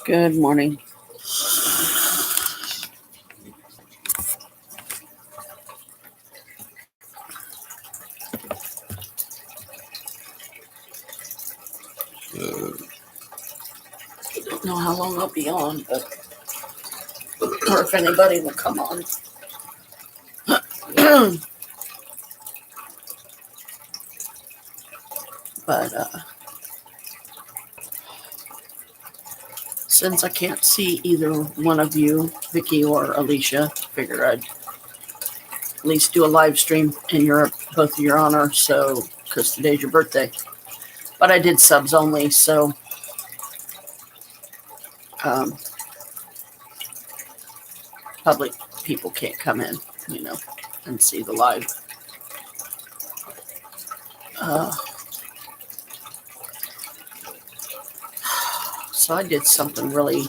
Good morning. Don't know how long I'll be on, or if anybody will come on. But since I can't see either one of you, Vicky or Alicia, figure I'd at least do a live stream in both of your honor, so because today's your birthday. But I did subs only, so public people can't come in, and see the live. So I did something really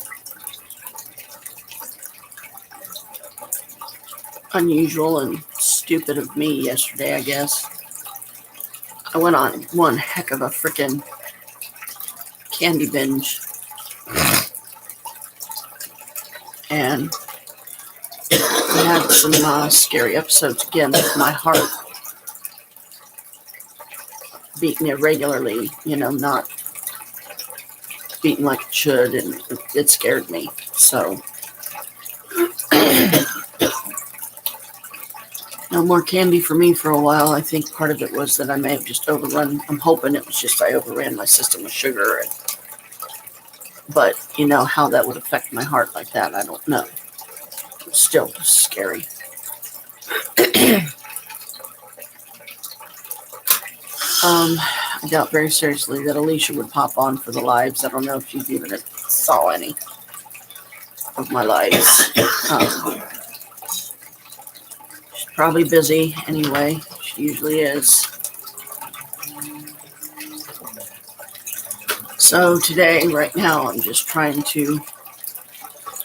unusual and stupid of me yesterday, I guess. I went on one heck of a freaking candy binge. And I had some scary episodes again with my heart beating irregularly, not beating like it should, and it scared me. So no more candy for me for a while. I think part of it was that I may have just overrun. I'm hoping it was just I overran my system with sugar. But how that would affect my heart like that, I don't know. It's still scary. I doubt very seriously that Alicia would pop on for the lives. I don't know if she's even saw any of my lives. She's probably busy anyway. She usually is. So today, right now, I'm just trying to,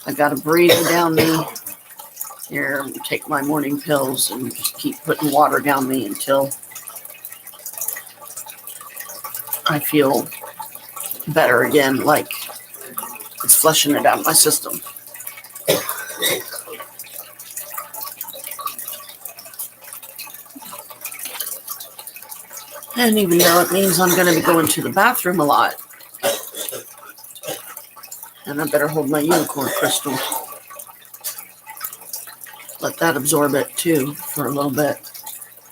I got a breather down me. Here, take my morning pills and just keep putting water down me until I feel better again, like it's flushing it out of my system. And even though it means I'm going to be going to the bathroom a lot, and I better hold my unicorn crystal. Let that absorb it too for a little bit.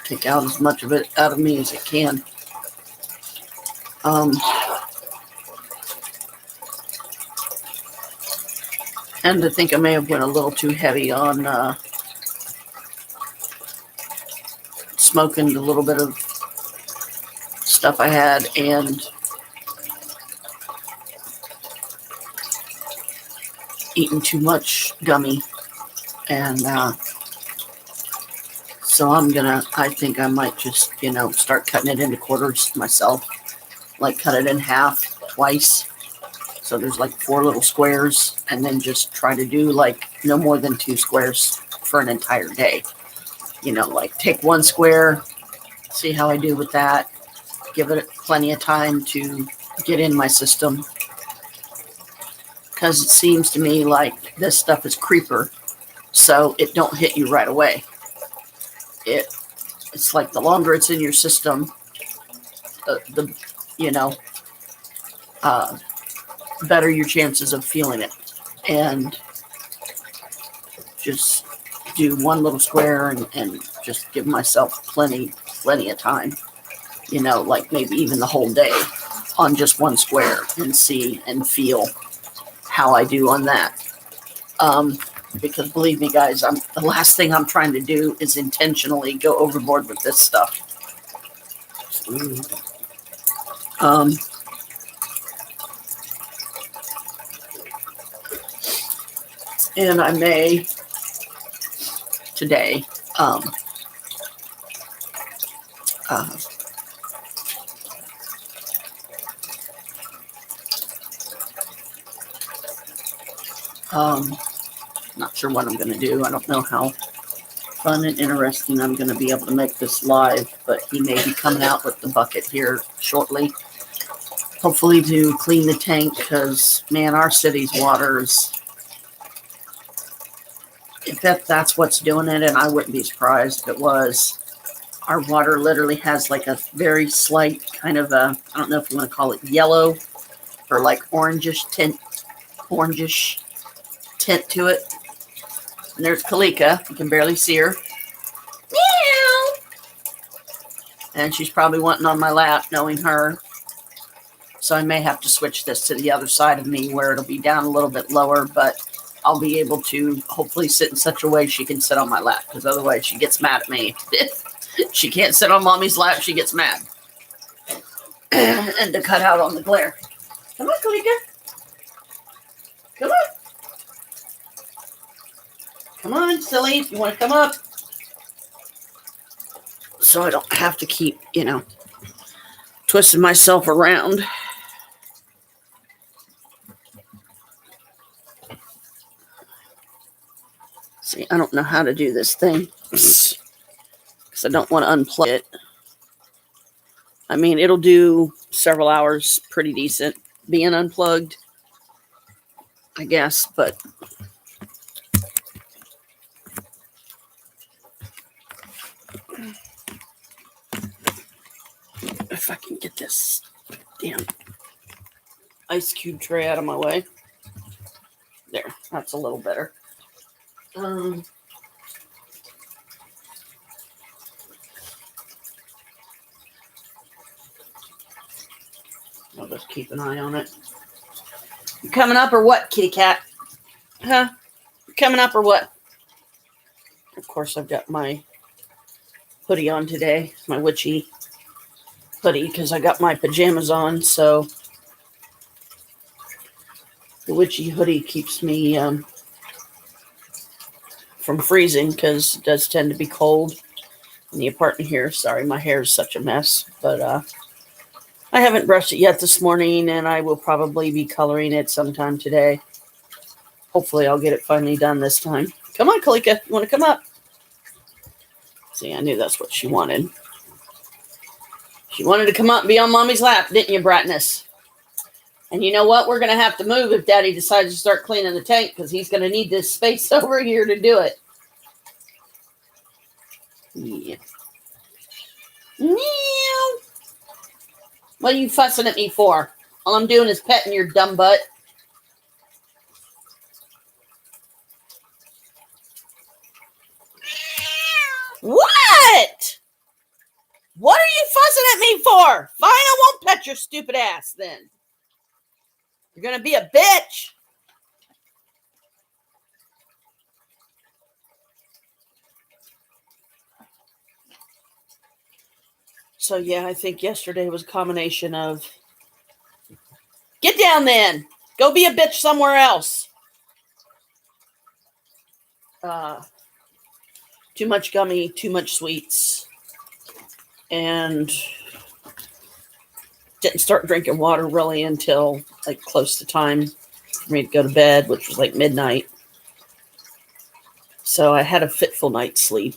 Take out as much of it out of me as it can. And I think I may have went a little too heavy on smoking the little bit of stuff I had and eating too much gummy. And so I think I might just, start cutting it into quarters myself. Like cut it in half twice. So there's like 4 little squares, and then just try to do like no more than 2 squares for an entire day. Like take 1 square, see how I do with that. Give it plenty of time to get in my system. Because it seems to me like this stuff is creeper, so it don't hit you right away. It's like the longer it's in your system, the better your chances of feeling it. And just do 1 little square and just give myself plenty of time, like maybe even the whole day on just 1 square and see and feel how I do on that. Because believe me, guys, the last thing I'm trying to do is intentionally go overboard with this stuff. And I may today not sure what I'm going to do. I don't know how fun and interesting I'm going to be able to make this live, but he may be coming out with the bucket here shortly. hopefully to clean the tank, because, man, our city's waters, if that's what's doing it, and I wouldn't be surprised if it was, our water literally has like a very slight kind of a, I don't know if you want to call it yellow or like orangish tint to it. And there's Kalika. You can barely see her. Meow. And she's probably wanting on my lap, knowing her. So I may have to switch this to the other side of me where it'll be down a little bit lower, but I'll be able to hopefully sit in such a way she can sit on my lap, because otherwise she gets mad at me. She can't sit on mommy's lap, she gets mad. And to cut out on the glare. Come on, Kalika. Come on. Come on, silly. You want to come up? So I don't have to keep, twisting myself around. See, I don't know how to do this thing, because I don't want to unplug it. I mean, it'll do several hours pretty decent being unplugged, I guess, but if I can get this damn ice cube tray out of my way. There, that's a little better. I'll just keep an eye on it. You coming up or what, kitty cat? Huh? You coming up or what? Of course, I've got my hoodie on today. My witchy hoodie, because I got my pajamas on. So the witchy hoodie keeps me from freezing, because it does tend to be cold in the apartment here. Sorry, my hair is such a mess. But I haven't brushed it yet this morning, and I will probably be coloring it sometime today. Hopefully I'll get it finally done this time. Come on, Kalika. You want to come up? See, I knew that's what she wanted. She wanted to come up and be on mommy's lap, didn't you, Bratness? And you know what? We're going to have to move if Daddy decides to start cleaning the tank, because he's going to need this space over here to do it. Yeah. Meow. What are you fussing at me for? All I'm doing is petting your dumb butt. What? What are you fussing at me for? Fine, I won't pet your stupid ass then. You're going to be a bitch. So, yeah, I think yesterday was a combination of, get down then. Go be a bitch somewhere else. Too much gummy, too much sweets. And didn't start drinking water really until like close to time for me to go to bed, which was like midnight. So I had a fitful night's sleep.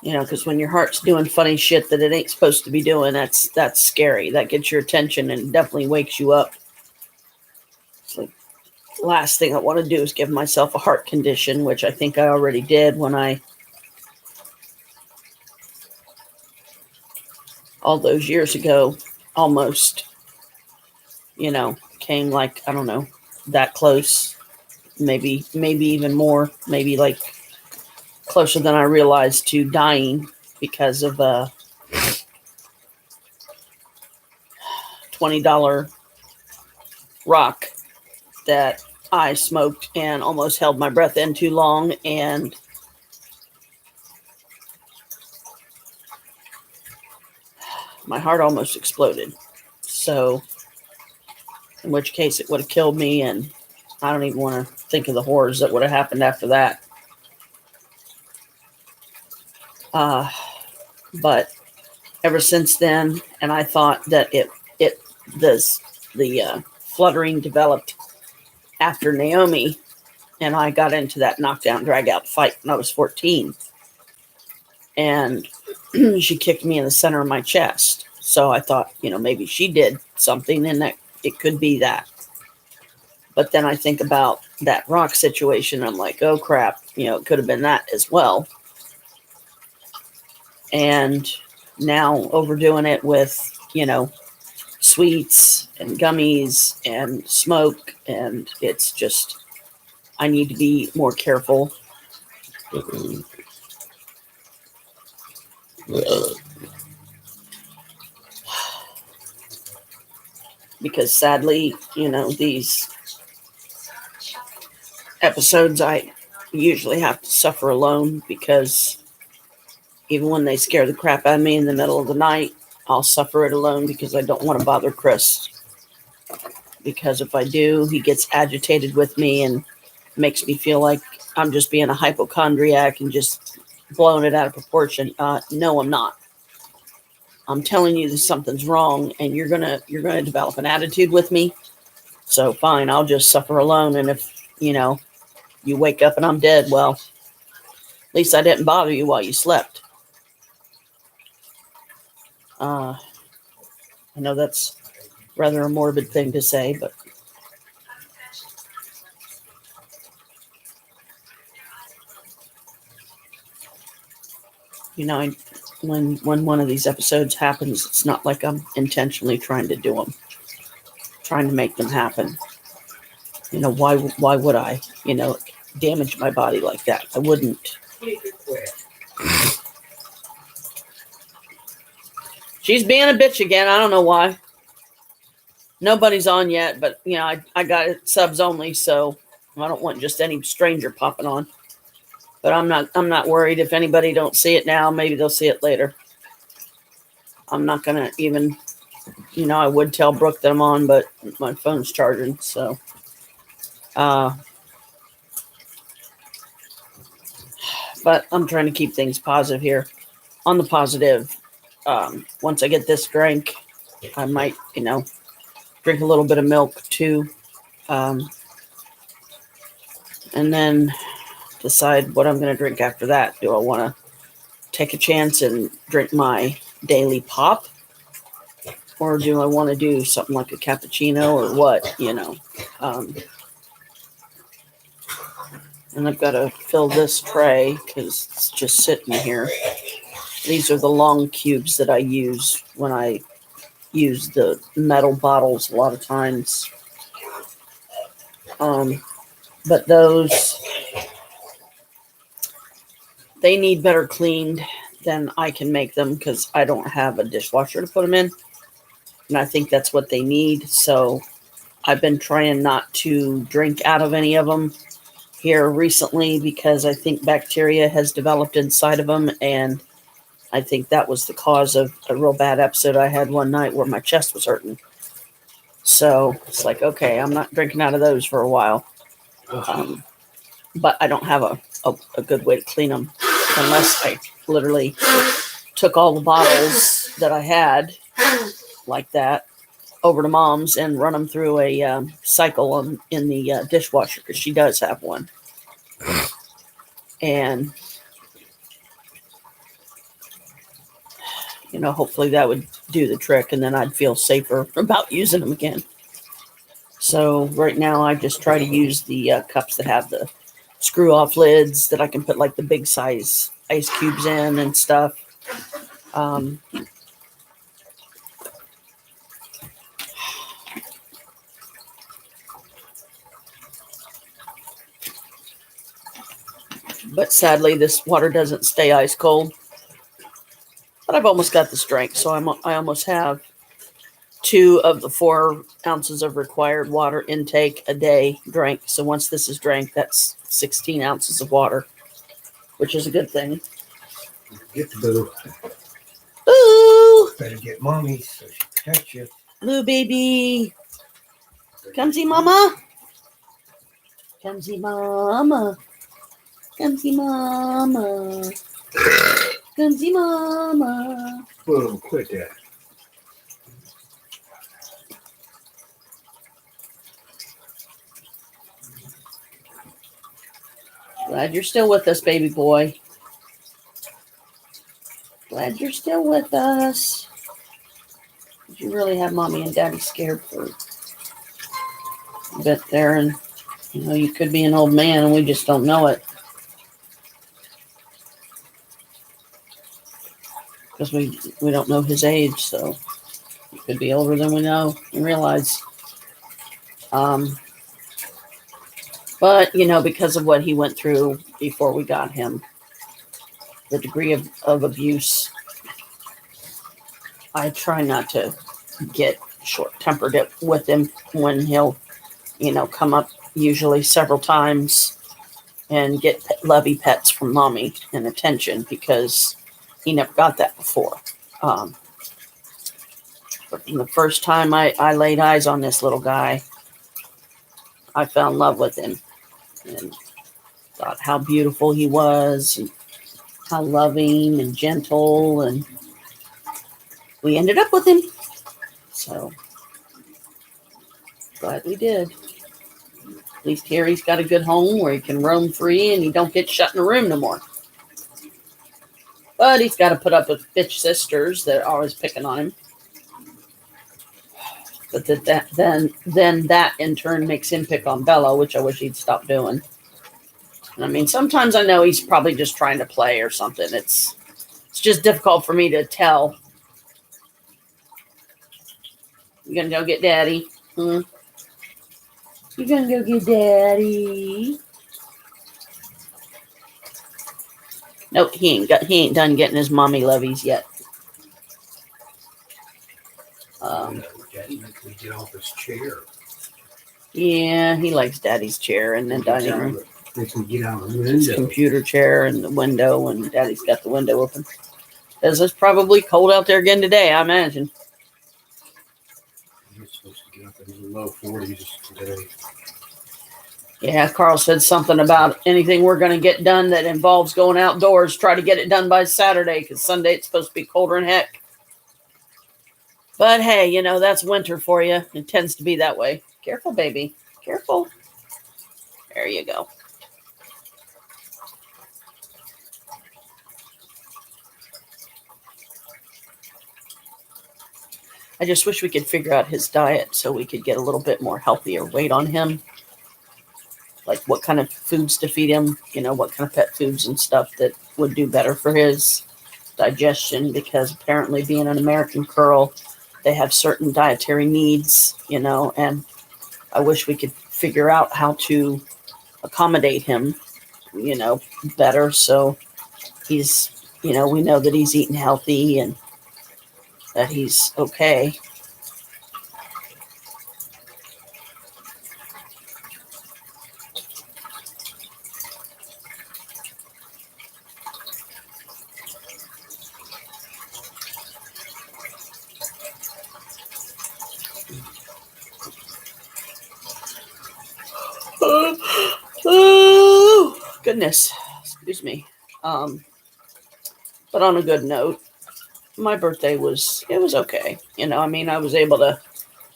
Because when your heart's doing funny shit that it ain't supposed to be doing, that's scary. That gets your attention and definitely wakes you up. It's like the last thing I want to do is give myself a heart condition, which I think I already did when all those years ago, almost, came like, I don't know, that close, maybe even more, maybe like closer than I realized to dying because of a $20 rock that I smoked and almost held my breath in too long, and my heart almost exploded. So, in which case it would have killed me, and I don't even want to think of the horrors that would have happened after that. But ever since then, and I thought that the fluttering developed after Naomi and I got into that knockdown drag out fight when I was 14, and she kicked me in the center of my chest. So I thought, maybe she did something and that it could be that. But then I think about that rock situation. I'm like, oh crap, it could have been that as well. And now overdoing it with, sweets and gummies and smoke. And it's just, I need to be more careful. Because sadly, these episodes I usually have to suffer alone, because even when they scare the crap out of me in the middle of the night, I'll suffer it alone because I don't want to bother Chris. Because if I do, he gets agitated with me and makes me feel like I'm just being a hypochondriac and just blowing it out of proportion. No, I'm not. I'm telling you that something's wrong, and you're gonna develop an attitude with me. So fine, I'll just suffer alone. And if you wake up and I'm dead, well, at least I didn't bother you while you slept. I know that's rather a morbid thing to say, but when one of these episodes happens, it's not like I'm intentionally trying to do them, trying to make them happen. Why would I, damage my body like that? I wouldn't. She's being a bitch again. I don't know why. Nobody's on yet, but I got it subs only, so I don't want just any stranger popping on. But I'm not worried. If anybody don't see it now, maybe they'll see it later. I'm not gonna even, I would tell Brooke that I'm on, but my phone's charging, so. But I'm trying to keep things positive here. On the positive, once I get this drink, I might, drink a little bit of milk too. And then decide what I'm going to drink after that. Do I want to take a chance and drink my daily pop? Or do I want to do something like a cappuccino or what, And I've got to fill this tray because it's just sitting here. These are the long cubes that I use when I use the metal bottles a lot of times. But those, they need better cleaned than I can make them because I don't have a dishwasher to put them in. And I think that's what they need. So I've been trying not to drink out of any of them here recently because I think bacteria has developed inside of them. And I think that was the cause of a real bad episode I had one night where my chest was hurting. So it's like, okay, I'm not drinking out of those for a while. But I don't have a good way to clean them unless I literally took all the bottles that I had like that over to Mom's and run them through a cycle in the dishwasher because she does have one. And, hopefully that would do the trick and then I'd feel safer about using them again. So right now I just try to use the cups that have the screw off lids that I can put like the big size ice cubes in and stuff. But sadly, this water doesn't stay ice cold. But I've almost got this drank, so I almost have 2 of the 4 ounces of required water intake a day drank. So once this is drank, that's 16 ounces of water, which is a good thing. Get the boo. Boo! Better get mommy so she protects you. Blue baby. Come see mama. Come see mama. Come see mama. Come see mama. Boom, quit that. Glad you're still with us, baby boy. Glad you're still with us. You really have mommy and daddy scared for a bit there, and you could be an old man and we just don't know it because we don't know his age, so he could be older than we know and realize. But because of what he went through before we got him, the degree of abuse, I try not to get short-tempered with him when he'll come up usually several times and get lovey pets from mommy and attention, because he never got that before. But from the first time I laid eyes on this little guy, I fell in love with him and thought how beautiful he was and how loving and gentle, and we ended up with him. So glad we did. At least here he's got a good home where he can roam free and he don't get shut in a room no more. But he's got to put up with bitch sisters that are always picking on him. But then that in turn makes him pick on Bella, which I wish he'd stop doing. And I mean, sometimes I know he's probably just trying to play or something. It's just difficult for me to tell. You gonna go get daddy? You gonna go get daddy? Nope, he ain't done getting his mommy lovies yet. Daddy makes me get off his chair. Yeah, he likes daddy's chair in the dining room. Makes me get out of the His window. computer chair and the window, and daddy's got the window open. Because it's probably cold out there again today, I imagine. You're supposed to get up in the low 40s today. Yeah, Carl said something about anything we're going to get done that involves going outdoors, try to get it done by Saturday, because Sunday it's supposed to be colder than heck. But hey, that's winter for you. It tends to be that way. Careful, baby. Careful. There you go. I just wish we could figure out his diet so we could get a little bit more healthier weight on him. Like what kind of foods to feed him, what kind of pet foods and stuff that would do better for his digestion, because apparently being an American curl, they have certain dietary needs, and I wish we could figure out how to accommodate him, better. So he's, we know that he's eating healthy and that he's okay. Oh, goodness. Excuse me. But on a good note, my birthday was okay. I was able to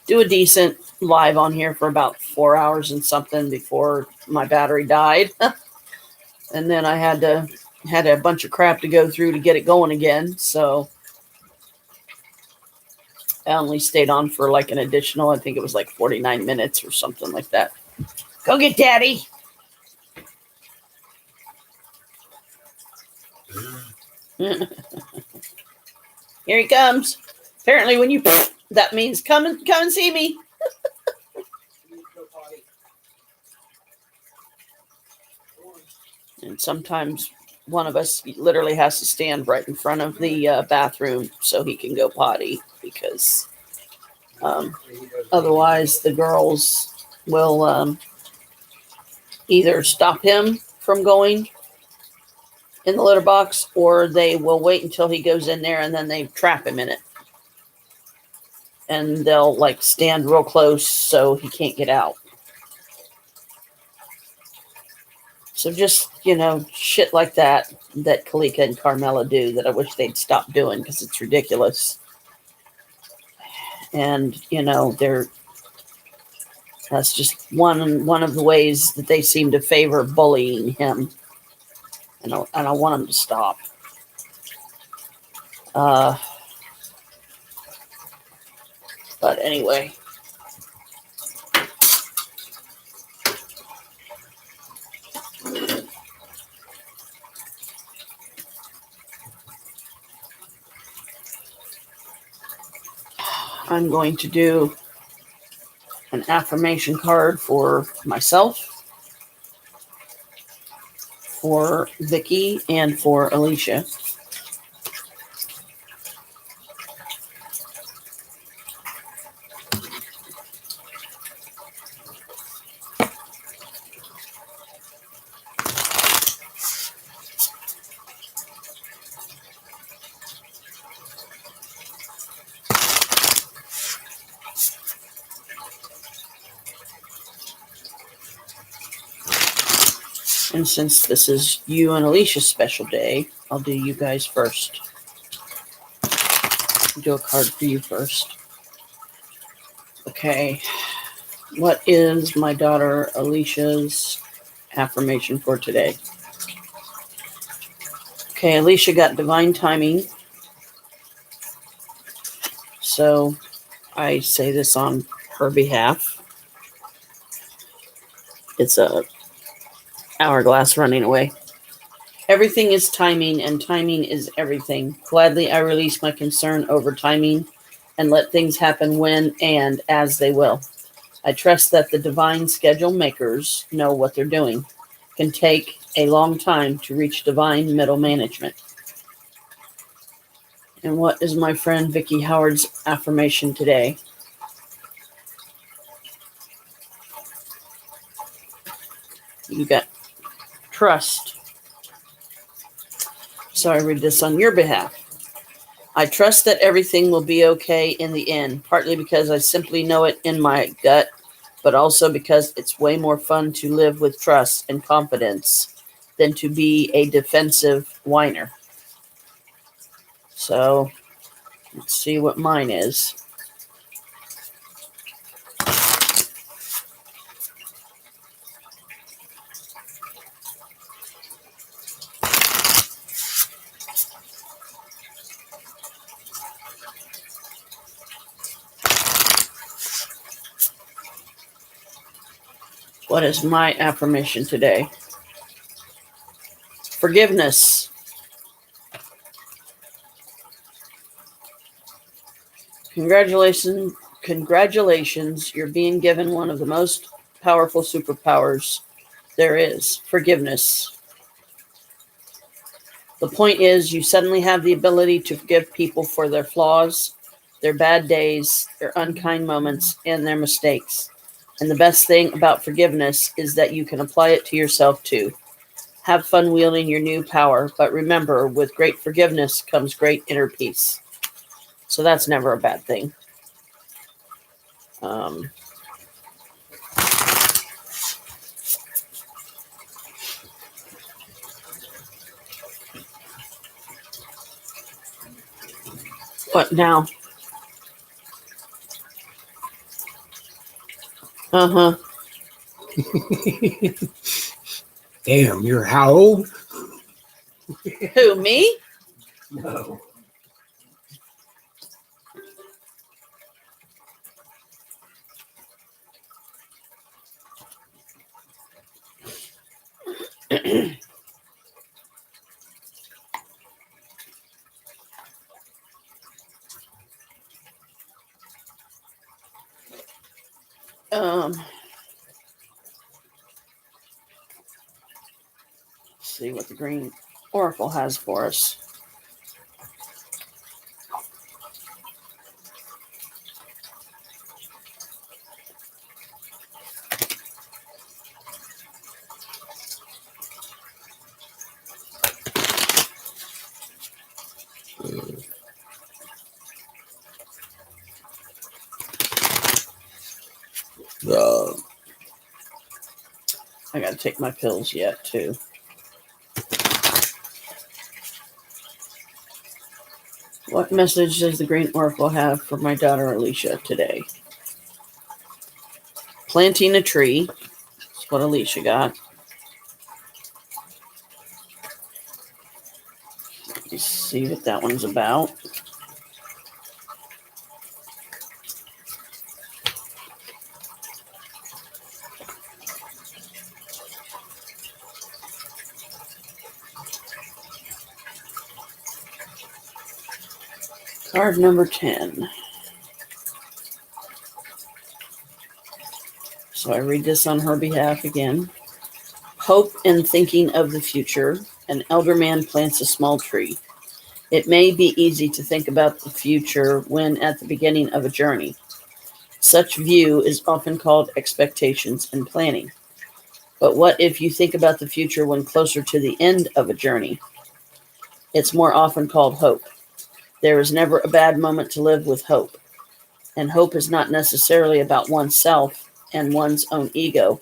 do a decent live on here for about 4 hours and something before my battery died. And then I had a bunch of crap to go through to get it going again. So I only stayed on for like an additional, I think it was like 49 minutes or something like that. Go get daddy. Here he comes. Apparently when you that means come and see me. And sometimes one of us literally has to stand right in front of the bathroom so he can go potty, because otherwise the girls will either stop him from going in the litter box, or they will wait until he goes in there and then they trap him in it. And they'll like stand real close so he can't get out. So just, shit like that Kalika and Carmela do that I wish they'd stop doing, because it's ridiculous. And, that's just one of the ways that they seem to favor bullying him. And I want them to stop. But anyway. I'm going to do an affirmation card for myself, for Vicky, and for Alicia. And since this is you and Alicia's special day, I'll do you guys first. Do a card for you first. Okay. What is my daughter Alicia's affirmation for today? Okay, Alicia got divine timing. So I say this on her behalf. It's a hourglass running away. Everything is timing, and timing is everything. Gladly I release my concern over timing and let things happen when and as they will. I trust that the divine schedule makers know what they're doing. It can take a long time to reach divine middle management. And what is my friend Vicky Howard's affirmation today? You got trust. So I read this on your behalf. I trust that everything will be okay in the end, partly because I simply know it in my gut, but also because it's way more fun to live with trust and confidence than to be a defensive whiner. So let's see what mine is. What is my affirmation today? Forgiveness. Congratulations, you're being given one of the most powerful superpowers there is, forgiveness. The point is, you suddenly have the ability to forgive people for their flaws, their bad days, their unkind moments, and their mistakes. And the best thing about forgiveness is that you can apply it to yourself too. Have fun wielding your new power, but remember, with great forgiveness comes great inner peace. So that's never a bad thing. What now? Uh-huh. Damn, you're how old? Who, me? No. Let's see what the green oracle has for us. I gotta take my pills yet, too. What message does the green oracle have for my daughter Alicia today? Planting a tree. That's what Alicia got. Let's see what that one's about. Card number 10. So I read this on her behalf again. Hope and thinking of the future. An elder man plants a small tree. It may be easy to think about the future when at the beginning of a journey. Such view is often called expectations and planning. But what if you think about the future when closer to the end of a journey? It's more often called hope. There is never a bad moment to live with hope. And hope is not necessarily about oneself and one's own ego.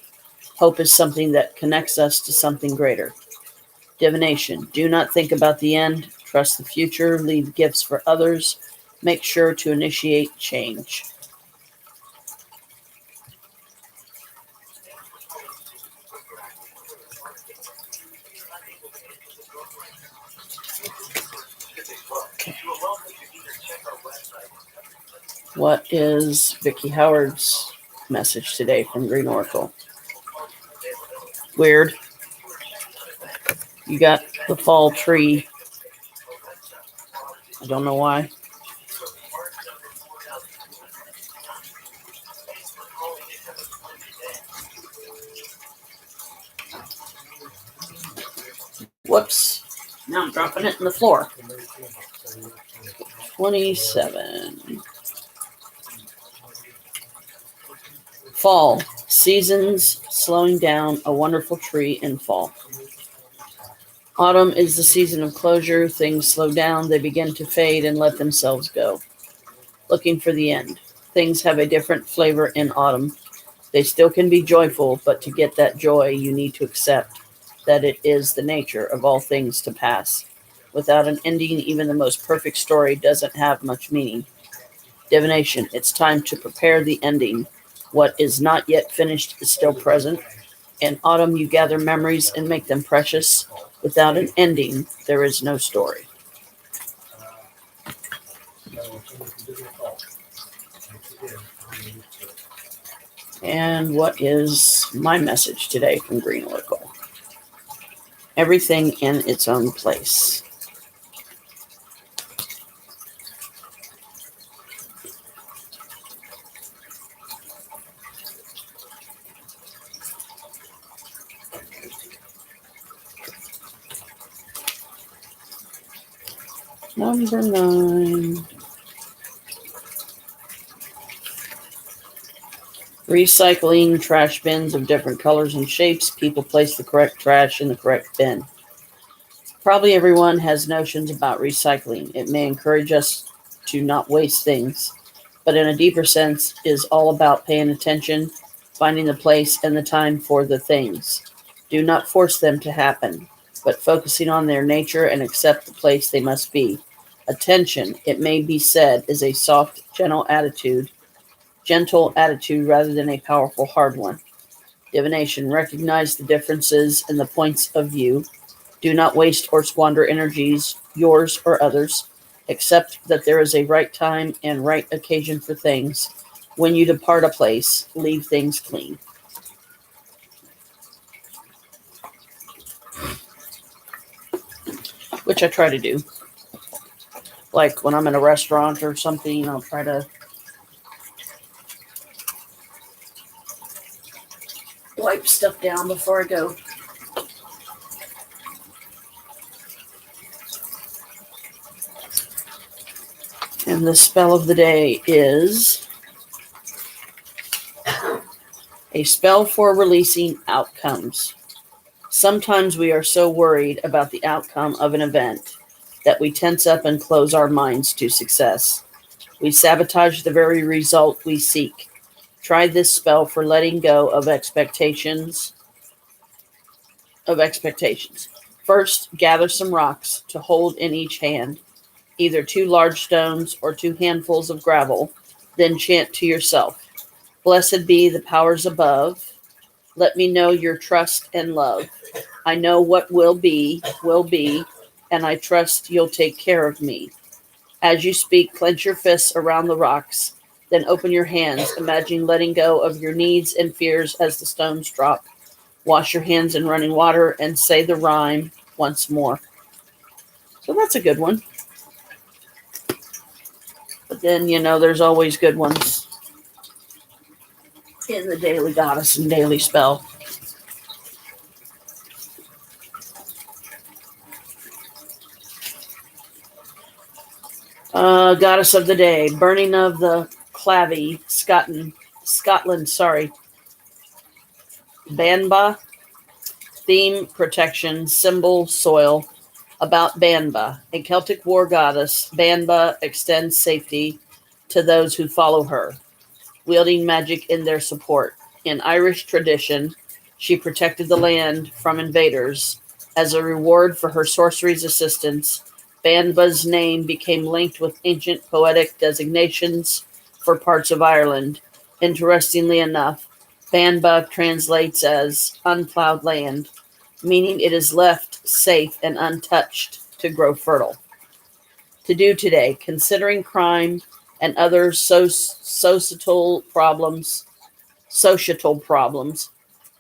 Hope is something that connects us to something greater. Divination. Do not think about the end. Trust the future. Leave gifts for others. Make sure to initiate change. Okay. What is Vicky Howard's message today from Green Oracle? Weird. You got the fall tree. I don't know why. Whoops. Now I'm dropping it in the floor. 27. Fall. Seasons slowing down, a wonderful tree in fall. Autumn is the season of closure. Things slow down. They begin to fade and let themselves go. Looking for the end. Things have a different flavor in autumn. They still can be joyful, but to get that joy, you need to accept that it is the nature of all things to pass. Without an ending, even the most perfect story doesn't have much meaning. Divination. It's time to prepare the ending. What is not yet finished is still present. In autumn, you gather memories and make them precious. Without an ending, there is no story. And what is my message today from Green Oracle? Everything in its own place. Number 9. Recycling trash bins of different colors and shapes. People place the correct trash in the correct bin. Probably everyone has notions about recycling. It may encourage us to not waste things, but in a deeper sense is all about paying attention, finding the place and the time for the things. Do not force them to happen, but focusing on their nature and accept the place they must be. Attention, it may be said, is a soft, gentle attitude rather than a powerful, hard one. Divination, recognize the differences and the points of view. Do not waste or squander energies, yours or others. Accept that there is a right time and right occasion for things. When you depart a place, leave things clean. Which I try to do. Like when I'm in a restaurant or something, I'll try to wipe stuff down before I go. And the spell of the day is a spell for releasing outcomes. Sometimes we are so worried about the outcome of an event that we tense up and close our minds to success. We sabotage the very result we seek. Try this spell for letting go of expectations. First, gather some rocks to hold in each hand, either 2 large stones or 2 handfuls of gravel. Then chant to yourself, "Blessed be the powers above. Let me know your trust and love. I know what will be, and I trust you'll take care of me." As you speak, clench your fists around the rocks. Then open your hands. Imagine letting go of your needs and fears as the stones drop. Wash your hands in running water and say the rhyme once more. So that's a good one. then there's always good ones in the daily goddess and daily spell. Goddess of the day, burning of the clavey, Scotland, sorry. Banba, theme, protection, symbol, soil. About Banba, a Celtic war goddess, Banba extends safety to those who follow her, wielding magic in their support. In Irish tradition, she protected the land from invaders. As a reward for her sorcery's assistance, Banba's name became linked with ancient poetic designations for parts of Ireland. Interestingly enough, Banba translates as unplowed land, meaning it is left safe and untouched to grow fertile. To do today, considering crime and other societal problems,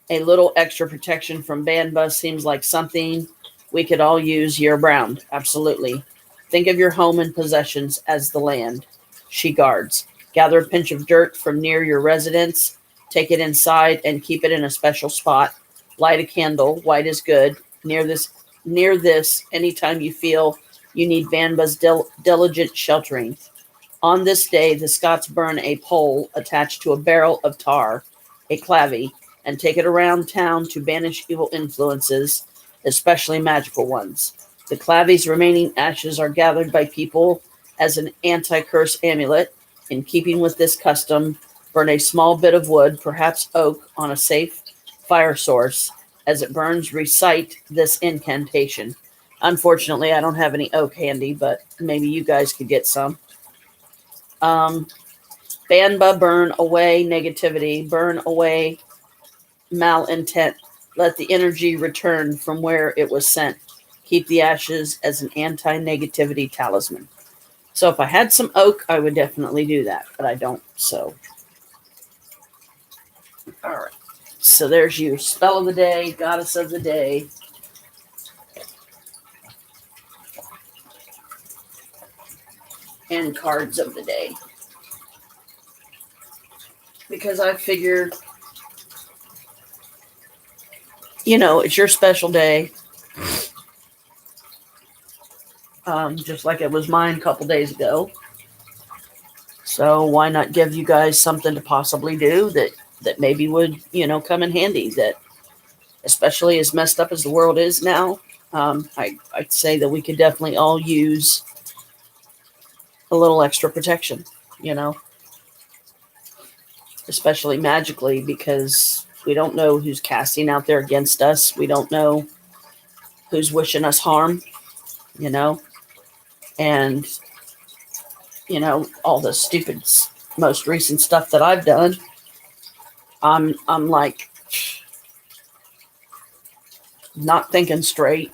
a little extra protection from Banba seems like something we could all use year round. Absolutely. Think of your home and possessions as the land she guards. Gather a pinch of dirt from near your residence, take it inside, and keep it in a special spot. Light a candle, white is good, near this anytime you feel you need Banba's diligent sheltering. On this day, the Scots burn a pole attached to a barrel of tar, a clavey, and take it around town to banish evil influences, especially magical ones. The clavey's remaining ashes are gathered by people as an anti-curse amulet. In keeping with this custom, burn a small bit of wood, perhaps oak, on a safe fire source. As it burns, recite this incantation. Unfortunately, I don't have any oak handy, but maybe you guys could get some. Banba, burn away negativity, burn away malintent. Let the energy return from where it was sent. Keep the ashes as an anti-negativity talisman. So if I had some oak, I would definitely do that, but I don't. So, all right. So there's you. Spell of the day, goddess of the day. And cards of the day. Because I figured, it's your special day. Just like it was mine a couple days ago. So why not give you guys something to possibly do that maybe would, come in handy, that especially as messed up as the world is now, I'd say that we could definitely all use a little extra protection, especially magically, because we don't know who's casting out there against us. We don't know who's wishing us harm, and, all the stupid, most recent stuff that I've done. I'm like not thinking straight.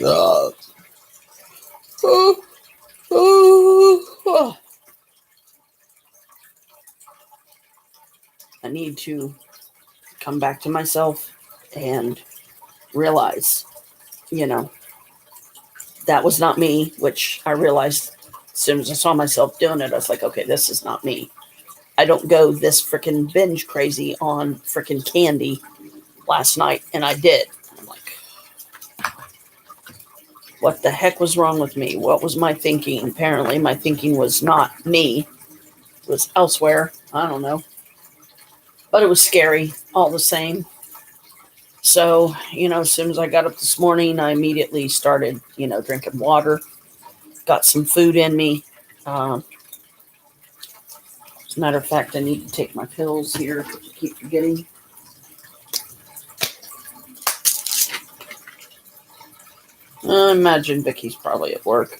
Oh, oh, oh. I need to come back to myself and realize, that was not me, which I realized as soon as I saw myself doing it. I was like, okay, this is not me. I don't go this freaking binge crazy on freaking candy last night, and I did. I'm like, what the heck was wrong with me? What was my thinking? Apparently, my thinking was not me. It was elsewhere. I don't know. But it was scary all the same. So, as soon as I got up this morning, I immediately started, drinking water. Got some food in me. As a matter of fact, I need to take my pills here. I keep forgetting. I imagine Vicky's probably at work.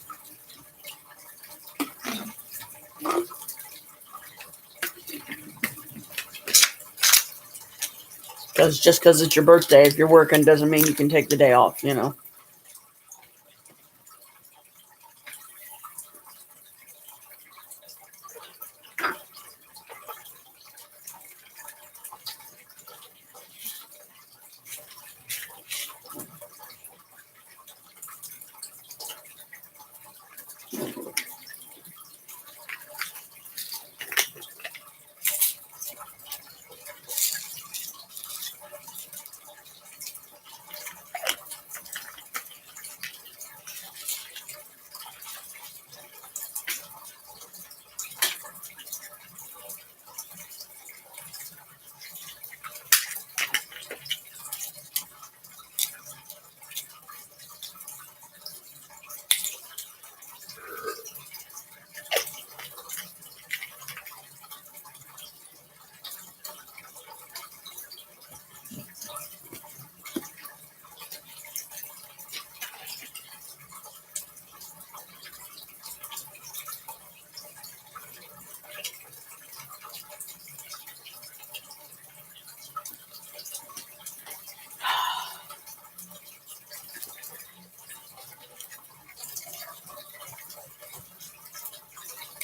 Because just because it's your birthday, if you're working, doesn't mean you can take the day off,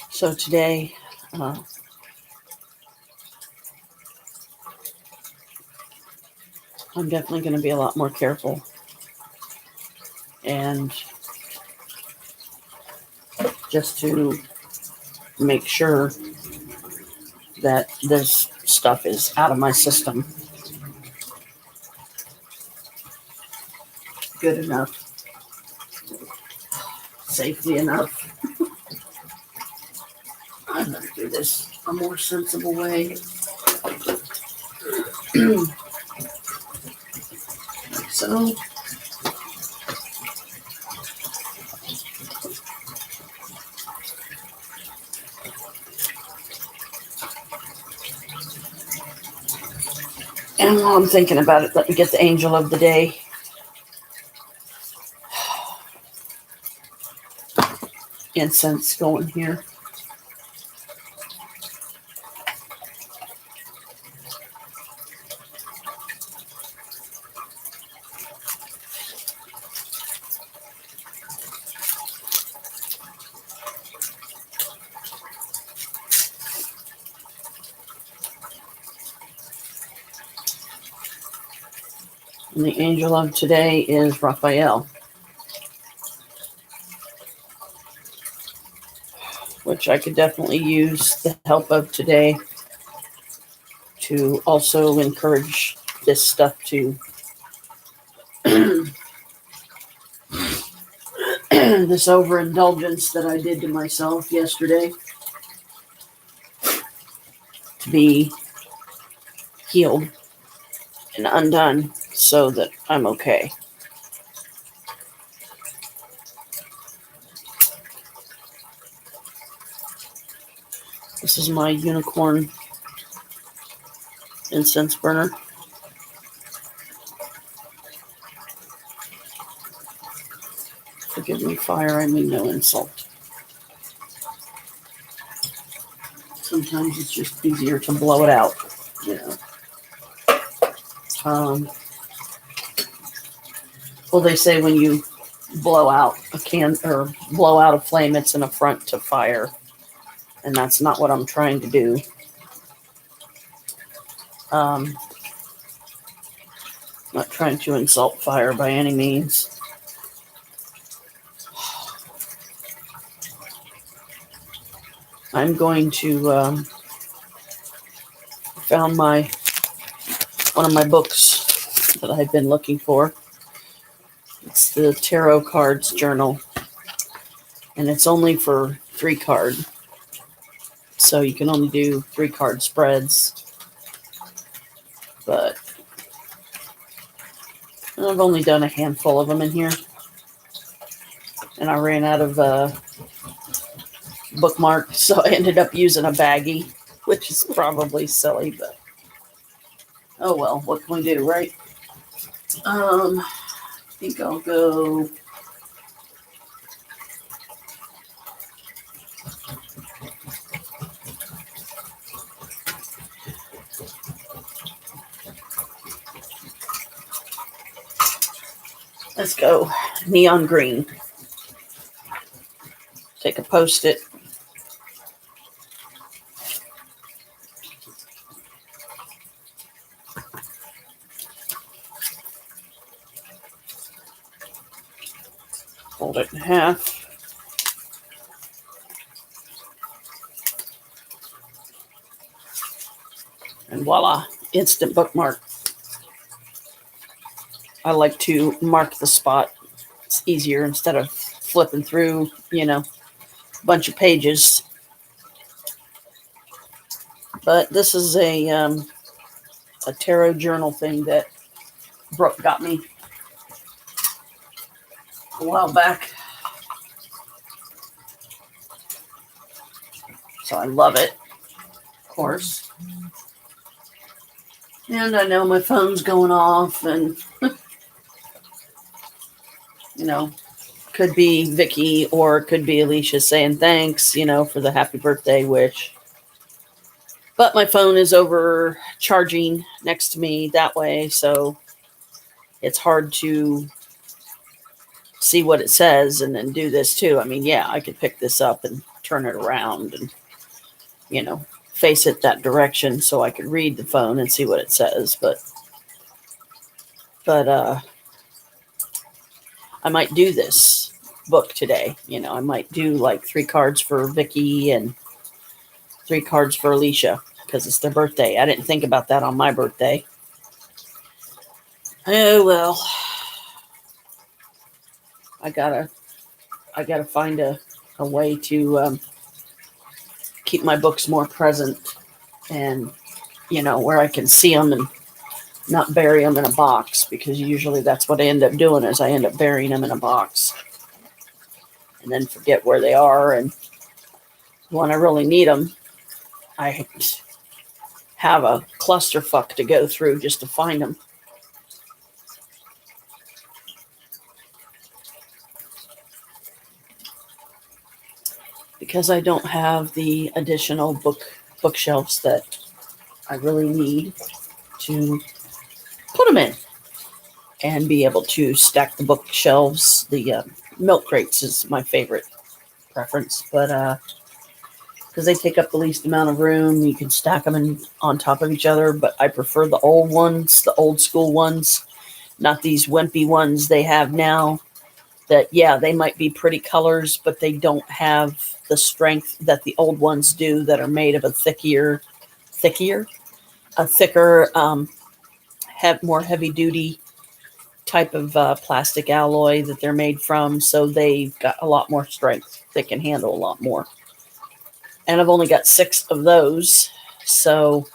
So today, I'm definitely going to be a lot more careful and just to make sure that this stuff is out of my system good enough, safely enough. I'm going to do this a more sensible way. So, and while I'm thinking about it, let me get the angel of the day. Incense going here. And the angel of today is Raphael, which I could definitely use the help of today to also encourage this stuff to this overindulgence that I did to myself yesterday to be healed and undone so that I'm okay. This is my unicorn incense burner. Forgive me, fire, I mean no insult. Sometimes it's just easier to blow it out, you know. Well, they say when you blow out a can or blow out a flame, it's an affront to fire. And that's not what I'm trying to do. Not trying to insult fire by any means. I'm going to found one of my books that I've been looking for. It's the Tarot Cards Journal, and it's only for 3-card, so you can only do 3-card spreads. But I've only done a handful of them in here, and I ran out of bookmarks, so I ended up using a baggie, which is probably silly, but oh well, what can we do, right? I think I'll go. Let's go neon green. Take a Post-it. Fold it in half. And voila, instant bookmark. I like to mark the spot. It's easier instead of flipping through, a bunch of pages. But this is a tarot journal thing that Brooke got me a while back. So I love it, of course. And I know my phone's going off and, could be Vicky or it could be Alicia saying thanks, for the happy birthday wish. But my phone is overcharging next to me that way, so it's hard to see what it says and then do this too. I mean, yeah, I could pick this up and turn it around and, face it that direction so I could read the phone and see what it says. But I might do this book today. I might do like 3 cards for Vicky and 3 cards for Alicia because it's their birthday. I didn't think about that on my birthday. Oh, well, I gotta find a way to keep my books more present and, where I can see them and not bury them in a box, because usually that's what I end up doing is I end up burying them in a box and then forget where they are. And when I really need them, I have a clusterfuck to go through just to find them. Because I don't have the additional bookshelves that I really need to put them in and be able to stack the bookshelves. The milk crates is my favorite preference, but because they take up the least amount of room, you can stack them on top of each other. But I prefer the old ones, the old school ones, not these wimpy ones they have now. That, yeah, they might be pretty colors, but they don't have the strength that the old ones do that are made of a thicker, have more heavy duty type of plastic alloy that they're made from. So they've got a lot more strength. They can handle a lot more. And I've only got 6 of those. So,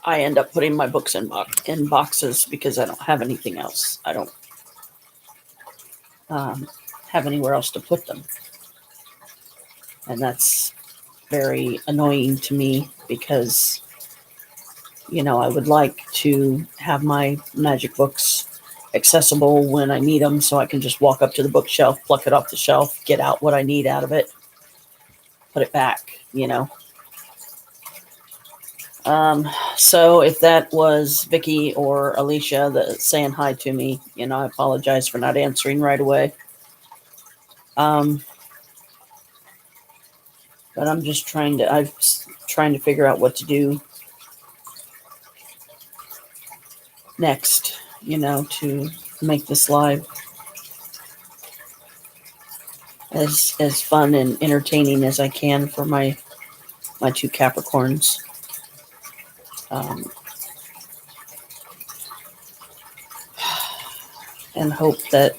I end up putting my books in boxes because I don't have anything else. I don't have anywhere else to put them. And that's very annoying to me because, I would like to have my magic books accessible when I need them so I can just walk up to the bookshelf, pluck it off the shelf, get out what I need out of it, put it back, So if that was Vicky or Alicia that saying hi to me, I apologize for not answering right away. But I'm just trying to figure out what to do next, to make this live as fun and entertaining as I can for my 2 Capricorns. And hope that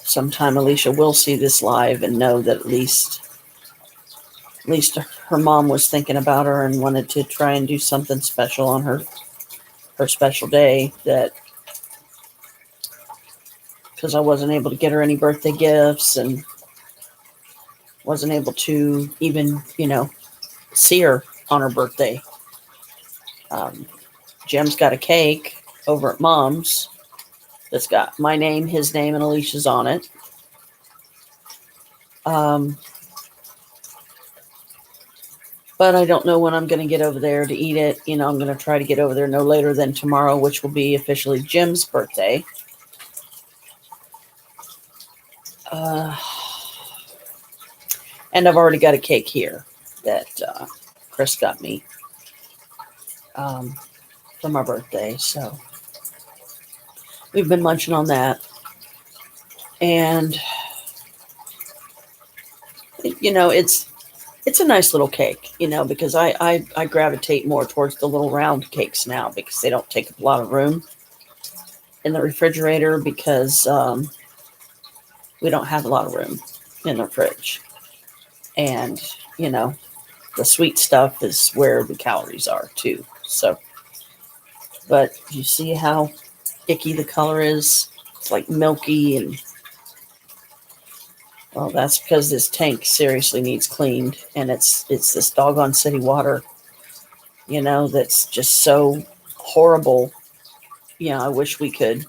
sometime Alicia will see this live and know that at least her mom was thinking about her and wanted to try and do something special on her special day, that because I wasn't able to get her any birthday gifts and wasn't able to even, see her on her birthday. Jim's got a cake over at Mom's that's got my name, his name, and Alicia's on it. But I don't know when I'm going to get over there to eat it. I'm going to try to get over there no later than tomorrow, which will be officially Jim's birthday. And I've already got a cake here that Chris got me for my birthday. So we've been munching on that. And, it's a nice little cake, because I gravitate more towards the little round cakes now because they don't take up a lot of room in the refrigerator because we don't have a lot of room in the fridge. And, the sweet stuff is where the calories are too. So, but you see how icky the color is? It's like milky, and well, that's because this tank seriously needs cleaned, and it's this doggone city water, that's just so horrible. I wish we could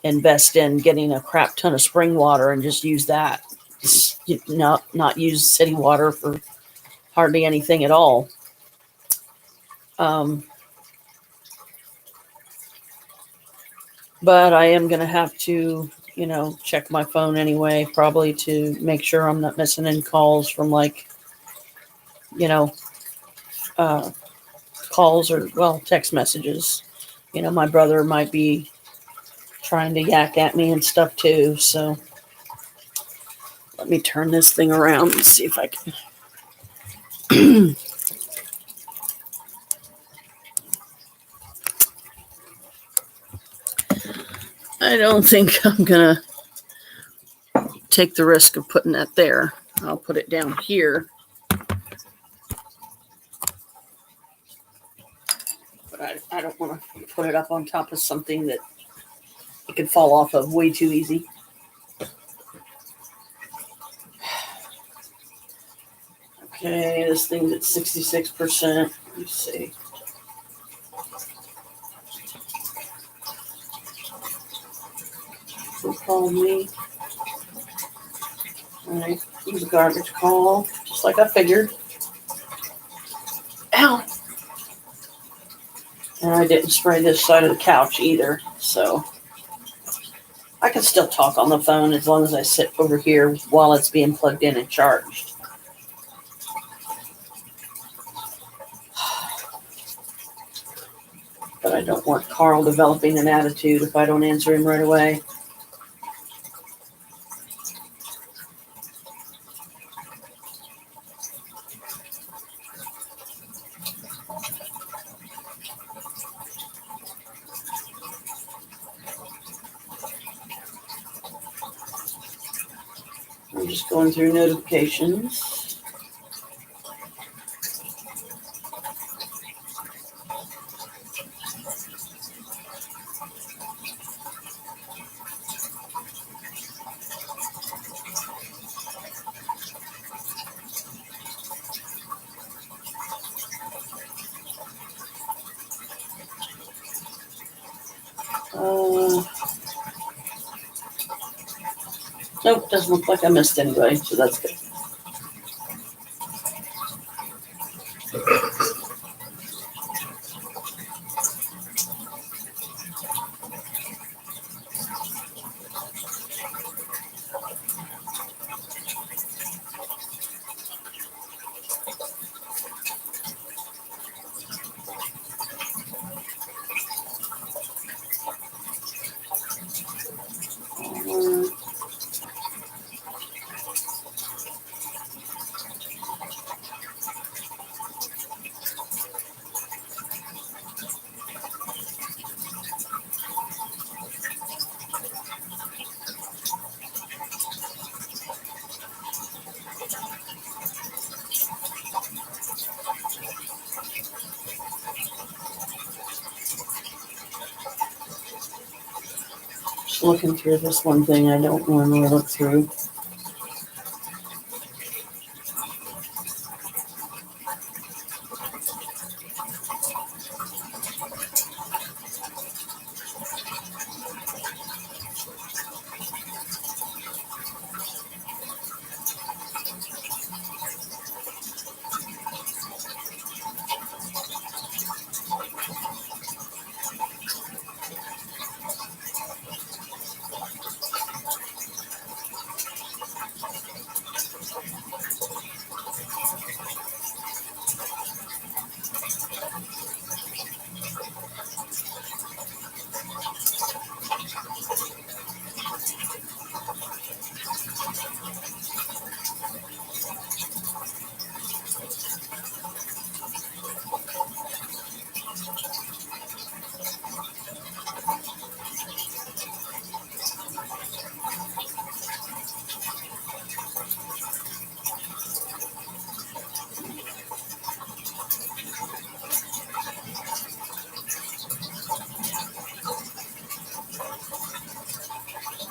invest in getting a crap ton of spring water and just use that. Just, not use city water for hardly anything at all. But I am going to have to, check my phone anyway, probably to make sure I'm not missing any calls from uh, calls or, well, text messages. My brother might be trying to yak at me and stuff too. So let me turn this thing around and see if I can. I don't think I'm going to take the risk of putting that there. I'll put it down here. But I don't want to put it up on top of something that it could fall off of way too easy. Okay, this thing's at 66%. Let's see. Who called me? Alright, it was a garbage call, just like I figured. Ow! And I didn't spray this side of the couch either, so I can still talk on the phone as long as I sit over here while it's being plugged in and charged. But I don't want Carl developing an attitude if I don't answer him right away. I'm just going through notifications. Nope, doesn't look like I missed anybody, so that's good. Just looking through this one thing I don't normally look through.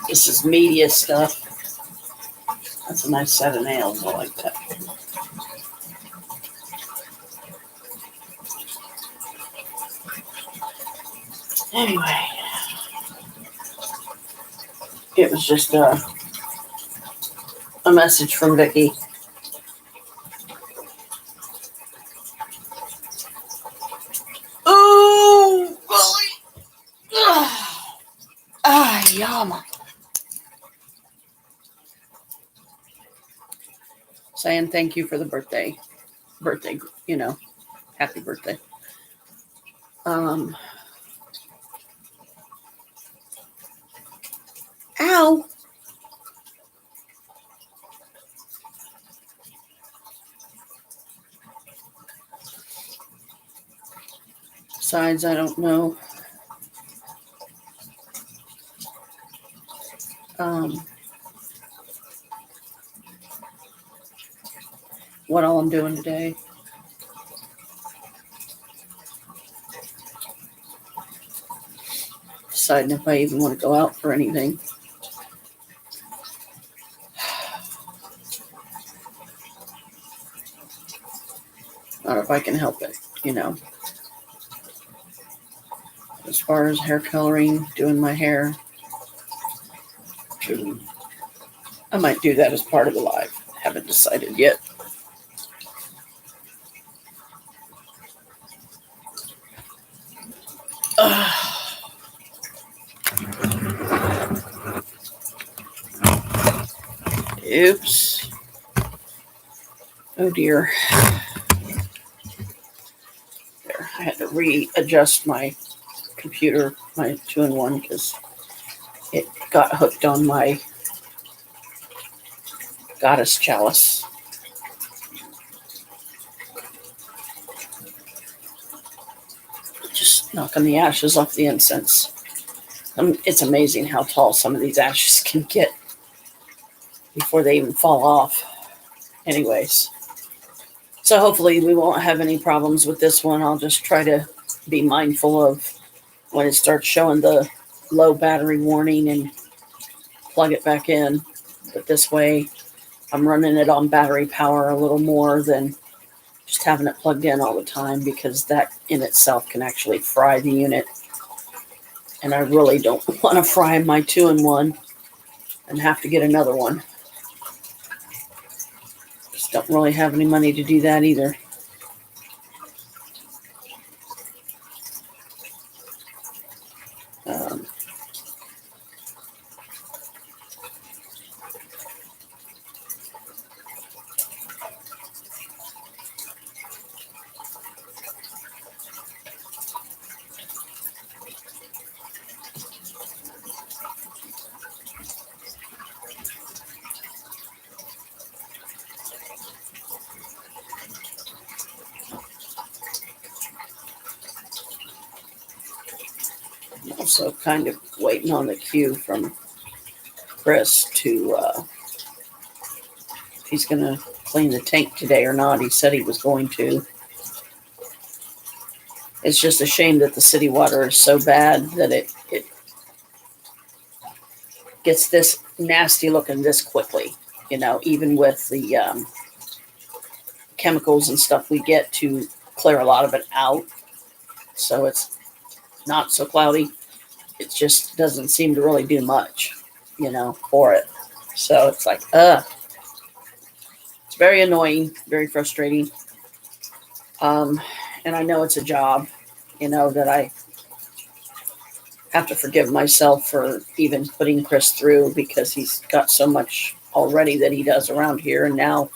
This is media stuff. That's a nice set of nails. I like that. Anyway, it was just a message from Vicky. Oh, golly. Yum. Saying thank you for the birthday, happy birthday. Ow. Besides, I don't know. What all I'm doing today. Deciding if I even want to go out for anything. Or if I can help it, As far as hair coloring, doing my hair. I might do that as part of the live. Haven't decided yet. Oops. Oh dear. There, I had to readjust my computer, my 2-in-1, because it got hooked on my goddess chalice. Just knocking the ashes off the incense. It's amazing how tall some of these ashes can get before they even fall off. Anyways, so hopefully we won't have any problems with this one. I'll just try to be mindful of when it starts showing the low battery warning and plug it back in. But this way I'm running it on battery power a little more than just having it plugged in all the time, because that in itself can actually fry the unit. And I really don't want to fry my 2-in-1 and have to get another one. Just don't really have any money to do that either. Also kind of waiting on the cue from Chris to if he's going to clean the tank today or not. He said he was going to. It's just a shame that the city water is so bad that it gets this nasty looking this quickly, even with the chemicals and stuff we get to clear a lot of it out. So it's not so cloudy. It just doesn't seem to really do much, for it. So it's like, it's very annoying, very frustrating. And I know it's a job, that I have to forgive myself for even putting Chris through, because he's got so much already that he does around here. And now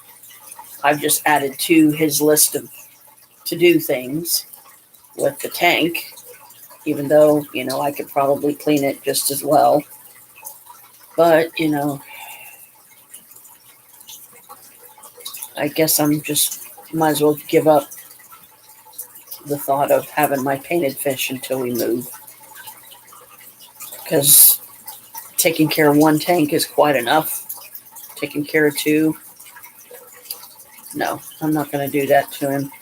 I've just added to his list of to-do things with the tank, even though, I could probably clean it just as well. But, I guess I'm just might as well give up the thought of having my painted fish until we move. Because taking care of one tank is quite enough. Taking care of two, no, I'm not going to do that to him.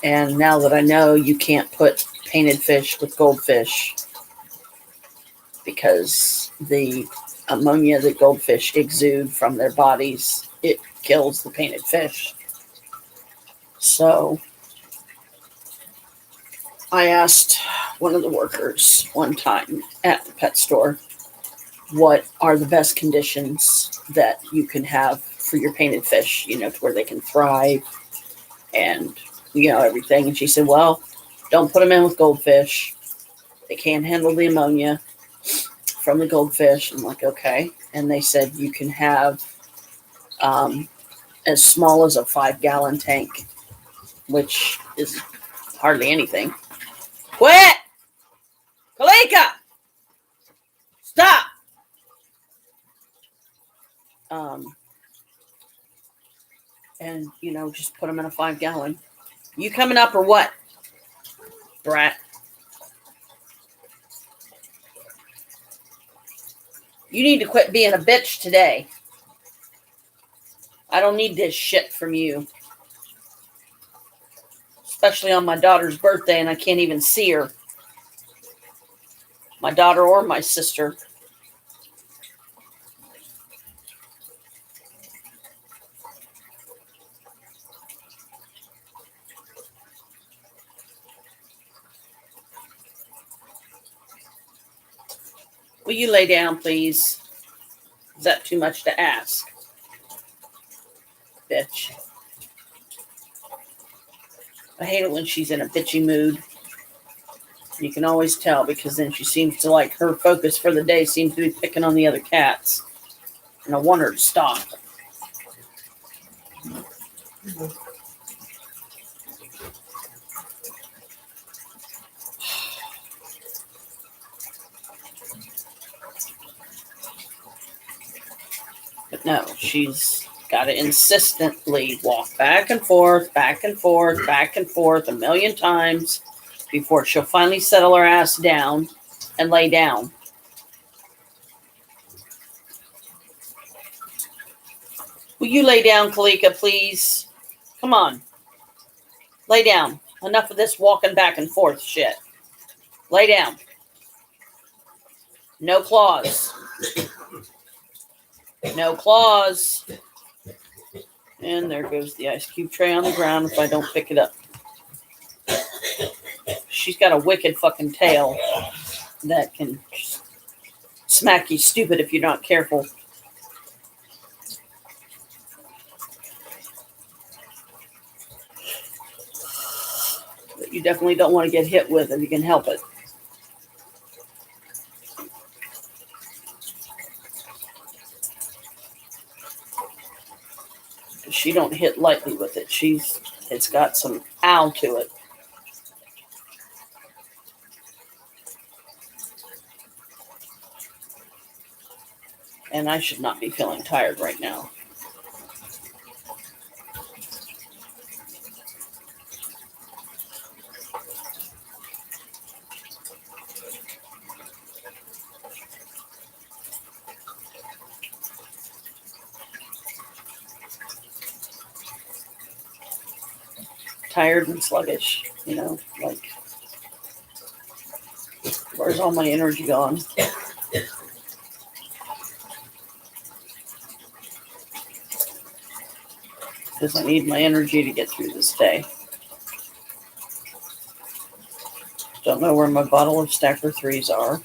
And now that I know you can't put painted fish with goldfish, because the ammonia that goldfish exude from their bodies, it kills the painted fish. So I asked one of the workers one time at the pet store, what are the best conditions that you can have for your painted fish, to where they can thrive and, everything. And she said, well, don't put them in with goldfish. They can't handle the ammonia from the goldfish. I'm like, okay. And they said you can have as small as a 5-gallon tank, which is hardly anything. Quit! Kalika! Stop! And, just put them in a 5-gallon. You coming up or what, brat? You need to quit being a bitch today. I don't need this shit from you. Especially on my daughter's birthday and I can't even see her. My daughter or my sister. Will you lay down, please? Is that too much to ask? Bitch. I hate it when she's in a bitchy mood. You can always tell because then she seems to her focus for the day seems to be picking on the other cats. And I want her to stop. But no, she's got to insistently walk back and forth, back and forth, back and forth 1,000,000 times before she'll finally settle her ass down and lay down. Will you lay down, Kalika, please? Come on. Lay down. Enough of this walking back and forth shit. Lay down. No claws. No claws. And there goes the ice cube tray on the ground if I don't pick it up. She's got a wicked fucking tail that can smack you stupid if you're not careful. But you definitely don't want to get hit with if you can help it. She don't hit lightly with it. It's got some ow to it. And I should not be feeling tired right now. Tired and sluggish, where's all my energy gone? Because I need my energy to get through this day. Don't know where my bottle of Stacker 3s are.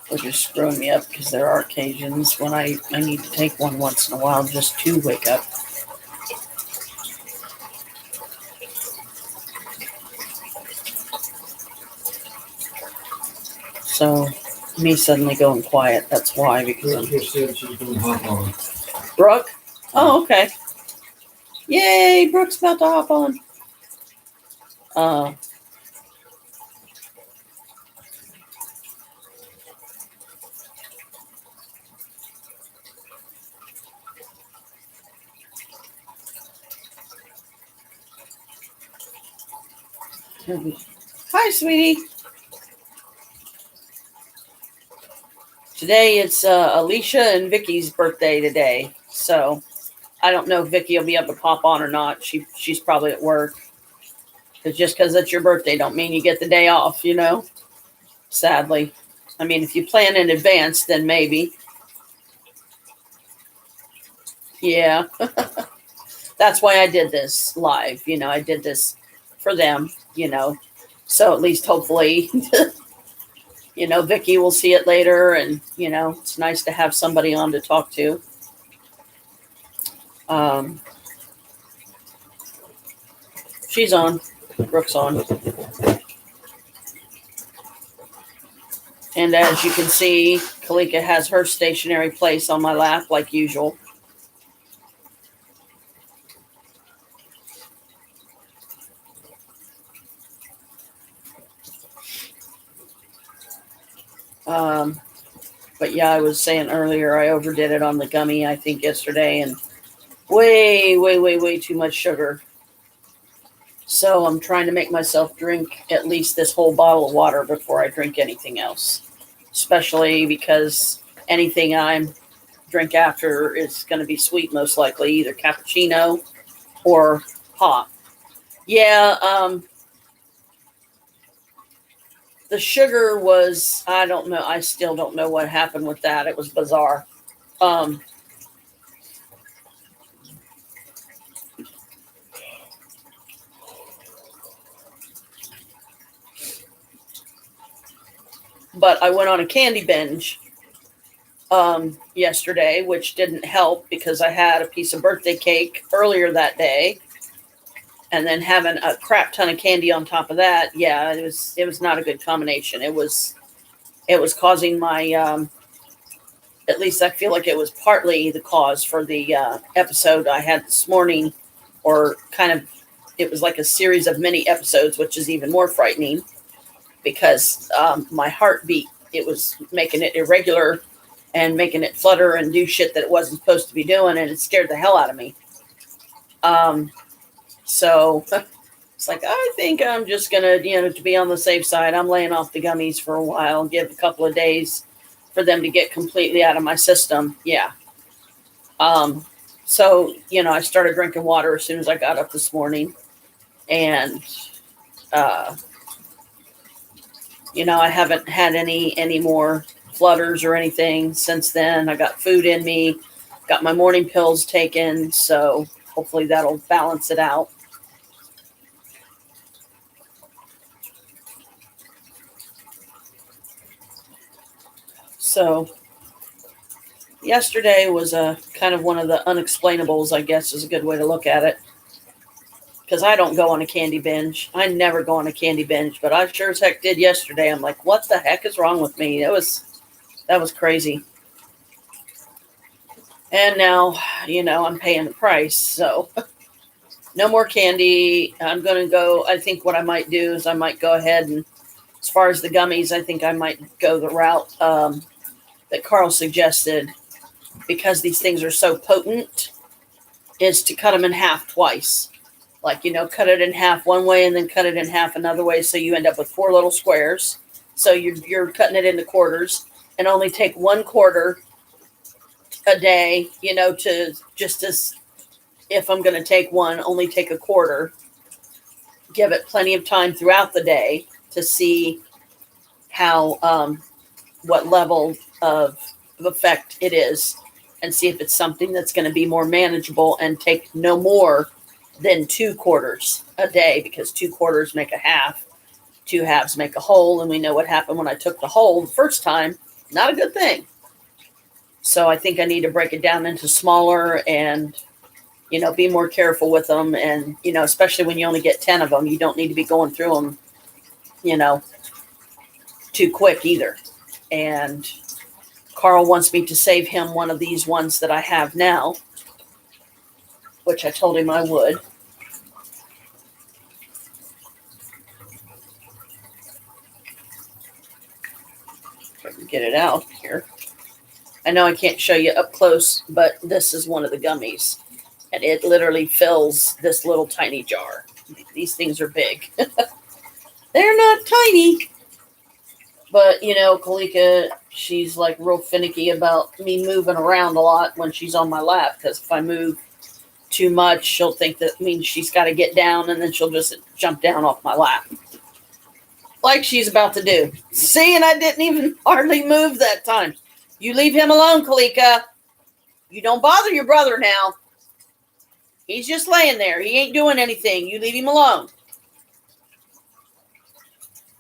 Which is screwing me up because there are occasions when I need to take one once in a while just to wake up. So, me suddenly going quiet, that's why, because I'm... Brooke? Oh, okay. Yay, Brooke's about to hop on. Hi, sweetie. Today it's Alicia and Vicky's birthday today. So I don't know if Vicky will be able to pop on or not. She's probably at work. Because just because it's your birthday don't mean you get the day off, Sadly. I mean, if you plan in advance, then maybe. Yeah. That's why I did this live. I did this for them, So at least hopefully, Vicky will see it later. And, it's nice to have somebody on to talk to. She's on. Brooke's on. And as you can see, Kalika has her stationary place on my lap like usual. But yeah, I was saying earlier, I overdid it on the gummy, I think, yesterday, and way, way, way, way too much sugar. So I'm trying to make myself drink at least this whole bottle of water before I drink anything else, especially because anything I drink after is going to be sweet, most likely, either cappuccino or hot. Yeah, the sugar was, I don't know. I still don't know what happened with that. It was bizarre. But I went on a candy binge yesterday, which didn't help because I had a piece of birthday cake earlier that day. And then having a crap ton of candy on top of that, yeah, it was not a good combination. It was causing my, at least I feel like it was partly the cause for the episode I had this morning, or kind of, it was like a series of mini episodes, which is even more frightening because my heartbeat, it was making it irregular and making it flutter and do shit that it wasn't supposed to be doing, and it scared the hell out of me. So it's like, I think I'm just going to, to be on the safe side, I'm laying off the gummies for a while, give a couple of days for them to get completely out of my system. Yeah. So, I started drinking water as soon as I got up this morning. And, I haven't had any more flutters or anything since then. I got food in me, got my morning pills taken. So hopefully that'll balance it out. So yesterday was a kind of one of the unexplainables, I guess is a good way to look at it. Because I don't go on a candy binge. I never go on a candy binge, but I sure as heck did yesterday. I'm like, what the heck is wrong with me? That was crazy. And now, I'm paying the price. So no more candy. I'm going to go. I think what I might do is I might go ahead and, as far as the gummies, I think I might go the route that Carl suggested, because these things are so potent, is to cut them in half twice. Like, cut it in half one way and then cut it in half another way. So you end up with 4 little squares. So you're cutting it into quarters, and only take 1 quarter a day, to just as if I'm going to take one, only take a quarter, give it plenty of time throughout the day to see how, what level of effect it is, and see if it's something that's going to be more manageable, and take no more than 2 quarters a day, because 2 quarters make a half, 2 halves make a whole. And we know what happened when I took the whole the first time. Not a good thing. So I think I need to break it down into smaller and, be more careful with them. And, especially when you only get 10 of them, you don't need to be going through them, too quick either. And Carl wants me to save him one of these ones that I have now, which I told him I would. If I can get it out here. I know I can't show you up close, but this is one of the gummies. And it literally fills this little tiny jar. These things are big. They're not tiny. But, Kalika, she's like real finicky about me moving around a lot when she's on my lap. Because if I move too much, she'll think that means she's got to get down, and then she'll just jump down off my lap. Like she's about to do. See, and I didn't even hardly move that time. You leave him alone, Kalika. You don't bother your brother now. He's just laying there. He ain't doing anything. You leave him alone.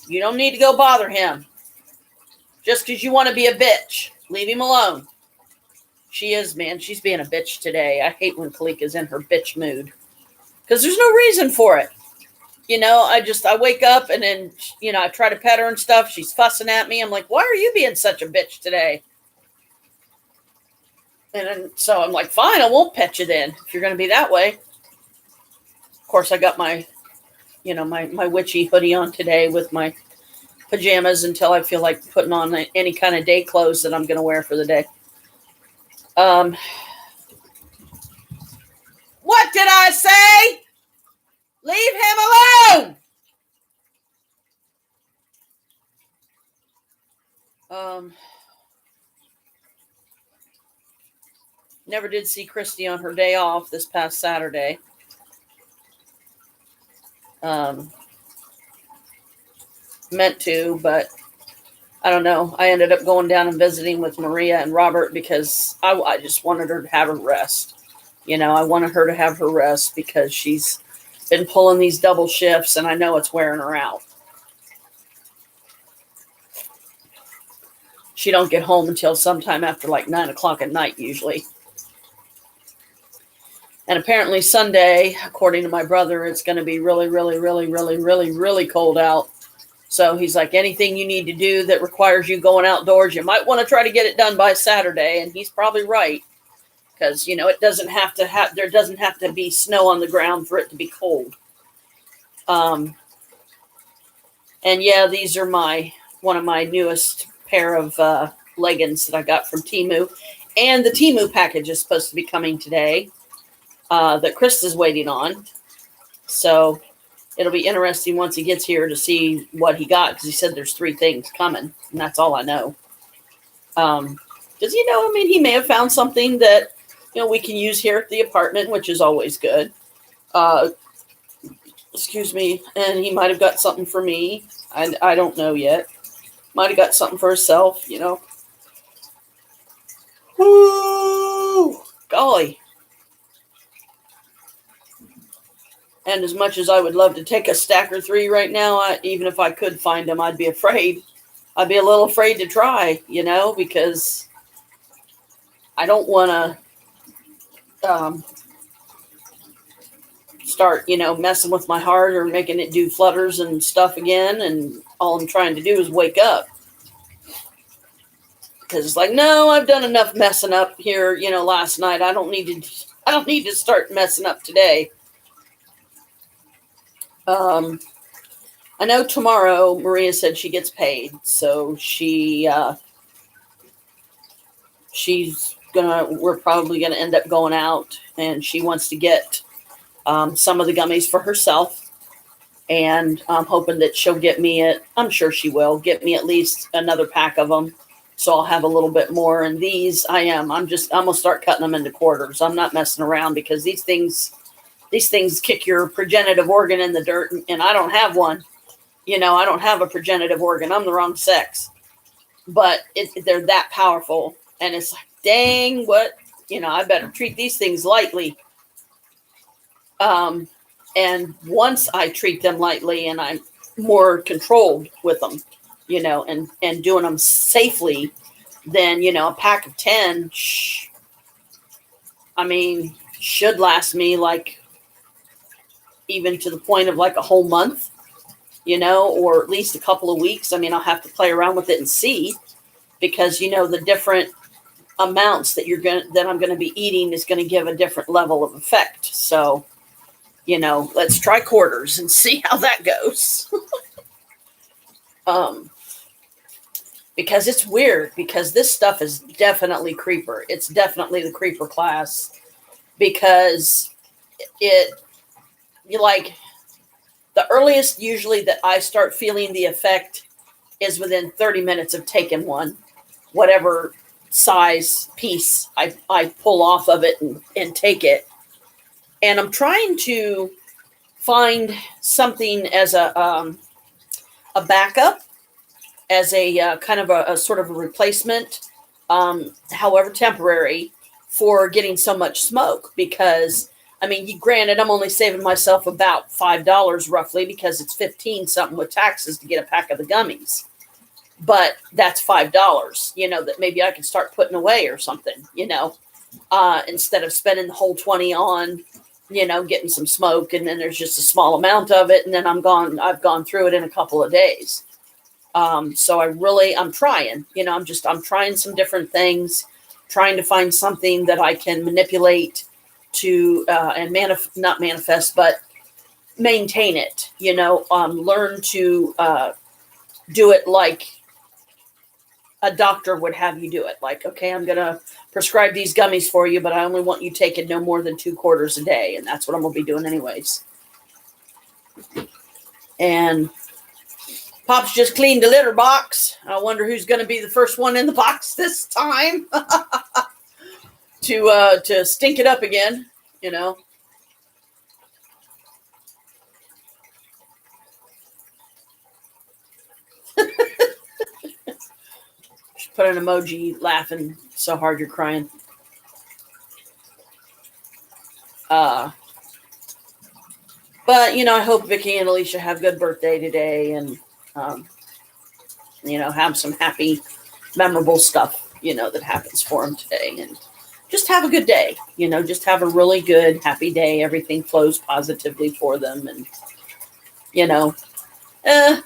You don't need to go bother him. Just because you want to be a bitch. Leave him alone. She is, man. She's being a bitch today. I hate when Kalika's in her bitch mood. Because there's no reason for it. You know, I wake up and then, you know, I try to pet her and stuff. She's fussing at me. I'm like, why are you being such a bitch today? And then, so I'm like, fine, I won't pet you then, if you're going to be that way. Of course, I got my, you know, my witchy hoodie on today with my pajamas until I feel like putting on any kind of day clothes that I'm going to wear for the day. What did I say? Leave him alone. Never did see Christy on her day off this past Saturday. Meant to, but I don't know. I ended up going down and visiting with Maria and Robert because I just wanted her to have her rest. You know, I wanted her to have her rest because she's been pulling these double shifts, and I know it's wearing her out. She don't get home until sometime after like 9 o'clock at night usually. And apparently Sunday, according to my brother, it's going to be really, really, really, really, really, really cold out. So he's like, anything you need to do that requires you going outdoors, you might want to try to get it done by Saturday. And he's probably right. Because, you know, there doesn't have to be snow on the ground for it to be cold. And yeah, these are one of my newest pair of leggings that I got from Temu. And the Temu package is supposed to be coming today that Chris is waiting on. So it'll be interesting once he gets here to see what he got, because he said there's 3 things coming, and that's all I know. Because, you know, I mean, he may have found something that, you know, we can use here at the apartment, which is always good. Excuse me. And he might have got something for me. I don't know yet. Might have got something for himself, you know. Woo! Golly. And as much as I would love to take a stack or 3 right now, even if I could find them, I'd be afraid. I'd be a little afraid to try, you know, because I don't want to start, you know, messing with my heart or making it do flutters and stuff again. And all I'm trying to do is wake up. Because it's like, no, I've done enough messing up here, you know, last night. I don't need to start messing up today. I know tomorrow Maria said she gets paid, so we're probably gonna end up going out, and she wants to get some of the gummies for herself, and I'm hoping that she'll I'm sure she will get me at least another pack of them, so I'll have a little bit more. And these I'm gonna start cutting them into quarters. I'm not messing around, because these things kick your progenitive organ in the dirt, and I don't have one. You know, I don't have a progenitive organ. I'm the wrong sex. But they're that powerful. And it's like, dang, I better treat these things lightly. And once I treat them lightly and I'm more controlled with them, you know, and doing them safely, then, you know, a pack of 10, should last me like even to the point of like a whole month, you know, or at least a couple of weeks. I mean, I'll have to play around with it and see, because, you know, the different amounts that I'm going to be eating is going to give a different level of effect. So, you know, let's try quarters and see how that goes. Because it's weird, because this stuff is definitely creeper. It's definitely the creeper class, because the earliest usually that I start feeling the effect is within 30 minutes of taking one, whatever size piece I pull off of it and take it. And I'm trying to find something as a backup, as a kind of a sort of a replacement, however temporary, for getting so much smoke. Because I mean, granted, I'm only saving myself about $5 roughly, because it's 15 something with taxes to get a pack of the gummies. But that's $5, that maybe I can start putting away or something, instead of spending the whole 20 on, getting some smoke, and then there's just a small amount of it, and then I've gone through it in a couple of days. So I'm trying, I'm trying some different things, trying to find something that I can manipulate to, and not manifest, but maintain it, learn to, do it like a doctor would have you do it. Like, okay, I'm going to prescribe these gummies for you, but I only want you taking no more than 2 quarters a day. And that's what I'm going to be doing anyways. And Pop's just cleaned the litter box. I wonder who's going to be the first one in the box this time to stink it up again, Put an emoji laughing so hard you're crying. But, I hope Vicky and Alicia have a good birthday today, and, have some happy, memorable stuff, that happens for them today. And just have a good day, just have a really good, happy day. Everything flows positively for them. And,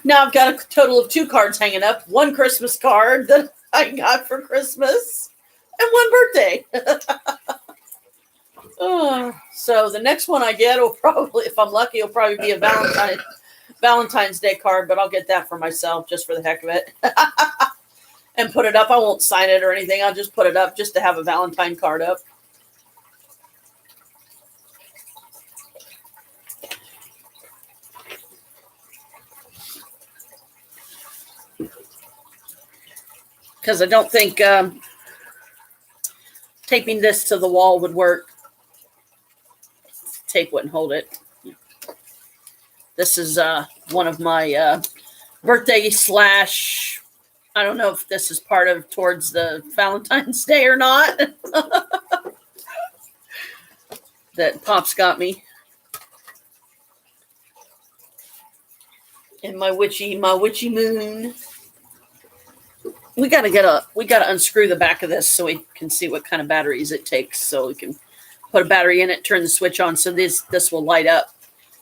now I've got a total of 2 cards hanging up. 1 Christmas card that I got for Christmas, and 1 birthday. So the next one I get will probably, if I'm lucky, it'll probably be a Valentine's Day card, but I'll get that for myself just for the heck of it. And put it up. I won't sign it or anything. I'll just put it up just to have a Valentine card up. Because I don't think taping this to the wall would work. Tape wouldn't hold it. This is one of my birthday / I don't know if this is part of towards the Valentine's Day or not. That Pop's got me. And my witchy moon. We gotta unscrew the back of this so we can see what kind of batteries it takes, so we can put a battery in it, turn the switch on, so this will light up,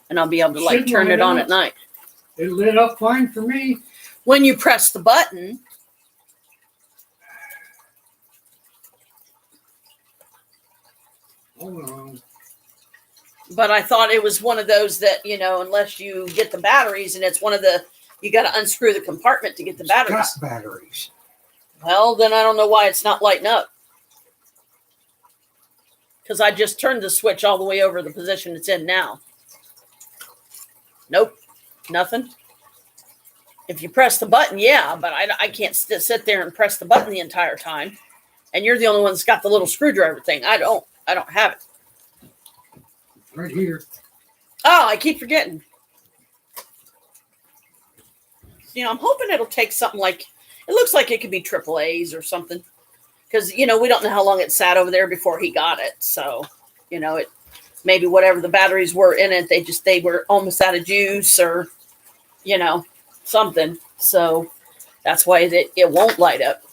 and I'll be able to turn it on at night. It lit up fine for me. When you press the button, Hold on. But I thought it was one of those that, unless you get the batteries, and it's one of the, you got to unscrew the compartment to get the batteries. It's got batteries. Well, then I don't know why it's not lighting up. Because I just turned the switch all the way over the position it's in now. Nope, nothing. If you press the button, yeah, but I can't sit there and press the button the entire time. And you're the only one that's got the little screwdriver thing. I don't have it. Right here. Oh, I keep forgetting. I'm hoping it'll take something like, it looks like it could be AAA's or something. Because, we don't know how long it sat over there before he got it. So, it maybe whatever the batteries were in it, they were almost out of juice or, something. So that's why it won't light up.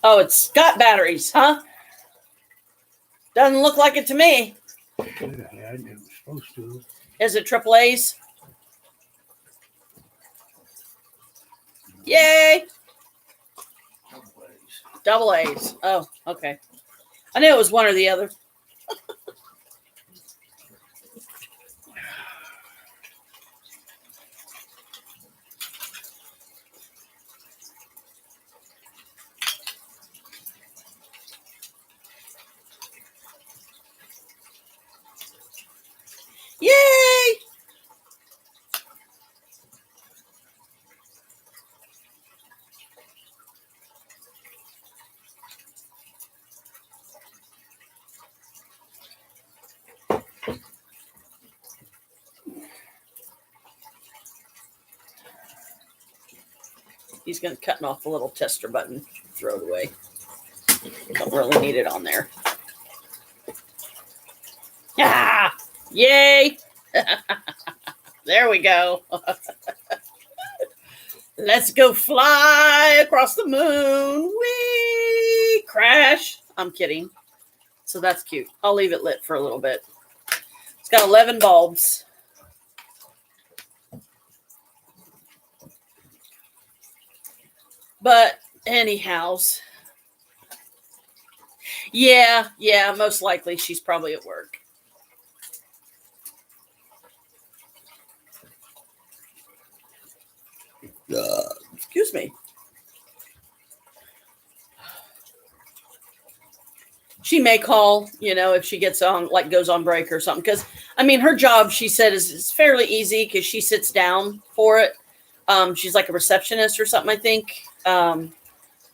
Oh, it's got batteries, huh? Doesn't look like it to me. Yeah, it was supposed to. Is it AAA's? Yay! Double A's. Oh, okay. I knew it was one or the other. He's going to cut off a little tester button, throw it away. Don't really need it on there. Ah! Yay! There we go. Let's go fly across the moon. Whee! Crash. I'm kidding. So that's cute. I'll leave it lit for a little bit. It's got 11 bulbs. But anyhows, yeah, most likely she's probably at work. Excuse me. She may call, if she gets on, like goes on break or something. Because, her job, she said, is fairly easy because she sits down for it. She's like a receptionist or something, I think,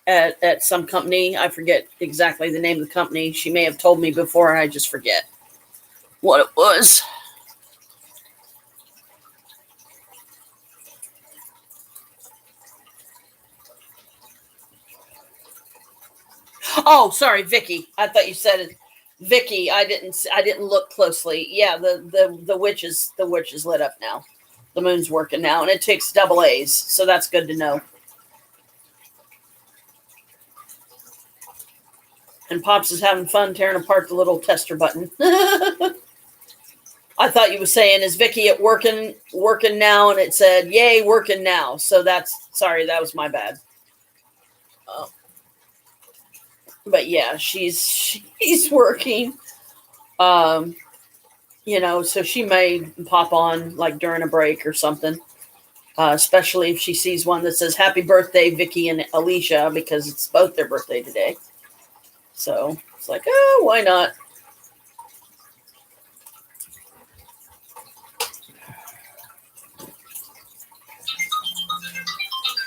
at some company. I forget exactly the name of the company. She may have told me before, and I just forget what it was. Oh, sorry, Vicky. I thought you said it. Vicky. I didn't look closely. Yeah, the witch is lit up now. The moon's working now, and it takes double A's, so that's good to know. And Pops is having fun tearing apart the little tester button. I thought you were saying, is Vicky at working now? And it said, yay, working now. So sorry, that was my bad. But yeah, she's working. So she may pop on like during a break or something. Especially if she sees one that says happy birthday, Vicky and Alicia, because it's both their birthday today. So it's like, oh, why not?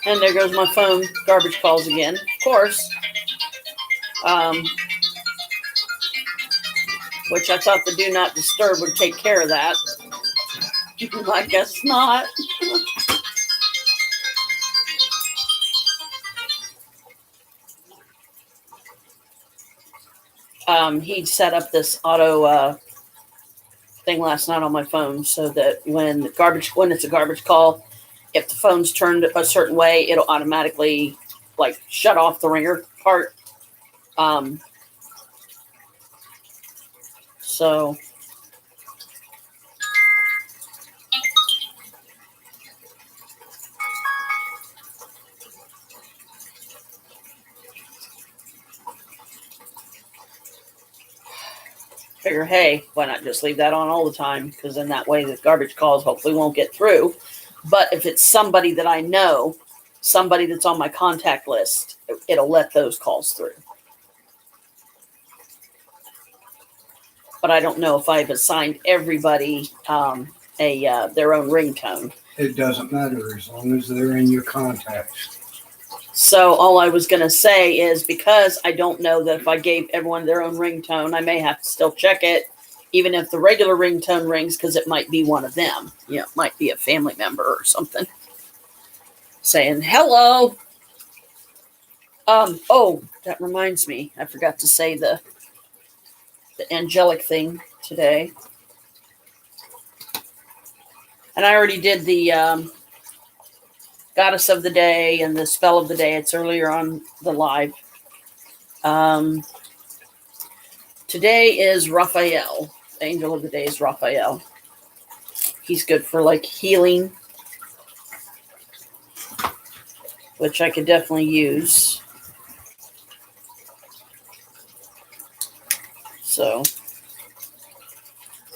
And there goes my phone. Garbage calls again, of course. Which I thought the do not disturb would take care of that. I guess not. He set up this auto thing last night on my phone so that when it's a garbage call, if the phone's turned a certain way, it'll automatically like shut off the ringer part. So figure, hey, why not just leave that on all the time? Because in that way, the garbage calls hopefully won't get through. But if it's somebody that I know, somebody that's on my contact list, it'll let those calls through. But I don't know if I've assigned everybody their own ringtone. It doesn't matter as long as they're in your contacts. So all I was going to say is because I don't know that if I gave everyone their own ringtone, I may have to still check it, even if the regular ringtone rings, because it might be one of them. It might be a family member or something saying hello. Oh, that reminds me. I forgot to say the angelic thing today. And I already did the goddess of the day and the spell of the day. It's earlier on the live. Today is Raphael. The angel of the day is Raphael. He's good for like healing, which I could definitely use. So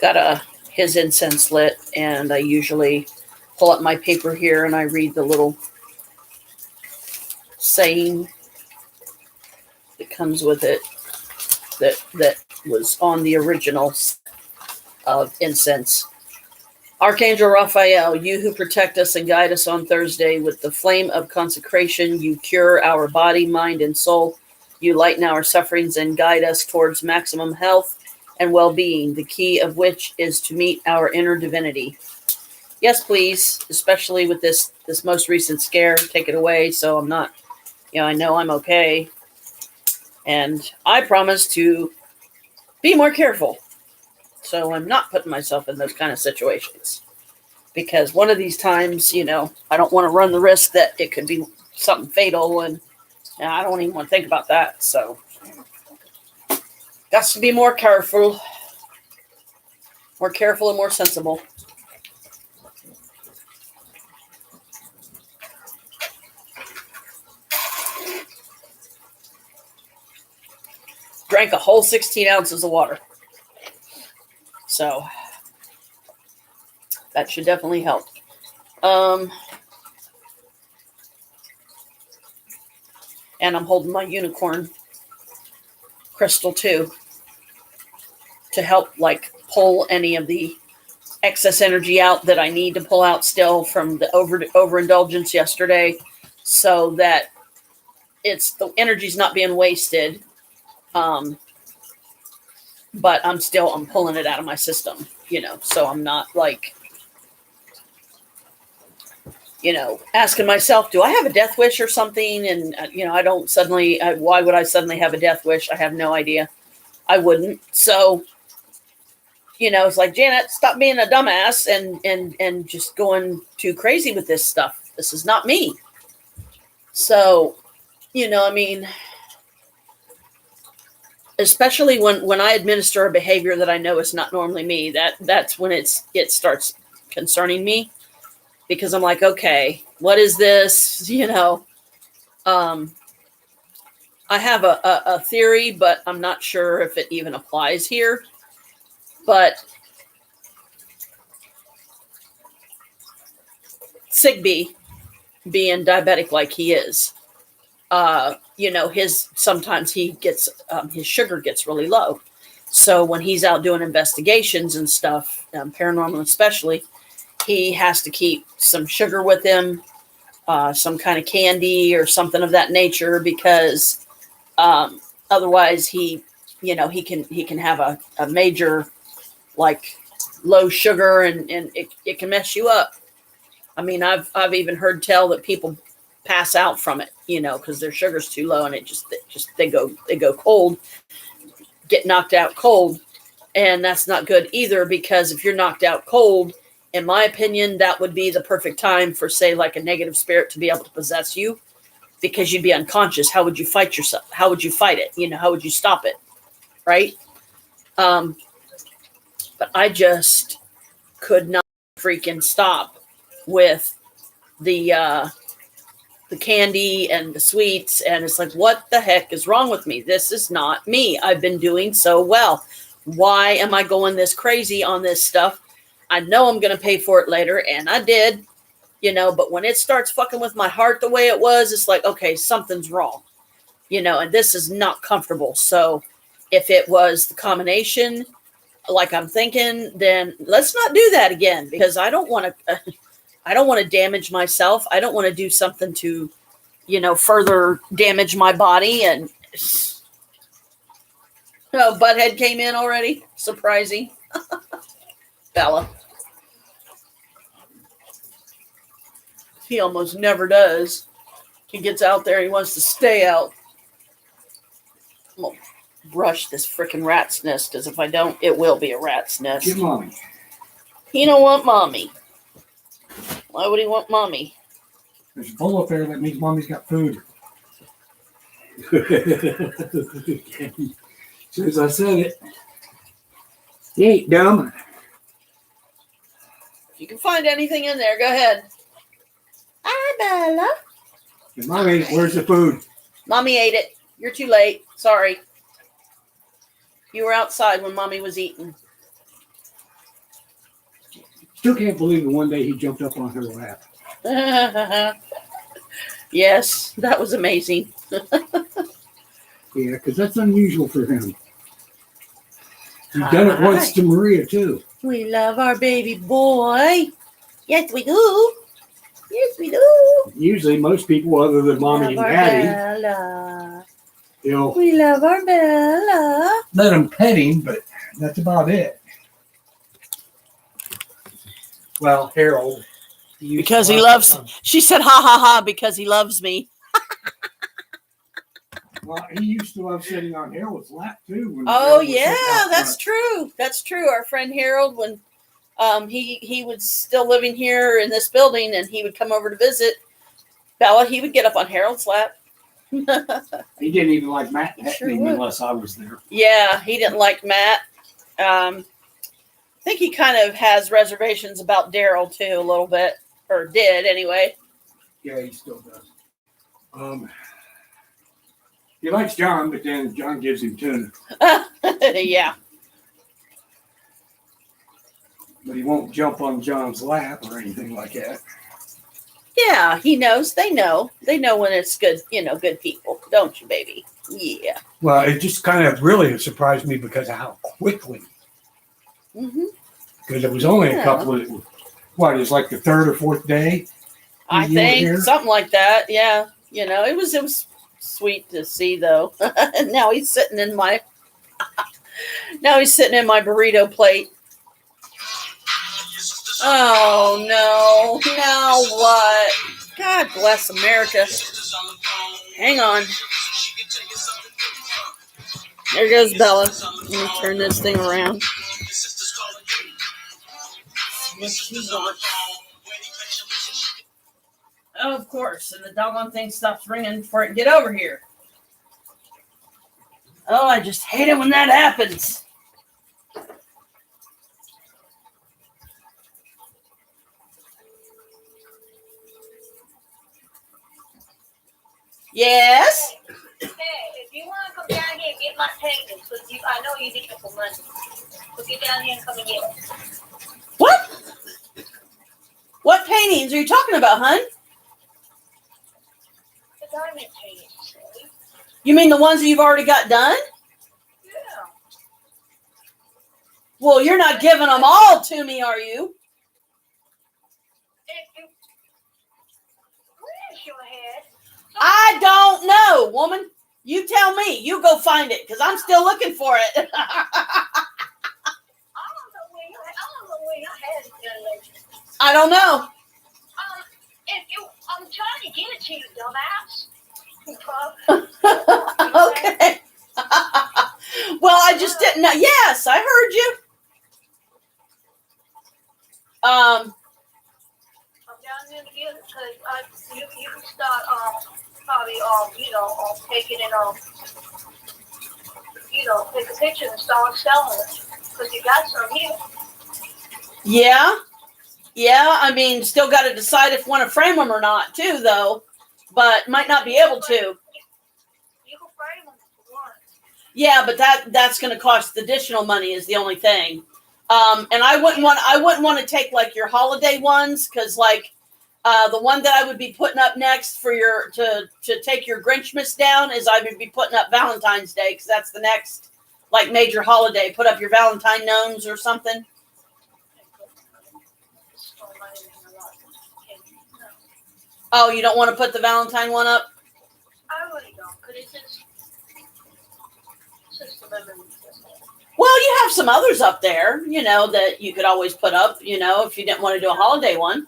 got his incense lit, and I usually pull up my paper here and I read the little saying that comes with it that was on the original of incense. Archangel Raphael, you who protect us and guide us on Thursday with the flame of consecration, you cure our body, mind, and soul. You lighten our sufferings and guide us towards maximum health and well-being, the key of which is to meet our inner divinity. yes, please, especially with this most recent scare, take it away so I'm not, I know I'm okay. And I promise to be more careful so I'm not putting myself in those kind of situations. Because one of these times, I don't want to run the risk that it could be something fatal, and I don't even want to think about that. So, got to be more careful and more sensible. Drank a whole 16 ounces of water. So, that should definitely help. And I'm holding my unicorn crystal too to help like pull any of the excess energy out that I need to pull out still from the overindulgence yesterday, so that the energy's not being wasted. But I'm pulling it out of my system, so I'm not like, asking myself, do I have a death wish or something? And, I don't suddenly, why would I suddenly have a death wish? I have no idea. I wouldn't. So, it's like, Janet, stop being a dumbass and just going too crazy with this stuff. This is not me. So, especially when I administer a behavior that I know is not normally me, that's when it starts concerning me. Because I'm like, okay, what is this? I have a theory, but I'm not sure if it even applies here. But Sigby, being diabetic like he is, sometimes he gets, his sugar gets really low. So when he's out doing investigations and stuff, paranormal especially, he has to keep some sugar with him, some kind of candy or something of that nature, because otherwise he can have a major like low sugar, and it can mess you up. I mean, I've even heard tell that people pass out from it, because their sugar's too low, and they go cold, get knocked out cold, and that's not good either, because if you're knocked out cold, in my opinion, that would be the perfect time for, say, like a negative spirit to be able to possess you, because you'd be unconscious. How would you fight yourself? How would you fight it? How would you stop it? Right? But I just could not freaking stop with the candy and the sweets. And it's like, what the heck is wrong with me? This is not me. I've been doing so well. Why am I going this crazy on this stuff? I know I'm going to pay for it later, and I did, but when it starts fucking with my heart the way it was, it's like, okay, something's wrong, and this is not comfortable. So if it was the combination, like I'm thinking, then let's not do that again, because I don't want to damage myself. I don't want to do something to, further damage my body. And Butthead came in already. Surprising. Bella. He almost never does. He gets out there. He wants to stay out. I'm going to brush this freaking rat's nest, because if I don't, it will be a rat's nest. Get mommy. He don't want mommy. Why would he want mommy? There's a bowl up there. That means mommy's got food. As soon as I said it. He ain't dumb. If you can find anything in there, go ahead. Hi, Bella. And mommy, where's the food? Mommy ate it. You're too late. Sorry. You were outside when mommy was eating. Still can't believe the one day he jumped up on her lap. Yes, that was amazing. Yeah, because that's unusual for him. He's done it once to Maria, too. We love our baby boy. Yes, we do. Yes, we do. Usually, most people, other than mommy and daddy, Bella. they'll We love our Bella. let him pet him, but that's about it. Well, Harold. Used Because to he love loves, to- she said, ha ha ha, because he loves me. Well, he used to love sitting on Harold's lap too. When Oh Harold was sitting yeah, out that's front. true. That's true. Our friend Harold, when he was still living here in this building and he would come over to visit Bella, he would get up on Harold's lap. He didn't even like Matt petting Sure him would. unless I was there. Yeah, he didn't like Matt. I think he kind of has reservations about Daryl too, a little bit, or did anyway. Yeah, he still does. He likes John, but then John gives him tuna. Yeah. But he won't jump on John's lap or anything like that. Yeah, he knows. They know. They know when it's good, good people. Don't you, baby? Yeah. Well, it just kind of really surprised me because of how quickly. Mm-hmm. Because it was only Yeah. a couple of, it's like the third or fourth day? I You were think here? something like that. Yeah. It was sweet to see though. And now he's sitting in my burrito plate. Oh no. Now what? God bless America. Hang on. There goes Bella. Let me turn this thing around. What she's on. Oh, of course. And the doggone thing stops ringing before it can get over here. Oh, I just hate it when that happens. Yes? Hey, if you want to come down here and get my paintings, because I know you need it for money. So get down here and come and get it. What? What paintings are you talking about, hun? The diamond paintings, silly. You mean the ones that you've already got done? Yeah. Well, you're not giving them all to me, are you? Where's your head? I don't know, woman. You tell me. You go find it, because I'm still looking for it. I don't know where your head is going. I don't know. I'm trying to get it to you, dumbass. Okay. Well, I just didn't know. Yes, I heard you. I'm down there to get it because you can start probably taking it take a picture and start selling it because you got some here. Yeah. I mean, still got to decide if want to frame them or not, too, though. But might not be able to. You can frame them if you want. Yeah, but that's going to cost additional money is the only thing. And I wouldn't want to take like your holiday ones because like the one that I would be putting up next for to take your Grinchmas down is I would be putting up Valentine's Day because that's the next like major holiday. Put up your Valentine gnomes or something. Oh, you don't want to put the Valentine one up? I really don't, because it's just the memory. Well, you have some others up there, that you could always put up, if you didn't want to do a holiday one.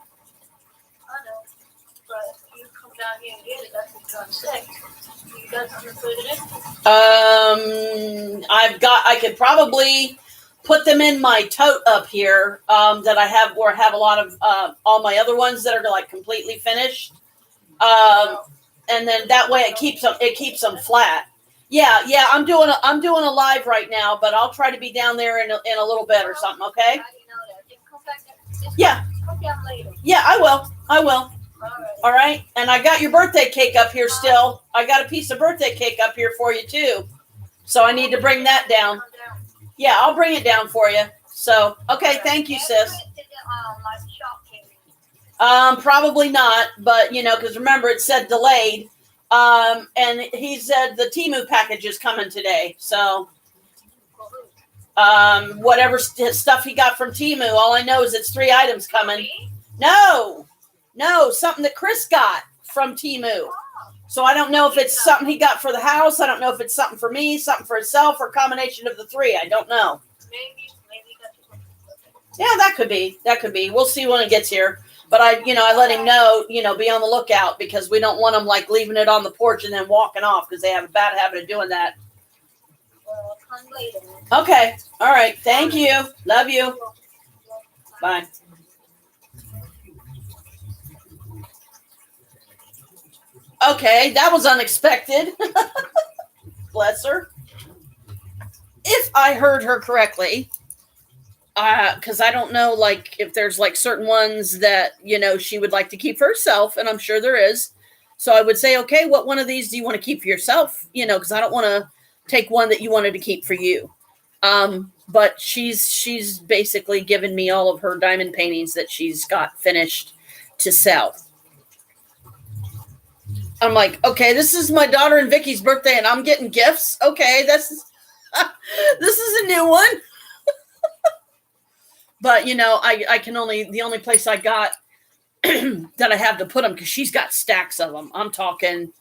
I know, but you come down here and get it, that's what I'm saying. You got something to put it in? I could probably put them in my tote up here that I have where I have a lot of all my other ones that are like completely finished. And then that way it keeps them flat. Yeah, I'm doing a live right now, but I'll try to be down there in a little bit or something, okay? I didn't know that. Then come back there. Just Yeah. Come down later. Yeah, I will. All right. All right. And I got your birthday cake up here still. I got a piece of birthday cake up here for you too. So I need to bring that down. Come down. Yeah, I'll bring it down for you. So, okay, thank you, sis. Probably not, but because remember it said delayed. And he said the Temu package is coming today. So, whatever stuff he got from Temu, all I know is it's 3 items coming. No, something that Chris got from Temu. So I don't know if it's something he got for the house. I don't know if it's something for me, something for himself, or a combination of the 3. I don't know. Maybe Yeah, that could be. That could be. We'll see when it gets here. But I let him know, be on the lookout because we don't want them like leaving it on the porch and then walking off because they have a bad habit of doing that. Come later. Okay. All right. Thank you. Love you. Bye. Okay, that was unexpected. Bless her. If I heard her correctly, because I don't know, like if there's like certain ones that she would like to keep for herself, and I'm sure there is. So I would say, okay, what one of these do you want to keep for yourself? Because I don't want to take one that you wanted to keep for you. But she's basically given me all of her diamond paintings that she's got finished to sell. I'm like, okay, this is my daughter and Vicky's birthday, and I'm getting gifts. Okay, this is a new one. But I can the only place I got that I have to put them because she's got stacks of them. I'm talking,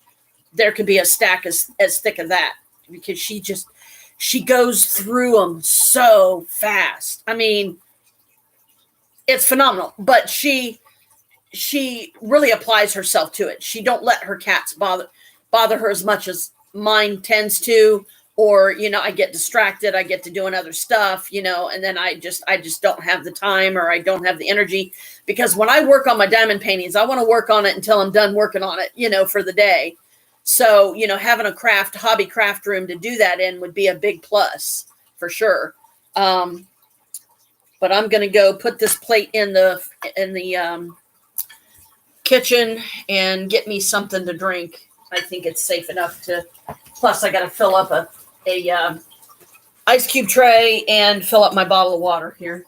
there could be a stack as thick as that because she goes through them so fast. I mean, it's phenomenal. But she really applies herself to it. She don't let her cats bother her as much as mine tends to, or I get distracted, I get to doing other stuff, and then I just don't have the time or I don't have the energy, because when I work on my diamond paintings, I want to work on it until I'm done working on it, for the day. So having a hobby craft room to do that in would be a big plus for sure. But I'm gonna go put this plate in the kitchen and get me something to drink. I think it's safe enough to. Plus, I got to fill up a ice cube tray and fill up my bottle of water here.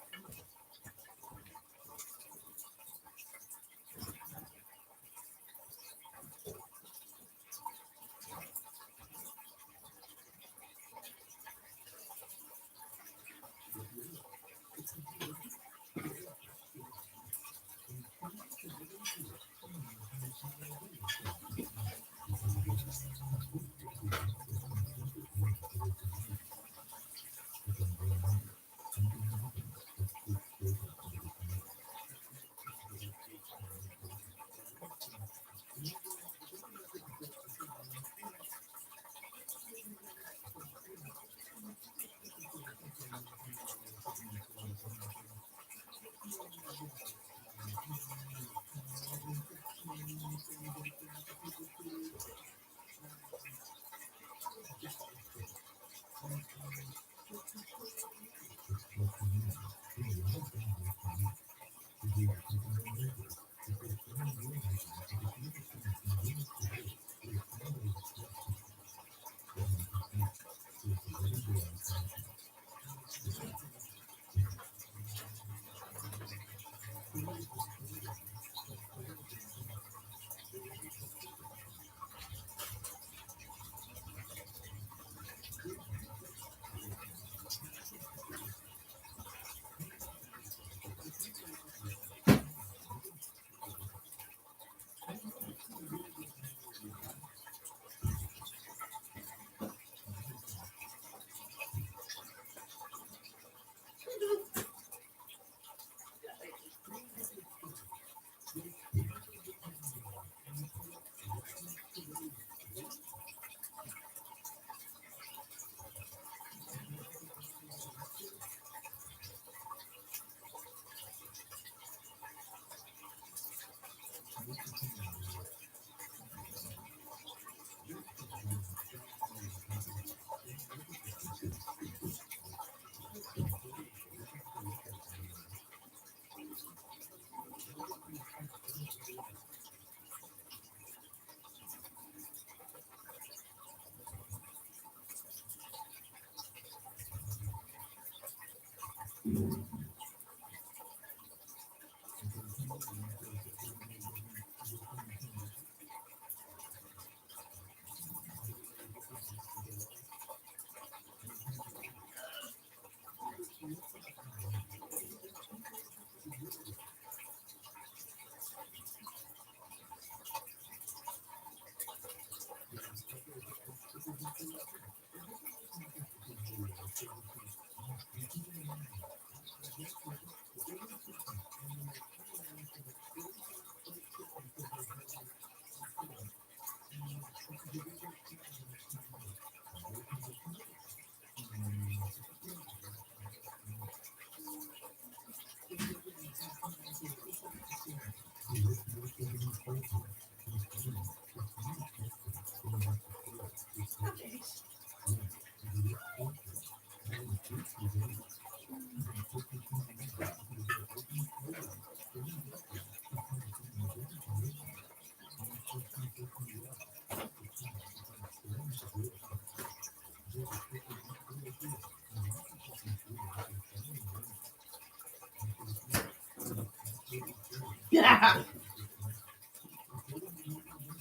Yeah.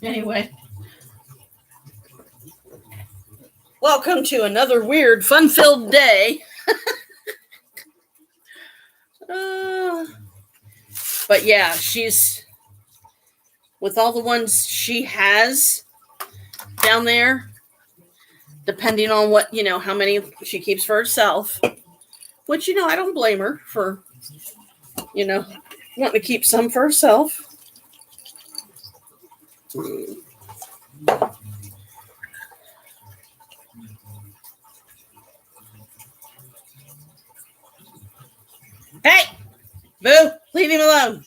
Anyway. Welcome to another weird, fun-filled day. But yeah, she's with all the ones she has down there, depending on what, how many she keeps for herself, which, I don't blame her for, wanting to keep some for herself. Hey, Boo, leave him alone.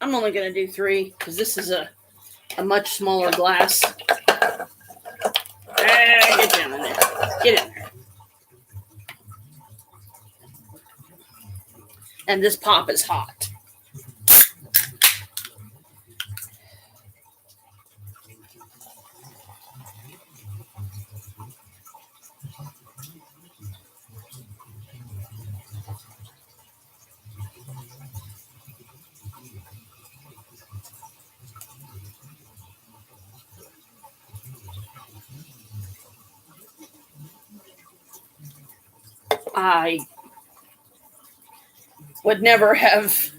I'm only going to do 3 because this is a much smaller glass. Get down in there. Get in there. And this pop is hot. I would never have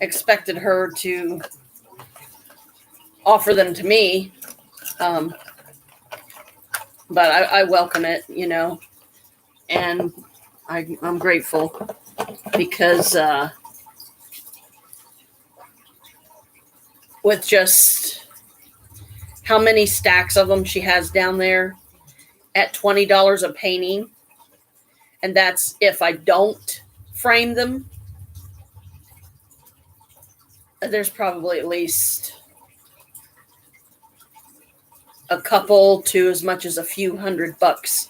expected her to offer them to me. But I welcome it, and I'm grateful because with just how many stacks of them she has down there at $20 a painting, and that's if I don't frame them. There's probably at least a couple to as much as a few $100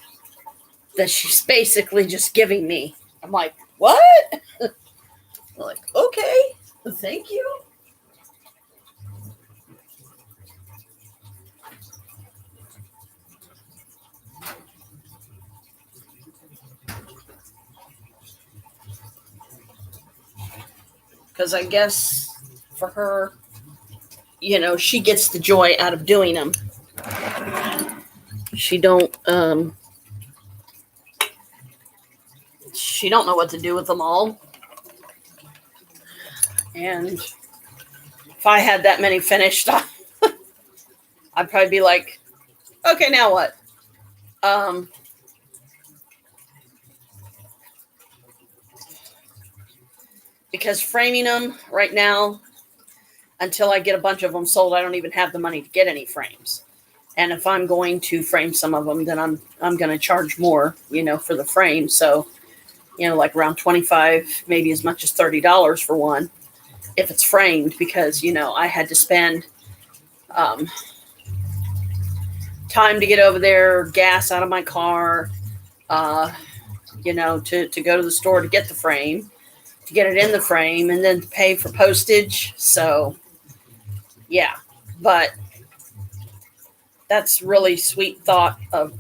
that she's basically just giving me. I'm like, what? I'm like, okay, thank you. Because I guess for her, she gets the joy out of doing them. She don't know what to do with them all. And if I had that many finished, I'd probably be like, okay, now what? Because framing them right now, until I get a bunch of them sold, I don't even have the money to get any frames. And if I'm going to frame some of them, then I'm going to charge more, for the frame. So, like around $25, maybe as much as $30 for one, if it's framed, because, I had to spend time to get over there, gas out of my car, to go to the store to get the frame, to get it in the frame, and then to pay for postage. So, yeah, but that's really sweet thought of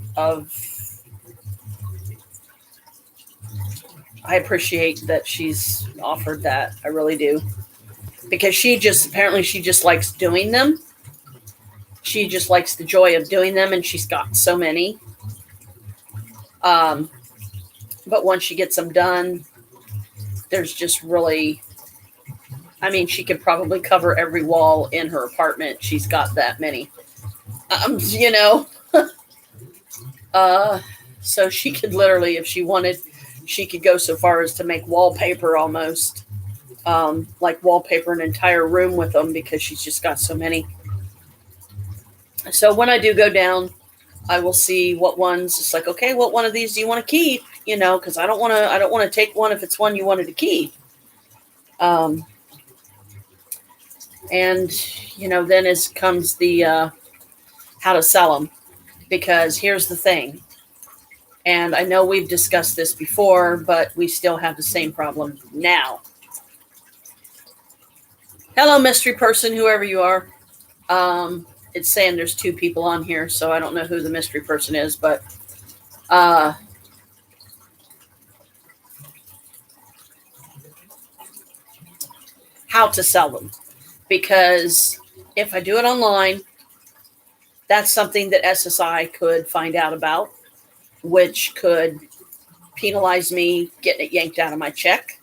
I appreciate that she's offered that. I really do. Because she just likes doing them. She just likes the joy of doing them, and she's got so many. But once she gets them done, there's just really, she could probably cover every wall in her apartment. She's got that many. So she could literally, if she wanted, she could go so far as to make wallpaper almost, like wallpaper an entire room with them, because she's just got so many. So when I do go down, I will see what ones. It's like, okay, what one of these do you want to keep? Because I don't want to take one if it's one you wanted to keep. And then comes the how to sell them, because here's the thing. And I know we've discussed this before, but we still have the same problem now. Hello, mystery person, whoever you are. it's saying there's 2 people on here, so I don't know who the mystery person is, but how to sell them. Because if I do it online, that's something that SSI could find out about, which could penalize me getting it yanked out of my check.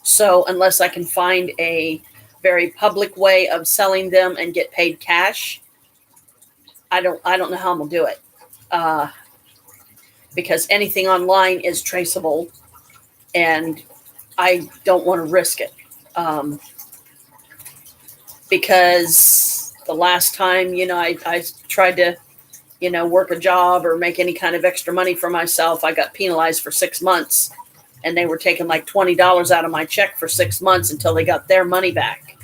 So unless I can find a very public way of selling them and get paid cash, I don't know how I'm gonna do it. Because anything online is traceable, and I don't want to risk it. Because the last time, I tried to, work a job or make any kind of extra money for myself, I got penalized for 6 months, and they were taking like $20 out of my check for 6 months until they got their money back,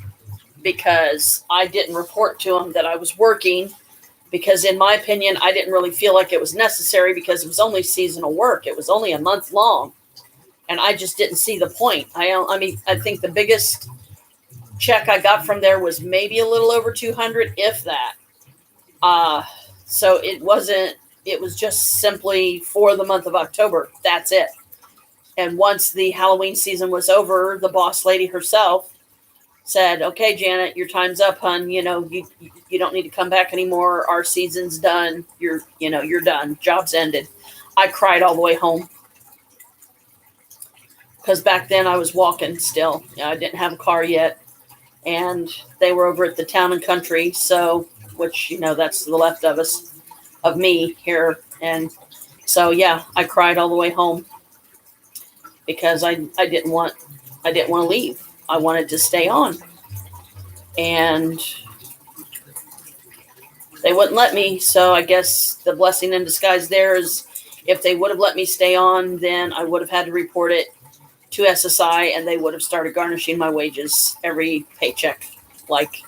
because I didn't report to them that I was working, because in my opinion, I didn't really feel like it was necessary, because it was only seasonal work. It was only a month long, and I just didn't see the point. I mean, I think the biggest check I got from there was maybe a little over 200, if that. So it was just simply for the month of October. That's it. And once the Halloween season was over, the boss lady herself said, "Okay, Janet, your time's up, hun. You don't need to come back anymore. Our season's done. You're done. Job's ended." I cried all the way home, because back then I was walking still. I didn't have a car yet, and they were over at the Town and Country, so which that's the left of me here, and so yeah, I cried all the way home, because I didn't want to leave. I wanted to stay on, and they wouldn't let me. So I guess the blessing in disguise there is, if they would have let me stay on, then I would have had to report it to SSI, and they would have started garnishing my wages every paycheck, like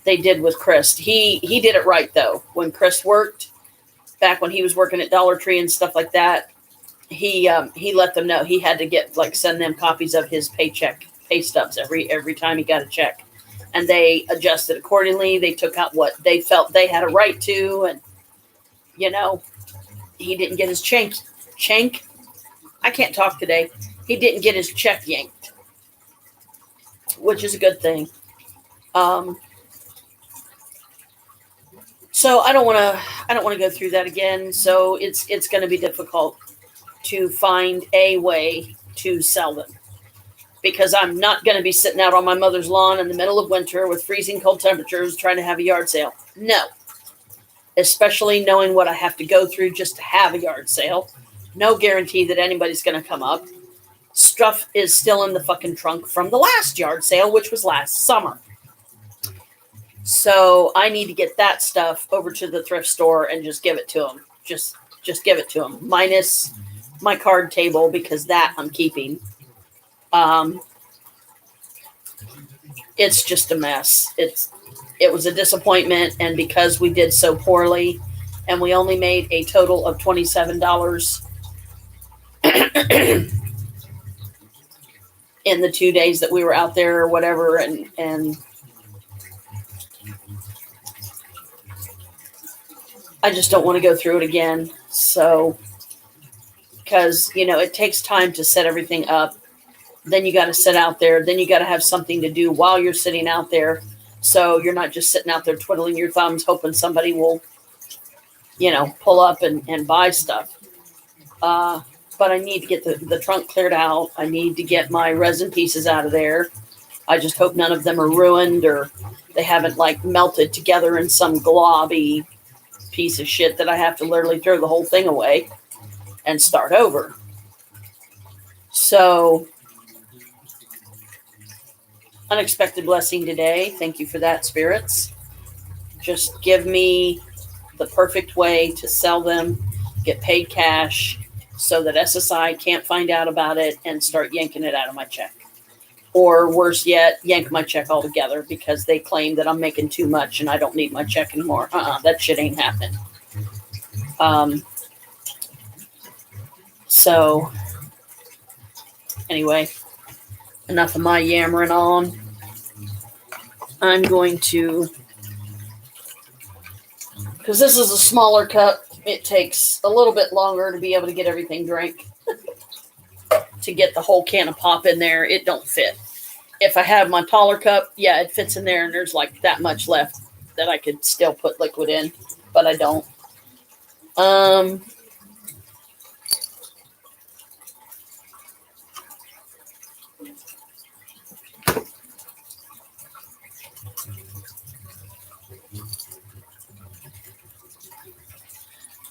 they did with Chris. He did it right, though. When Chris worked, back when he was working at Dollar Tree and stuff like that, he let them know he had to send them copies of his pay stubs every time he got a check, and they adjusted accordingly. They took out what they felt they had a right to, and he didn't get his chank. I can't talk today. He didn't get his check yanked, which is a good thing. So I don't want to go through that again. So it's going to be difficult to find a way to sell them, because I'm not going to be sitting out on my mother's lawn in the middle of winter with freezing cold temperatures trying to have a yard sale. No, especially knowing what I have to go through just to have a yard sale. No guarantee that anybody's going to come up. Stuff is still in the fucking trunk from the last yard sale, which was last summer. So I need to get that stuff over to the thrift store and just give it to them. Just give it to them, minus my card table, because that I'm keeping. It's just a mess. It was a disappointment, and because we did so poorly, and we only made a total of $27 in the 2 days that we were out there or whatever, and I just don't want to go through it again. So, because, it takes time to set everything up. Then you got to sit out there. Then you got to have something to do while you're sitting out there. So you're not just sitting out there twiddling your thumbs, hoping somebody will, pull up and buy stuff. But I need to get the trunk cleared out. I need to get my resin pieces out of there. I just hope none of them are ruined, or they haven't melted together in some globby piece of shit that I have to literally throw the whole thing away and start over. So, unexpected blessing today. Thank you for that, spirits. Just give me the perfect way to sell them, get paid cash, so that SSI can't find out about it and start yanking it out of my check. Or worse yet, yank my check altogether, because they claim that I'm making too much and I don't need my check anymore. That shit ain't happening. So, anyway, enough of my yammering on. I'm going to Because this is a smaller cup, it takes a little bit longer to be able to get everything drank. To get the whole can of pop in there, it don't fit. If I have my taller cup, yeah, it fits in there, and there's like that much left that I could still put liquid in, but I don't.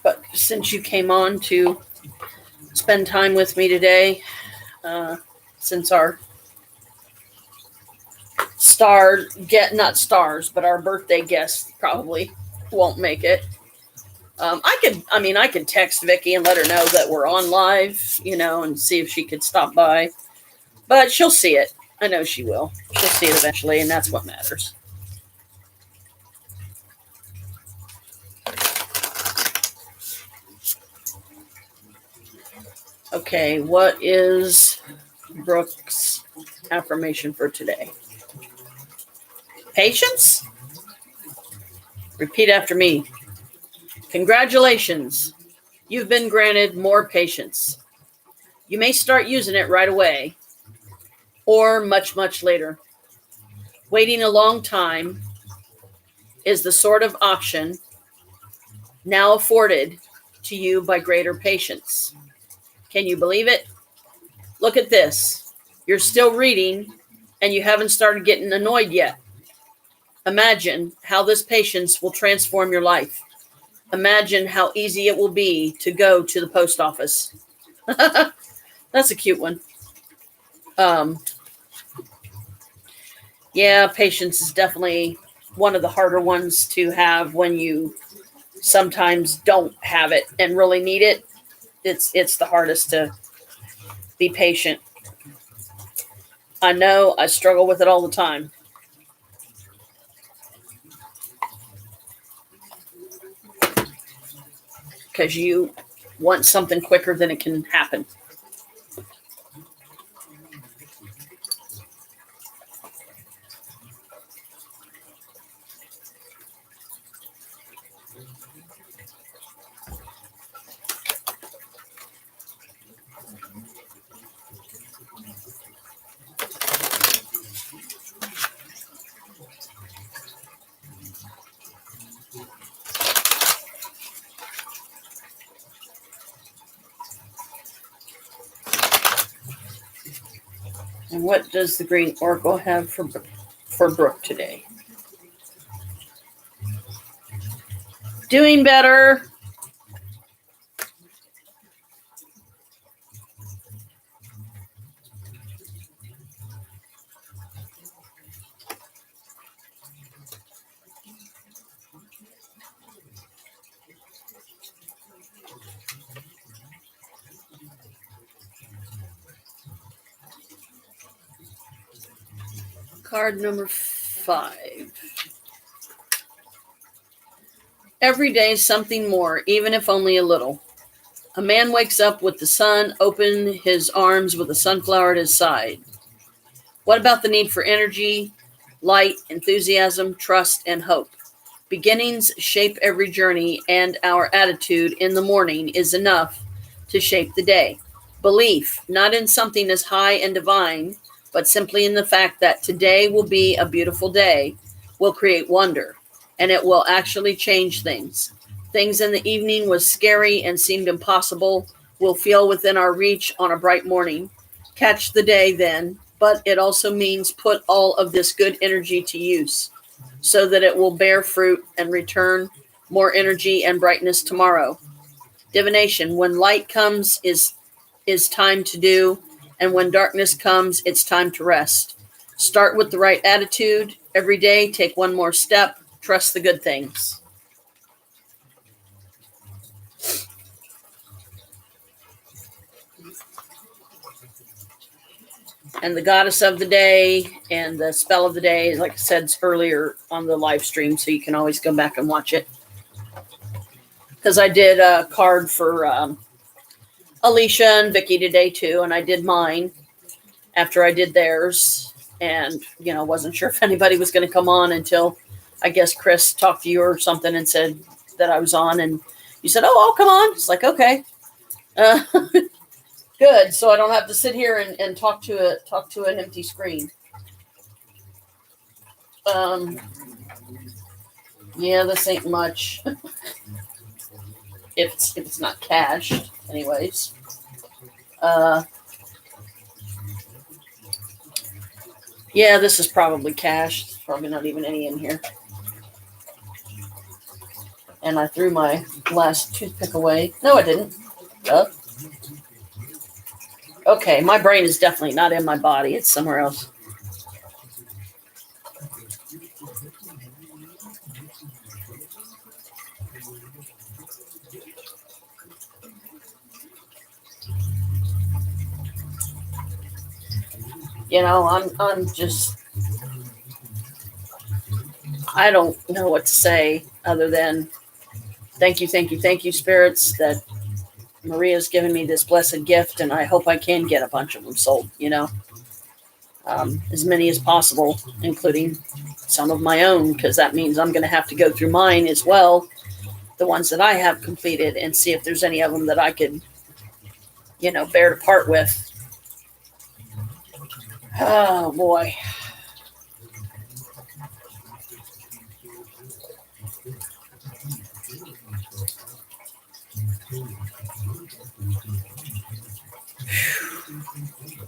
But since you came on to spend time with me today, since our but our birthday guest probably won't make it. I could text Vicky and let her know that we're on live, and see if she could stop by. But she'll see it. I know she will. She'll see it eventually, and that's what matters. Okay, what is Brooke's affirmation for today? Patience? Repeat after me. Congratulations. You've been granted more patience. You may start using it right away or much, much later. Waiting a long time is the sort of option now afforded to you by greater patience. Can you believe it? Look at this. You're still reading and you haven't started getting annoyed yet. Imagine how this patience will transform your life. Imagine how easy it will be to go to the post office. That's a cute one. Yeah, patience is definitely one of the harder ones to have when you sometimes don't have it and really need it. It's the hardest to be patient. I know I struggle with it all the time. Because you want something quicker than it can happen. And what does the green oracle have for Brooke today? Doing better. Card number 5. Every day something more, even if only a little. A man wakes up with the sun, open his arms with a sunflower at his side. What about the need for energy, light, enthusiasm, trust, and hope? Beginnings shape every journey, and our attitude in the morning is enough to shape the day. Belief, not in something as high and divine, but simply in the fact that today will be a beautiful day, will create wonder, and it will actually change things. Things in the evening was scary and seemed impossible will feel within our reach on a bright morning. Catch the day then, but it also means put all of this good energy to use so that it will bear fruit and return more energy and brightness tomorrow. Divination, when light comes is time to do, and when darkness comes, it's time to rest. Start with the right attitude. Every day, take one more step. Trust the good things. And the goddess of the day and the spell of the day, like I said earlier on the live stream, so you can always go back and watch it. Because I did a card for Alicia and Vicky today too, and I did mine after I did theirs, and wasn't sure if anybody was going to come on until I guess Chris talked to you or something and said that I was on, and you said, "Oh, I'll come on." It's like, okay, uh, good. So I don't have to sit here and talk to an empty screen. Yeah, this ain't much. if it's not cached, anyways. Yeah, this is probably cached. Probably not even any in here. And I threw my last toothpick away. No, I didn't. Okay, my brain is definitely not in my body. It's somewhere else. I'm just, I don't know what to say other than thank you, spirits, that Maria's given me this blessed gift, and I hope I can get a bunch of them sold, as many as possible, including some of my own, because that means I'm going to have to go through mine as well, the ones that I have completed, and see if there's any of them that I could, bear to part with. Oh, boy.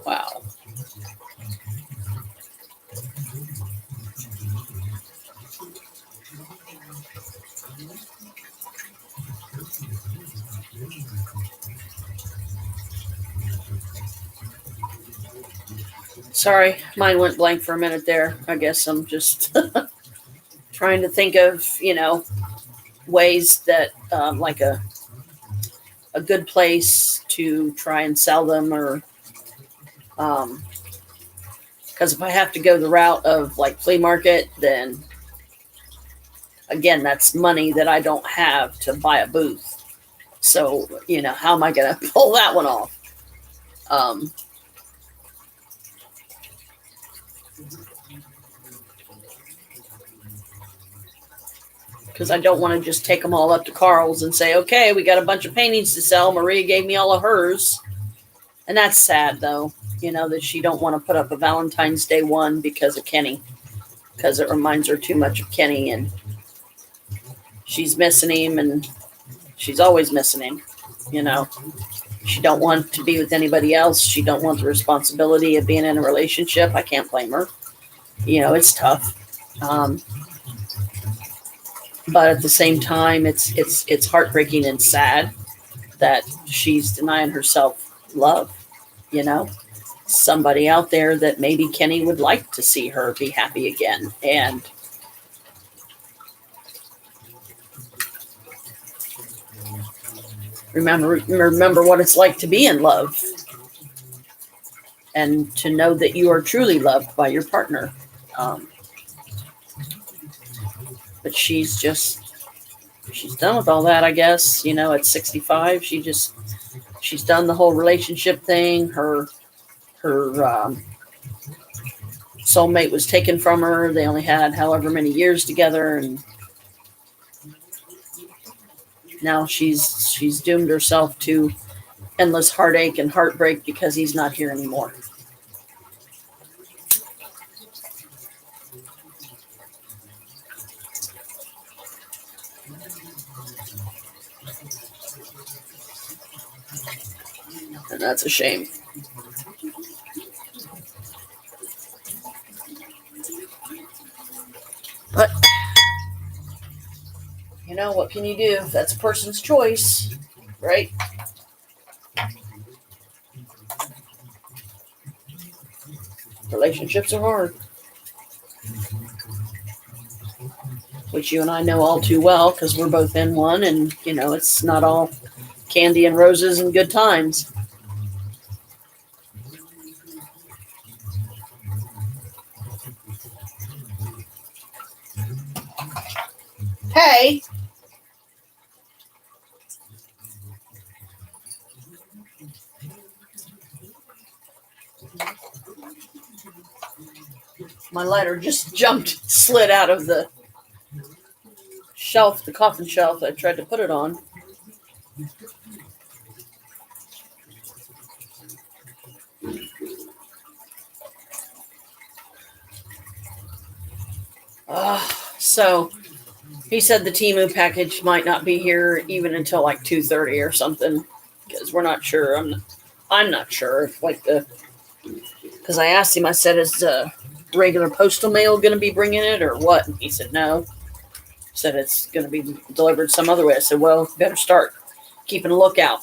Wow. Sorry, mine went blank for a minute there. I guess I'm just trying to think of, ways that, like a good place to try and sell them, or, because if I have to go the route of like flea market, then again, that's money that I don't have to buy a booth. So, how am I going to pull that one off? Because I don't want to just take them all up to Carl's and say, okay, we got a bunch of paintings to sell. Maria gave me all of hers. And that's sad, though, that she don't want to put up a Valentine's Day one because of Kenny, because it reminds her too much of Kenny, and she's missing him, and she's always missing him. She don't want to be with anybody else. She don't want the responsibility of being in a relationship. I can't blame her. It's tough. But at the same time, it's heartbreaking and sad that she's denying herself love. Somebody out there that maybe Kenny would like to see her be happy again, and remember what it's like to be in love, and to know that you are truly loved by your partner. But she's done with all that, I guess. At 65, she's done the whole relationship thing. Her soulmate was taken from her. They only had however many years together, and now she's doomed herself to endless heartache and heartbreak because he's not here anymore. And that's a shame. But, what can you do? That's a person's choice, right? Relationships are hard, which you and I know all too well because we're both in one, and, it's not all candy and roses and good times. Hey. My lighter just slid out of the shelf, the coffin shelf that I tried to put it on. So he said the Temu package might not be here even until like 2:30 or something, because we're not sure. I'm not sure if because I asked him. I said, "Is regular postal mail going to be bringing it or what?" And he said, "No." Said it's going to be delivered some other way. I said, "Well, better start keeping a lookout."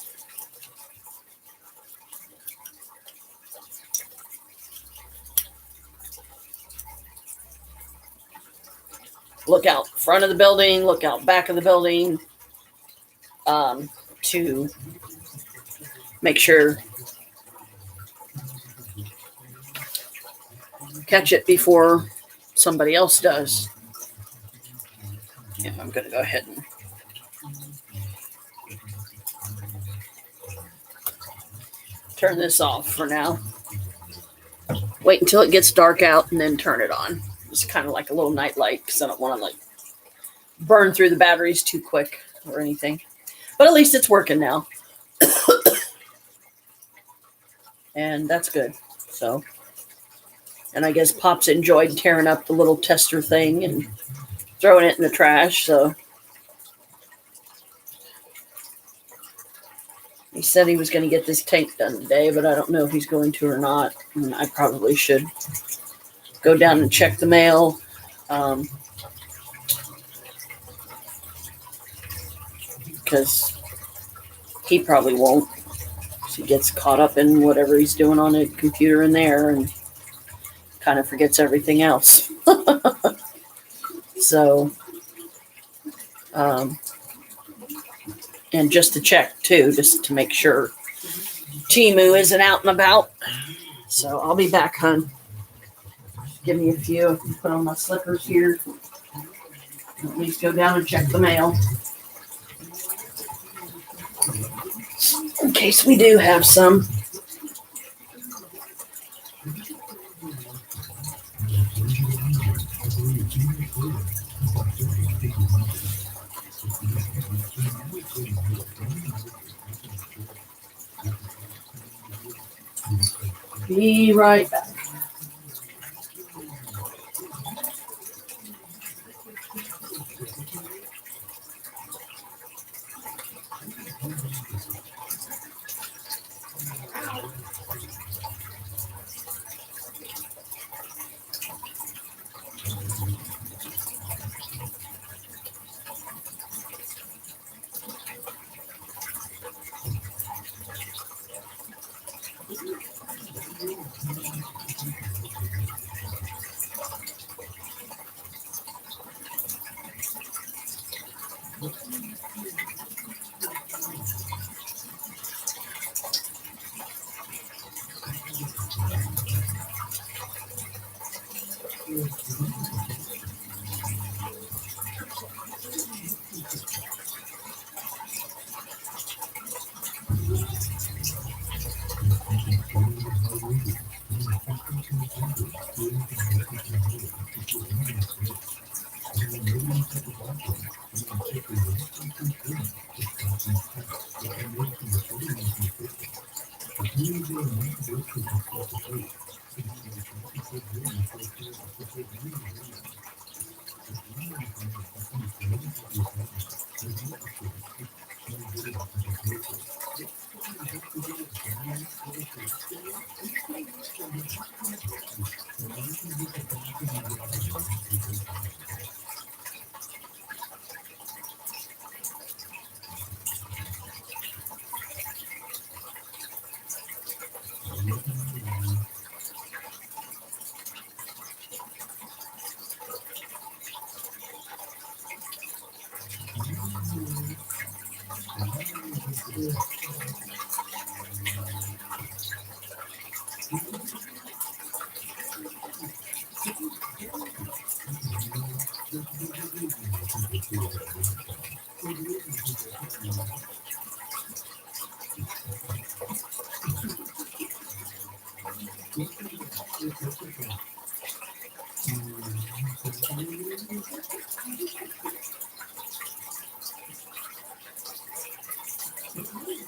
Look out front of the building, look out back of the building, to make sure catch it before somebody else does. Yeah, I'm going to go ahead and turn this off for now. Wait until it gets dark out and then turn it on. It's kind of like a little night light because I don't want to like burn through the batteries too quick or anything. But at least it's working now. And that's good. So, and I guess Pops enjoyed tearing up the little tester thing and throwing it in the trash. So he said he was going to get this tank done today, but I don't know if he's going to or not. And I probably should go down and check the mail. Because he probably won't. He gets caught up in whatever he's doing on the computer in there and kind of forgets everything else. So, and just to check too, just to make sure Temu isn't out and about. So I'll be back, hon. Give me a few. I can put on my slippers here. At least go down and check the mail. In case we do have some. Be right back.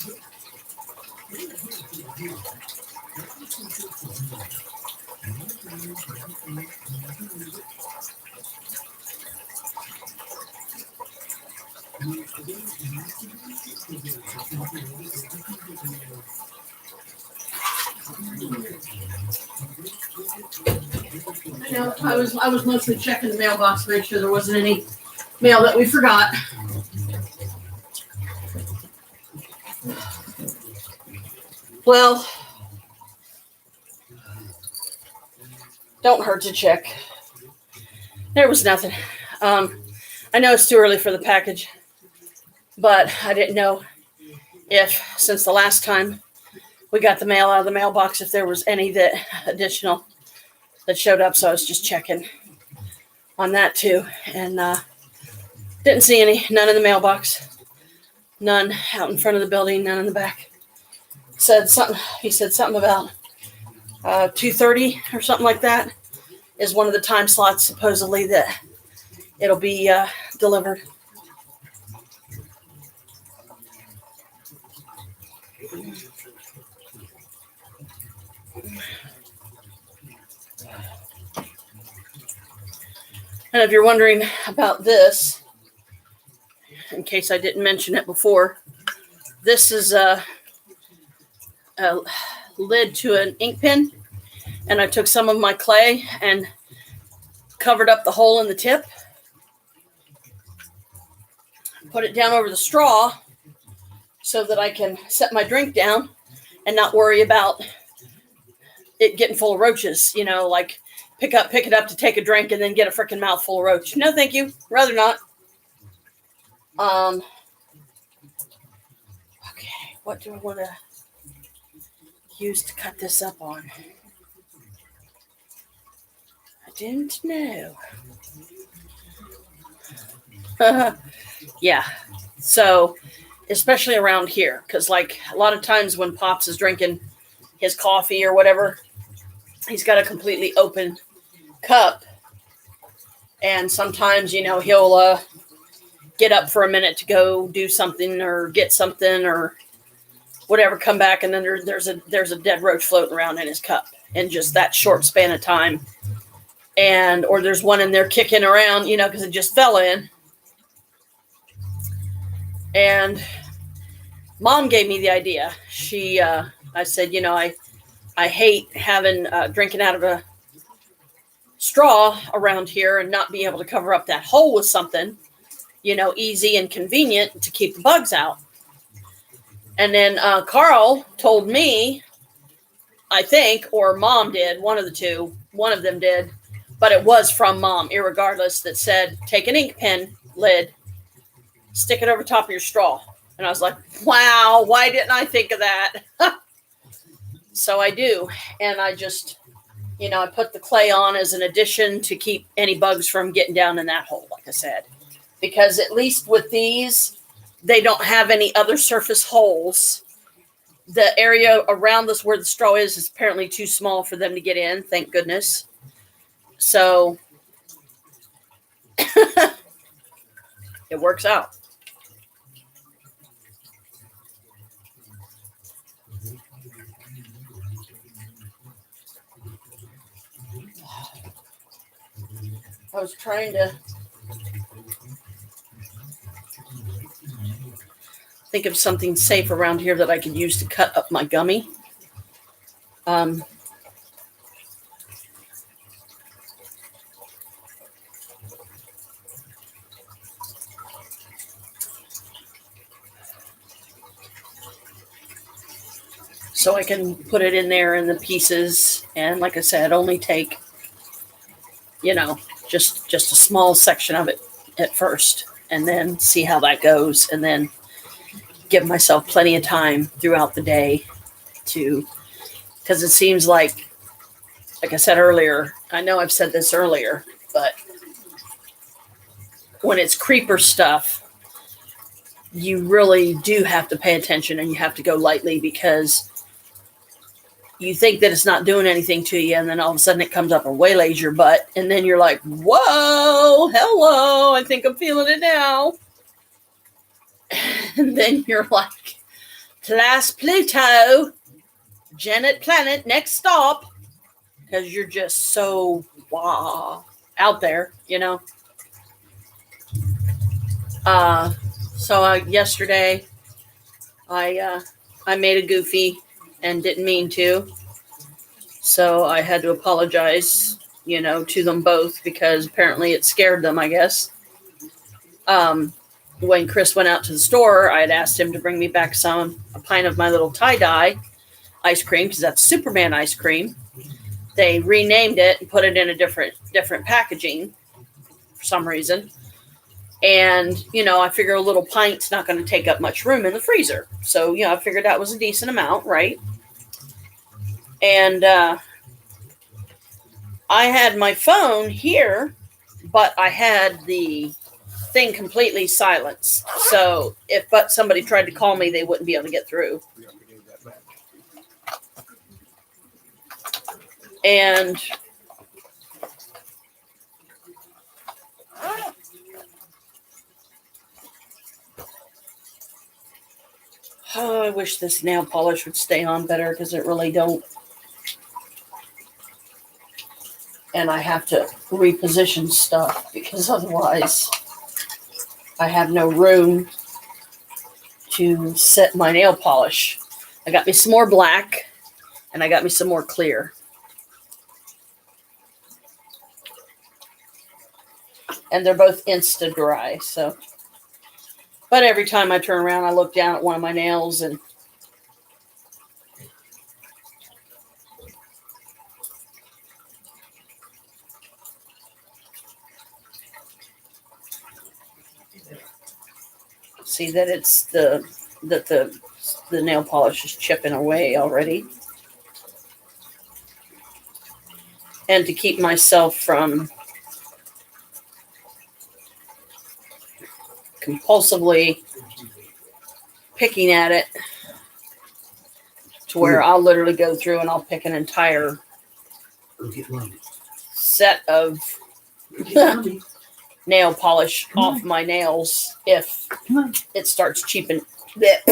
I know. I was mostly checking the mailbox to make sure there wasn't any mail that we forgot. Well, don't hurt to check. There was nothing. I know it's too early for the package, but I didn't know if, since the last time we got the mail out of the mailbox, if there was any that additional that showed up. So I was just checking on that too, and didn't see any. None in the mailbox. None out in front of the building. None in the back. He said something about 2:30 or something like that is one of the time slots supposedly that it'll be delivered. And if you're wondering about this, in case I didn't mention it before, this is a lid to an ink pen, and I took some of my clay and covered up the hole in the tip, put it down over the straw so that I can set my drink down and not worry about it getting full of roaches, like pick it up to take a drink and then get a freaking mouthful of roach. No, thank you. Rather not. Okay, what do I want to use to cut this up on? I didn't know. Yeah. So, especially around here, because like a lot of times when Pops is drinking his coffee or whatever, he's got a completely open cup, and sometimes he'll get up for a minute to go do something or get something or whatever, come back, and then there's a dead roach floating around in his cup in just that short span of time, or there's one in there kicking around, because it just fell in. And Mom gave me the idea. I said, I hate having drinking out of a straw around here and not being able to cover up that hole with something, easy and convenient to keep the bugs out. And then Carl told me, I think, or Mom did, one of the two, one of them did, but it was from Mom, irregardless, that said, take an ink pen lid, stick it over top of your straw. And I was like, wow, why didn't I think of that? So I do. And I just, I put the clay on as an addition to keep any bugs from getting down in that hole, like I said. Because at least with these, they don't have any other surface holes. The area around this where the straw is apparently too small for them to get in, thank goodness. So it works out. I was trying to think of something safe around here that I could use to cut up my gummy. So I can put it in there in the pieces, and like I said, only take, just a small section of it at first, and then see how that goes, and then give myself plenty of time throughout the day because it seems like I said earlier, I know I've said this earlier, but when it's creeper stuff, you really do have to pay attention, and you have to go lightly, because you think that it's not doing anything to you, and then all of a sudden it comes up and waylays your butt, and then you're like, whoa, hello, I think I'm feeling it now. And then you're like, Class Pluto, Janet Planet, next stop. Because you're just so out there, So yesterday, I made a goofy and didn't mean to. So I had to apologize, to them both because apparently it scared them, I guess. When Chris went out to the store, I had asked him to bring me back a pint of my little tie-dye ice cream because that's Superman ice cream. They renamed it and put it in a different packaging for some reason. And, I figure a little pint's not going to take up much room in the freezer. So, I figured that was a decent amount, right? And I had my phone here, but I had the thing completely silenced. So if somebody tried to call me, they wouldn't be able to get through. And I wish this nail polish would stay on better because it really don't. And I have to reposition stuff because otherwise I have no room to set my nail polish. I got me some more black and I got me some more clear. And they're both insta dry, so. But every time I turn around, I look down at one of my nails and see that it's the nail polish is chipping away already. And to keep myself from compulsively picking at it to where I'll literally go through and I'll pick an entire set of nail polish off my nails if it starts chipping to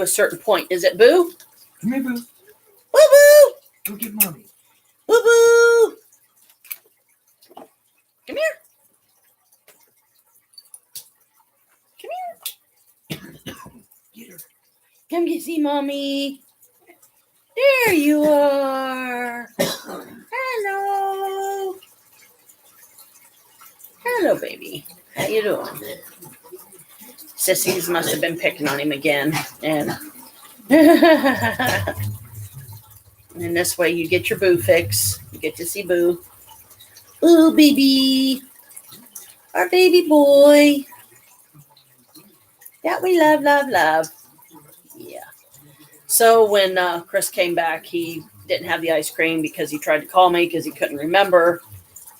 a certain point. Is it Boo? Come here, Boo. Boo boo! Go get mommy. Boo boo! Come here. Get her. Come get see mommy. There you are. Hello. Hello, baby. How you doing? Sissies must have been picking on him again. And and this way you get your Boo fix. You get to see Boo. Ooh, baby. Our baby boy. That we love, love, love. Yeah. So when Chris came back, he didn't have the ice cream because he tried to call me because he couldn't remember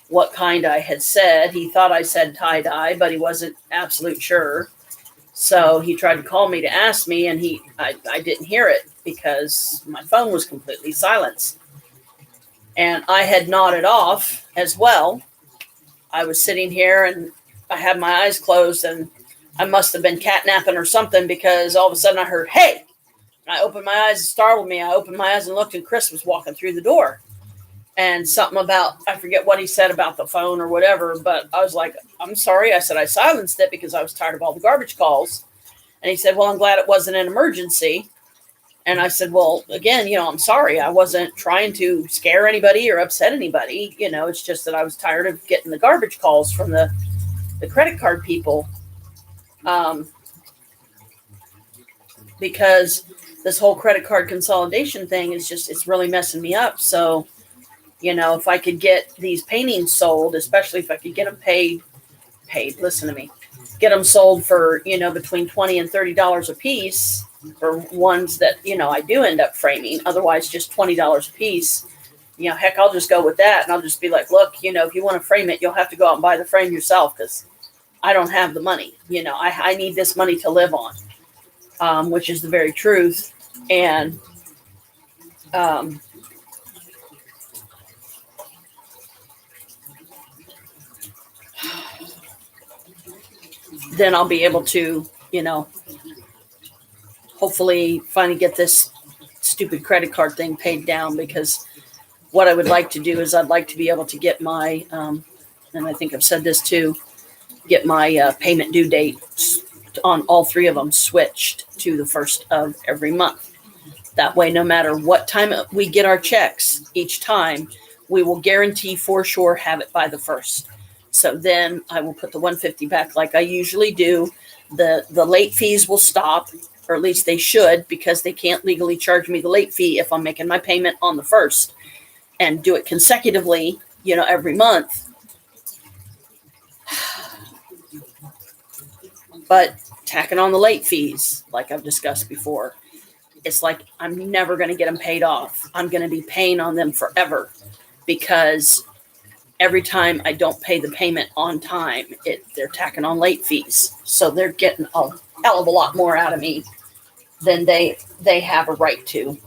what kind I had said. He thought I said tie-dye, but he wasn't absolute sure. So he tried to call me to ask me, and I didn't hear it because my phone was completely silenced. And I had nodded off as well. I was sitting here, and I had my eyes closed, and I must have been catnapping or something because all of a sudden I heard, hey! I opened my eyes, it startled me. I opened my eyes and looked, and Chris was walking through the door. And something about, I forget what he said about the phone or whatever, but I was like, I'm sorry. I said I silenced it because I was tired of all the garbage calls. And he said, well, I'm glad it wasn't an emergency. And I said, well, again, I'm sorry. I wasn't trying to scare anybody or upset anybody. It's just that I was tired of getting the garbage calls from the credit card people. Because this whole credit card consolidation thing is it's really messing me up. So, if I could get these paintings sold, especially if I could get them paid, listen to me, get them sold for, between $20 and $30 a piece for ones that, I do end up framing. Otherwise, just $20 a piece. Heck, I'll just go with that. And I'll just be like, look, if you want to frame it, you'll have to go out and buy the frame yourself because I don't have the money. I need this money to live on, which is the very truth. And, then I'll be able to, hopefully finally get this stupid credit card thing paid down, because what I would like to do is I'd like to be able to get my, and I think I've said this too, get my payment due date on all three of them switched to the first of every month. That way, no matter what time we get our checks each time, we will guarantee for sure have it by the first. So then I will put the 150 back like I usually do. The late fees will stop, or at least they should, because they can't legally charge me the late fee if I'm making my payment on the first, and do it consecutively, every month. But tacking on the late fees, like I've discussed before, it's like I'm never going to get them paid off. I'm going to be paying on them forever, because every time I don't pay the payment on time, they're tacking on late fees. So they're getting a hell of a lot more out of me than they have a right to,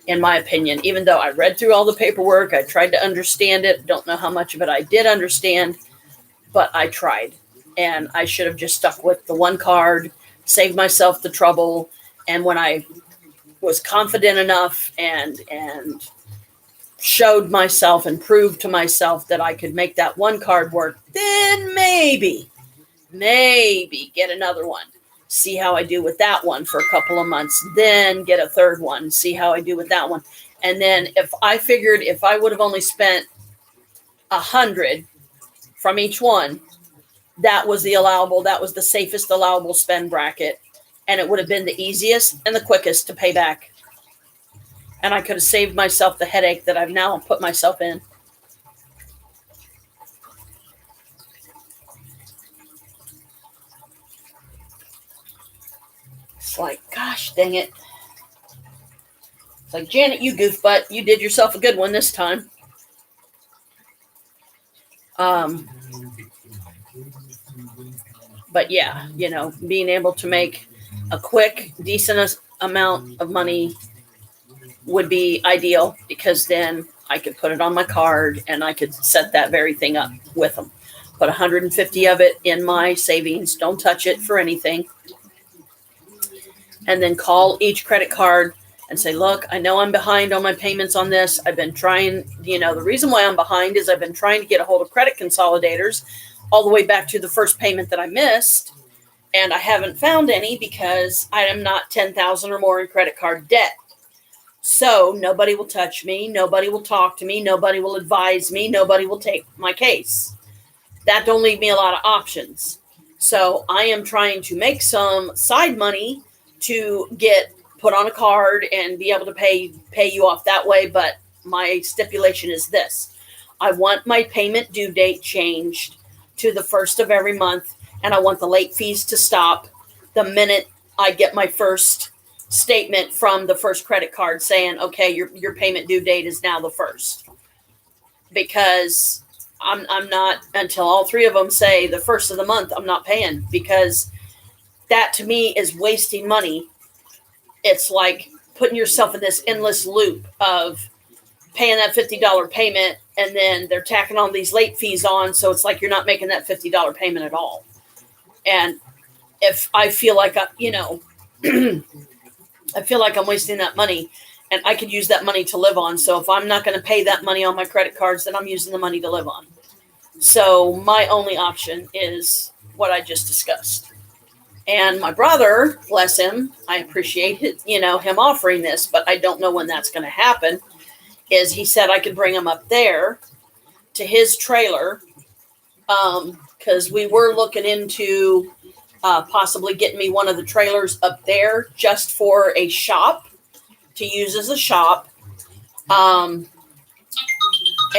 in my opinion. Even though I read through all the paperwork, I tried to understand it. Don't know how much of it I did understand, but I tried. And I should have just stuck with the one card, saved myself the trouble. And when I was confident enough and showed myself and proved to myself that I could make that one card work, then maybe get another one. See how I do with that one for a couple of months, then get a third one, see how I do with that one. And then if I figured if I would have only spent 100 from each one, that was the safest allowable spend bracket. And it would have been the easiest and the quickest to pay back. And I could have saved myself the headache that I've now put myself in. It's like, gosh dang it. It's like, Janet, you goofbutt, you did yourself a good one this time. But yeah, being able to make a quick, decent amount of money would be ideal, because then I could put it on my card and I could set that very thing up with them. Put 150 of it in my savings. Don't touch it for anything. And then call each credit card and say, look, I know I'm behind on my payments on this. I've been trying, the reason why I'm behind is I've been trying to get a hold of credit consolidators all the way back to the first payment that I missed. And I haven't found any because I am not 10,000 or more in credit card debt. So nobody will touch me. Nobody will talk to me. Nobody will advise me. Nobody will take my case. That don't leave me a lot of options. So I am trying to make some side money to get put on a card and be able to pay you off that way. But my stipulation is this. I want my payment due date changed to the first of every month, and I want the late fees to stop the minute I get my first statement from the first credit card saying, okay, your payment due date is now the first. Because I'm not, until all three of them say the first of the month, I'm not paying, because that to me is wasting money. It's like putting yourself in this endless loop of paying that $50 payment, and then they're tacking on these late fees on. So it's like you're not making that $50 payment at all. And if I feel like, I feel like I'm wasting that money, and I could use that money to live on. So if I'm not going to pay that money on my credit cards, then I'm using the money to live on. So my only option is what I just discussed. And my brother, bless him, I appreciate it, him offering this, but I don't know when that's going to happen, is he said I could bring him up there to his trailer, because we were looking into possibly getting me one of the trailers up there just for a shop, to use as a shop, and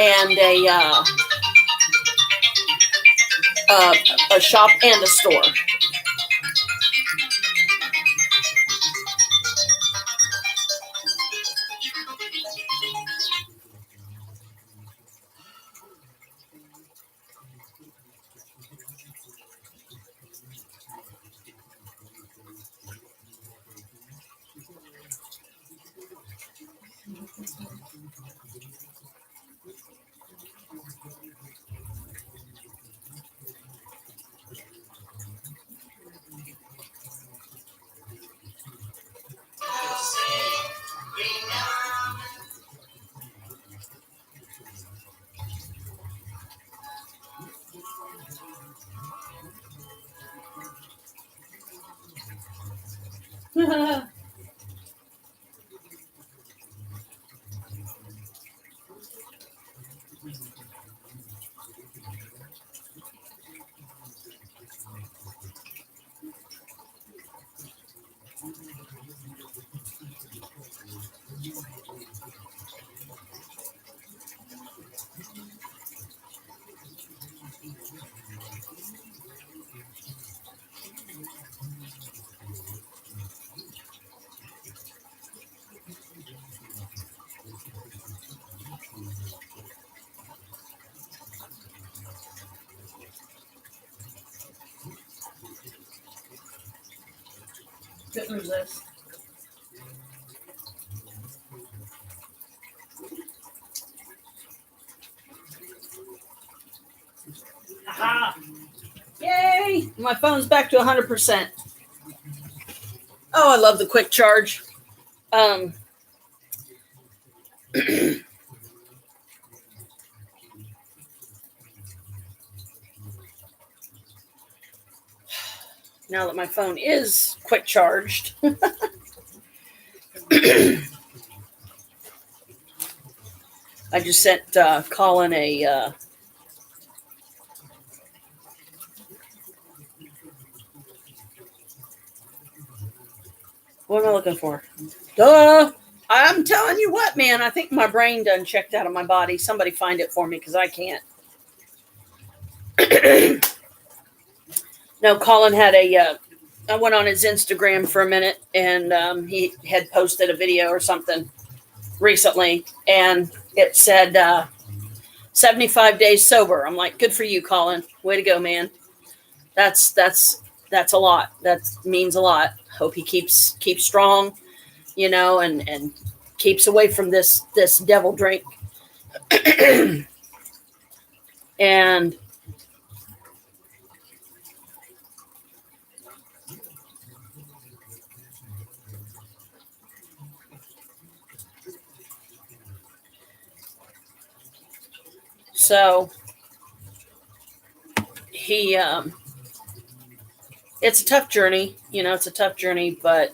a shop and a store. Couldn't resist. Aha! Yay! My phone's back to 100%. Oh, I love the quick charge. Now that my phone is quick charged. I just sent Colin a what am I looking for? Duh! I'm telling you what, man. I think my brain done checked out of my body. Somebody find it for me because I can't. No, Colin had I went on his Instagram for a minute, and he had posted a video or something recently, and it said 75 days sober. I'm like, good for you, Colin. Way to go, man. That's a lot. That means a lot. Hope he keeps strong, and keeps away from this devil drink. And so he it's a tough journey, it's a tough journey, but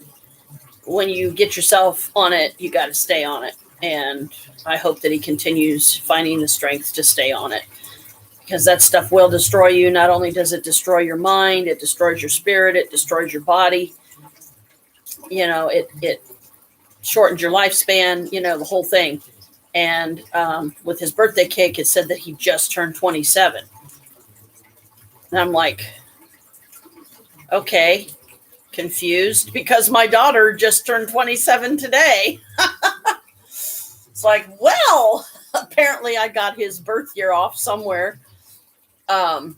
when you get yourself on it, you got to stay on it. And I hope that he continues finding the strength to stay on it, because that stuff will destroy you. Not only does it destroy your mind, it destroys your spirit, it destroys your body. It shortens your lifespan, the whole thing. And with his birthday cake, it said that he just turned 27. And I'm like, okay, confused, because my daughter just turned 27 today. It's like, well, apparently I got his birth year off somewhere. Or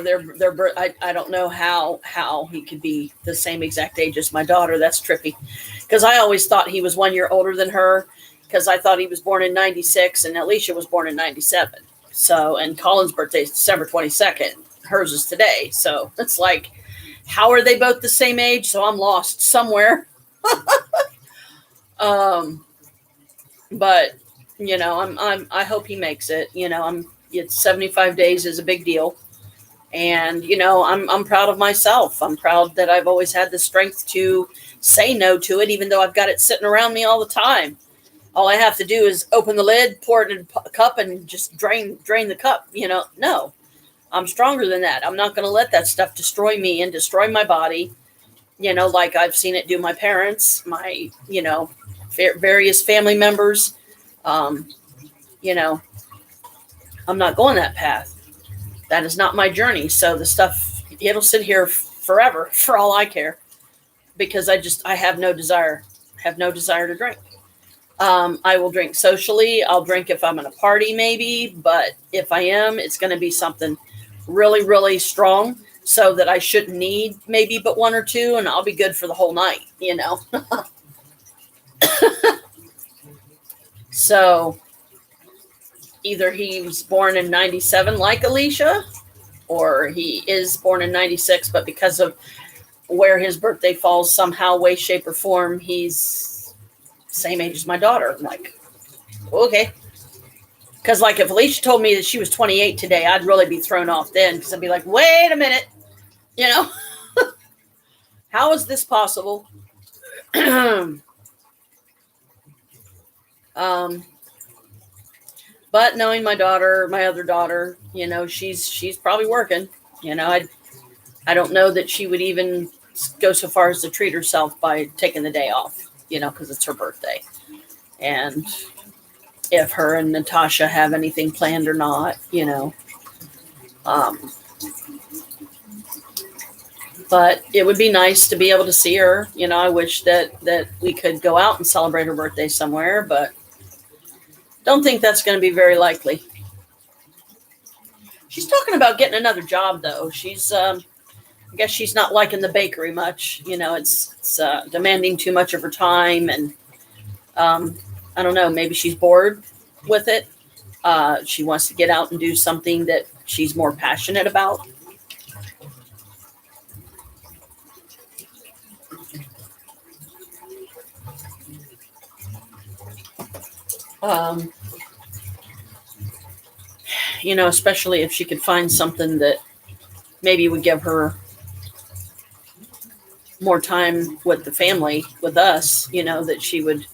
their birth. I don't know how he could be the same exact age as my daughter. That's trippy, because I always thought he was 1 year older than her, because I thought he was born in 96 and Alicia was born in 97. So, and Colin's birthday is December 22nd. Hers is today. So it's like, how are they both the same age? So I'm lost somewhere. But I hope he makes it. It's 75 days is a big deal. And, I'm proud of myself. I'm proud that I've always had the strength to say no to it, even though I've got it sitting around me all the time. All I have to do is open the lid, pour it in a cup, and just drain the cup. No, I'm stronger than that. I'm not going to let that stuff destroy me and destroy my body. Like I've seen it do my parents, my, various family members. I'm not going that path. That is not my journey. So the stuff, it'll sit here forever for all I care, because I have no desire to drink. I will drink socially. I'll drink if I'm in a party, maybe, but if I am, it's going to be something really, really strong, so that I shouldn't need maybe but one or two, and I'll be good for the whole night, So either he was born in 97 like Alicia, or he is born in 96, but because of where his birthday falls, somehow, way, shape, or form, he's same age as my daughter. I'm like, okay. Because like if Alicia told me that she was 28 today, I'd really be thrown off then, because I'd be like, wait a minute, How is this possible? But knowing my daughter, my other daughter, she's probably working. I don't know that she would even go so far as to treat herself by taking the day off, because it's her birthday. And if her and Natasha have anything planned or not, Um, but it would be nice to be able to see her. I wish that we could go out and celebrate her birthday somewhere, but don't think that's going to be very likely. She's talking about getting another job, though. I guess she's not liking the bakery much. It's demanding too much of her time, and I don't know. Maybe she's bored with it. She wants to get out and do something that she's more passionate about. Especially if she could find something that maybe would give her more time with the family, with us, that she would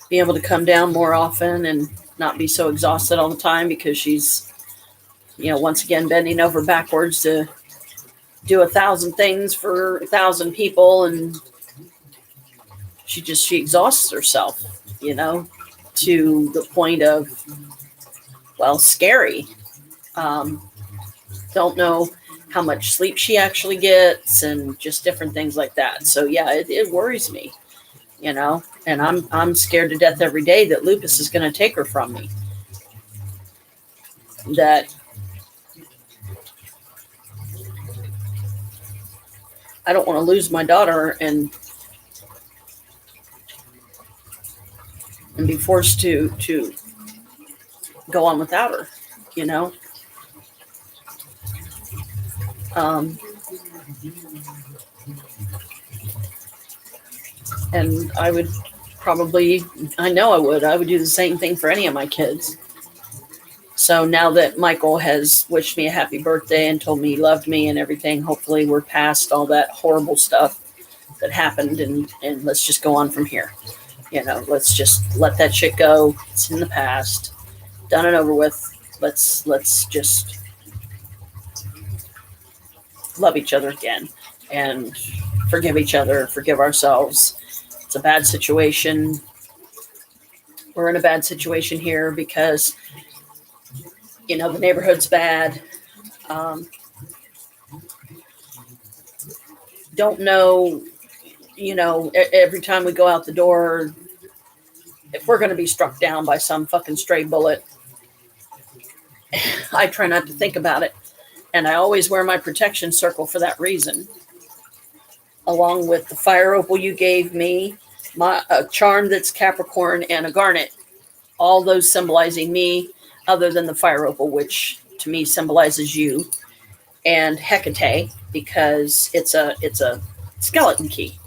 be able to come down more often and not be so exhausted all the time because she's, once again, bending over backwards to do 1,000 things for 1,000 people. And she exhausts herself, to the point of, scary. Don't know how much sleep she actually gets and just different things like that. So yeah, it worries me, and I'm scared to death every day that lupus is going to take her from me. That I don't want to lose my daughter and be forced to go on without her, and I would probably, I would do the same thing for any of my kids. So now that Michael has wished me a happy birthday and told me he loved me and everything, hopefully we're past all that horrible stuff that happened, and let's just go on from here. Let's just let that shit go. It's in the past, done and over with. Let's just love each other again and forgive each other, forgive ourselves. It's a bad situation. We're in a bad situation here because, the neighborhood's bad. Don't know, every time we go out the door, if we're going to be struck down by some fucking stray bullet. I try not to think about it. And I always wear my protection circle for that reason. Along with the fire opal you gave me, a charm that's Capricorn, and a garnet. All those symbolizing me, other than the fire opal, which to me symbolizes you. And Hecate, because it's a skeleton key.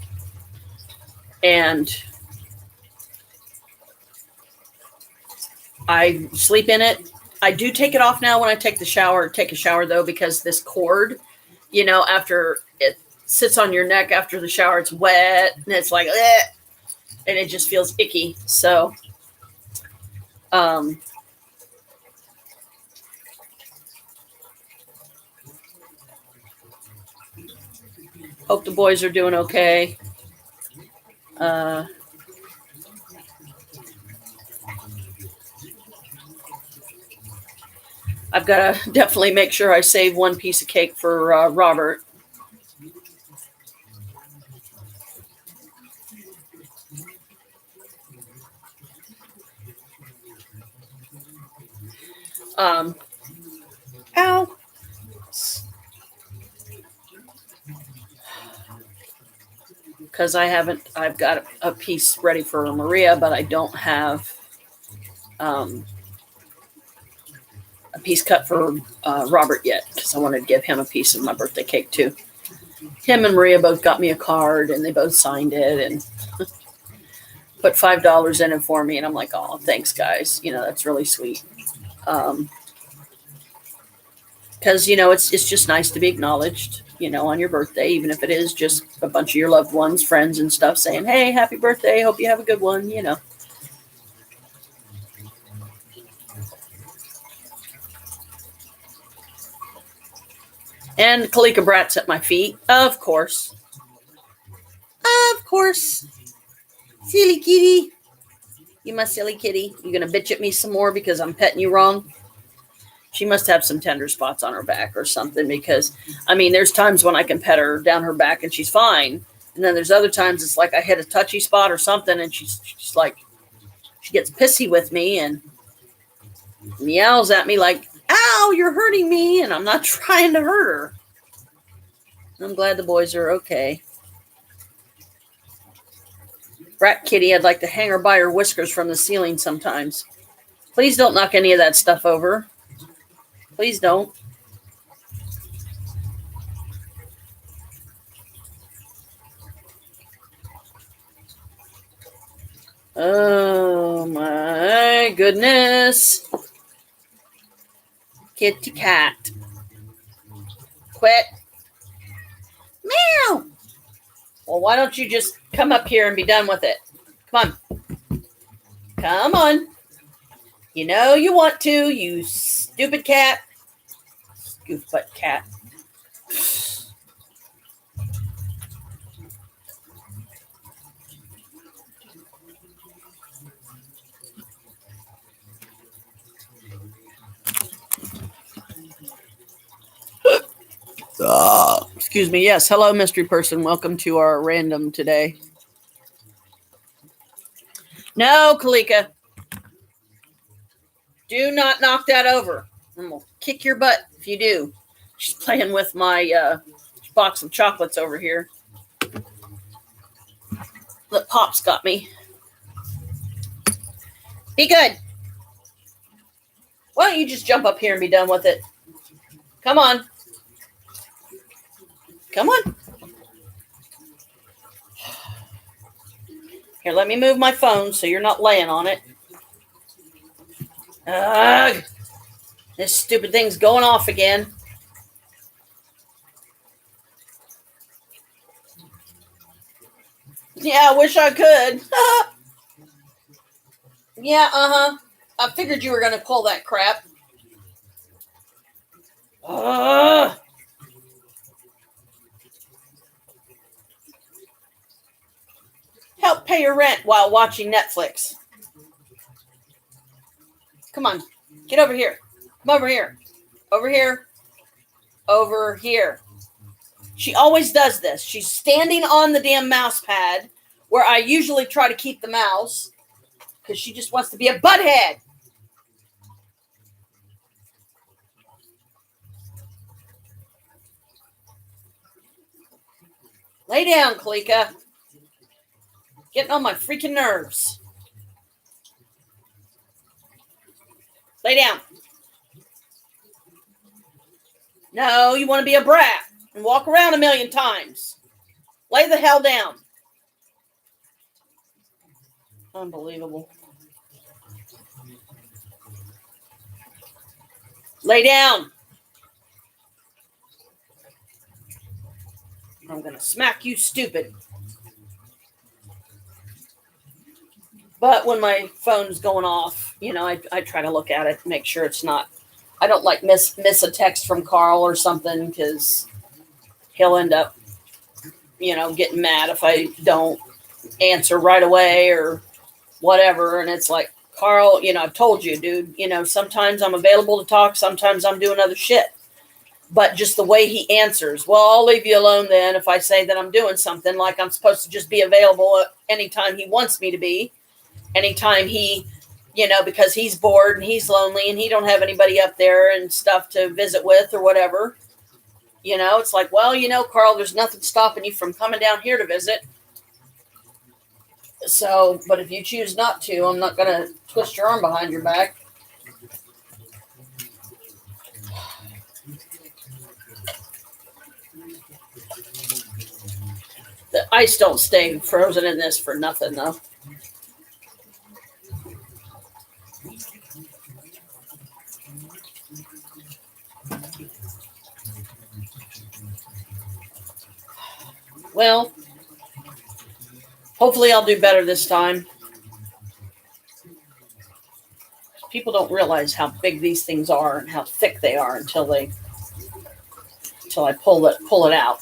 And I sleep in it. I do take it off now when I take a shower though, because this cord, after it sits on your neck after the shower, it's wet and it's like, and it just feels icky. So, hope the boys are doing okay. I've got to definitely make sure I save one piece of cake for Robert. Ow. Because I've got a piece ready for Maria, but I don't have a piece cut for Robert yet, because I wanted to give him a piece of my birthday cake too. Him and Maria both got me a card, and they both signed it and put $5 in it for me. And I'm like, oh, thanks, guys. That's really sweet. because it's just nice to be acknowledged, on your birthday, even if it is just a bunch of your loved ones, friends, and stuff saying, "Hey, happy birthday! Hope you have a good one." And Kalika Brat's at my feet, of course, silly kitty. You my silly kitty. You gonna bitch at me some more because I'm petting you wrong? She must have some tender spots on her back or something, because there's times when I can pet her down her back and she's fine. And then there's other times it's like I hit a touchy spot or something and she's like, she gets pissy with me and meows at me like, "Ow, you're hurting me." And I'm not trying to hurt her. I'm glad the boys are okay. Brat kitty, I'd like to hang her by her whiskers from the ceiling sometimes. Please don't knock any of that stuff over. Please don't. Oh my goodness. Kitty cat. Quit. Meow. Well, why don't you just come up here and be done with it? Come on. Come on. You know you want to, you stupid cat. Goof butt cat. Excuse me. Yes. Hello, mystery person. Welcome to our random today. No, Kalika. Do not knock that over. I'm going to kick your butt if you do. She's playing with my box of chocolates over here that Pops got me. Be good. Why don't you just jump up here and be done with it? Come on. Come on. Here, let me move my phone so you're not laying on it. Ugh. This stupid thing's going off again. Yeah, I wish I could. Yeah, I figured you were going to pull that crap. Help pay your rent while watching Netflix. Come on. Get over here. Come over here. Over here. Over here. She always does this. She's standing on the damn mouse pad where I usually try to keep the mouse because she just wants to be a butthead. Lay down, Kalika. Getting on my freaking nerves. Lay down. No, you want to be a brat and walk around a million times. Lay the hell down. Unbelievable. Lay down. I'm going to smack you stupid. But when my phone's going off, I try to look at it, make sure it's not. I don't like miss a text from Carl or something because he'll end up, getting mad if I don't answer right away or whatever. And it's like, Carl, I've told you, dude, sometimes I'm available to talk. Sometimes I'm doing other shit. But just the way he answers, well, I'll leave you alone then if I say that I'm doing something, like I'm supposed to just be available anytime he wants me to be. Anytime he, because he's bored and he's lonely and he don't have anybody up there and stuff to visit with or whatever. It's like, well, Carl, there's nothing stopping you from coming down here to visit. So, but if you choose not to, I'm not going to twist your arm behind your back. The ice don't stay frozen in this for nothing, though. Well, hopefully I'll do better this time. People don't realize how big these things are and how thick they are until I pull it out.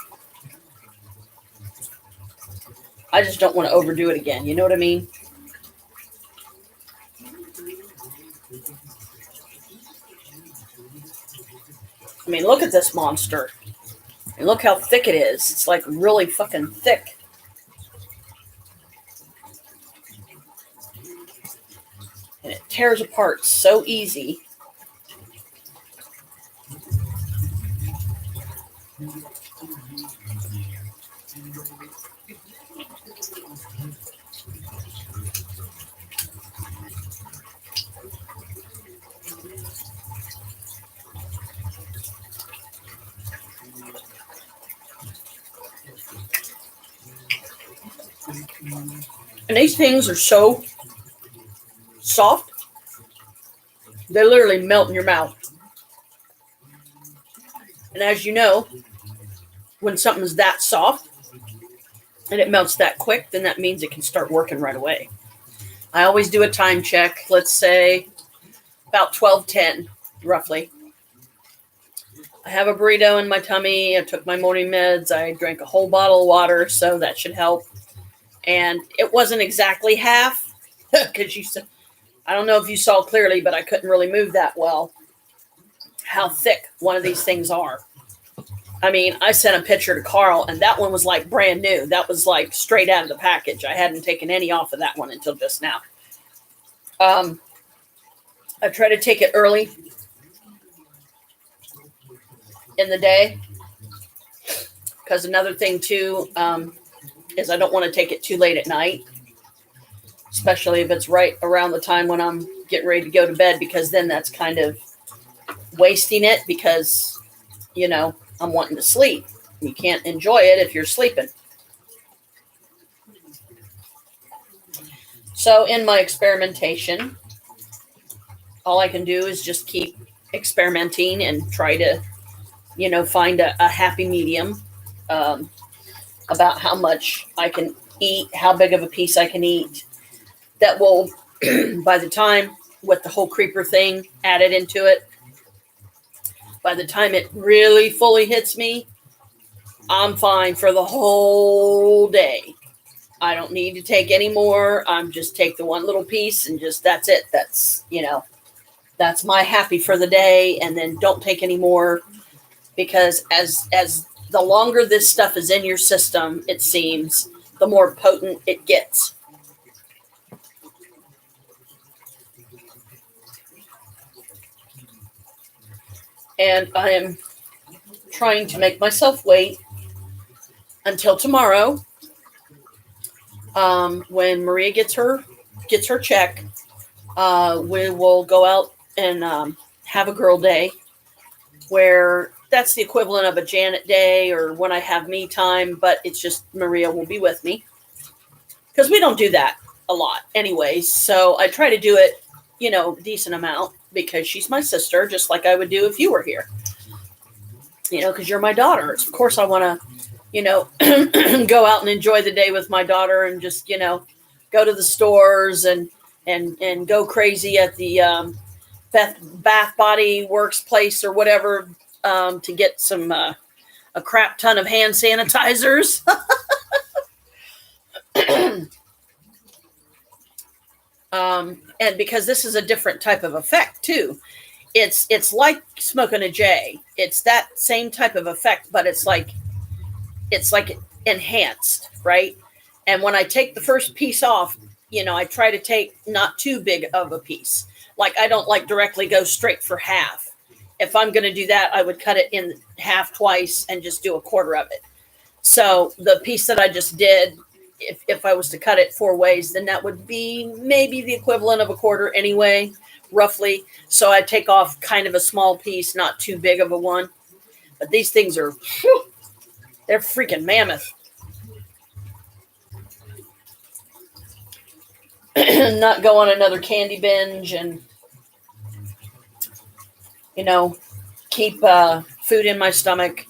I just don't want to overdo it again. You know what I mean? I mean, look at this monster. And look how thick it is. It's like really fucking thick. And it tears apart so easy. And these things are so soft, they literally melt in your mouth. And as you know, when something's that soft and it melts that quick, then that means it can start working right away. I always do a time check, let's say about 12:10, roughly. I have a burrito in my tummy. I took my morning meds. I drank a whole bottle of water, so that should help. And it wasn't exactly half, because I don't know if you saw clearly, but I couldn't really move that well, how thick one of these things are. I mean, I sent a picture to Carl, and that one was like brand new. That was like straight out of the package. I hadn't taken any off of that one until just now. I try to take it early in the day, because another thing too is I don't want to take it too late at night, especially if it's right around the time when I'm getting ready to go to bed, because then that's kind of wasting it, because, you know, I'm wanting to sleep. You can't enjoy it if you're sleeping. So in my experimentation, all I can do is just keep experimenting and try to, you know, find a happy medium about how much I can eat, how big of a piece I can eat. That will, by the time, with the whole creeper thing added into it, by the time it really fully hits me, I'm fine for the whole day. I don't need to take any more. I'm just take the one little piece and just, that's it. That's, you know, that's my happy for the day. And then don't take any more, because as the longer this stuff is in your system, it seems, the more potent it gets. And I am trying to make myself wait until tomorrow, when Maria gets her check. We will go out and have a girl day, where that's the equivalent of a Janet day, or when I have me time, but it's just Maria will be with me, because we don't do that a lot anyways. So I try to do it, you know, decent amount, because she's my sister, just like I would do if you were here, you know, because you're my daughter. Of course I want to, you know, go out and enjoy the day with my daughter, and just, you know, go to the stores and go crazy at the Bath Body Works place or whatever, to get some a crap ton of hand sanitizers. And because this is a different type of effect too. It's like smoking a J. It's that same type of effect, but it's like enhanced, right? And when I take the first piece off, you know, I try to take not too big of a piece. Like, I don't like directly go straight for half. If I'm going to do that, I would cut it in half twice and just do a quarter of it. So the piece that I just did, if I was to cut it 4 ways, then that would be maybe the equivalent of a quarter anyway, roughly. So I take off kind of a small piece, not too big of a one. But these things are, whew, they're freaking mammoth. Not go on another candy binge and, you know, keep food in my stomach,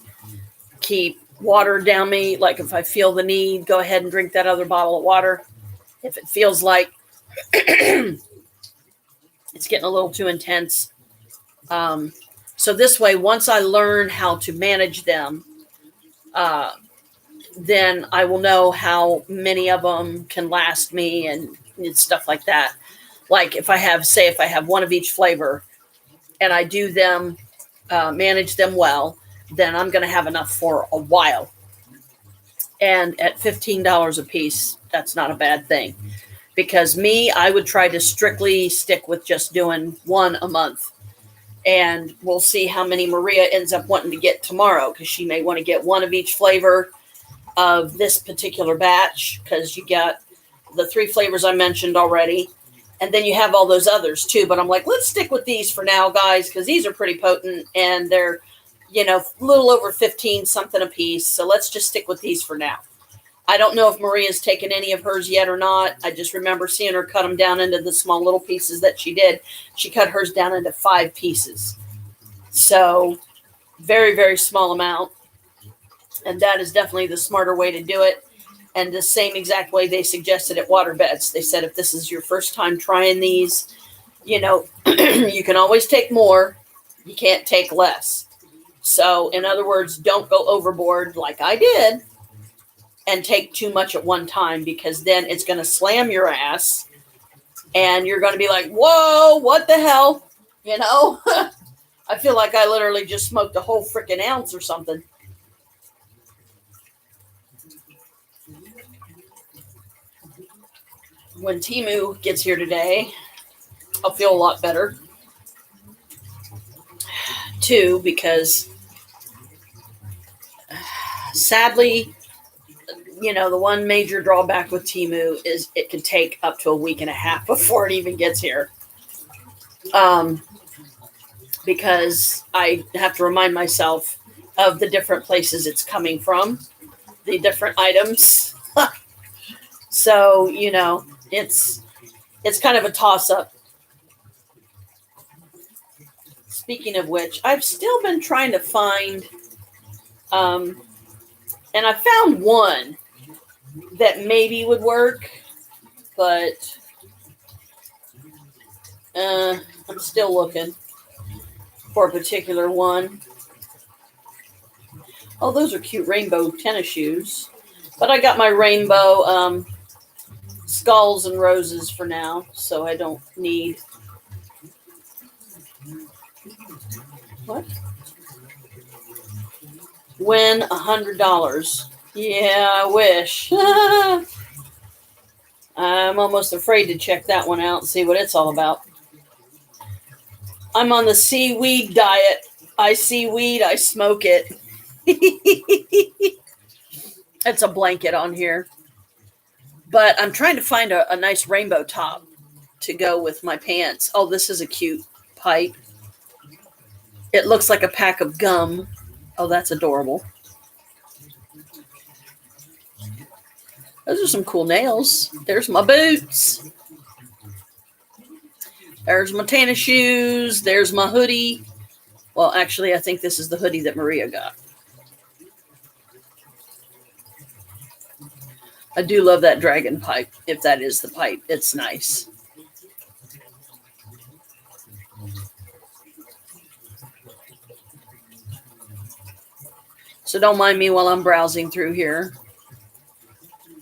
keep water down me. Like if I feel the need, go ahead and drink that other bottle of water. If it feels like it's getting a little too intense. So this way, once I learn how to manage them, then I will know how many of them can last me and stuff like that. Like if I have one of each flavor and I do them, manage them well, then I'm going to have enough for a while. And at $15 a piece, that's not a bad thing. Because I would try to strictly stick with just doing one a month. And we'll see how many Maria ends up wanting to get tomorrow, because she may want to get one of each flavor of this particular batch, because you got the 3 flavors I mentioned already. And then you have all those others too. But I'm like, let's stick with these for now, guys, because these are pretty potent and they're, a little over 15 something a piece. So let's just stick with these for now. I don't know if Maria's taken any of hers yet or not. I just remember seeing her cut them down into the small little pieces that she did. She cut hers down into 5 pieces. So very, very small amount. And that is definitely the smarter way to do it. And the same exact way they suggested at Waterbeds. They said if this is your first time trying these, you can always take more. You can't take less. So in other words, don't go overboard like I did and take too much at one time, because then it's going to slam your ass and you're going to be like, whoa, what the hell? I feel like I literally just smoked a whole freaking ounce or something. When Timu gets here today, I'll feel a lot better. Too, because sadly, the one major drawback with Timu is it can take up to a week and a half before it even gets here. Because I have to remind myself of the different places it's coming from, the different items. So, it's kind of a toss-up. Speaking of which, I've still been trying to find, and I found one that maybe would work, but I'm still looking for a particular one. Oh, those are cute rainbow tennis shoes. But I got my rainbow skulls and roses for now, so I don't need... What? Win $100. Yeah, I wish. I'm almost afraid to check that one out and see what it's all about. I'm on the seaweed diet. I see weed, I smoke it. It's a blanket on here. But I'm trying to find a nice rainbow top to go with my pants. Oh, this is a cute pipe. It looks like a pack of gum. Oh, that's adorable. Those are some cool nails. There's my boots. There's my tennis shoes. There's my hoodie. Well, actually, I think this is the hoodie that Maria got. I do love that dragon pipe, if that is the pipe. It's nice. So don't mind me while I'm browsing through here.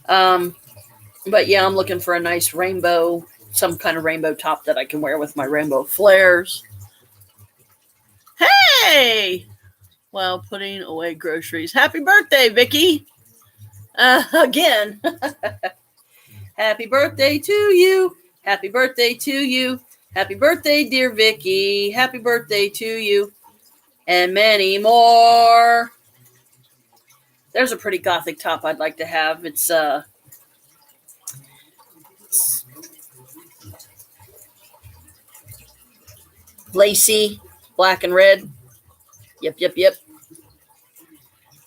But yeah, I'm looking for a nice rainbow, some kind of rainbow top that I can wear with my rainbow flares. Hey! While putting away groceries. Happy birthday, Vicky! Again. Happy birthday to you. Happy birthday to you. Happy birthday, dear Vicky. Happy birthday to you. And many more. There's a pretty gothic top I'd like to have. It's lacy, black and red. Yep. It's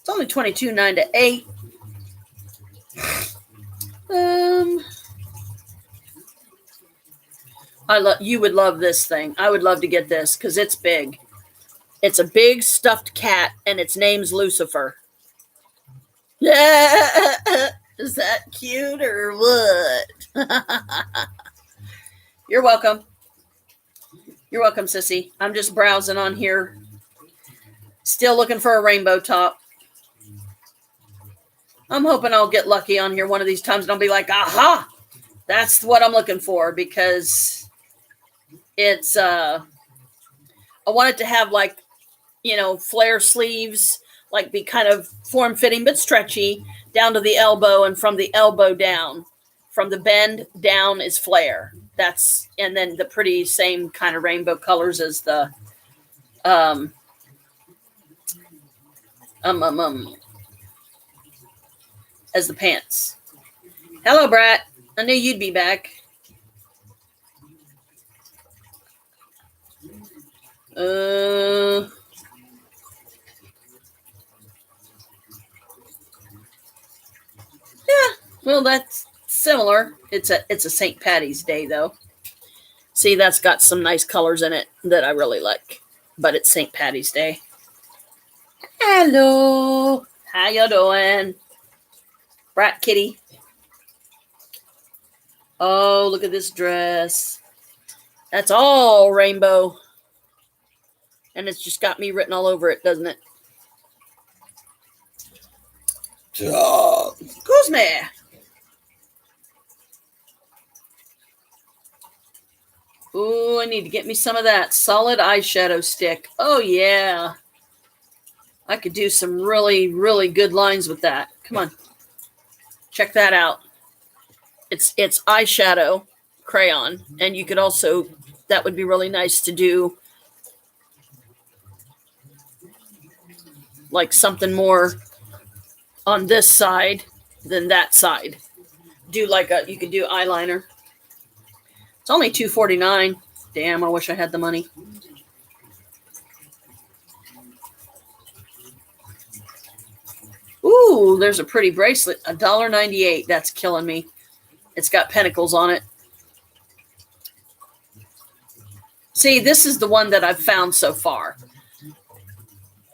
only $22.98 to $8. You would love this thing. I would love to get this because it's big. It's a big stuffed cat, and its name's Lucifer. Is that cute or what? You're welcome. You're welcome, sissy. I'm just browsing on here. Still looking for a rainbow top. I'm hoping I'll get lucky on here one of these times and I'll be like, aha, that's what I'm looking for, because it's, I want it to have like, flare sleeves, like be kind of form-fitting but stretchy down to the elbow, and from the elbow down, from the bend down is flare. And then the pretty same kind of rainbow colors as the, as the pants. Hello, Brat. I knew you'd be back. Yeah, well, that's similar. It's a St. Patty's Day, though. See, that's got some nice colors in it that I really like. But it's St. Patty's Day. Hello. How you doing? Brat kitty. Oh, look at this dress. That's all rainbow. And it's just got me written all over it, doesn't it? Excuse me. Ooh, I need to get me some of that solid eyeshadow stick. Oh, yeah. I could do some really, really good lines with that. Come on. Check that out. It's eyeshadow crayon. And you could also, that would be really nice to do like something more on this side than that side. Do like you could do eyeliner. It's only $2.49. Damn, I wish I had the money. Ooh, there's a pretty bracelet. $1.98. That's killing me. It's got pentacles on it. See, this is the one that I've found so far.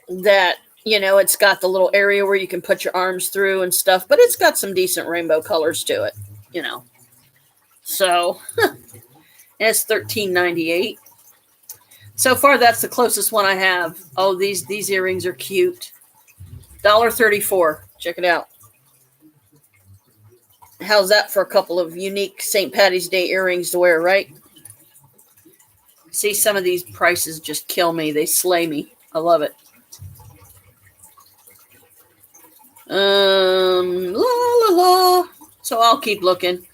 That, it's got the little area where you can put your arms through and stuff, but it's got some decent rainbow colors to it, So, it's $13.98. So far, that's the closest one I have. Oh, these earrings are cute. $1.34. Check it out. How's that for a couple of unique St. Patty's Day earrings to wear, right? See, some of these prices just kill me. They slay me. I love it. La la la. So I'll keep looking.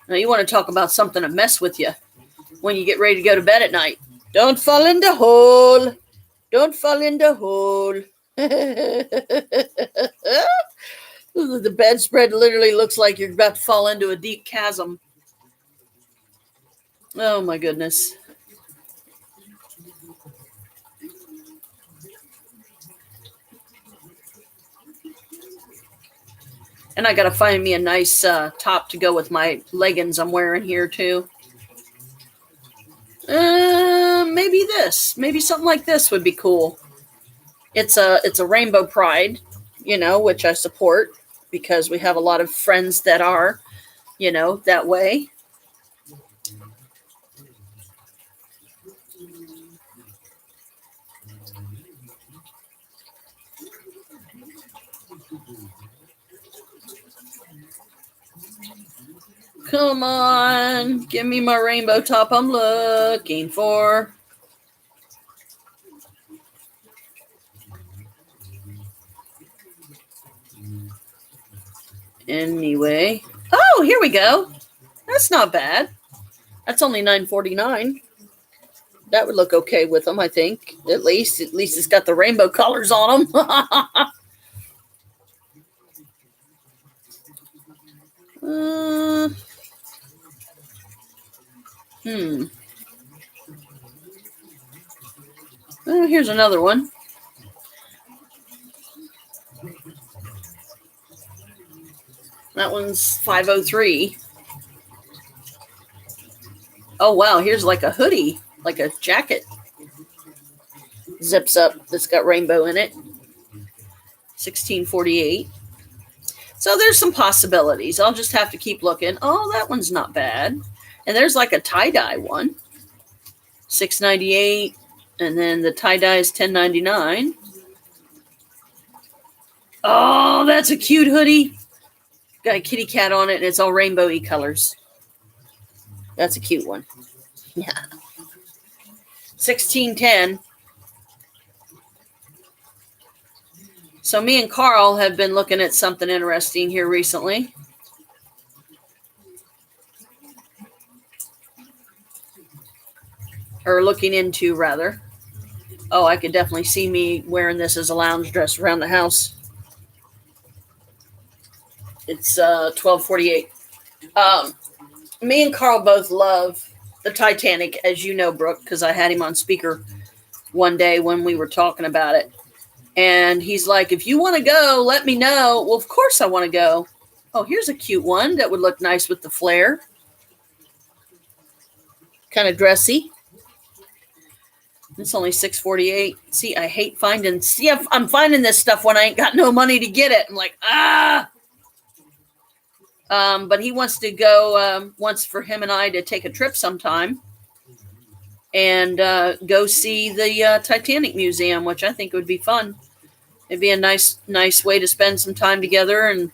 Now you want to talk about something to mess with you when you get ready to go to bed at night. Don't fall in the hole. Don't fall in the hole. The bedspread literally looks like you're about to fall into a deep chasm. Oh my goodness. And I got to find me a nice top to go with my leggings I'm wearing here too. Maybe this. Maybe something like this would be cool. It's a Rainbow Pride, which I support because we have a lot of friends that are, that way. Come on, give me my rainbow top I'm looking for. Anyway. Oh, here we go. That's not bad. That's only $9.49. That would look okay with them, I think. At least it's got the rainbow colors on them. Oh, here's another one. That one's $5.03. Oh, wow. Here's like a hoodie, like a jacket. zips up that's got rainbow in it. 1648. So there's some possibilities. I'll just have to keep looking. Oh, that one's not bad. And there's like a tie-dye one. $6.98. And then the tie-dye is $10.99. Oh, that's a cute hoodie. Got a kitty cat on it, and it's all rainbowy colors. That's a cute one. Yeah. 1610. So me and Carl have been looking at something interesting here recently. Or looking into, rather. Oh, I could definitely see me wearing this as a lounge dress around the house. It's $12.48. Me and Carl both love the Titanic, as you know, Brooke, because I had him on speaker one day when we were talking about it. And he's like, if you want to go, let me know. Well, of course I want to go. Oh, here's a cute one that would look nice with the flare. Kind of dressy. It's only $6.48. See, I hate finding... See, I'm finding this stuff when I ain't got no money to get it. I'm like, ah! But he wants to go, wants for him and I to take a trip sometime and go see the Titanic Museum, which I think would be fun. It'd be a nice way to spend some time together and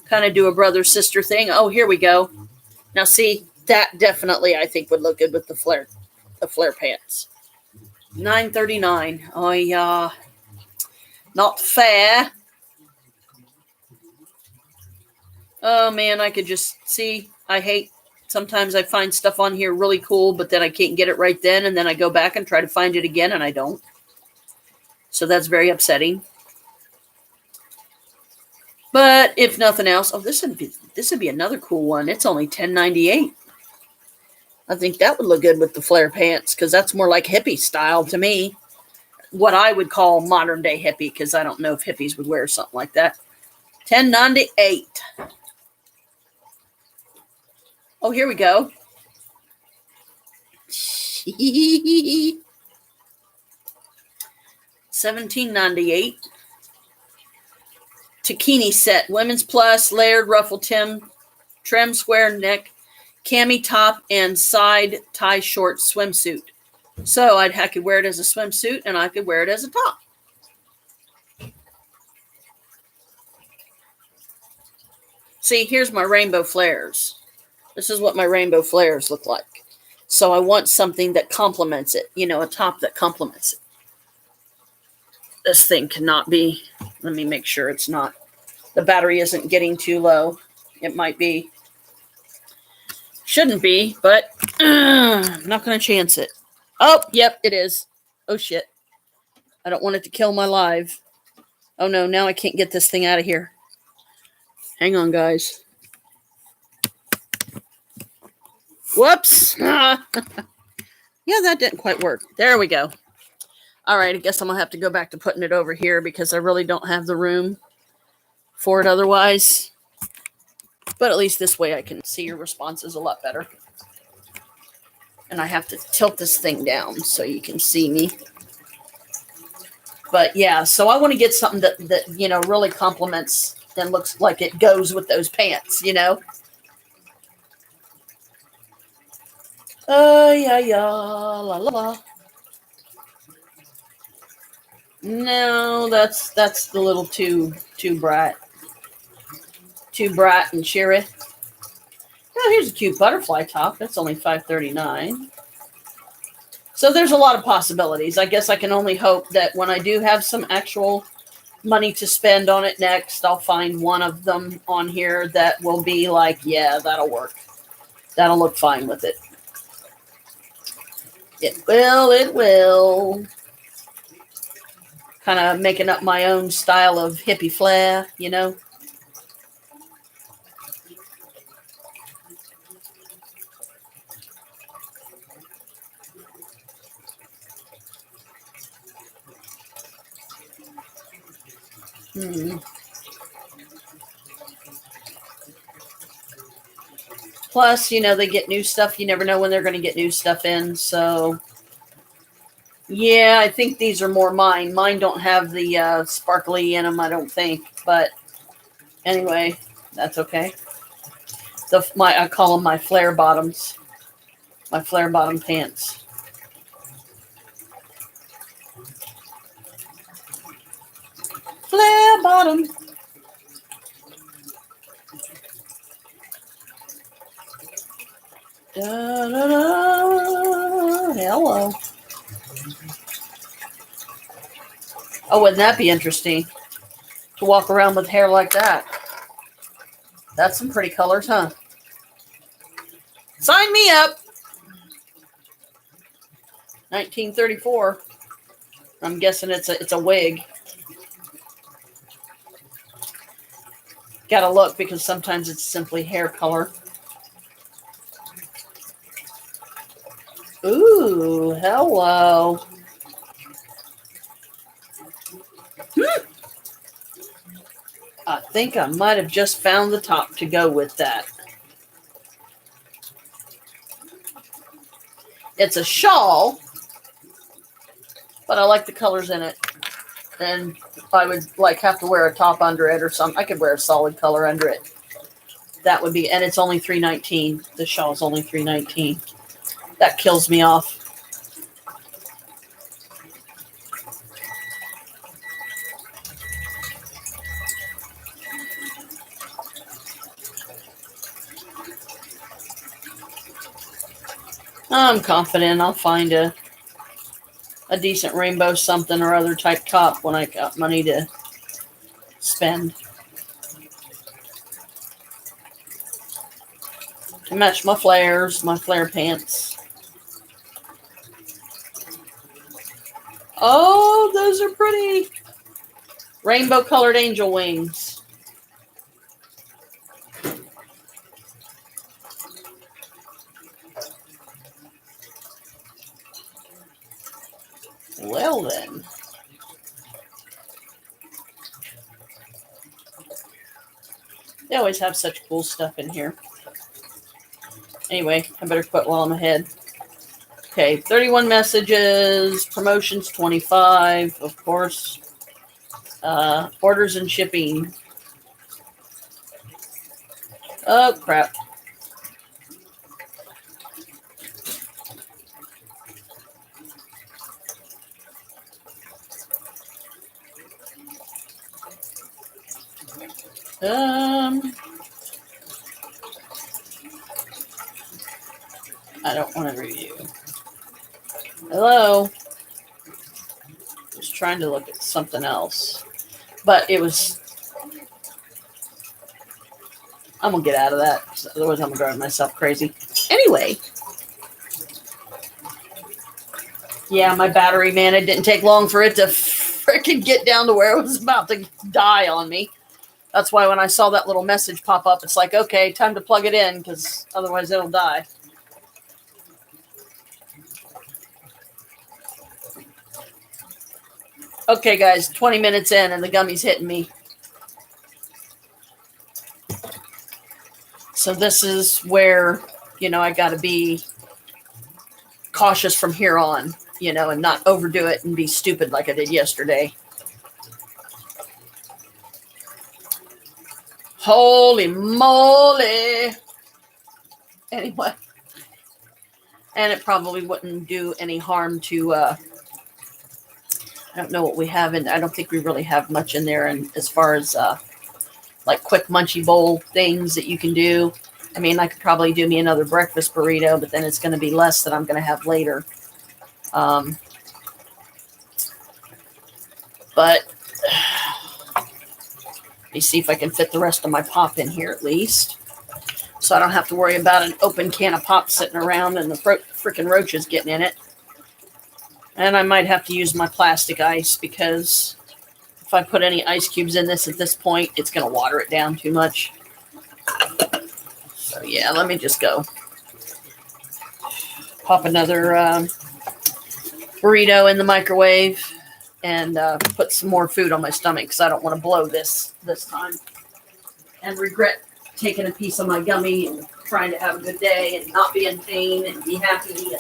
kind of do a brother-sister thing. Oh, here we go. Now, see, that definitely I think would look good with the flare pants. $9.39. Oh, yeah. Not fair. Oh, man, I could just see. I hate. Sometimes I find stuff on here really cool, but then I can't get it right then, and then I go back and try to find it again, and I don't. So that's very upsetting. But if nothing else, oh, this would be another cool one. It's only $10.98. I think that would look good with the flare pants because that's more like hippie style to me. What I would call modern day hippie, because I don't know if hippies would wear something like that. $10.98. Oh, here we go. $17.98. Takini set, women's plus, layered ruffle trim square neck, cami top, and side tie short swimsuit. So I could wear it as a swimsuit, and I could wear it as a top. See, here's my rainbow flares. This is what my rainbow flares look like. So I want something that complements it. You know, a top that complements it. This thing cannot be. Let me make sure it's not. The battery isn't getting too low. It might be. Shouldn't be, but I'm not going to chance it. Oh, yep, it is. Oh, shit. I don't want it to kill my live. Oh, no, now I can't get this thing out of here. Hang on, guys. Whoops. Yeah, that didn't quite work. There we go. All right, I guess I'm going to have to go back to putting it over here because I really don't have the room for it otherwise. But at least this way I can see your responses a lot better. And I have to tilt this thing down so you can see me. But yeah, so I want to get something that you know, really complements and looks like it goes with those pants, you know? Yeah, la, la, la. No, that's the little too bright. Too bright and cheery. Oh, here's a cute butterfly top. That's only $5.39. So there's a lot of possibilities. I guess I can only hope that when I do have some actual money to spend on it next, I'll find one of them on here that will be like, yeah, that'll work. That'll look fine with it. It will. Kind of making up my own style of hippie flair, you know? Plus, you know, they get new stuff. You never know when they're going to get new stuff in. So Yeah, I think these are more mine. Mine don't have the sparkly in them, I don't think. But anyway, that's okay. I call them my flare bottoms. My flare bottom pants. Flare bottom. Da, da, da. Hello. Oh, wouldn't that be interesting to walk around with hair like that? That's some pretty colors, huh? Sign me up. 1934. I'm guessing it's a wig. Gotta look because sometimes it's simply hair color. Ooh, hello. I think I might have just found the top to go with that. It's a shawl, but I like the colors in it. And I would like have to wear a top under it or something. I could wear a solid color under it. That would be, and it's only $3.19. The shawl's only $3.19. That kills me off. I'm confident I'll find a decent rainbow something or other type top when I got money to spend. To match my flares, my flare pants. Oh, those are pretty. Rainbow colored angel wings. Well then. They always have such cool stuff in here. Anyway, I better quit while I'm ahead. Okay, 31 messages, promotions 25, of course. Orders and shipping. Oh, crap. I don't want to review. Hello. Just trying to look at something else. But it was... I'm going to get out of that. Otherwise, I'm going to drive myself crazy. Anyway. Yeah, my battery, man, it didn't take long for it to freaking get down to where it was about to die on me. That's why when I saw that little message pop up, it's like, okay, time to plug it in because otherwise it'll die. Okay, guys, 20 minutes in and the gummy's hitting me. So this is where, I got to be cautious from here on, and not overdo it and be stupid like I did yesterday. Holy moly. Anyway. And it probably wouldn't do any harm to, I don't know what we have in, I don't think we really have much in there. And as far as, like quick munchy bowl things that you can do. I mean, I could probably do me another breakfast burrito, but then it's going to be less that I'm going to have later. But let me see if I can fit the rest of my pop in here at least. So I don't have to worry about an open can of pop sitting around and the freaking roaches getting in it. And I might have to use my plastic ice because if I put any ice cubes in this at this point, it's going to water it down too much. So yeah, let me just go pop another burrito in the microwave and put some more food on my stomach because I don't want to blow this time and regret taking a piece of my gummy and trying to have a good day and not be in pain and be happy.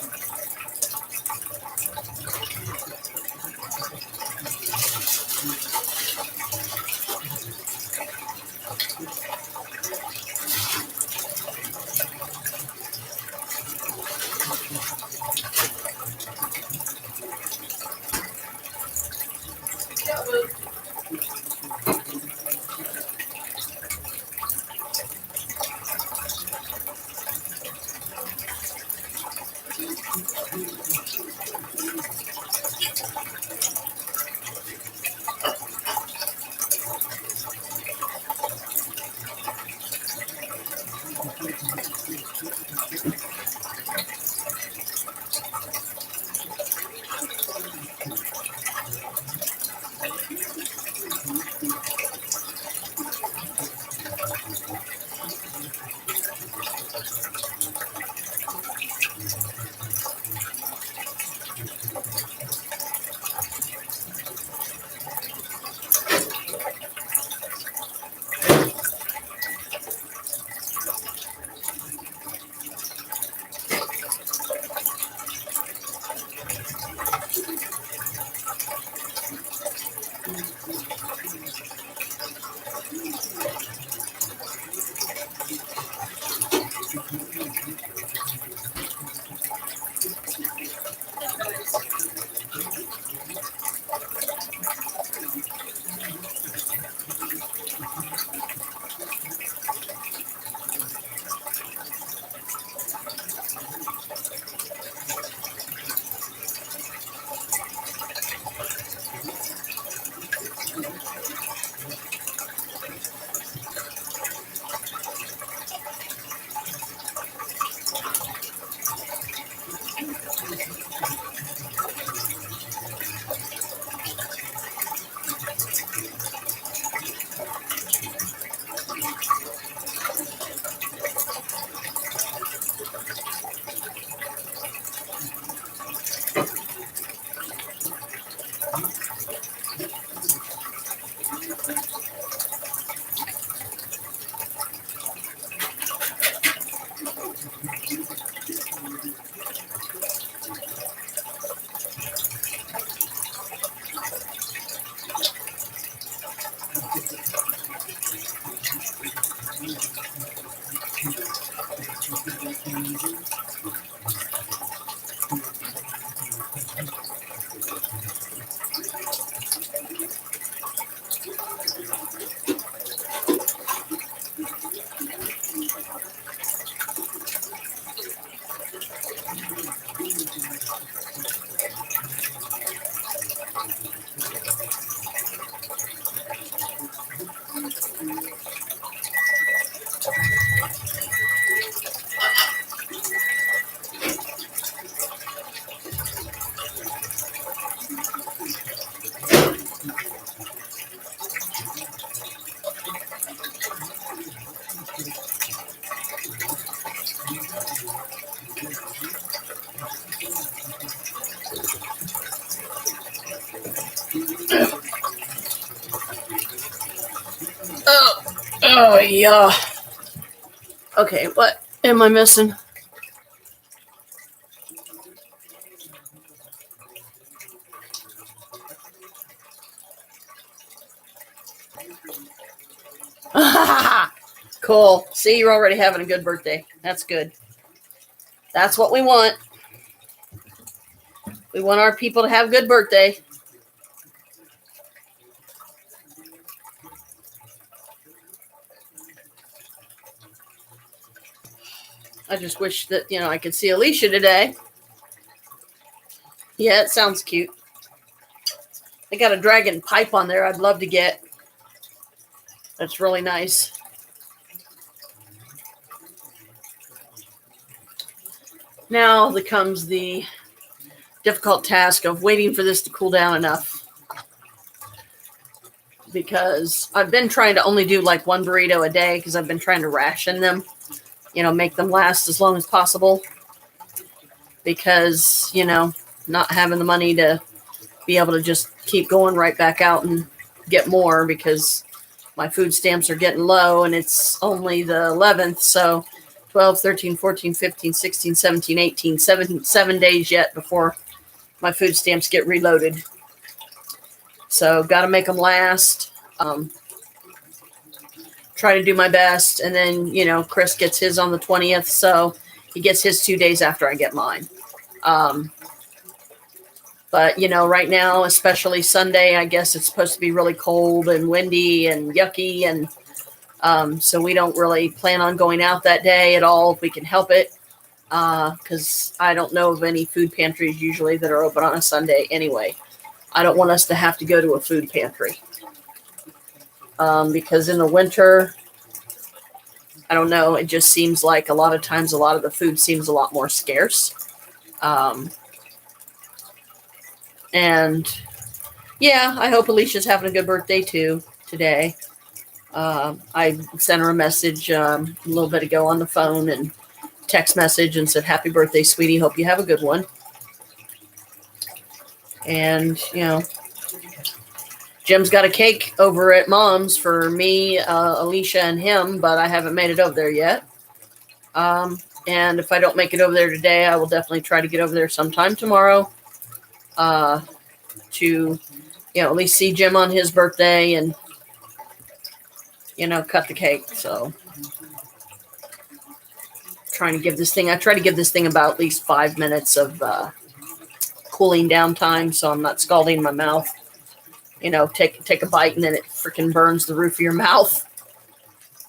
Oh yeah. Okay, what am I missing? Cool. See, you're already having a good birthday. That's good. That's what we want. We want our people to have a good birthday. I just wish that, I could see Alicia today. Yeah, it sounds cute. They got a dragon pipe on there I'd love to get. That's really nice. Now comes the difficult task of waiting for this to cool down enough. Because I've been trying to only do like one burrito a day because I've been trying to ration them, make them last as long as possible. Because, not having the money to be able to just keep going right back out and get more because my food stamps are getting low and it's only the 11th. So 12, 13, 14, 15, 16, 17, 18, 7 days yet before my food stamps get reloaded. So got to make them last. Try to do my best. And then, Chris gets his on the 20th. So he gets his 2 days after I get mine. But, right now, especially Sunday, I guess it's supposed to be really cold and windy and yucky. And so we don't really plan on going out that day at all if we can help it. Because I don't know of any food pantries usually that are open on a Sunday anyway. I don't want us to have to go to a food pantry. Because in the winter, I don't know, it just seems like a lot of times a lot of the food seems a lot more scarce. And yeah, I hope Alicia's having a good birthday too today. I sent her a message a little bit ago on the phone and text message and said, "Happy birthday, sweetie. Hope you have a good one." And, Jim's got a cake over at Mom's for me, Alicia, and him, but I haven't made it over there yet. And if I don't make it over there today, I will definitely try to get over there sometime tomorrow to, at least see Jim on his birthday and, cut the cake. So I try to give this thing about at least 5 minutes of cooling down time so I'm not scalding my mouth. Take a bite and then it freaking burns the roof of your mouth.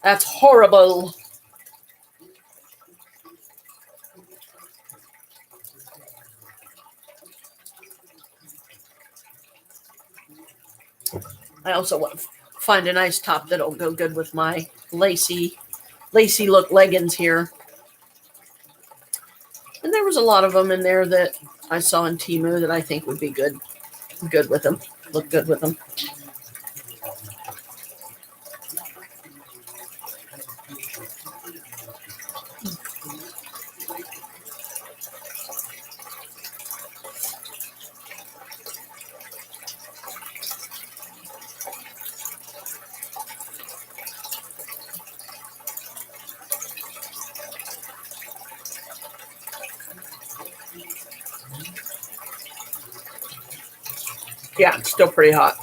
That's horrible. I also want to find a nice top that'll go good with my lacy look leggings here. And there was a lot of them in there that I saw in Temu that I think would be good with them. Look good with them. Yeah, it's still pretty hot.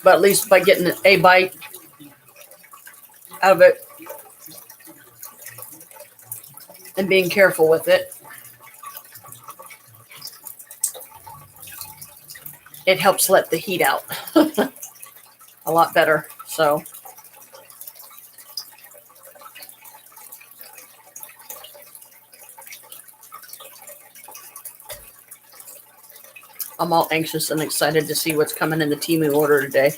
But at least by getting a bite out of it and being careful with it, it helps let the heat out a lot better. So I'm all anxious and excited to see what's coming in the Temu order today.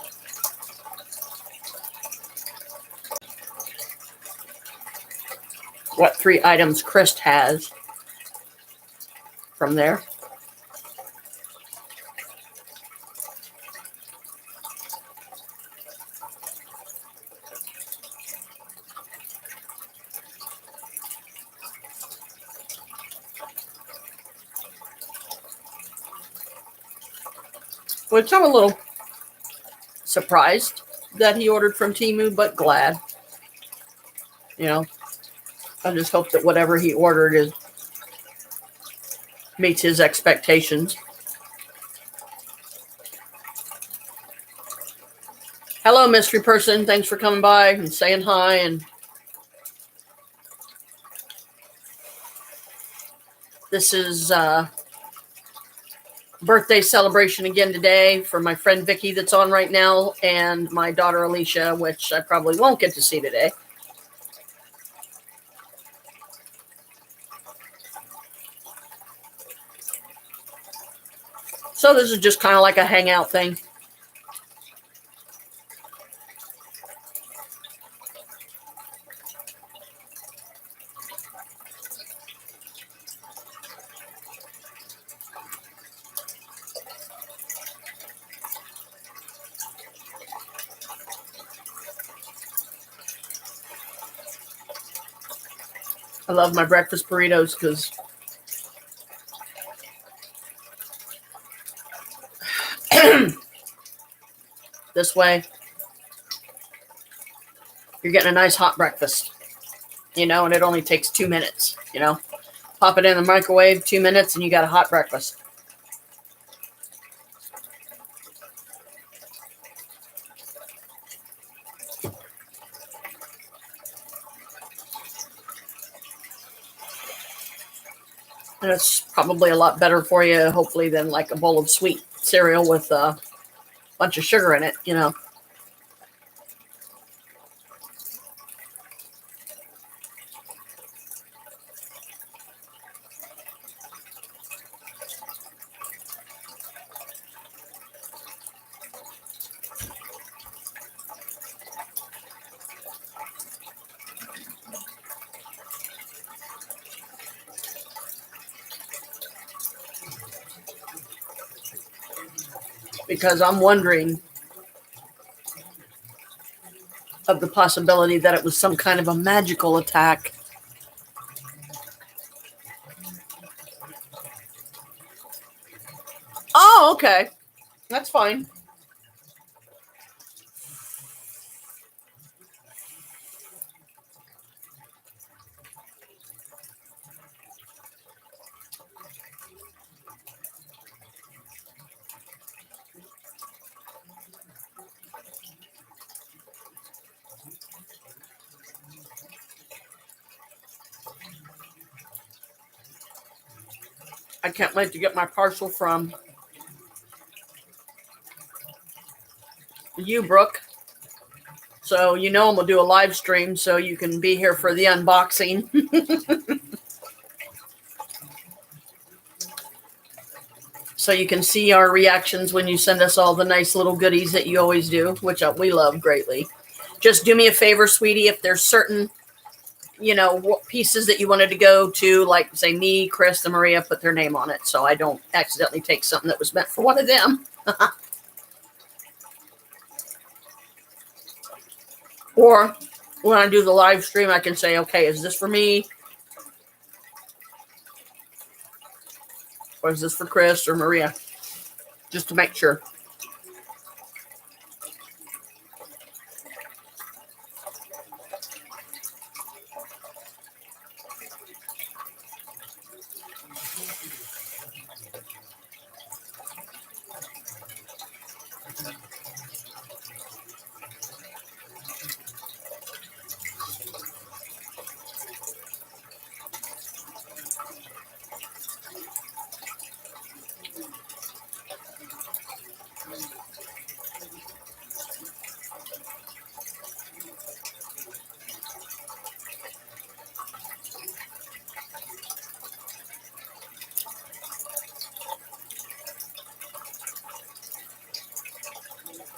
What 3 items Chris has from there. Which I'm a little surprised that he ordered from Temu, but glad. You know, I just hope that whatever he ordered meets his expectations. Hello, mystery person. Thanks for coming by and saying hi. And this is birthday celebration again today for my friend Vicky that's on right now, and my daughter Alicia, which I probably won't get to see today. So this is just kind of like a hangout thing. I love my breakfast burritos because this way you're getting a nice hot breakfast, you know, and it only takes 2 minutes, you know. Pop it in the microwave, 2 minutes, and you got a hot breakfast. And it's probably a lot better for you, hopefully, than like a bowl of sweet cereal with a bunch of sugar in it, you know. Because I'm wondering of the possibility that it was some kind of a magical attack. Oh, okay. That's fine. I can't wait to get my parcel from you, Brooke. So you know I'm going to do a live stream so you can be here for the unboxing. So you can see our reactions when you send us all the nice little goodies that you always do, which we love greatly. Just do me a favor, sweetie, if there's certain, you know, pieces that you wanted to go to, like say me, Chris, and Maria, put their name on it so I don't accidentally take something that was meant for one of them. Or when I do the live stream, I can say, okay, is this for me? Or is this for Chris or Maria? Just to make sure.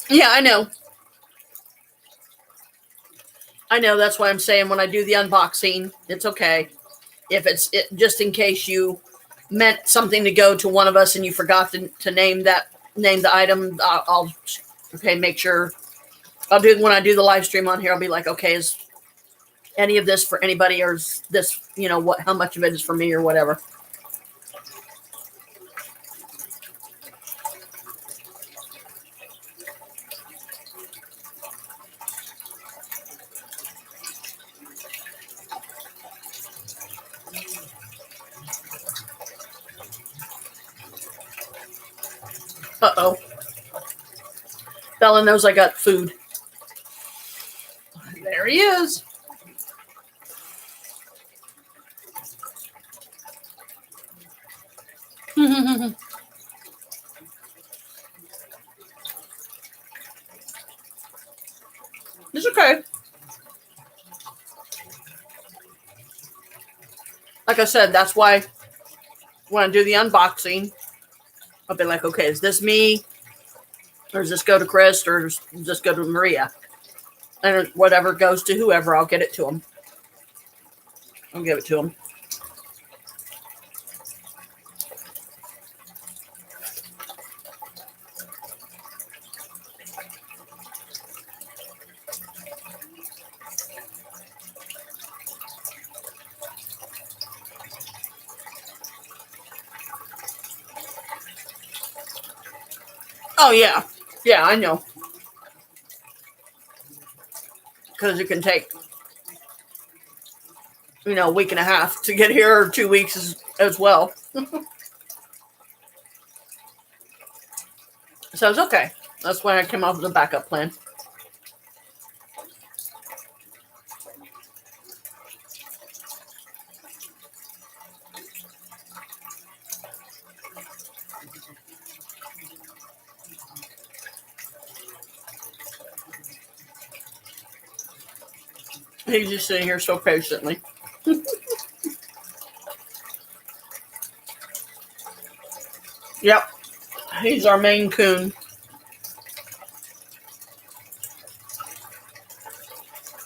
Yeah, I know. I know. That's why I'm saying when I do the unboxing, it's okay. If it's just in case you meant something to go to one of us and you forgot to name the item, I'll make sure. I'll do when I do the live stream on here. I'll be like, okay, is any of this for anybody, or is this, you know, how much of it is for me or whatever. Uh-oh. Bella knows I got food. There he is. It's okay. Like I said, that's why when I do the unboxing, I'll be like, okay, is this me? Or does this go to Chris? Or does this go to Maria? And whatever goes to whoever, I'll get it to them. I'll give it to them. Oh, yeah. Yeah, I know. Because it can take, a week and a half to get here, or 2 weeks as well. So it's okay. That's why I came up with a backup plan. He's just sitting here so patiently. Yep. He's our Maine Coon.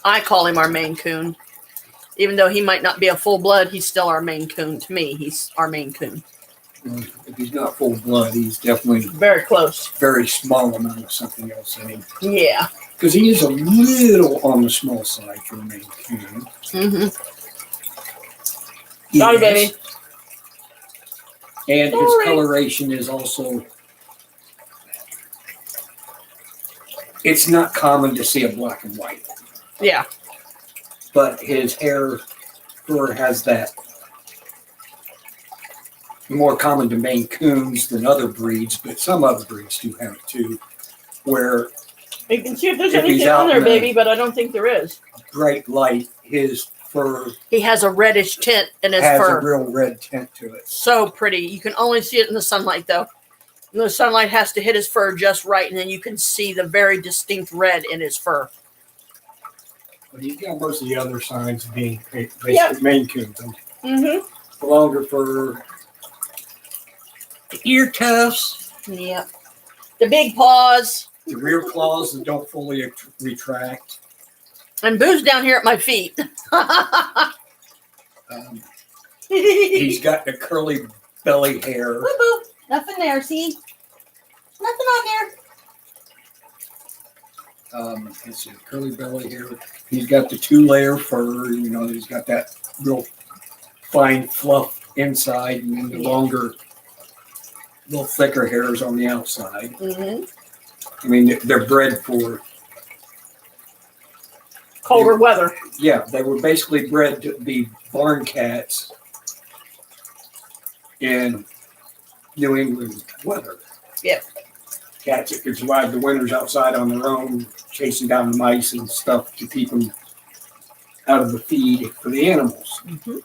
I call him our Maine Coon. Even though he might not be a full blood, he's still our Maine Coon. To me, he's our Maine Coon. If he's not full blood, he's definitely Very close. very small amount of something else in him. Yeah. Because he is a little on the small side for a Maine Coon. Mm-hmm. Sorry, baby. And his Sorry. coloration is also, it's not common to see a black and white. Yeah. But his hair fur has that, more common to Maine Coons than other breeds, but some other breeds do have it too, where You can see if there's If he's anything out on there, in the- baby, but I don't think there is. bright light, his fur He has a reddish tint in his has fur. a real red tint to it. So pretty. You can only see it in the sunlight, though. And the sunlight has to hit his fur just right, and then you can see the very distinct red in his fur. But he's got most of the other signs of being basically Yep. Maine Coons. Mm-hmm. The longer fur, the ear tufts, Yep. The big paws. the rear claws that don't fully retract. And Boo's down here at my feet. He's got the curly belly hair. Boo. Nothing there, see? Nothing on there. Let's see, curly belly hair. He's got the 2-layer fur. He's got that real fine fluff inside, and then the longer, little thicker hairs on the outside. Mm-hmm. I mean, they're bred for. Colder weather. Yeah, they were basically bred to be barn cats in New England weather. Yep. Cats that could survive the winters outside on their own, chasing down the mice and stuff to keep them out of the feed for the animals. Mm-hmm.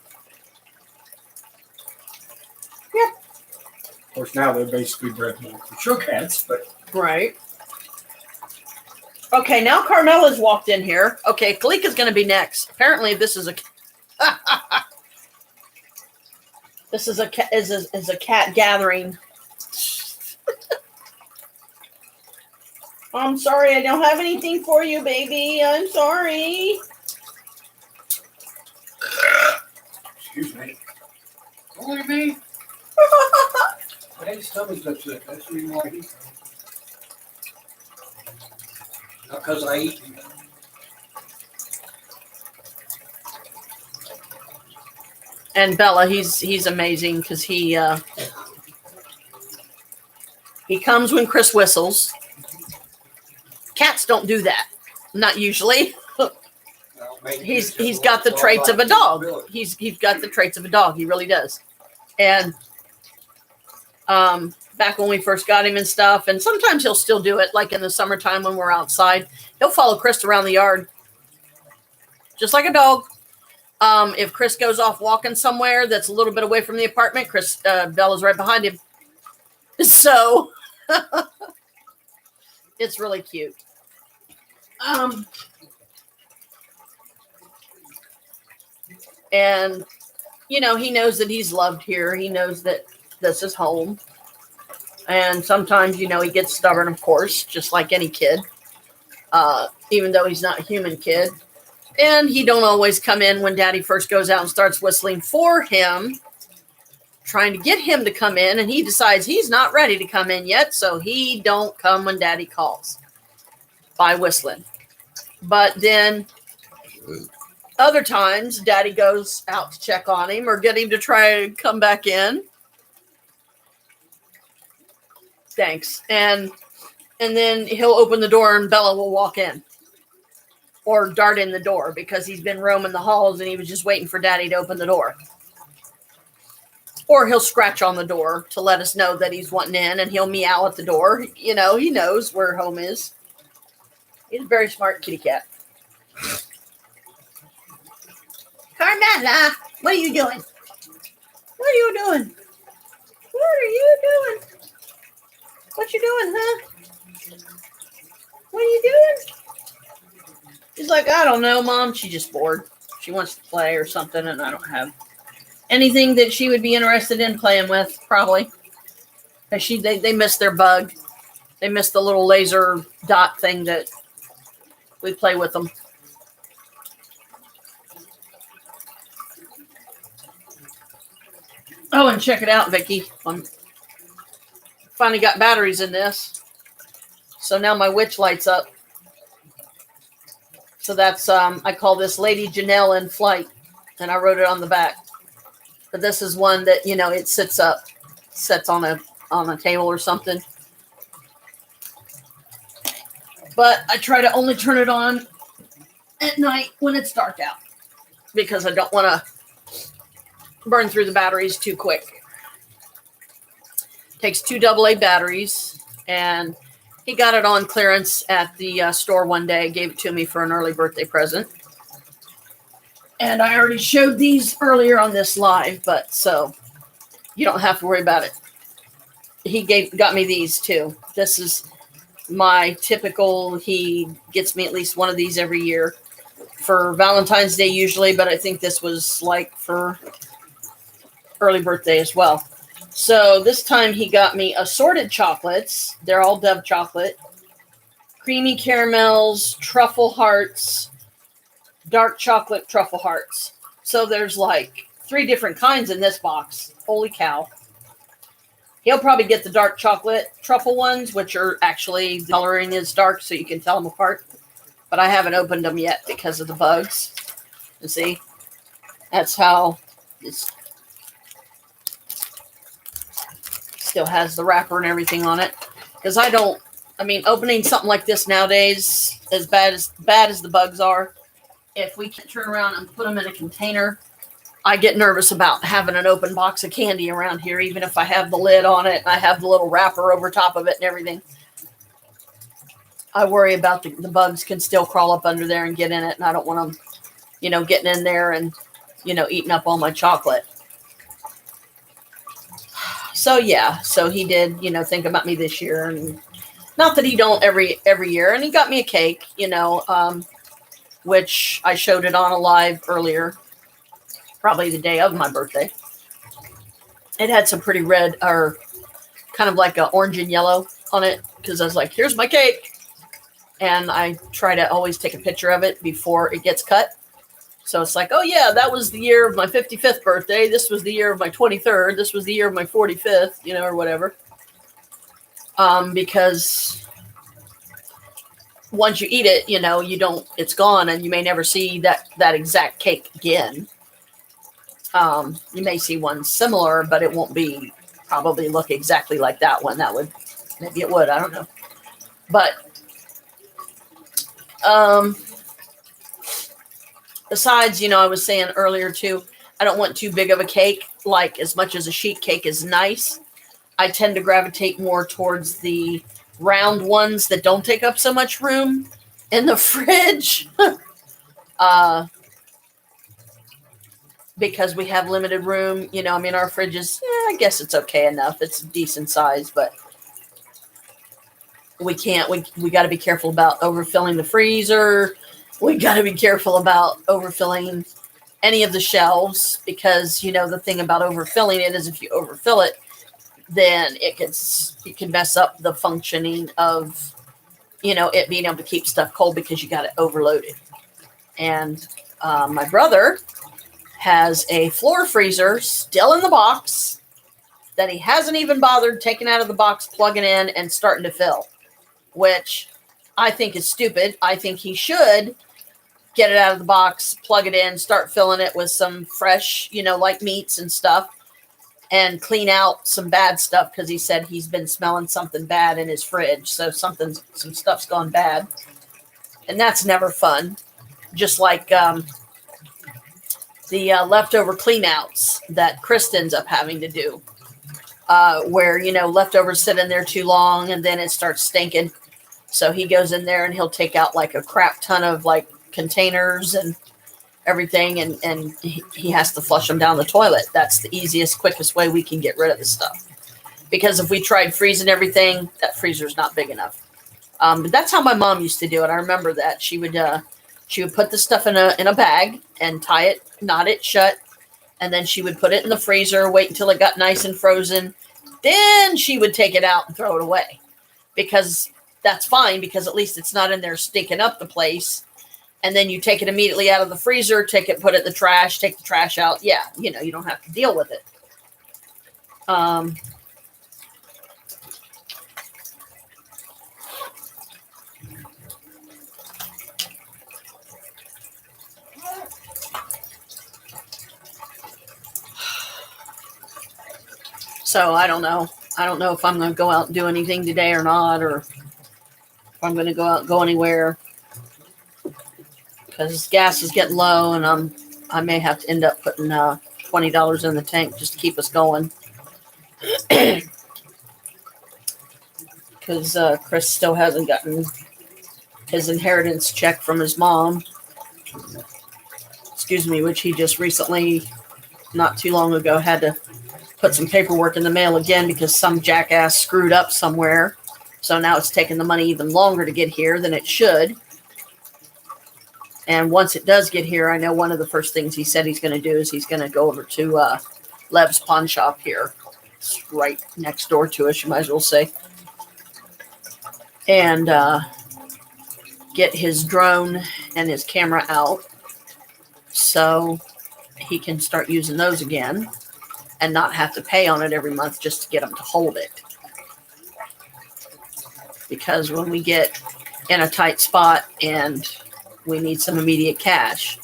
Of course, now they're basically bred more for show cats, but Right. Okay, now Carmela's walked in here. Okay, Kalika's going to be next. Apparently, this is a is a cat gathering. I'm sorry, I don't have anything for you, baby. I'm sorry. excuse me. Only me. His stomach's upset. That's the reason why he's coming. Not because I eat. And Bella, he's amazing because he comes when Chris whistles. Cats don't do that, not usually. He's got the traits of a dog. He's got the traits of a dog. He really does. And back when we first got him and stuff. And sometimes he'll still do it, like in the summertime when we're outside. He'll follow Chris around the yard, just like a dog. If Chris goes off walking somewhere that's a little bit away from the apartment, Bella's right behind him. So it's really cute. And, you know, he knows that he's loved here. He knows that this is home. And sometimes, you know, he gets stubborn, of course, just like any kid, even though he's not a human kid. And he don't always come in when Daddy first goes out and starts whistling for him, trying to get him to come in. And he decides he's not ready to come in yet, so he don't come when Daddy calls by whistling. But then other times, Daddy goes out to check on him or get him to try to come back in. Thanks. And then he'll open the door and Bella will walk in. Or dart in the door because he's been roaming the halls and he was just waiting for Daddy to open the door. Or he'll scratch on the door to let us know that he's wanting in, and he'll meow at the door. You know, he knows where home is. He's a very smart kitty cat. Carmela, what are you doing? What are you doing? What are you doing? What you doing, huh? What are you doing? She's like, I don't know, Mom. She's just bored. She wants to play or something, and I don't have anything that she would be interested in playing with, probably. They missed their bug. They missed the little laser dot thing that we play with them. Oh, and check it out, Vicky. Finally got batteries in this. So now my witch lights up. So that's, I call this Lady Janelle in Flight. And I wrote it on the back. But this is one that, you know, it sits on a table or something. But I try to only turn it on at night when it's dark out. Because I don't want to burn through the batteries too quick. Takes 2 AA batteries, and he got it on clearance at the store one day, gave it to me for an early birthday present. And I already showed these earlier on this live, but so you don't have to worry about it. He got me these too. This is my typical, he gets me at least one of these every year for Valentine's Day usually, but I think this was like for early birthday as well. So this time he got me assorted chocolates. They're all Dove chocolate. Creamy caramels, truffle hearts, dark chocolate truffle hearts. So there's like 3 different kinds in this box. Holy cow. He'll probably get the dark chocolate truffle ones, which are actually, the coloring is dark so you can tell them apart. But I haven't opened them yet because of the bugs. You see? That's how it's still has the wrapper and everything on it. Because opening something like this nowadays, as bad as the bugs are, if we can turn around and put them in a container, I get nervous about having an open box of candy around here, even if I have the lid on it and I have the little wrapper over top of it and everything. I worry about the bugs can still crawl up under there and get in it, and I don't want them, getting in there and, eating up all my chocolate. So, yeah, so he did, think about me this year, and not that he don't every year. And he got me a cake, which I showed it on a live earlier, probably the day of my birthday. It had some pretty red, or kind of like an orange and yellow on it, because I was like, here's my cake. And I try to always take a picture of it before it gets cut. So it's like, oh yeah, that was the year of my 55th birthday. This was the year of my 23rd. This was the year of my 45th, or whatever. Because once you eat it, it's gone, and you may never see that exact cake again. You may see one similar, but it won't probably look exactly like that one. Maybe it would, I don't know. But, besides, I was saying earlier too, I don't want too big of a cake. Like, as much as a sheet cake is nice, I tend to gravitate more towards the round ones that don't take up so much room in the fridge. uh, because we have limited room. You know, I mean, our fridge is, I guess it's okay enough. It's a decent size, but we can't, we got to be careful about overfilling the freezer. We got to be careful about overfilling any of the shelves because, you know, the thing about overfilling it is if you overfill it, then it can mess up the functioning of, you know, it being able to keep stuff cold because you got it overloaded. And my brother has a floor freezer still in the box that he hasn't even bothered taking out of the box, plugging in, and starting to fill, which I think is stupid. I think he should get it out of the box, plug it in, start filling it with some fresh, you know, like meats and stuff, and clean out some bad stuff because he said he's been smelling something bad in his fridge. So some stuff's gone bad, and that's never fun. Just like the leftover cleanouts that Chris ends up having to do, where, you know, leftovers sit in there too long and then it starts stinking. So he goes in there and he'll take out like a crap ton of like containers and everything, and he has to flush them down the toilet. That's the easiest, quickest way we can get rid of the stuff. Because if we tried freezing everything, that freezer's not big enough. But that's how my mom used to do it. I remember that she would put the stuff in a bag and tie it, knot it shut, and then she would put it in the freezer, wait until it got nice and frozen. Then she would take it out and throw it away, because that's fine, because at least it's not in there stinking up the place. And then you take it immediately out of the freezer, take it, put it in the trash, take the trash out. Yeah, you know, you don't have to deal with it. So I don't know. I don't know if I'm going to go out and do anything today or not, or if I'm going to go out and go anywhere, because gas is getting low, and I may have to end up putting $20 in the tank just to keep us going. Because Chris still hasn't gotten his inheritance check from his mom. Excuse me, which he just recently, not too long ago, had to put some paperwork in the mail again because some jackass screwed up somewhere. So now it's taking the money even longer to get here than it should. And once it does get here, I know one of the first things he said he's going to do is he's going to go over to Lev's pawn shop here. It's right next door to us, you might as well say. And get his drone and his camera out so he can start using those again and not have to pay on it every month just to get him to hold it. Because when we get in a tight spot and we need some immediate cash,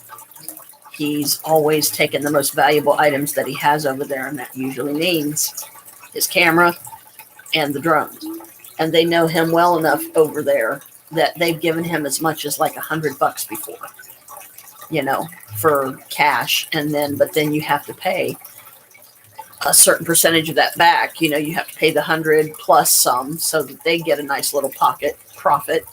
he's always taken the most valuable items that he has over there, and that usually means his camera and the drone. And they know him well enough over there that they've given him as much as like $100 before, you know, for cash. And then, but then you have to pay a certain percentage of that back. You know, you have to pay the 100 plus some so that they get a nice little pocket profit.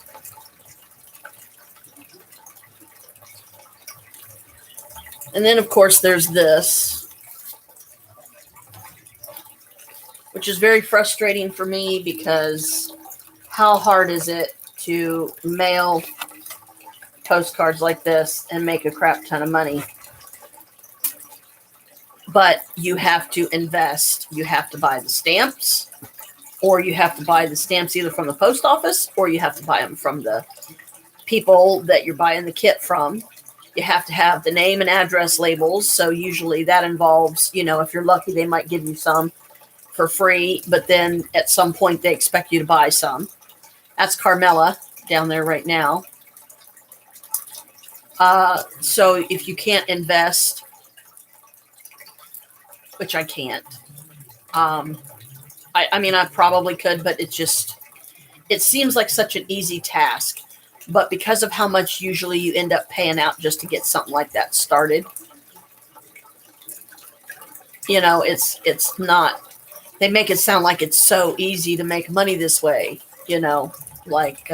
And then, of course, there's this, which is very frustrating for me because how hard is it to mail postcards like this and make a crap ton of money? But you have to invest. You have to buy the stamps, or you have to buy the stamps either from the post office, or you have to buy them from the people that you're buying the kit from. You have to have the name and address labels. So usually that involves, you know, if you're lucky, they might give you some for free, but then at some point they expect you to buy some. That's Carmela down there right now. So if you can't invest, which I can't, I mean, I probably could, but it seems like such an easy task. But because of how much usually you end up paying out just to get something like that started, you know, it's not they make it sound like it's so easy to make money this way, like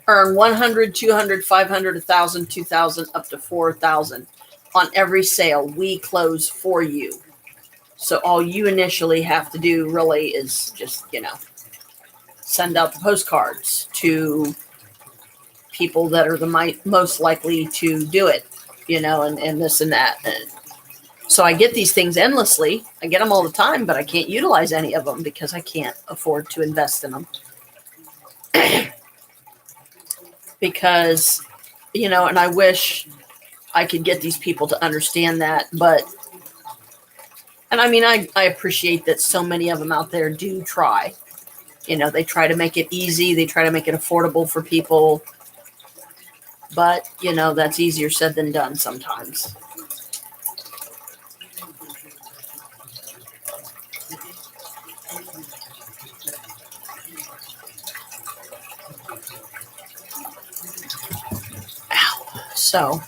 earn 100, 200, 500, 1,000, 2,000, up to 4,000 on every sale we close for you. So all you initially have to do really is just, send out the postcards to people that are the most likely to do it, and this and that. And so I get these things endlessly. I get them all the time, but I can't utilize any of them because I can't afford to invest in them. Because, and I wish I could get these people to understand that. And I mean, I appreciate that so many of them out there do try. They try to make it easy. They try to make it affordable for people. But, that's easier said than done sometimes. Ow. So,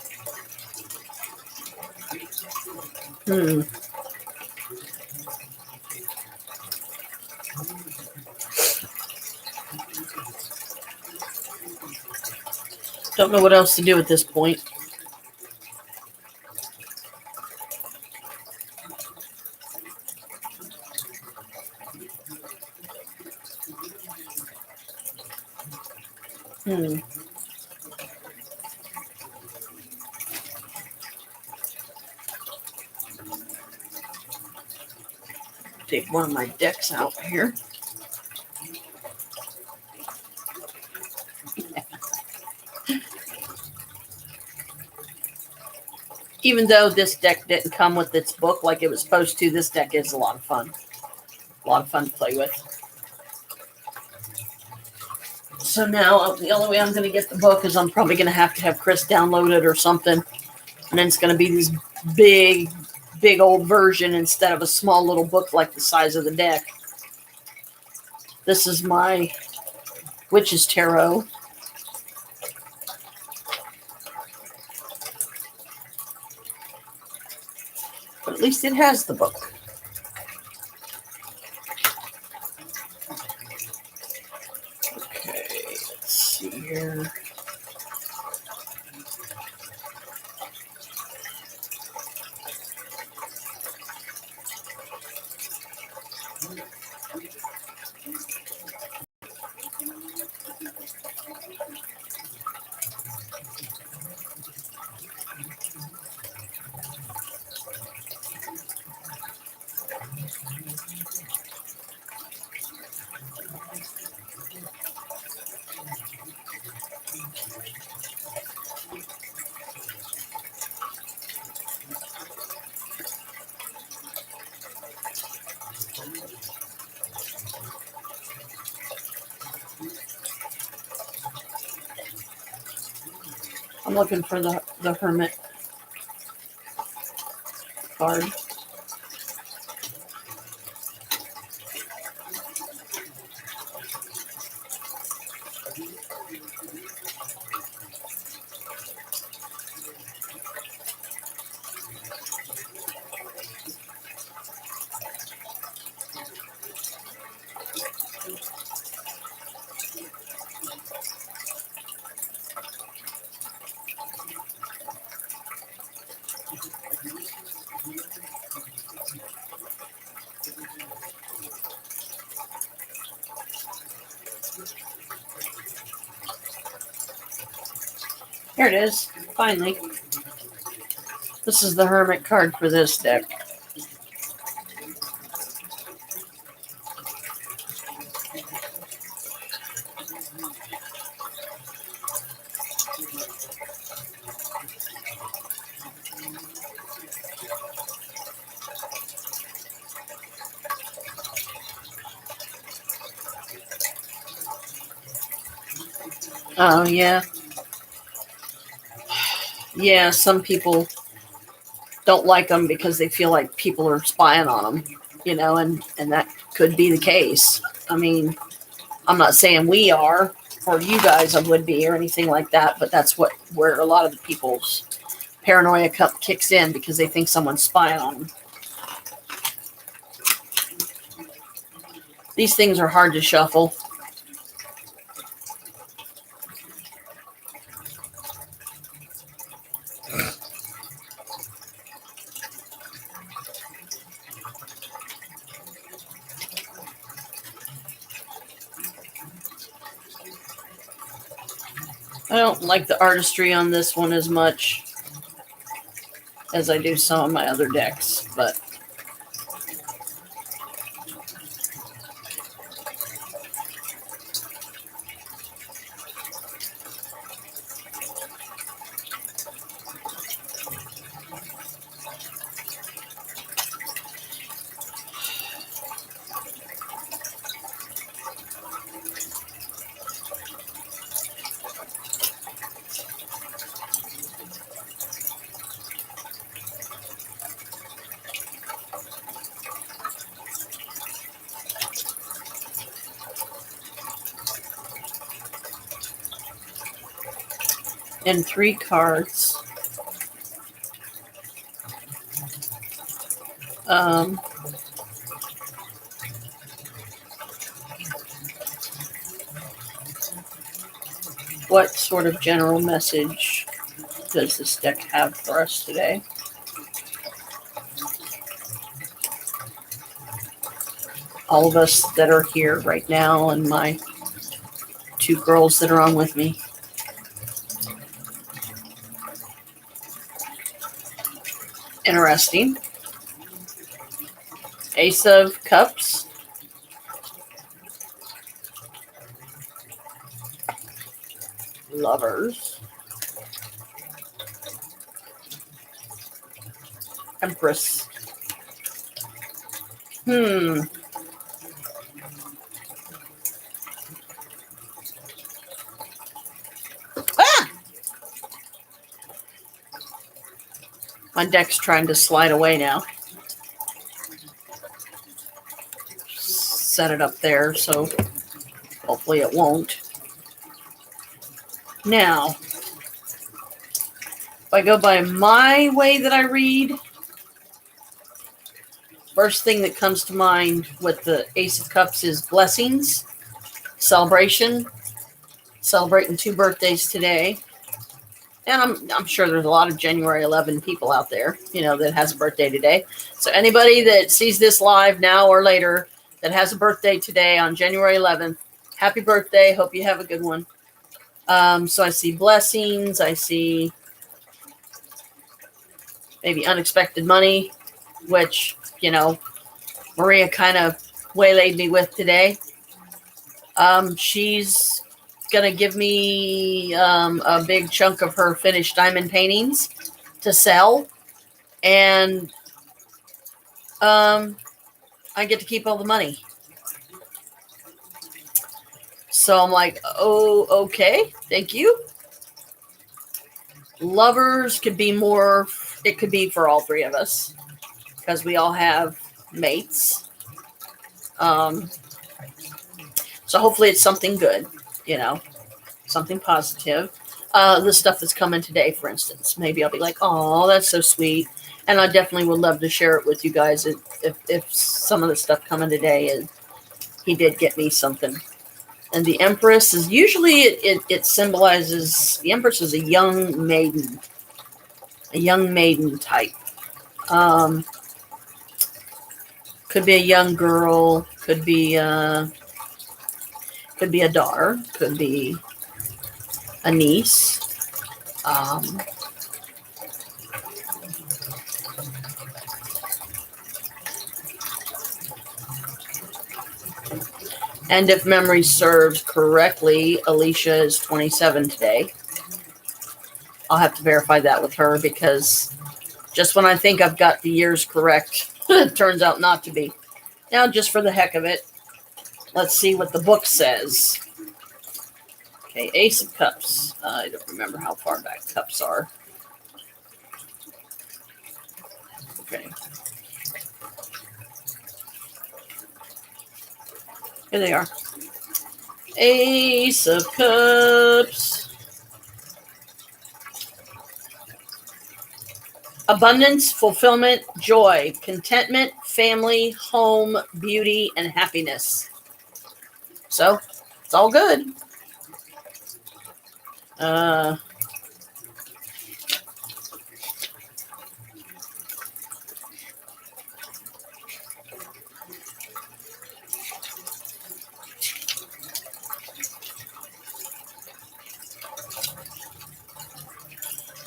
don't know what else to do at this point. Take one of my decks out here. Even though this deck didn't come with its book like it was supposed to, this deck is a lot of fun. A lot of fun to play with. So now the only way I'm going to get the book is I'm probably going to have Chris download it or something. And then it's going to be this big old version instead of a small little book like the size of the deck. This is my Witch's Tarot. But at least it has the book. Okay, let's see here. I'm looking for the Hermit card. Here it is, finally. This is the Hermit card for this deck. Oh, yeah. Yeah, some people don't like them because they feel like people are spying on them, and that could be the case. I mean, I'm not saying we are, or you guys would be, or anything like that, but that's where a lot of the people's paranoia kicks in because they think someone's spying on them. These things are hard to shuffle. I don't like the artistry on this one as much as I do some of my other decks, but in 3 cards. What sort of general message does this deck have for us today? All of us that are here right now and my 2 girls that are on with me. Interesting. Ace of Cups. Lovers. Empress. Ah! My deck's trying to slide away now. Set it up there, so hopefully it won't. Now, if I go by my way that I read, first thing that comes to mind with the Ace of Cups is blessings, celebration, celebrating 2 birthdays today. And I'm sure there's a lot of January 11 people out there, that has a birthday today. So anybody that sees this live now or later that has a birthday today on January 11th, happy birthday. Hope you have a good one. So I see blessings. I see maybe unexpected money, which, Maria kind of waylaid me with today. She's going to give me a big chunk of her finished diamond paintings to sell. And I get to keep all the money. So I'm like, oh, okay, thank you. Lovers could be more, it could be for all 3 of us because we all have mates. So hopefully it's something good, something positive. The stuff that's coming today, for instance, maybe I'll be like, oh, that's so sweet. And I definitely would love to share it with you guys if some of the stuff coming today is, he did get me something. And the Empress is usually, it symbolizes, the Empress is a young maiden type. Could be a young girl, could be a daughter, could be a niece. And if memory serves correctly, Alicia is 27 today. I'll have to verify that with her because just when I think I've got the years correct, it turns out not to be. Now, just for the heck of it, let's see what the book says. Okay, Ace of Cups. I don't remember how far back cups are. Okay. Here they are. Ace of Cups. Abundance, fulfillment, joy, contentment, family, home, beauty, and happiness. So it's all good.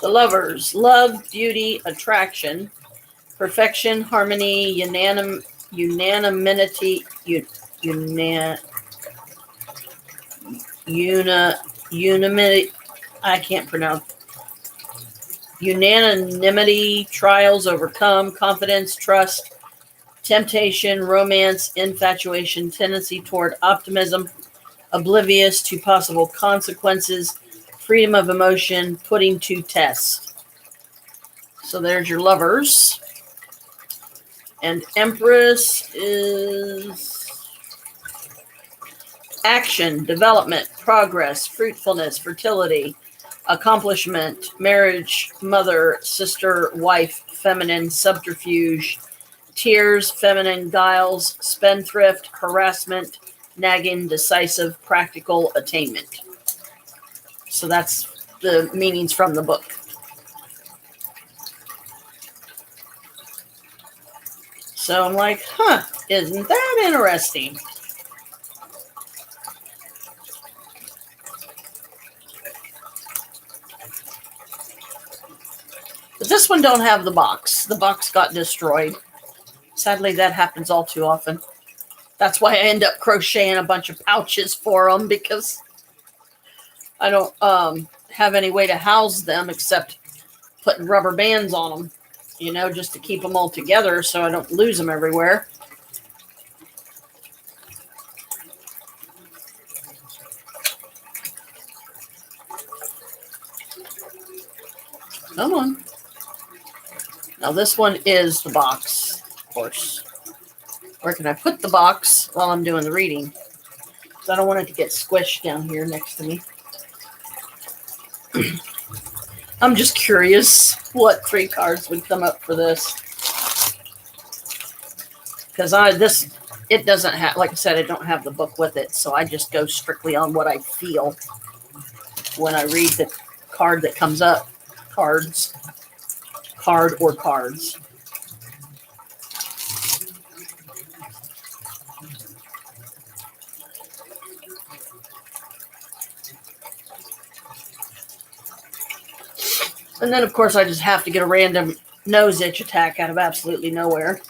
The lovers: love, beauty, attraction, perfection, harmony, unanimity, unanimity. I can't pronounce. Unanimity, trials overcome, confidence, trust, temptation, romance, infatuation, tendency toward optimism, oblivious to possible consequences, freedom of emotion, putting to test. So there's your lovers. And Empress is action, development, progress, fruitfulness, fertility, accomplishment, marriage, mother, sister, wife, feminine, subterfuge, tears, feminine, guiles, spendthrift, harassment, nagging, decisive, practical, attainment. So that's the meanings from the book. So I'm like, isn't that interesting? But this one don't have the box. The box got destroyed. Sadly, that happens all too often. That's why I end up crocheting a bunch of pouches for them, because I don't have any way to house them except putting rubber bands on them, just to keep them all together so I don't lose them everywhere. Come on. Now this one is the box, of course. Where can I put the box while I'm doing the reading? Because I don't want it to get squished down here next to me. I'm just curious what 3 cards would come up for this. Because it doesn't have, like I said, I don't have the book with it, so I just go strictly on what I feel when I read the card that comes up. Card or cards. And then, of course, I just have to get a random nose itch attack out of absolutely nowhere.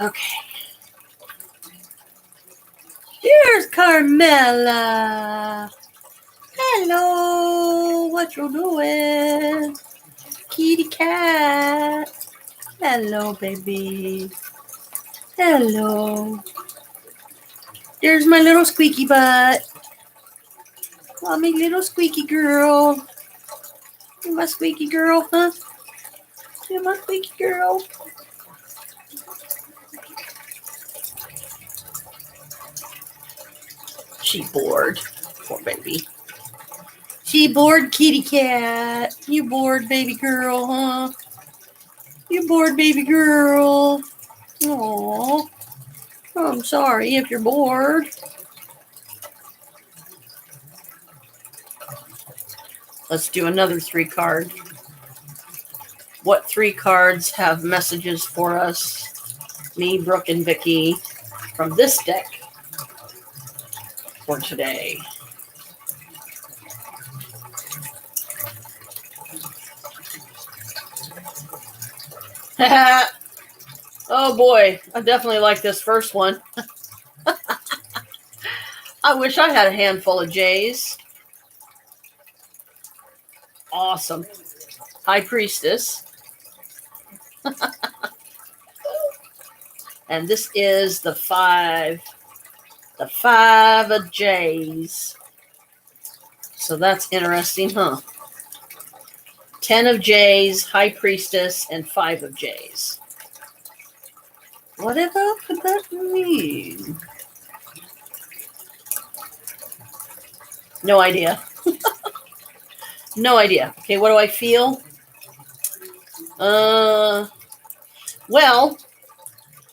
Okay. Here's Carmela. Hello. What you doing? Kitty cat. Hello, baby. Hello. There's my little squeaky butt. Mommy, little squeaky girl. You're my squeaky girl, huh? You're my squeaky girl. She bored. Poor baby. She bored, kitty cat. You bored, baby girl, huh? You bored, baby girl. Aww. I'm sorry if you're bored. Let's do another 3 card. What 3 cards have messages for us? Me, Brooke, and Vicky from this deck for today. Oh boy, I definitely like this first one. I wish I had a handful of J's. Awesome. High Priestess. And this is the 5. The 5 of J's. So that's interesting, huh? 10 of J's, High Priestess, and 5 of J's. Whatever could that mean? No idea. No idea. Okay, what do I feel? Well,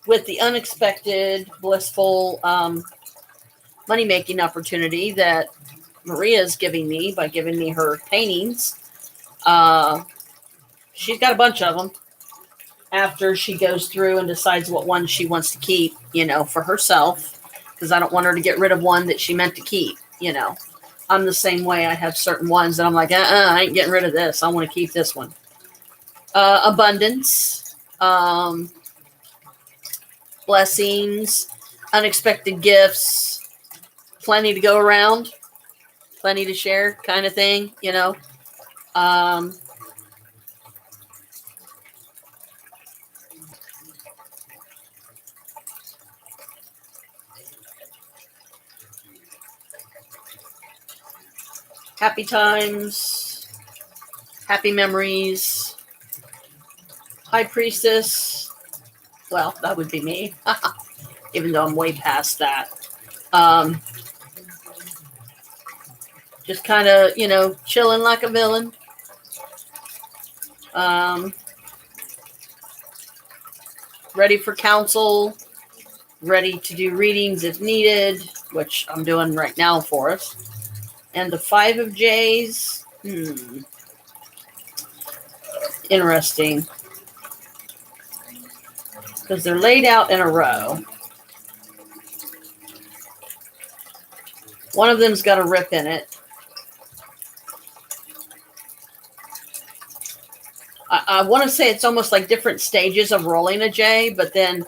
with the unexpected, blissful money-making opportunity that Maria is giving me by giving me her paintings. She's got a bunch of them. After she goes through and decides what one she wants to keep, for herself, because I don't want her to get rid of one that she meant to keep. I'm the same way. I have certain ones that I'm like, I ain't getting rid of this. I want to keep this one. Abundance, blessings, unexpected gifts, plenty to go around, plenty to share, kind of thing. Happy times, happy memories, High Priestess. Well, that would be me, even though I'm way past that. Just kind of, chilling like a villain. Ready for counsel, ready to do readings if needed, which I'm doing right now for us. And the 5 of J's, interesting. Because they're laid out in a row. One of them's got a rip in it. I want to say it's almost like different stages of rolling a J, but then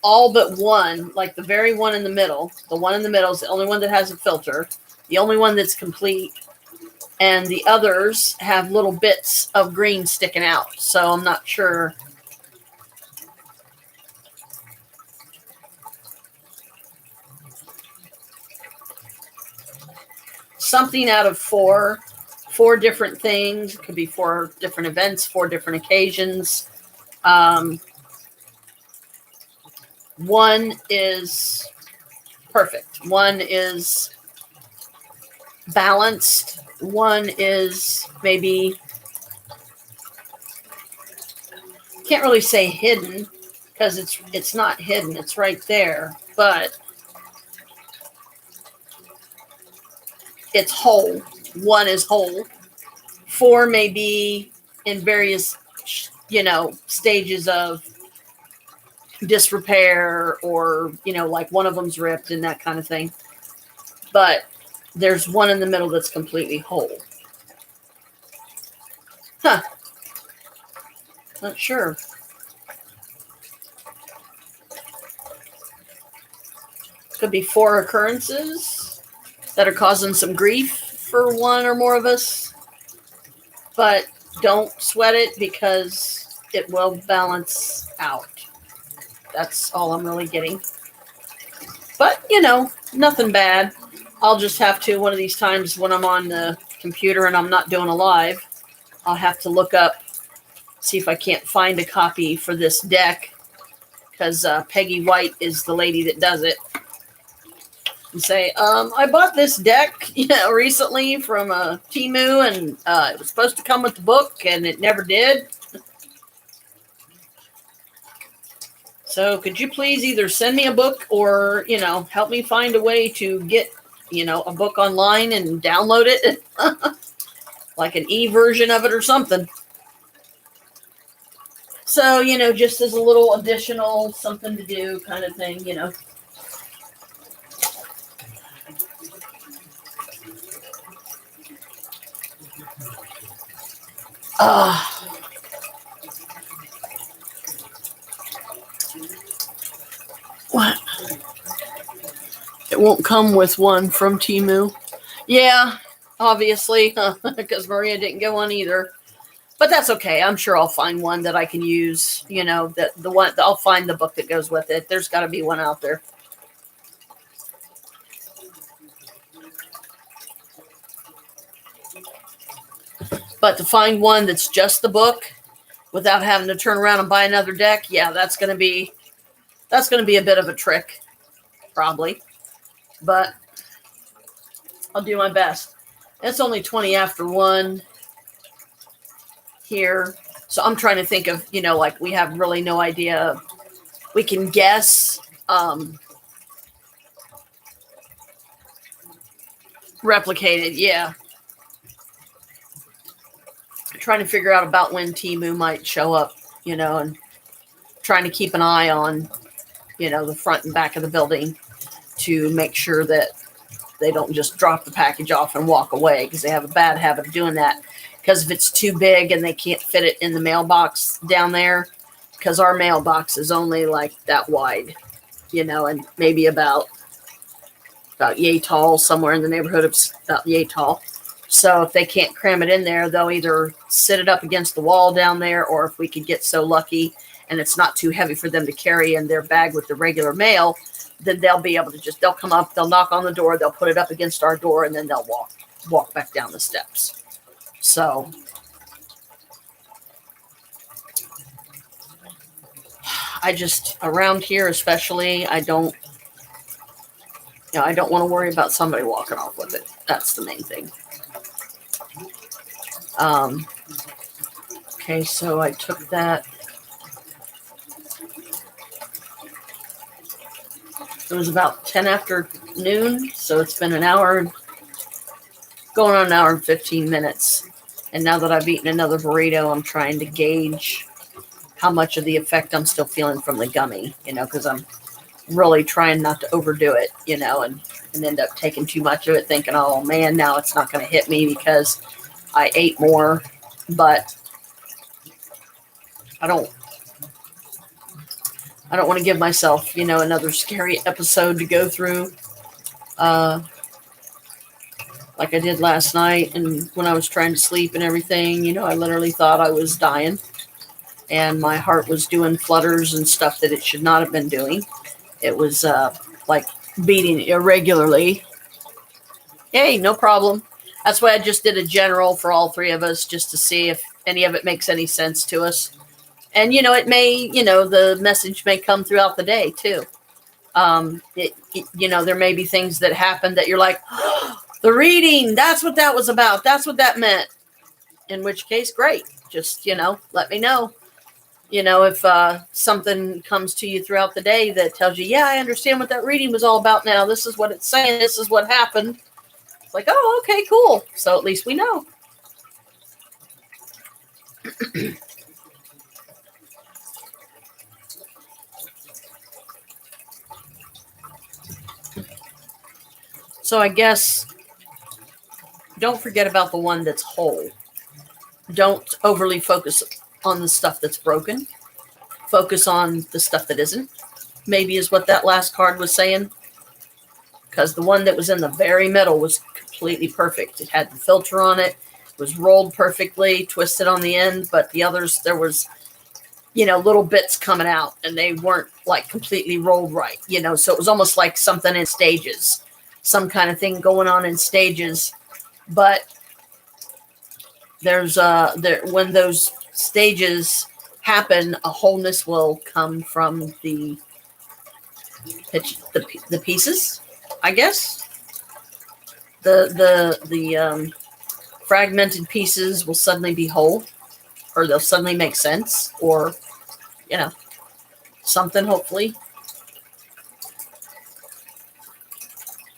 all but one, like the very one in the middle, the one in the middle is the only one that has a filter, the only one that's complete, and the others have little bits of green sticking out. So I'm not sure. Something out of four different things. It could be 4 different events, 4 different occasions. One is perfect. One is balanced. One is maybe, can't really say hidden, because it's not hidden. It's right there, but it's whole. One is whole. 4 may be in various, stages of disrepair, or, like one of them's ripped and that kind of thing. But there's one in the middle that's completely whole. Not sure. Could be 4 occurrences that are causing some grief for one or more of us. But don't sweat it, because it will balance out. That's all I'm really getting. But, nothing bad. I'll just have to, one of these times when I'm on the computer and I'm not doing a live, I'll have to look up, see if I can't find a copy for this deck, because Peggy White is the lady that does it. And say, I bought this deck, recently from Temu, and it was supposed to come with the book, and it never did. So could you please either send me a book, or, help me find a way to get, a book online and download it, like an e-version of it or something. So, just as a little additional something to do kind of thing, What? It won't come with one from Temu. Yeah, obviously, because Maria didn't get one either. But that's okay. I'm sure I'll find one that I can use. I'll find the book that goes with it. There's got to be one out there. But to find one that's just the book without having to turn around and buy another deck, yeah, that's going to be a bit of a trick, probably. But I'll do my best. It's only 20 after 1 here. So I'm trying to think of, like we have really no idea we can guess. Replicated, yeah. Trying to figure out about when Timu might show up, and trying to keep an eye on, the front and back of the building to make sure that they don't just drop the package off and walk away, because they have a bad habit of doing that. Because if it's too big and they can't fit it in the mailbox down there, because our mailbox is only like that wide, and maybe about yay tall, somewhere in the neighborhood of about yay tall. So if they can't cram it in there, they'll either sit it up against the wall down there, or if we could get so lucky and it's not too heavy for them to carry in their bag with the regular mail, then they'll be able to they'll come up, they'll knock on the door, they'll put it up against our door, and then they'll walk back down the steps. So I just, around here especially, I don't want to worry about somebody walking off with it. That's the main thing. Okay, so I took that. It was about 10 after noon, so it's been an hour, going on an hour and 15 minutes. And now that I've eaten another burrito, I'm trying to gauge how much of the effect I'm still feeling from the gummy, because I'm really trying not to overdo it, and end up taking too much of it, thinking, oh man, now it's not going to hit me because I ate more. But I don't want to give myself, another scary episode to go through, like I did last night. And when I was trying to sleep and everything, I literally thought I was dying, and my heart was doing flutters and stuff that it should not have been doing. It was like beating irregularly. Hey, no problem. That's why I just did a general for all three of us, just to see if any of it makes any sense to us. And, it may, the message may come throughout the day too. There may be things that happen that you're like, oh, the reading, that's what that was about. That's what that meant. In which case, great. Just, let me know. If something comes to you throughout the day that tells you, yeah, I understand what that reading was all about now. This is what it's saying. This is what happened. It's like, oh, okay, cool. So at least we know. So I guess don't forget about the one that's whole. Don't overly focus on the stuff that's broken. Focus on the stuff that isn't, maybe, is what that last card was saying. Because the one that was in the very middle was completely perfect. It had the filter on it. It was rolled perfectly, twisted on the end. But the others, there was, little bits coming out, and they weren't like completely rolled right. So it was almost like something in stages. Some kind of thing going on in stages. But there's when those stages happen, a wholeness will come from the pieces, I guess. The fragmented pieces will suddenly be whole, or they'll suddenly make sense, or something, hopefully.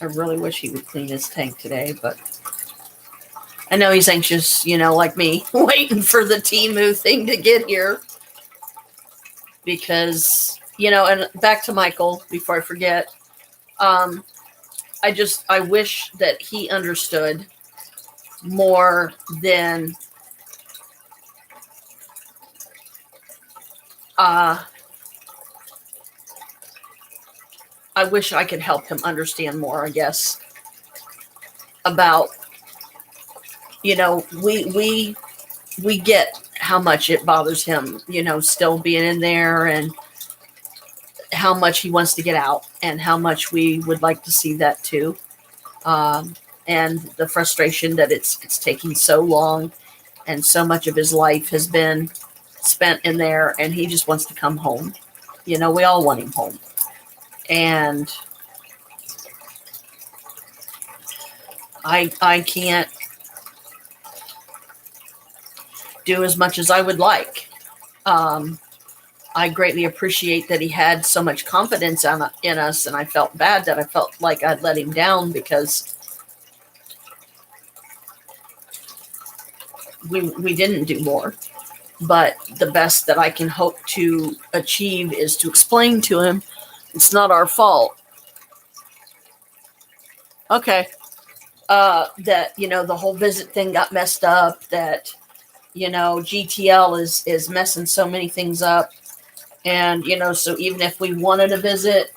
I really wish he would clean his tank today, but I know he's anxious, like me, waiting for the Temu thing to get here. Because, and back to Michael, before I forget, I wish that he understood more than I wish I could help him understand more, I guess, about, we get how much it bothers him, still being in there, and how much he wants to get out, and how much we would like to see that too. And the frustration that it's taking so long, and so much of his life has been spent in there, and he just wants to come home. We all want him home. And I can't do as much as I would like. I greatly appreciate that he had so much confidence in us, and I felt bad that I felt like I'd let him down because we didn't do more. But the best that I can hope to achieve is to explain to him it's not our fault. Okay. That, the whole visit thing got messed up, that, GTL is messing so many things up. And, so even if we wanted a visit,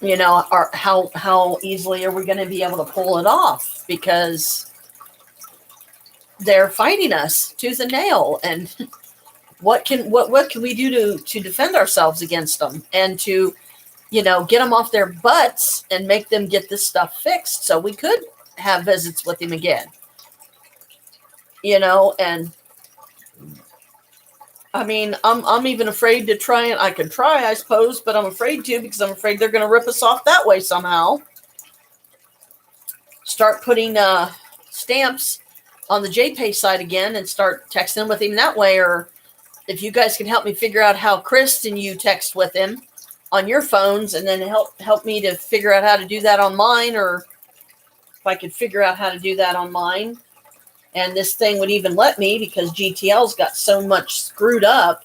how easily are we going to be able to pull it off? Because they're fighting us tooth and nail. And what can we do to defend ourselves against them and to, get them off their butts and make them get this stuff fixed so we could have visits with him again. And I mean, I'm even afraid to try it. I could try, I suppose, but I'm afraid to because I'm afraid they're going to rip us off that way somehow. Start putting stamps on the JPay side again and start texting with him that way. Or if you guys can help me figure out how Chris and you text with him on your phones, and then help me to figure out how to do that on mine, or if I could figure out how to do that on mine. And this thing would even let me because GTL's got so much screwed up.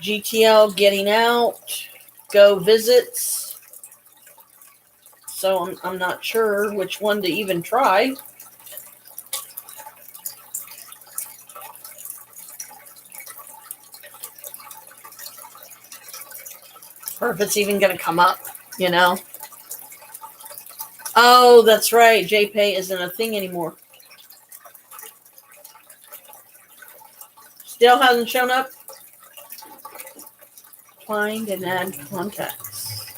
GTL getting out, go visits. So I'm not sure which one to even try. Or if it's even going to come up, Oh, that's right. JPay isn't a thing anymore. Still hasn't shown up. Find and add contacts.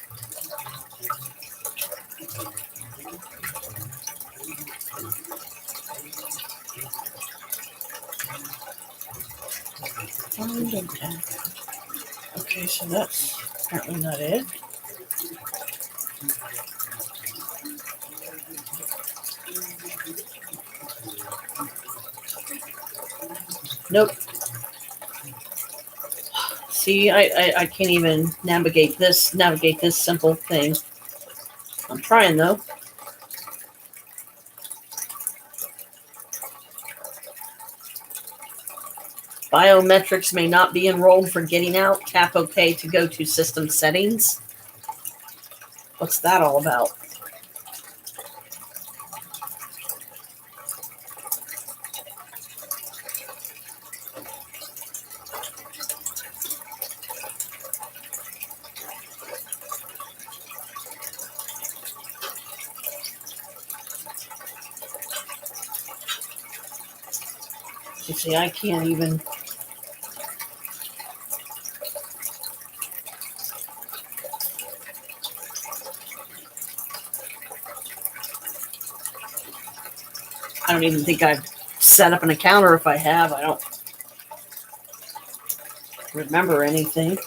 Find and add. Okay, so that's apparently not it. Nope. See, I can't even navigate this simple thing. I'm trying though. Biometrics may not be enrolled for getting out. Tap OK to go to system settings. What's that all about? You see, I can't even. I don't even think I've set up an account, or if I have, I don't remember anything.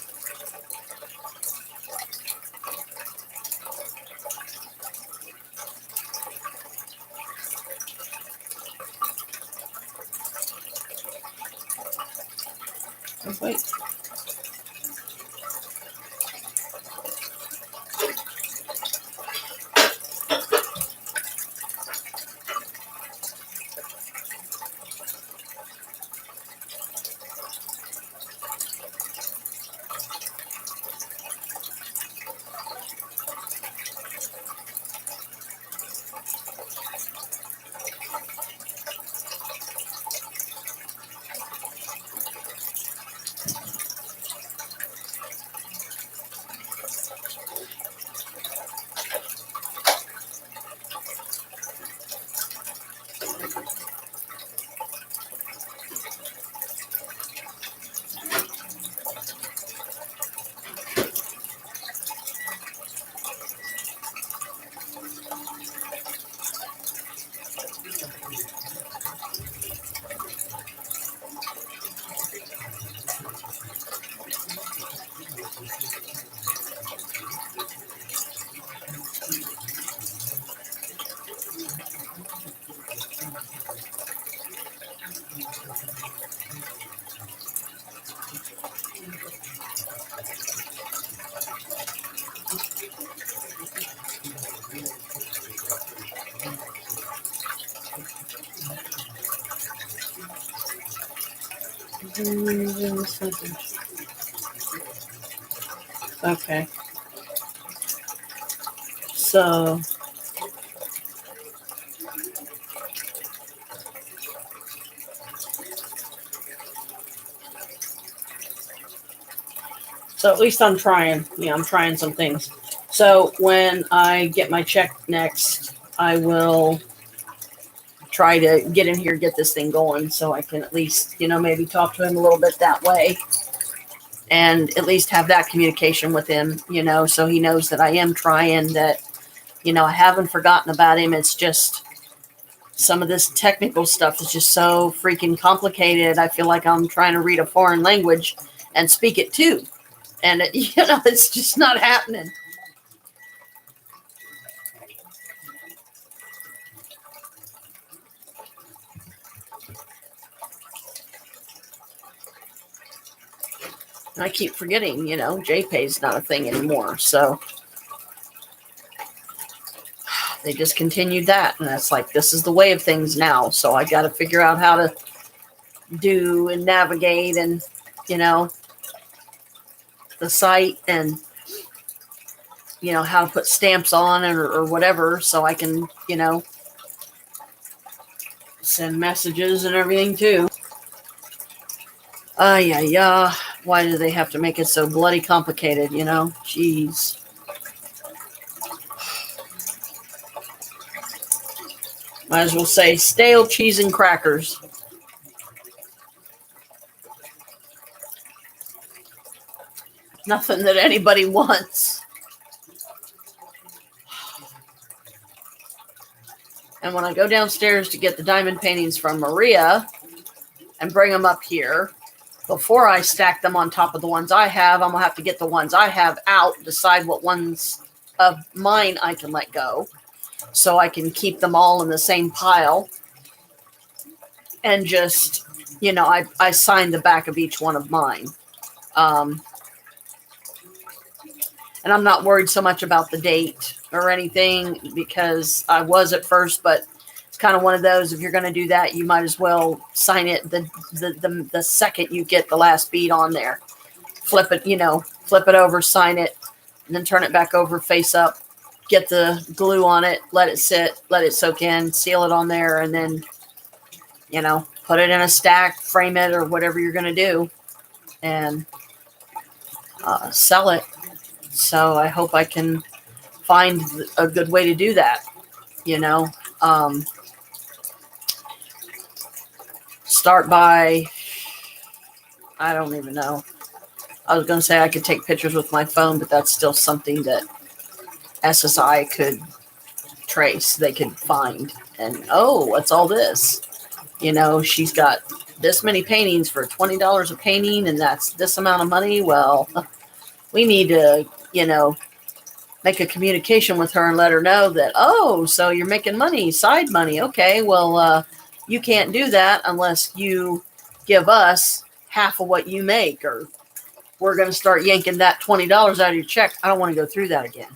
Oh, wait. Okay. So at least I'm trying. Yeah, I'm trying some things. So when I get my check next, I will try to get in here, get this thing going so I can at least, maybe talk to him a little bit that way and at least have that communication with him, so he knows that I am trying, that, I haven't forgotten about him. It's just some of this technical stuff is just so freaking complicated. I feel like I'm trying to read a foreign language and speak it too. And, it's just not happening. I keep forgetting, JPay's not a thing anymore. So they discontinued that. And that's like, this is the way of things now. So I got to figure out how to do and navigate and, the site and, how to put stamps on it or whatever. So I can, send messages and everything too. Yeah. Why do they have to make it so bloody complicated, Jeez. Might as well say stale cheese and crackers. Nothing that anybody wants. And when I go downstairs to get the diamond paintings from Maria and bring them up here, before I stack them on top of the ones I have, I'm going to have to get the ones I have out, decide what ones of mine I can let go so I can keep them all in the same pile. And just, I signed the back of each one of mine. And I'm not worried so much about the date or anything because I was at first, but it's kind of one of those, if you're going to do that, you might as well sign it the second you get the last bead on there. Flip it over, sign it, and then turn it back over, face up, get the glue on it, let it sit, let it soak in, seal it on there, and then, put it in a stack, frame it, or whatever you're going to do, and sell it. So I hope I can find a good way to do that, start by, I don't even know. I was going to say I could take pictures with my phone, but that's still something that SSI could trace. They could find. And, what's all this? She's got this many paintings for $20 a painting, and that's this amount of money. Well, we need to, make a communication with her and let her know that, so you're making money, side money. Okay, well, you can't do that unless you give us half of what you make, or we're going to start yanking that $20 out of your check. I don't want to go through that again.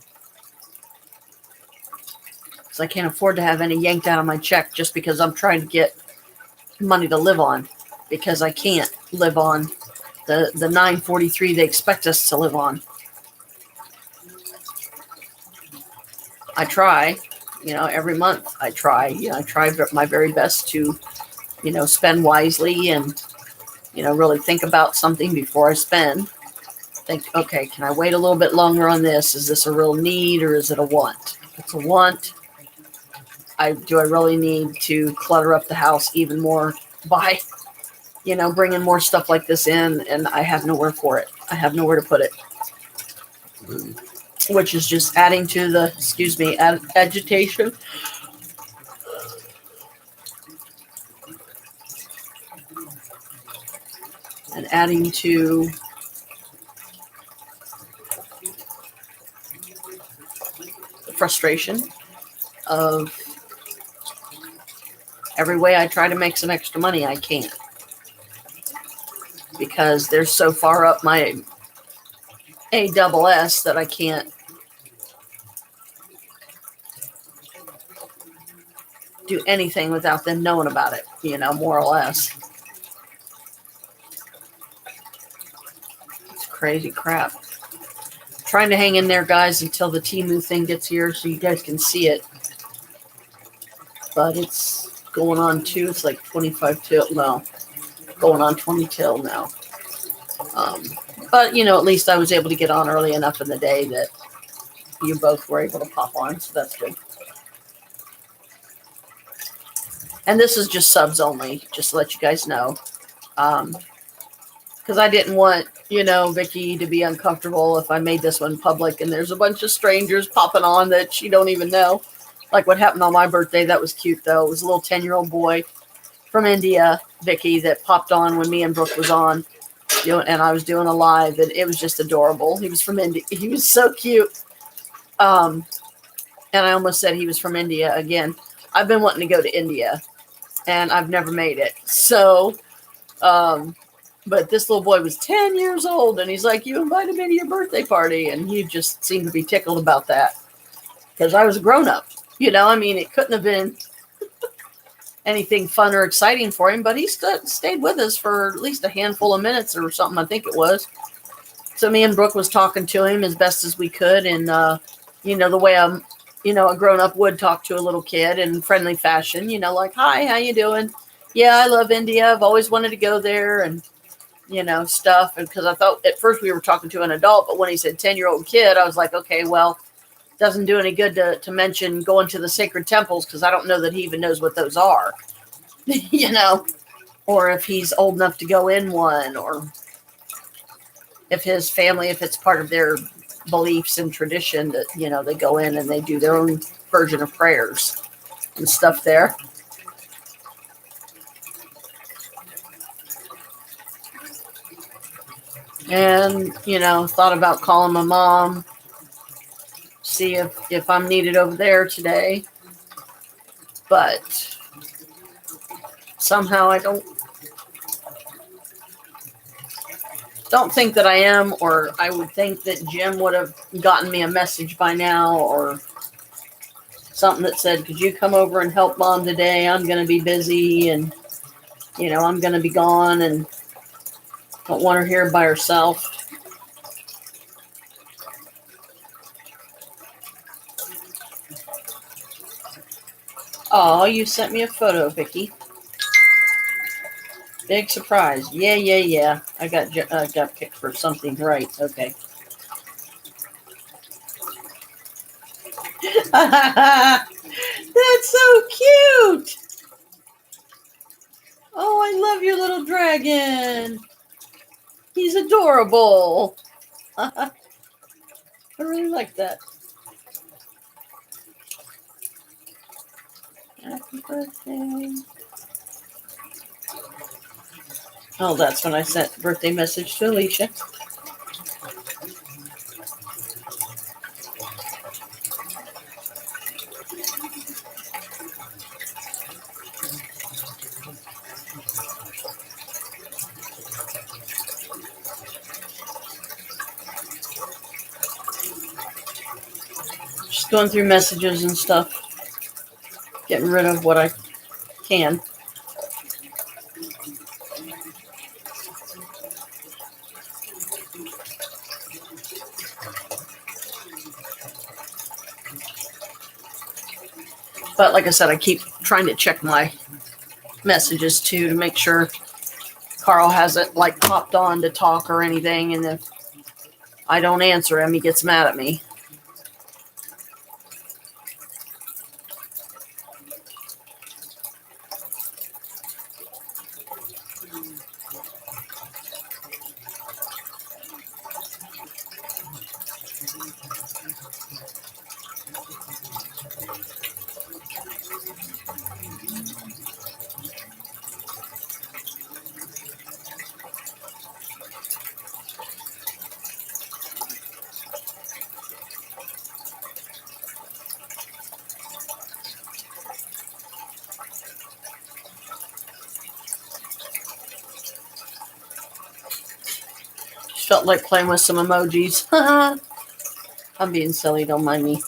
Because I can't afford to have any yanked out of my check just because I'm trying to get money to live on, because I can't live on the $9.43 they expect us to live on. I try, every month I try, I try my very best to, spend wisely and, really think about something before I spend. Think, okay, can I wait a little bit longer on this? Is this a real need or is it a want? If it's a want, do I really need to clutter up the house even more by, bringing more stuff like this in, and I have nowhere for it. I have nowhere to put it. Which is just adding to the, agitation. And adding to the frustration of every way I try to make some extra money, I can't. Because they're so far up my ASS that I can't do anything without them knowing about it, more or less. crazy crap. Trying to hang in there, guys, until the Temu thing gets here so you guys can see it. But it's going on too. It's like 25 till. No, going on 20 till now. But, at least I was able to get on early enough in the day that you both were able to pop on. So that's good. And this is just subs only, just to let you guys know. Because I didn't want, Vicky to be uncomfortable if I made this one public and there's a bunch of strangers popping on that she don't even know. Like what happened on my birthday. That was cute, though. It was a little 10-year-old boy from India, Vicky, that popped on when me and Brooke was on, and I was doing a live, and it was just adorable. He was from India. He was so cute. And I almost said he was from India again. I've been wanting to go to India, and I've never made it. So, but this little boy was 10 years old, and he's like, "You invited me to your birthday party," and he just seemed to be tickled about that because I was a grown-up. It couldn't have been anything fun or exciting for him, but he stayed with us for at least a handful of minutes or something, I think it was. So me and Brooke was talking to him as best as we could, and the way a grown-up would talk to a little kid in friendly fashion, like, "Hi, how you doing? Yeah, I love India. I've always wanted to go there," and stuff. And because I thought at first we were talking to an adult, but when he said 10-year-old kid, I was like, okay, well, doesn't do any good to mention going to the sacred temples, because I don't know that he even knows what those are, or if he's old enough to go in one, or if his family, if it's part of their beliefs and tradition that, they go in and they do their own version of prayers and stuff there. And, thought about calling my mom, see if I'm needed over there today. But somehow I don't think that I am, or I would think that Jim would have gotten me a message by now, or something that said, "Could you come over and help Mom today? I'm going to be busy, and, I'm going to be gone, and don't want her here by herself." Oh, you sent me a photo, Vicky. Big surprise. Yeah. I got picked for something, right? Okay. That's so cute. Oh, I love your little dragon. He's adorable. I really like that. Happy birthday. Oh, that's when I sent birthday message to Alicia. Just going through messages and stuff. Getting rid of what I can. But like I said, I keep trying to check my messages too to make sure Carl hasn't popped on to talk or anything. And if I don't answer him, he gets mad at me. Just felt like playing with some emojis. I'm being silly, don't mind me.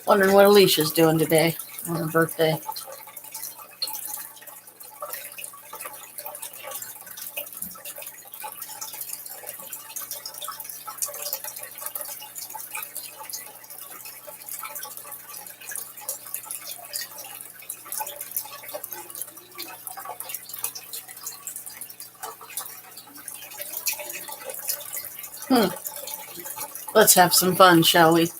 Wondering what Alicia's doing today on her birthday. Let's have some fun, shall we?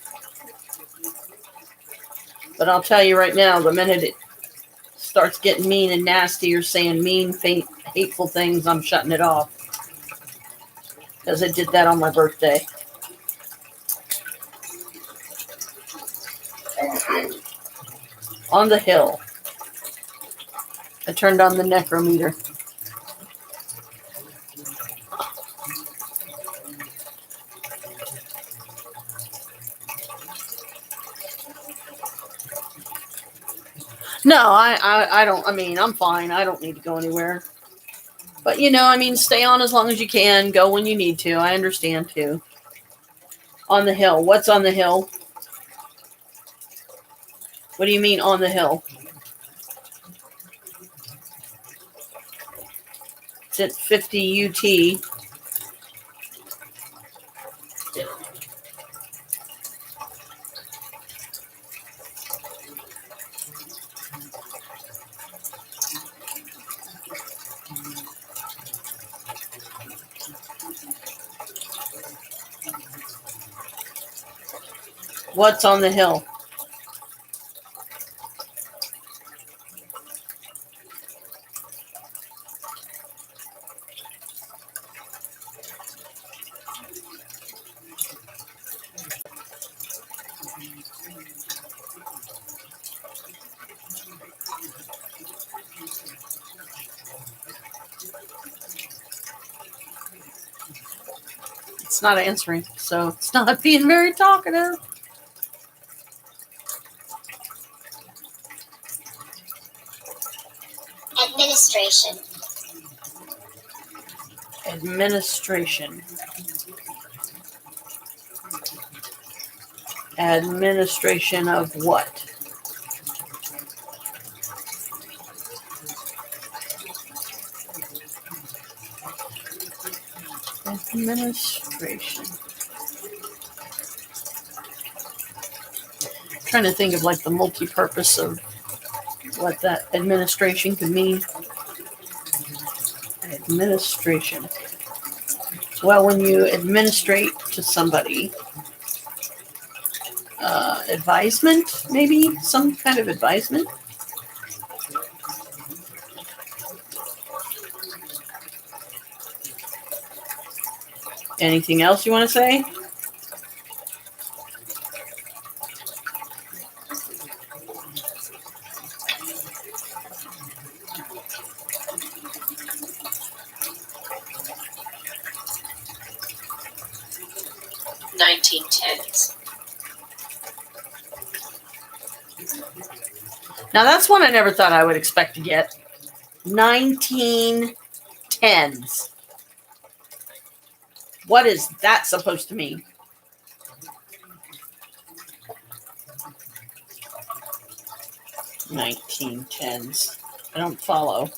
But I'll tell you right now, the minute it starts getting mean and nasty or saying mean, hateful things, I'm shutting it off. Because it did that on my birthday. On the hill. I turned on the necrometer. No, I don't. I mean, I'm fine. I don't need to go anywhere. But, stay on as long as you can. Go when you need to. I understand, too. On the hill. What's on the hill? What do you mean on the hill? It's at 50 UT. What's on the hill? It's not answering, so it's not being very talkative. Administration. Administration. Administration of what? Administration. I'm trying to think of like the multi-purpose of what that administration could mean. Administration. Well, when you administrate to somebody, advisement, maybe some kind of advisement. Anything else you want to say? Now that's one I never thought I would expect to get. 1910s. What is that supposed to mean? $1910s. I don't follow.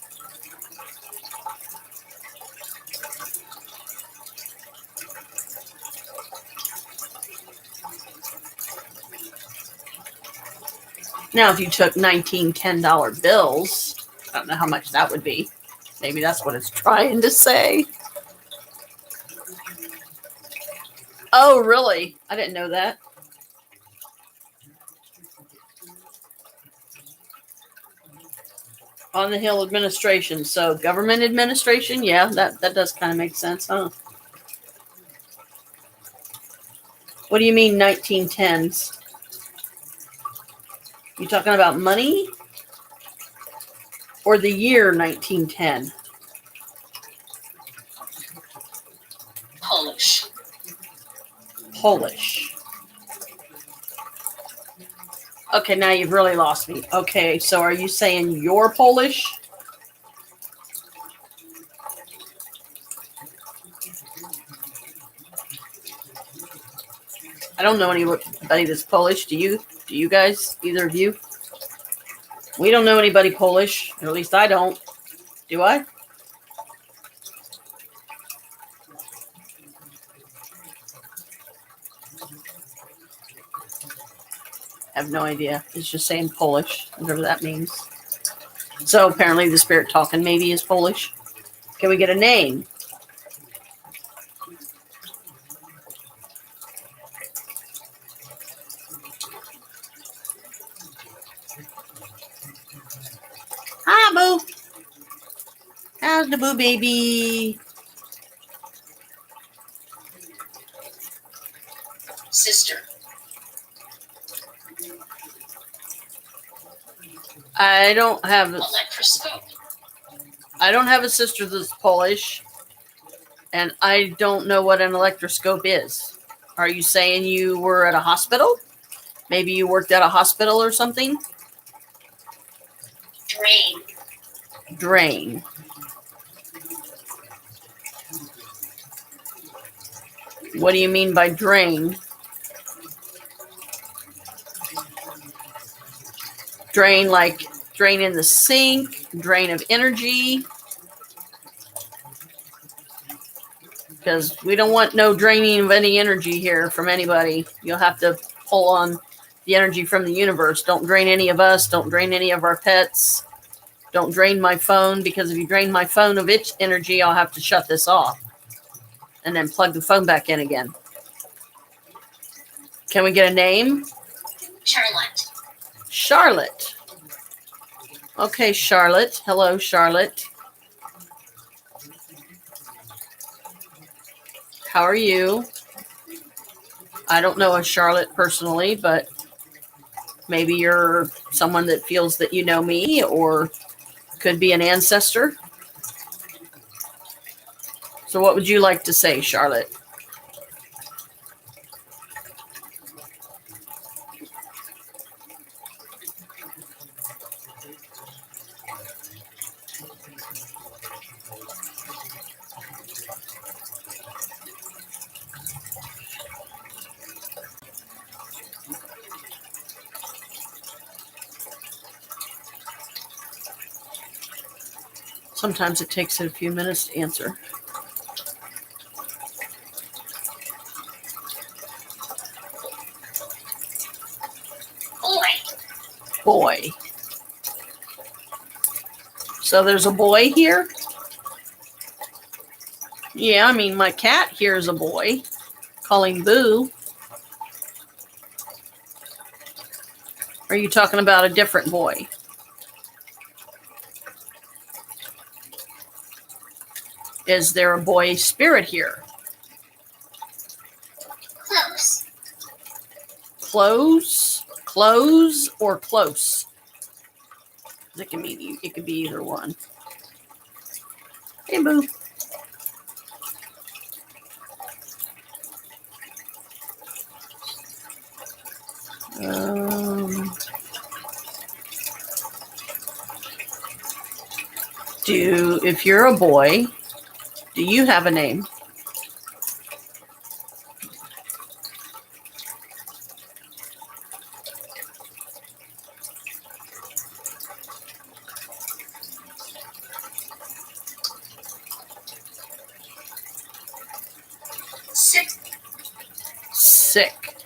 Now, if you took $19 bills, I don't know how much that would be. Maybe that's what it's trying to say. Oh, really? I didn't know that. On the Hill administration. So government administration? Yeah, that does kind of make sense, huh? What do you mean 1910s? You talking about money? Or the year 1910? Polish. Polish. Okay, now you've really lost me. Okay, so are you saying you're Polish? I don't know anybody that's Polish. Do you? Do you guys, either of you? We don't know anybody Polish, or at least I don't. Do I? Have no idea. It's just saying Polish, whatever that means. So apparently the spirit talking maybe is Polish. Can we get a name? Hi, Boo. How's the Boo baby? Sister. I don't have Electroscope. a sister that's Polish, and I don't know what an electroscope is. Are you saying you were at a hospital? Maybe you worked at a hospital or something? Drain. Drain. What do you mean by drain? Drain like drain in the sink, drain of energy. Because we don't want no draining of any energy here from anybody. You'll have to pull on the energy from the universe. Don't drain any of us. Don't drain any of our pets. Don't drain my phone, because if you drain my phone of its energy, I'll have to shut this off and then plug the phone back in again. Can we get a name? Charlotte. Charlotte. Okay, Charlotte. Hello, Charlotte. How are you? I don't know a Charlotte personally, but maybe you're someone that feels that you know me, or could be an ancestor. So what would you like to say, Charlotte? Sometimes it takes it a few minutes to answer. Boy. Boy. So there's a boy here? Yeah, I mean, my cat hears a boy calling Boo. Are you talking about a different boy? Is there a boy spirit here? Close. Close? Close or close? It can be either one. Hey, Boo. If you're a boy, do you have a name? Sick. Sick.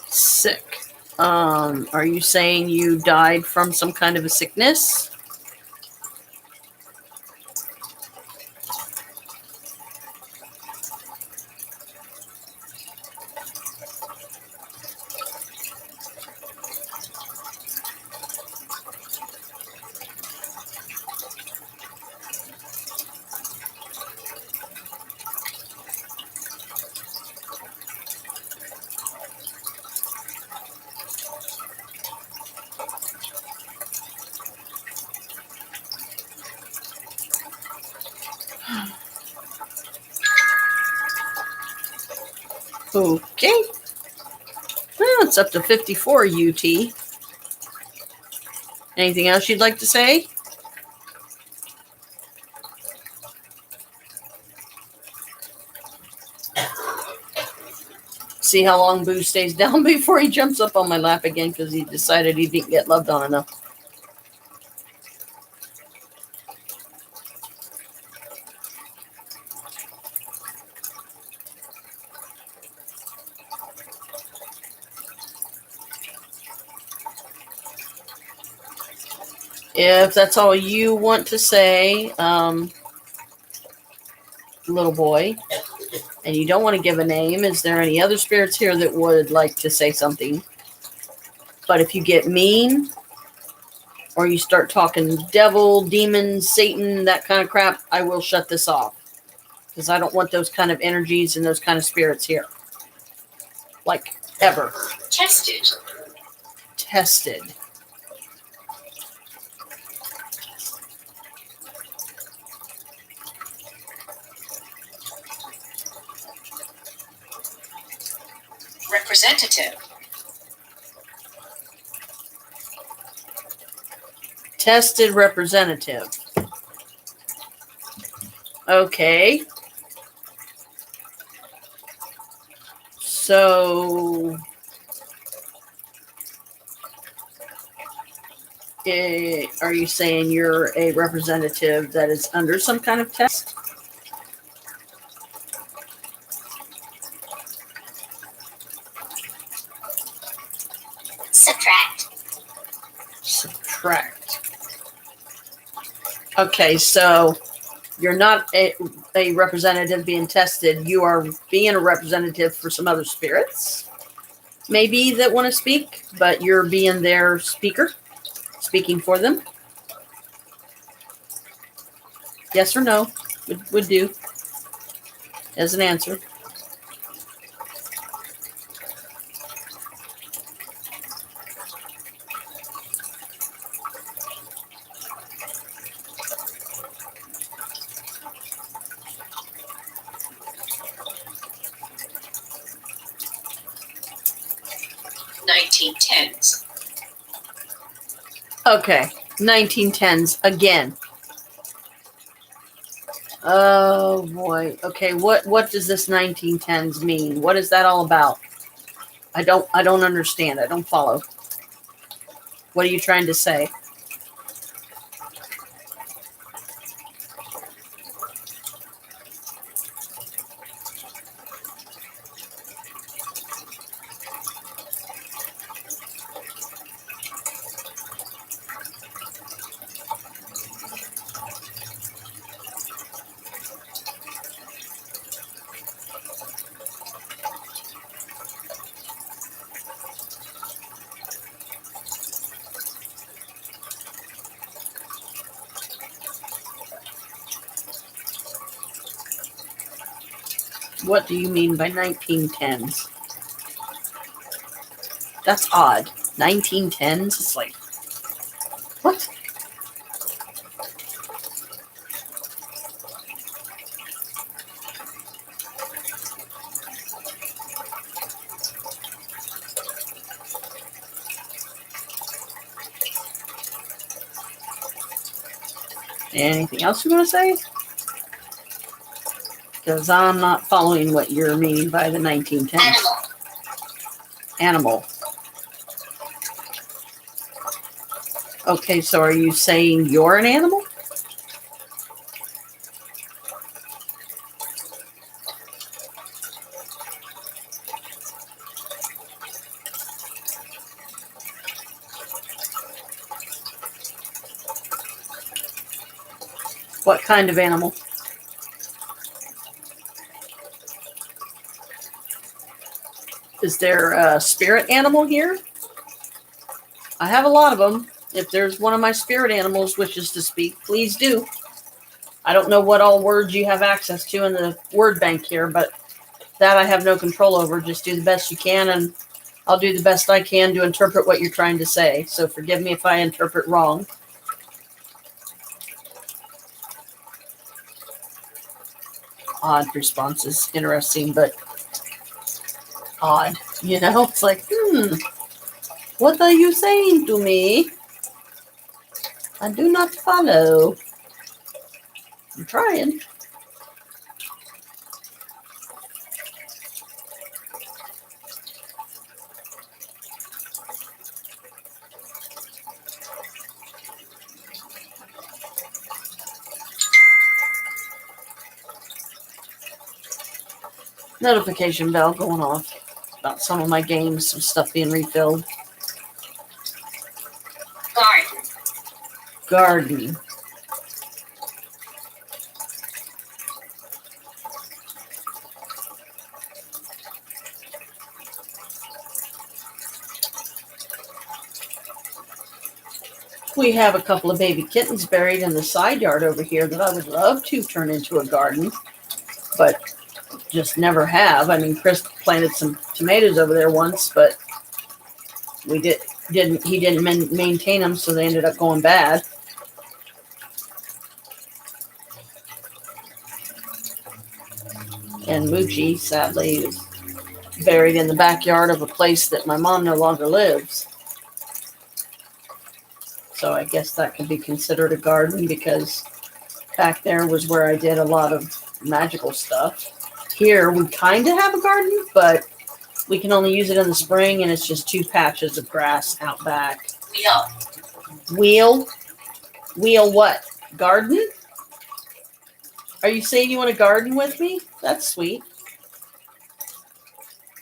Sick. Are you saying you died from some kind of a sickness? Okay. Well, it's up to 54 UT. Anything else you'd like to say? See how long Boo stays down before he jumps up on my lap again because he decided he didn't get loved on enough. If that's all you want to say, little boy, and you don't want to give a name, is there any other spirits here that would like to say something? But if you get mean or you start talking devil, demon, Satan, that kind of crap, I will shut this off because I don't want those kind of energies and those kind of spirits here. Like, ever. Tested. Tested. Representative. Tested representative. Okay. So, are you saying you're a representative that is under some kind of test? Subtract. Subtract. Okay, so you're not a representative being tested. You are being a representative for some other spirits, maybe, that want to speak, but you're being their speaker, speaking for them. Yes or no would do as an answer. Tens. Okay, 1910s again. Oh boy. Okay, what does this 1910s mean? What is that all about? I don't understand. I don't follow. What are you trying to say? What do you mean by 1910s? That's odd. 1910s? It's like, what? Anything else you want to say? Because I'm not following what you're meaning by the 1910s. Animal. Animal. Okay, so are you saying you're an animal? What kind of animal? Is there a spirit animal here? I have a lot of them. If there's one of my spirit animals wishes to speak, please do. I don't know what all words you have access to in the word bank here, but that I have no control over. Just do the best you can, and I'll do the best I can to interpret what you're trying to say. So forgive me if I interpret wrong. Odd responses. Interesting, but odd. You know, it's like, what are you saying to me? I do not follow. I'm trying. Notification bell going off about some of my games, some stuff being refilled. Garden. Garden. We have a couple of baby kittens buried in the side yard over here that I would love to turn into a garden, but just never have. I mean, Chris planted some tomatoes over there once, but he didn't maintain them, so they ended up going bad. And Moochie, sadly, is buried in the backyard of a place that my mom no longer lives. So I guess that could be considered a garden, because back there was where I did a lot of magical stuff. Here we kind of have a garden, but we can only use it in the spring, and it's just 2 patches of grass out back. Wheel. Wheel what? Garden? Are you saying you want to garden with me? That's sweet.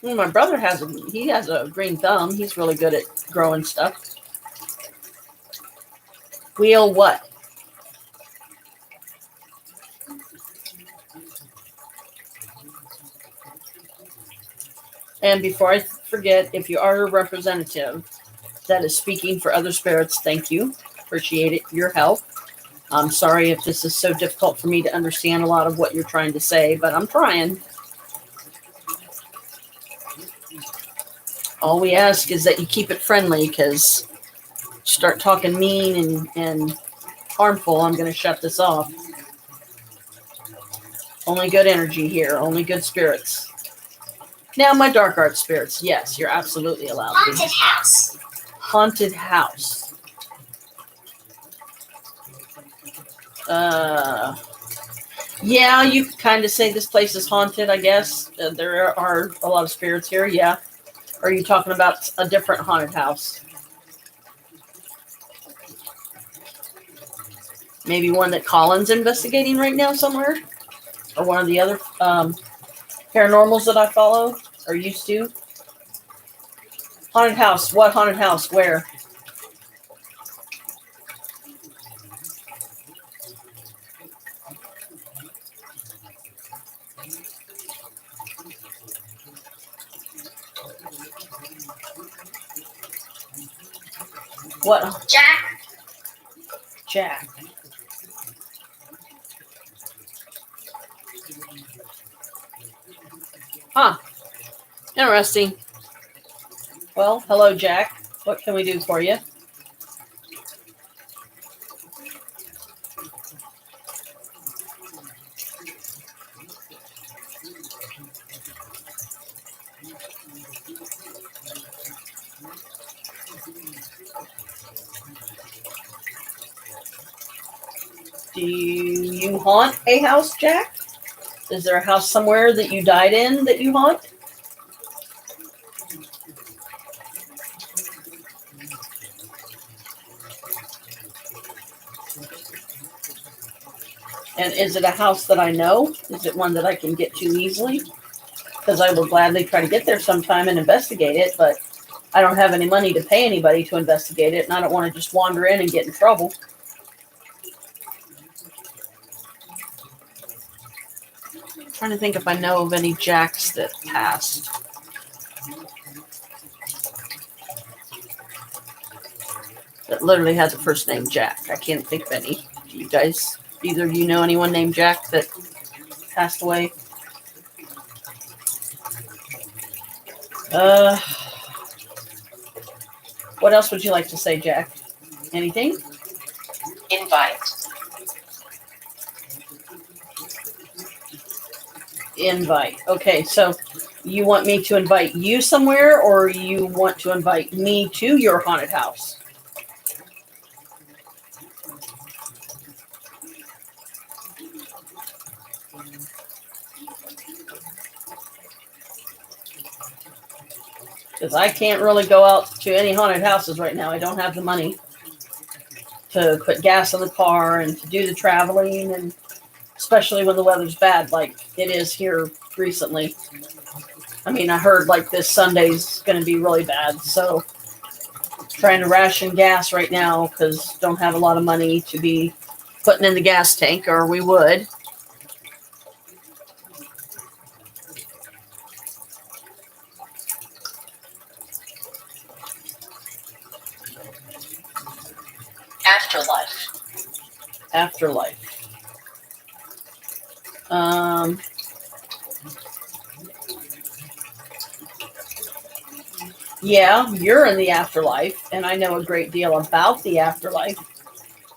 My brother has a green thumb. He's really good at growing stuff. Wheel what? And before I forget, if you are a representative that is speaking for other spirits, thank you. Appreciate it, your help. I'm sorry if this is so difficult for me to understand a lot of what you're trying to say, but I'm trying. All we ask is that you keep it friendly, because start talking mean and harmful, I'm going to shut this off. Only good energy here, only good spirits. Now, my dark art spirits, yes, you're absolutely allowed to. Haunted house. Haunted house. Yeah, you could kind of say this place is haunted, I guess. There are a lot of spirits here, yeah. Or are you talking about a different haunted house? Maybe one that Colin's investigating right now somewhere? Or one of the other paranormals that I follow or used to? Haunted house. What haunted house? Where? What? Jack. Jack. Huh. Interesting. Well, hello, Jack. What can we do for you? Do you haunt a house, Jack? Is there a house somewhere that you died in that you haunt? And is it a house that I know? Is it one that I can get to easily? Because I will gladly try to get there sometime and investigate it, but I don't have any money to pay anybody to investigate it, and I don't want to just wander in and get in trouble. I'm trying to think if I know of any Jacks that passed. That literally has a first name Jack. I can't think of any. Do you guys, either of you know anyone named Jack that passed away? What else would you like to say, Jack? Anything? Invite. Invite. Okay, so you want me to invite you somewhere, or you want to invite me to your haunted house? Because I can't really go out to any haunted houses right now. I don't have the money to put gas in the car and to do the traveling, and especially when the weather's bad like it is here recently. I mean, I heard like this Sunday's going to be really bad. So trying to ration gas right now because don't have a lot of money to be putting in the gas tank, or we would. Afterlife. Afterlife. Yeah, you're in the afterlife, and I know a great deal about the afterlife.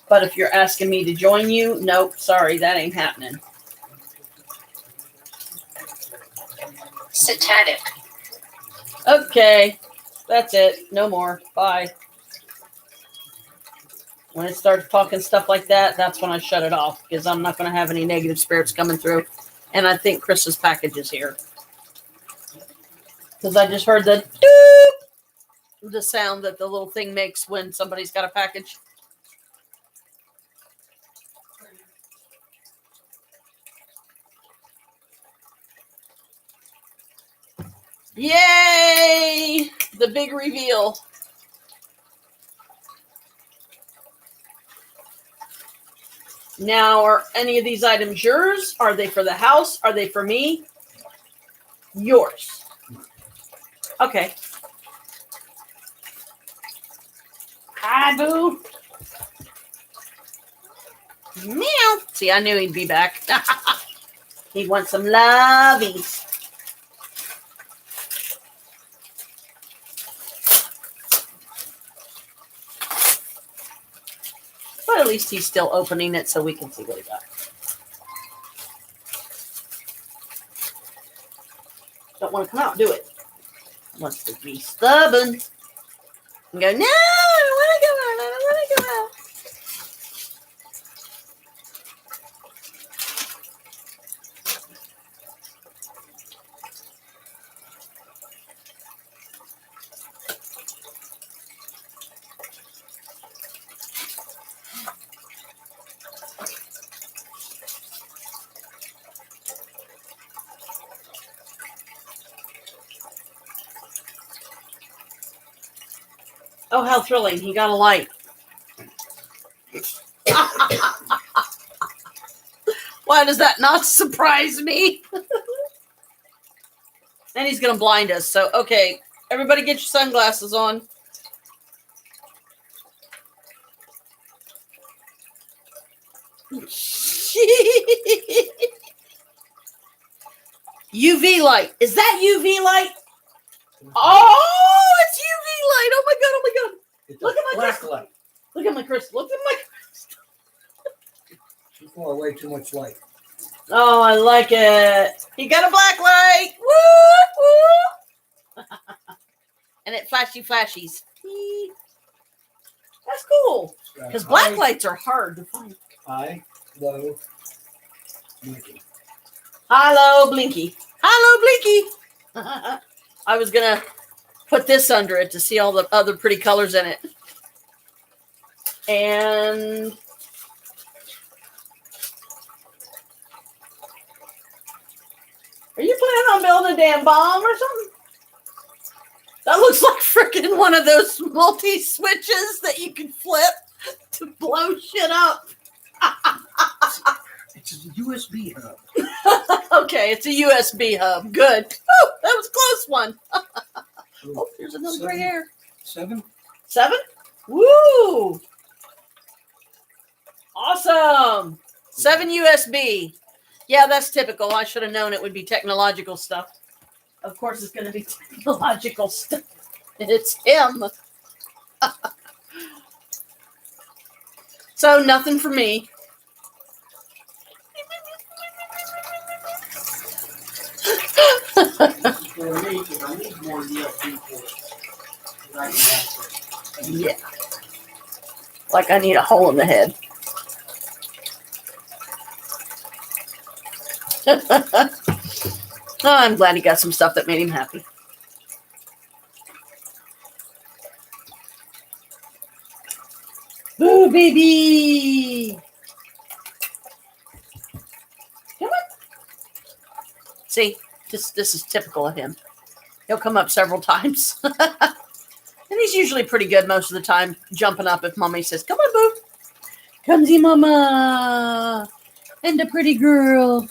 But if you're asking me to join you, nope, sorry, that ain't happening. Satanic. Okay, that's it. No more. Bye. When it starts talking stuff like that, that's when I shut it off because I'm not going to have any negative spirits coming through. And I think Chris's package is here. Because I just heard the doop, the sound that the little thing makes when somebody's got a package. Yay! The big reveal. Now, are any of these items yours? Are they for the house? Are they for me? Yours. Okay. Hi, boo. Meow. See, I knew he'd be back. He wants some lovies. But at least he's still opening it so we can see what he got. Don't want to come out, do it. Wants to be stubborn. And go, no, I don't want to go out. I don't want to go out. Oh, how thrilling. He got a light. Why does that not surprise me? And he's going to blind us. So, okay, everybody get your sunglasses on. UV light. Is that UV light? Oh, it's UV light. Oh my god, oh my god. It's Look at my black crystal. light. Look at my crystal. Look at my crystal. Too far away, too much light. Oh, I like it. He got a black light. Woo, woo. And it flashies. That's cool. Because black lights are hard to find. High, low, blinking. Hello, Blinky. Hello, Blinky. I was going to put this under it to see all the other pretty colors in it. And are you planning on building a damn bomb or something? That looks like freaking one of those multi-switches that you can flip to blow shit up. It's a USB hub. Okay, it's a USB hub. Good. Oh, that was a close one. Oh, there's another gray hair. 7? 7? Woo! Awesome. 7 USB. Yeah, that's typical. I should have known it would be technological stuff. Of course, it's going to be technological stuff. It's him. So, nothing for me. For me, because I need more USB ports. Yeah. Like I need a hole in the head. Oh, I'm glad he got some stuff that made him happy. Boo, baby! Come on. See, This is typical of him. He'll come up several times. And he's usually pretty good most of the time, jumping up if mommy says, come on, boo. Come see mama. And the pretty girl.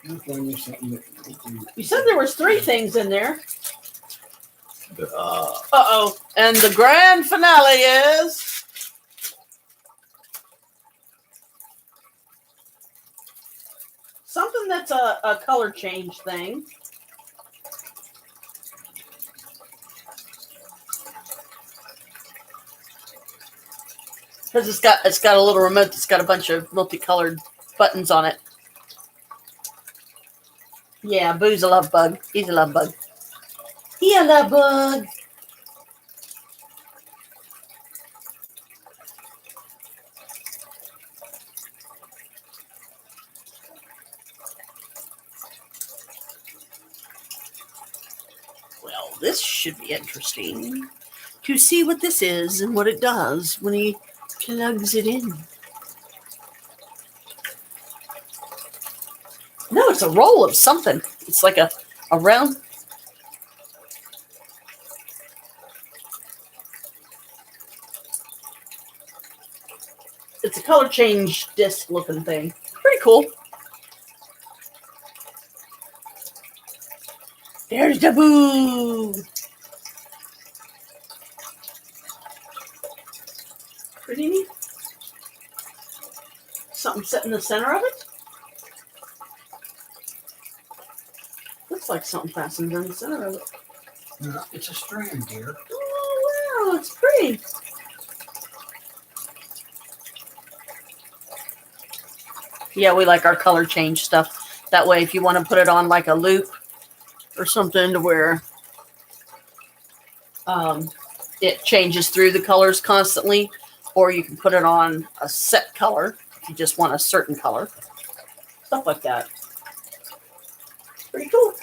I'll find you something that You said there was 3 things in there. Uh-oh. And the grand finale is... something that's a color change thing. Because it's got a little remote that's got a bunch of multicolored buttons on it. Yeah, Boo's a love bug. He's a love bug. He a love bug. Well, this should be interesting to see what this is and what it does when he plugs it in. No, it's a roll of something. It's like a round. It's a color change disc looking thing. Pretty cool. There's the boo. Pretty neat. Something set in the center of it. Looks like something fastened in the center of it. No, it's a strand, dear. Oh, wow, it's pretty. Yeah, we like our color change stuff. That way, if you want to put it on like a loop or something to where it changes through the colors constantly, or you can put it on a set color if you just want a certain color. Stuff like that. Pretty cool.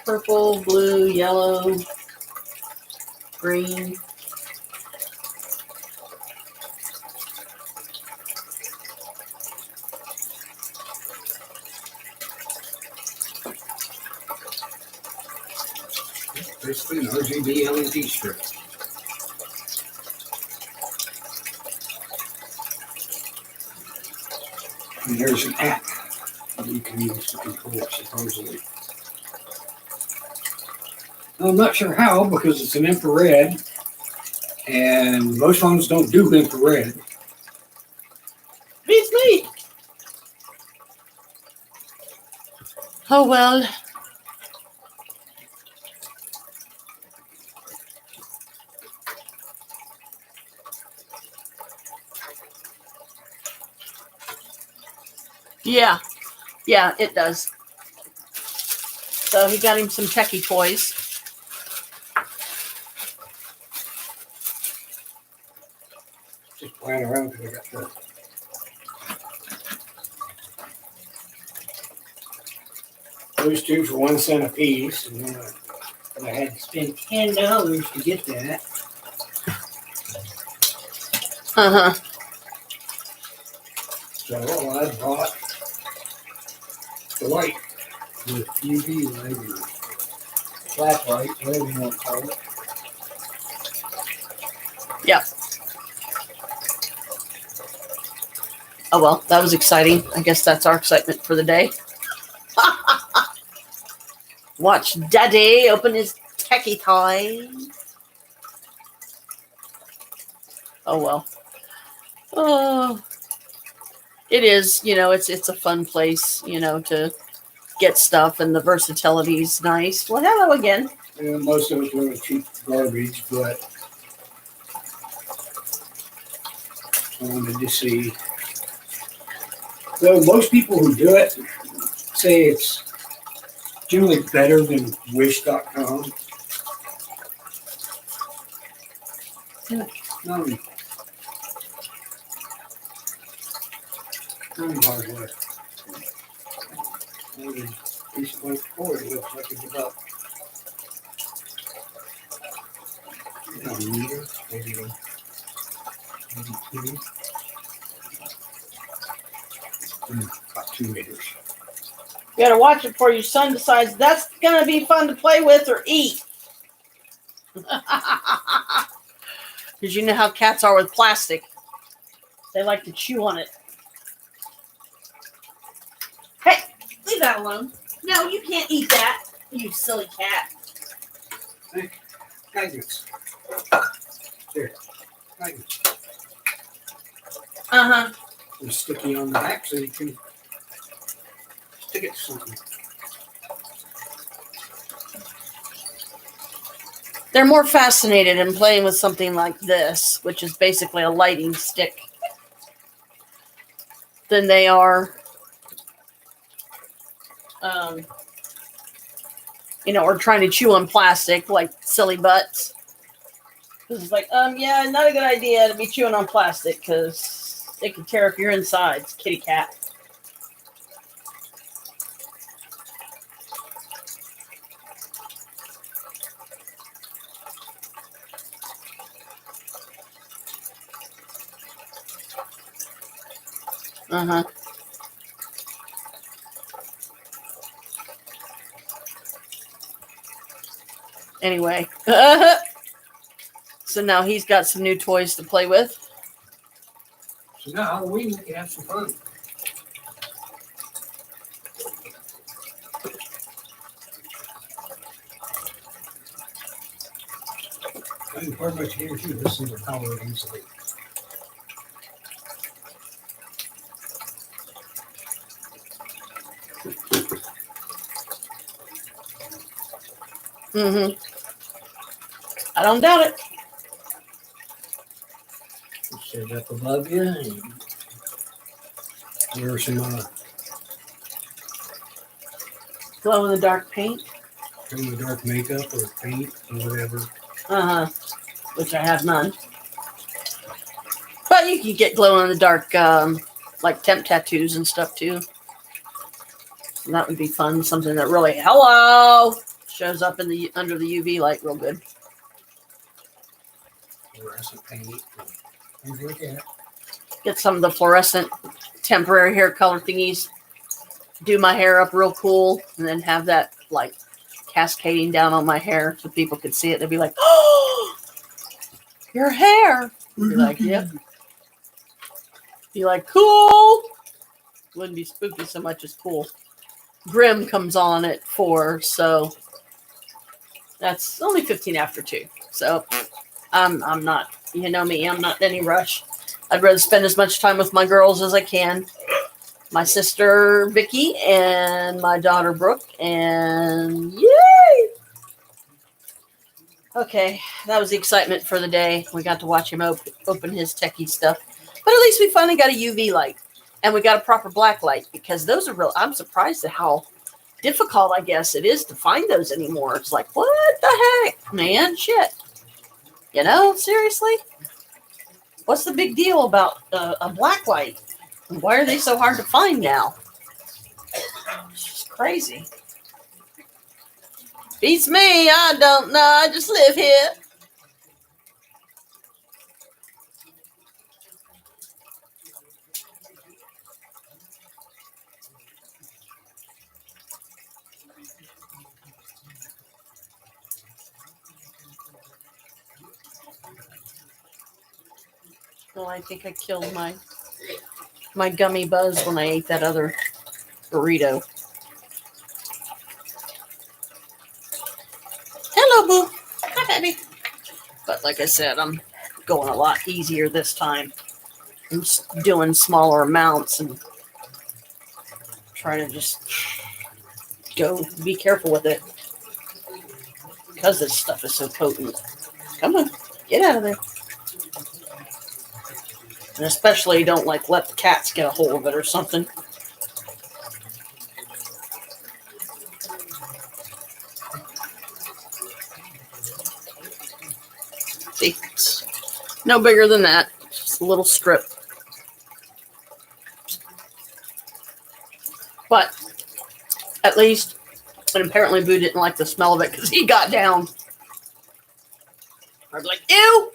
Purple, blue, yellow, green. Basically an RGB LED strip. And there's an app that you can use to control it, supposedly. I'm not sure how, because it's an infrared, and most phones don't do infrared. Beats me. Oh well. Yeah, it does. So he got him some techie toys. Just playing around because I got those two for 1 cent a piece, and then I had to spend $10 to get that. Uh-huh. So I bought the light with UV light or flat light, whatever you want to call it. Yeah. Oh well, that was exciting. I guess that's our excitement for the day. Watch Daddy open his techie toy. Oh well. Oh, it is. It's a fun place. To get stuff, and the versatility is nice. Well, hello again. Yeah, most of it's really cheap garbage, but I wanted to see. So most people who do it say it's generally better than Wish.com. No. Hardware. Piece of cord looks like it's about A meter, maybe 2. About 2 meters. You gotta watch it before your son decides that's gonna be fun to play with or eat. Because you know how cats are with plastic. They like to chew on it. Hey, leave that alone. No, you can't eat that, you silly cat. Magnets. There. Magnets. Uh-huh. They're sticky on the back so you can stick it to something. They're more fascinated in playing with something like this, which is basically a lighting stick, than they are, or trying to chew on plastic like silly butts. Because it's like, yeah, not a good idea to be chewing on plastic because it can tear up your insides, kitty cat. Uh-huh. Anyway. So now he's got some new toys to play with. So now Halloween, you can have some fun. I can pretty much guarantee this thing will power it easily. Mm-hmm. I don't doubt it. Set it up above you and wear some Glow in the dark paint. dark makeup or paint or whatever. Uh-huh. Which I have none. But you can get glow in the dark, like temp tattoos and stuff too. And that would be fun. Something that really, hello, shows up in the under the UV light real good. Fluorescent paint. Things like that. Get some of the fluorescent temporary hair color thingies. Do my hair up real cool, and then have that like cascading down on my hair so people could see it. They'd be like, "Oh, your hair!" Be like, "Yep." Be like, "Cool." Wouldn't be spooky so much as cool. Grim comes on at 4, so that's only 15 after 2. So I'm not, you know me, I'm not in any rush. I'd rather spend as much time with my girls as I can. My sister Vicky and my daughter Brooke, and yay! Okay, that was the excitement for the day. We got to watch him open his techie stuff, but at least we finally got a UV light, and we got a proper black light because those are real. I'm surprised at how difficult, I guess, it is to find those anymore. It's like, what the heck, man? Shit. Seriously? What's the big deal about a black light? Why are they so hard to find now? It's just crazy. Beats me. I don't know. I just live here. Well, I think I killed my gummy buzz when I ate that other burrito. Hello, boo. Hi, baby. But like I said, I'm going a lot easier this time. I'm just doing smaller amounts and trying to just be careful with it because this stuff is so potent. Come on, get out of there. And especially don't let the cats get a hold of it or something. See, it's no bigger than that. Just a little strip. But at least, and apparently Boo didn't like the smell of it because he got down. I'd be like, ew.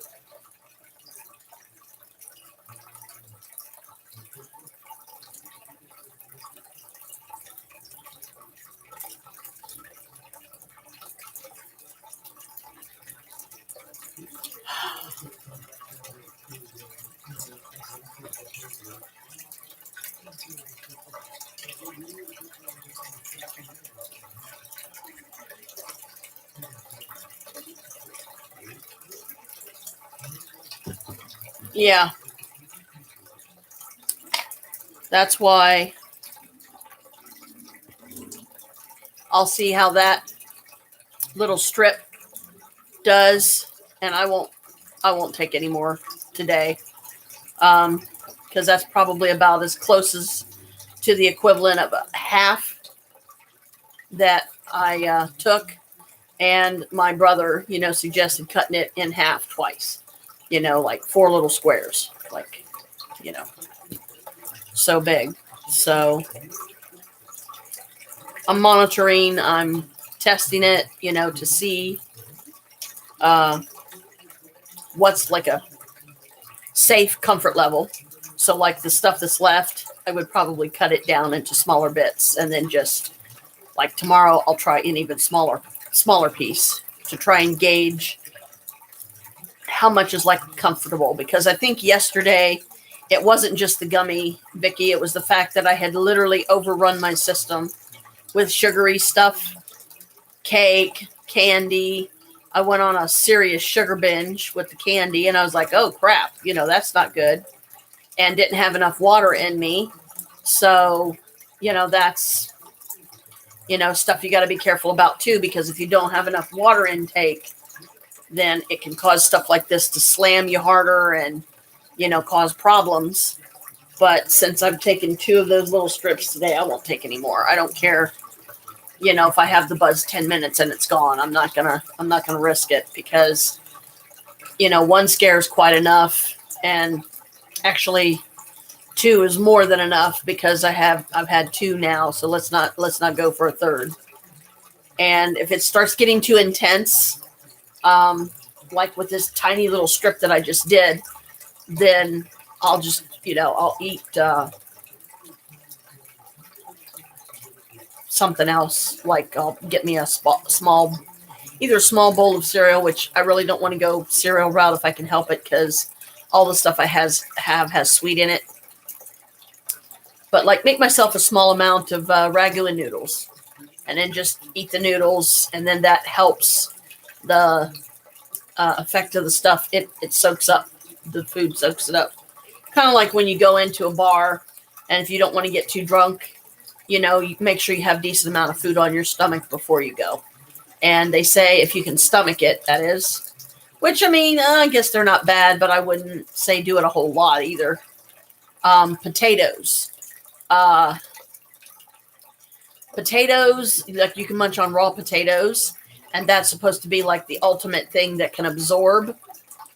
Yeah, that's why I'll see how that little strip does, and I won't take any more today, because that's probably about as close as to the equivalent of a half that I took. And my brother, suggested cutting it in half twice, like 4 little squares, like, so big. So I'm monitoring, I'm testing it, to see uh, what's like a safe comfort level. So like the stuff that's left, I would probably cut it down into smaller bits, and then just like tomorrow I'll try an even smaller piece to try and gauge how much is like comfortable, because I think yesterday it wasn't just the gummy, Vicky, it was the fact that I had literally overrun my system with sugary stuff, cake, candy. I went on a serious sugar binge with the candy, and I was like, oh crap, that's not good. And didn't have enough water in me. So, that's, stuff you got to be careful about too, because if you don't have enough water intake, then it can cause stuff like this to slam you harder and, cause problems. But since I've taken 2 of those little strips today, I won't take any more. I don't care, if I have the buzz 10 minutes and it's gone. I'm not gonna risk it, because, 1 scare is quite enough, and actually 2 is more than enough, because I've had 2 now. So let's not go for a third. And if it starts getting too intense, like with this tiny little strip that I just did, then I'll just, I'll eat something else. Like I'll get me a small bowl of cereal, which I really don't want to go cereal route if I can help it, because all the stuff I has sweet in it. But like make myself a small amount of ragu and noodles, and then just eat the noodles, and then that helps the effect of the stuff. It soaks up, the food soaks it up. Kind of like when you go into a bar, and if you don't want to get too drunk, you make sure you have a decent amount of food on your stomach before you go. And they say if you can stomach it, that is, which I mean, I guess they're not bad, but I wouldn't say do it a whole lot either. Potatoes. Potatoes, like you can munch on raw potatoes, and that's supposed to be like the ultimate thing that can absorb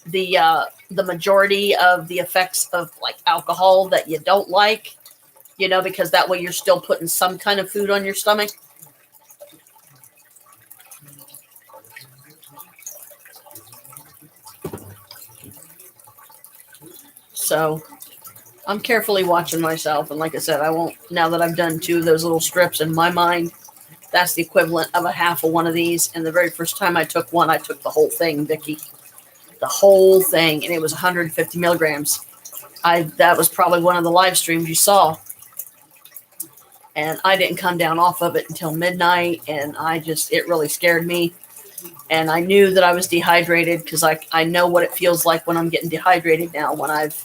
the majority of the effects of like alcohol that you don't like, because that way you're still putting some kind of food on your stomach. So I'm carefully watching myself. And like I said, I won't, now that I've done 2 of those little strips, in my mind, that's the equivalent of a half of one of these. And the very first time I took one, I took the whole thing, Vicky. The whole thing. And it was 150 milligrams. That was probably one of the live streams you saw. And I didn't come down off of it until midnight. And it really scared me. And I knew that I was dehydrated, because I know what it feels like when I'm getting dehydrated now, when I've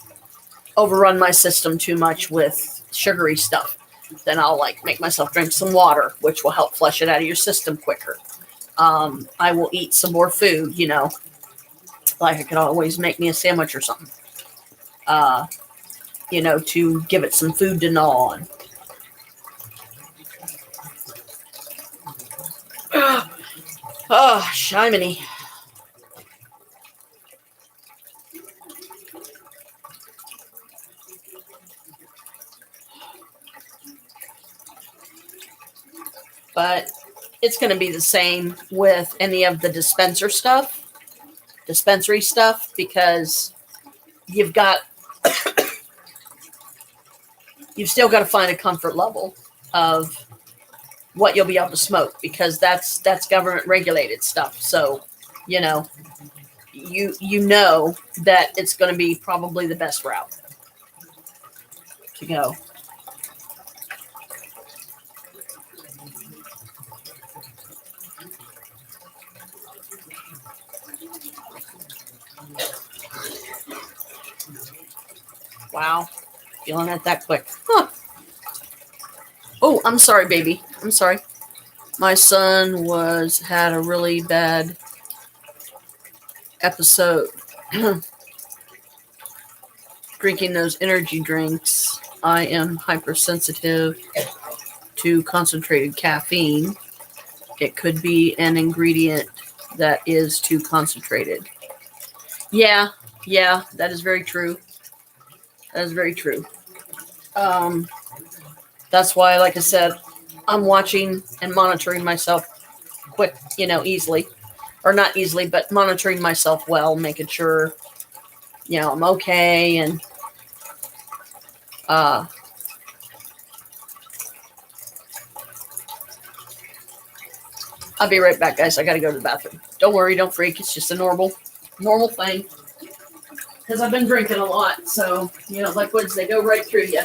overrun my system too much with sugary stuff. Then I'll like make myself drink some water, which will help flush it out of your system quicker. I will eat some more food, like I could always make me a sandwich or something, to give it some food to gnaw on. Oh, shiminy. But it's going to be the same with any of the dispenser stuff. dispensary stuff, because you've still got to find a comfort level of what you'll be able to smoke, because that's government regulated stuff. So, you know that it's going to be probably the best route to go. Wow, feeling it that quick. Huh. Oh, I'm sorry, baby. I'm sorry. My son had a really bad episode drinking those energy drinks. I am hypersensitive to concentrated caffeine. It could be an ingredient that is too concentrated. Yeah, that is very true. That is very true. That's why, like I said, I'm watching and monitoring myself quick, easily. Or not easily, but monitoring myself well, making sure, I'm okay. And I'll be right back, guys. I got to go to the bathroom. Don't worry, don't freak. It's just a normal thing. Because I've been drinking a lot. So, liquids, they go right through you.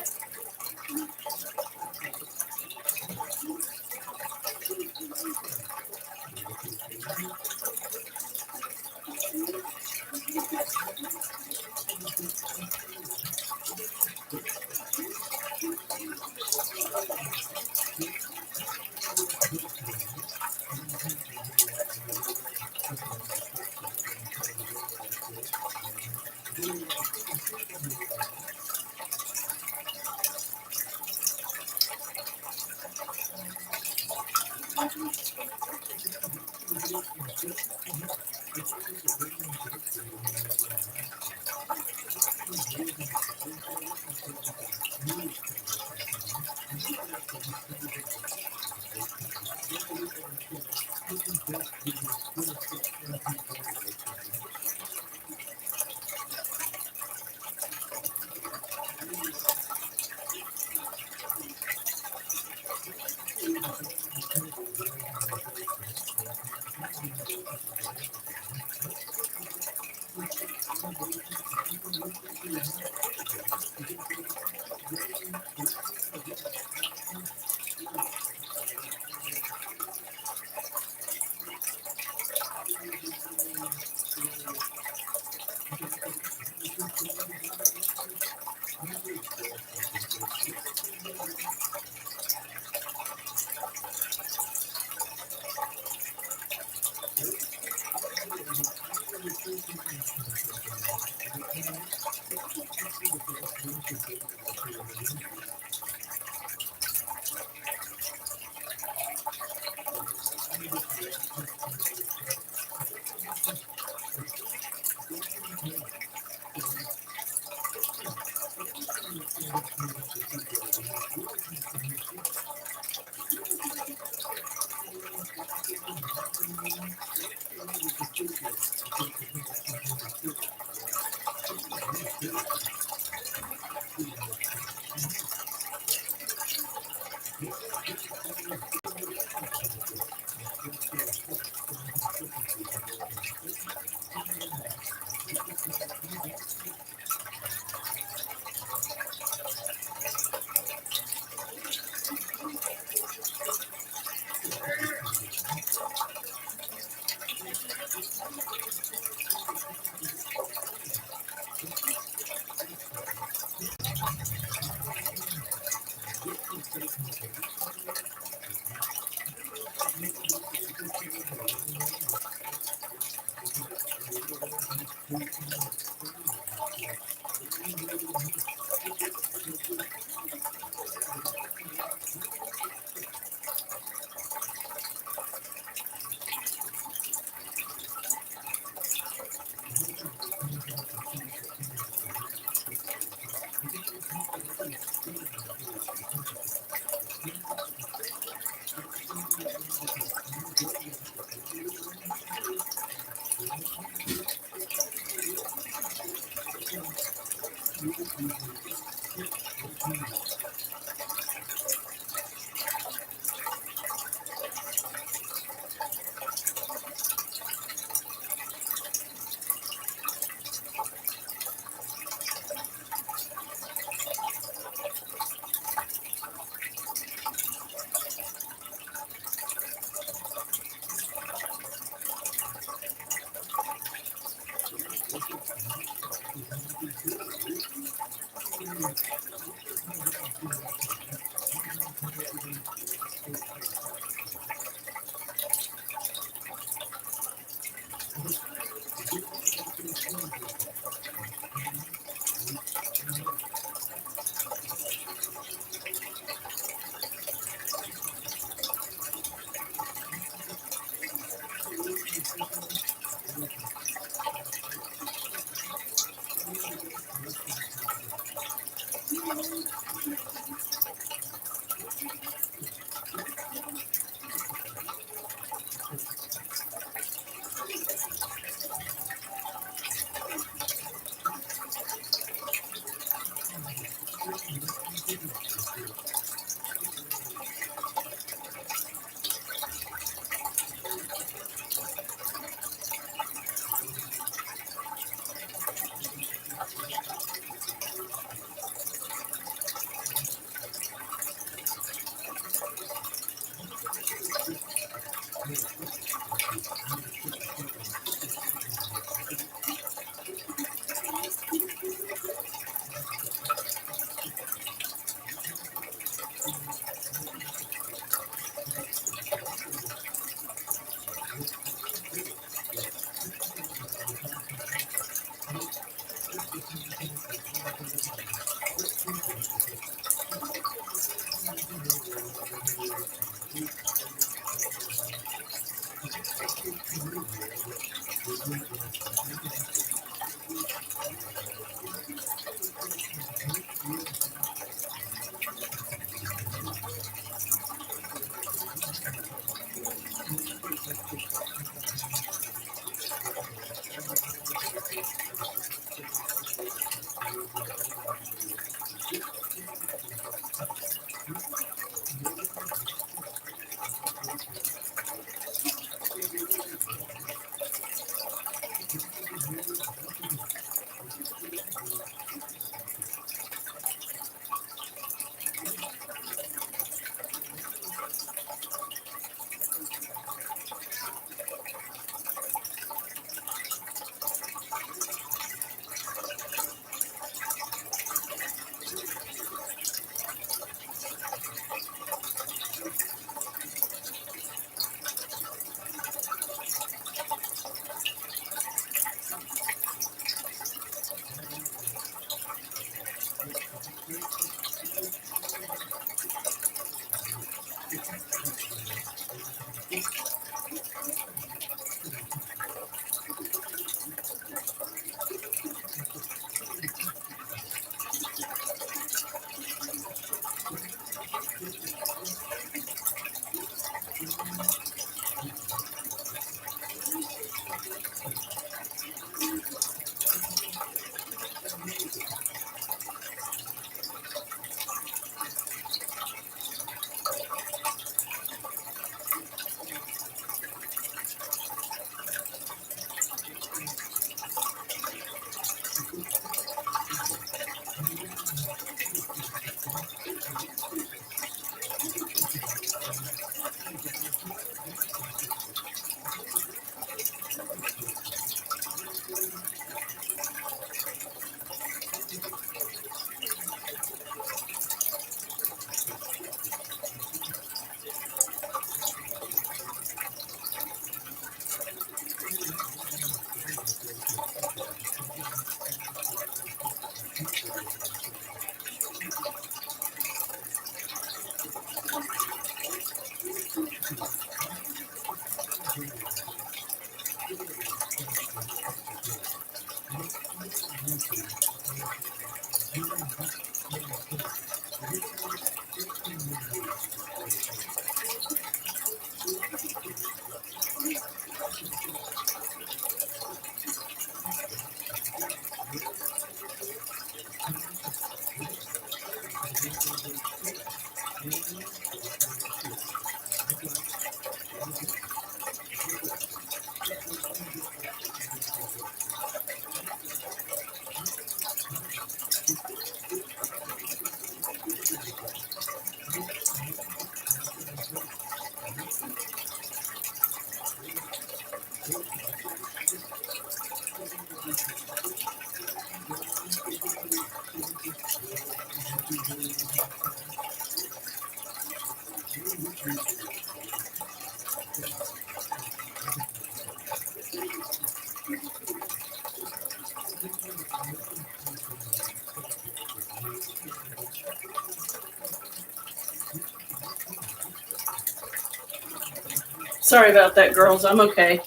Sorry about that, girls. I'm okay.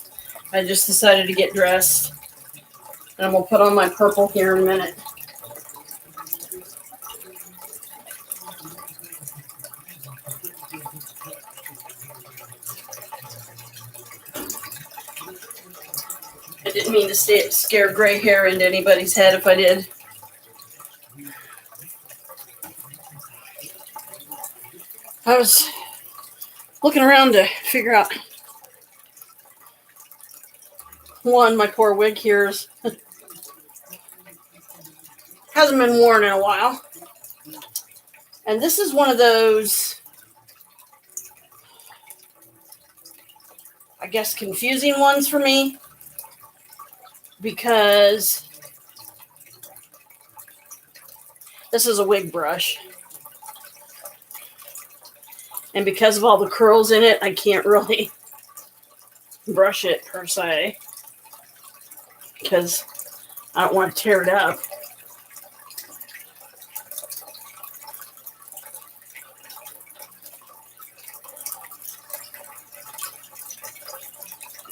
I just decided to get dressed. And I'm going to put on my purple here in a minute. I didn't mean to scare gray hair into anybody's head if I did. I was looking around to figure out. One, my poor wig here hasn't been worn in a while. And this is one of those, I guess, confusing ones for me. Because this is a wig brush. And because of all the curls in it, I can't really brush it per se. Because I don't want to tear it up.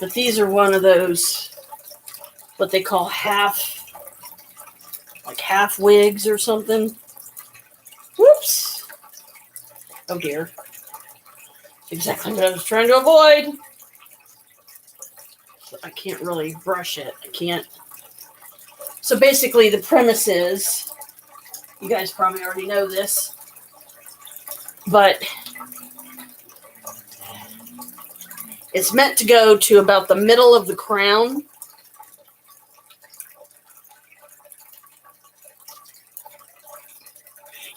But these are one of those, what they call half wigs or something. Whoops. Oh dear. Exactly what I was trying to avoid. So I can't really brush it. I can't. So basically the premise is, you guys probably already know this, but it's meant to go to about the middle of the crown.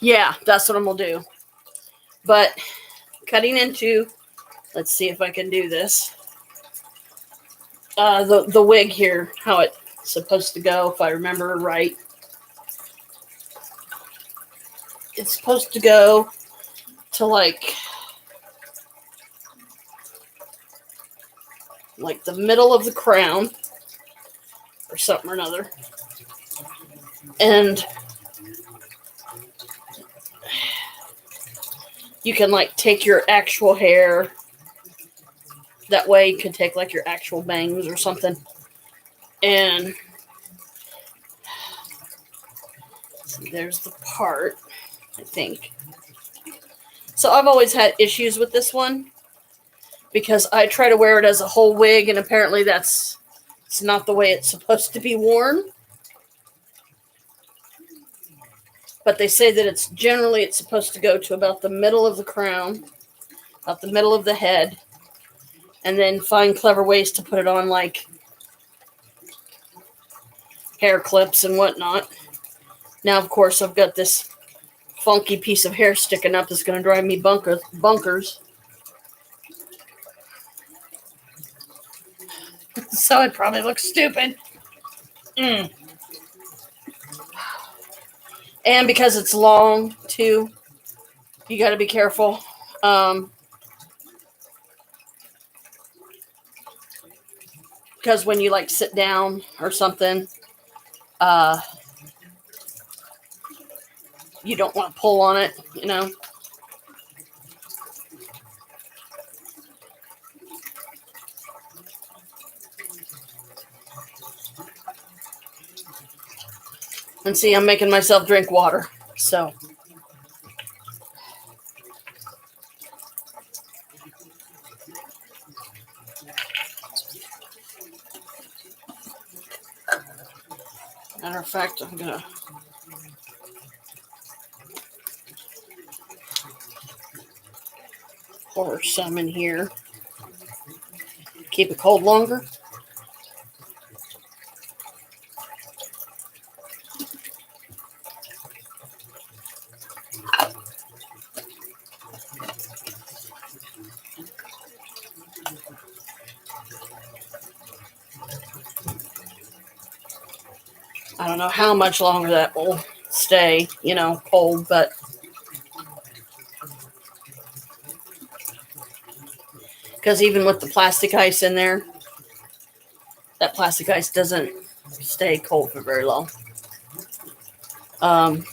Yeah, that's what I'm going to do. But cutting into, let's see if I can do this. The wig here, how it's supposed to go, if I remember right. It's supposed to go to like the middle of the crown or something or another. And you can like take your actual hair. That way you can take like your actual bangs or something. And see, there's the part, I think. So I've always had issues with this one because I try to wear it as a whole wig, and apparently it's not the way it's supposed to be worn. But they say that it's supposed to go to about the middle of the crown, about the middle of the head, and then find clever ways to put it on like hair clips and whatnot. Now, of course, I've got this funky piece of hair sticking up that's going to drive me bunkers. So it probably looks stupid. And because it's long, too, you got to be careful. Because when you, like, sit down or something, you don't want to pull on it, you know. And see, I'm making myself drink water, so. Matter of fact, I'm going to pour some in here. Keep it cold longer. I don't know how much longer that will stay, you know, cold, but Because even with the plastic ice in there, that plastic ice doesn't stay cold for very long. Um,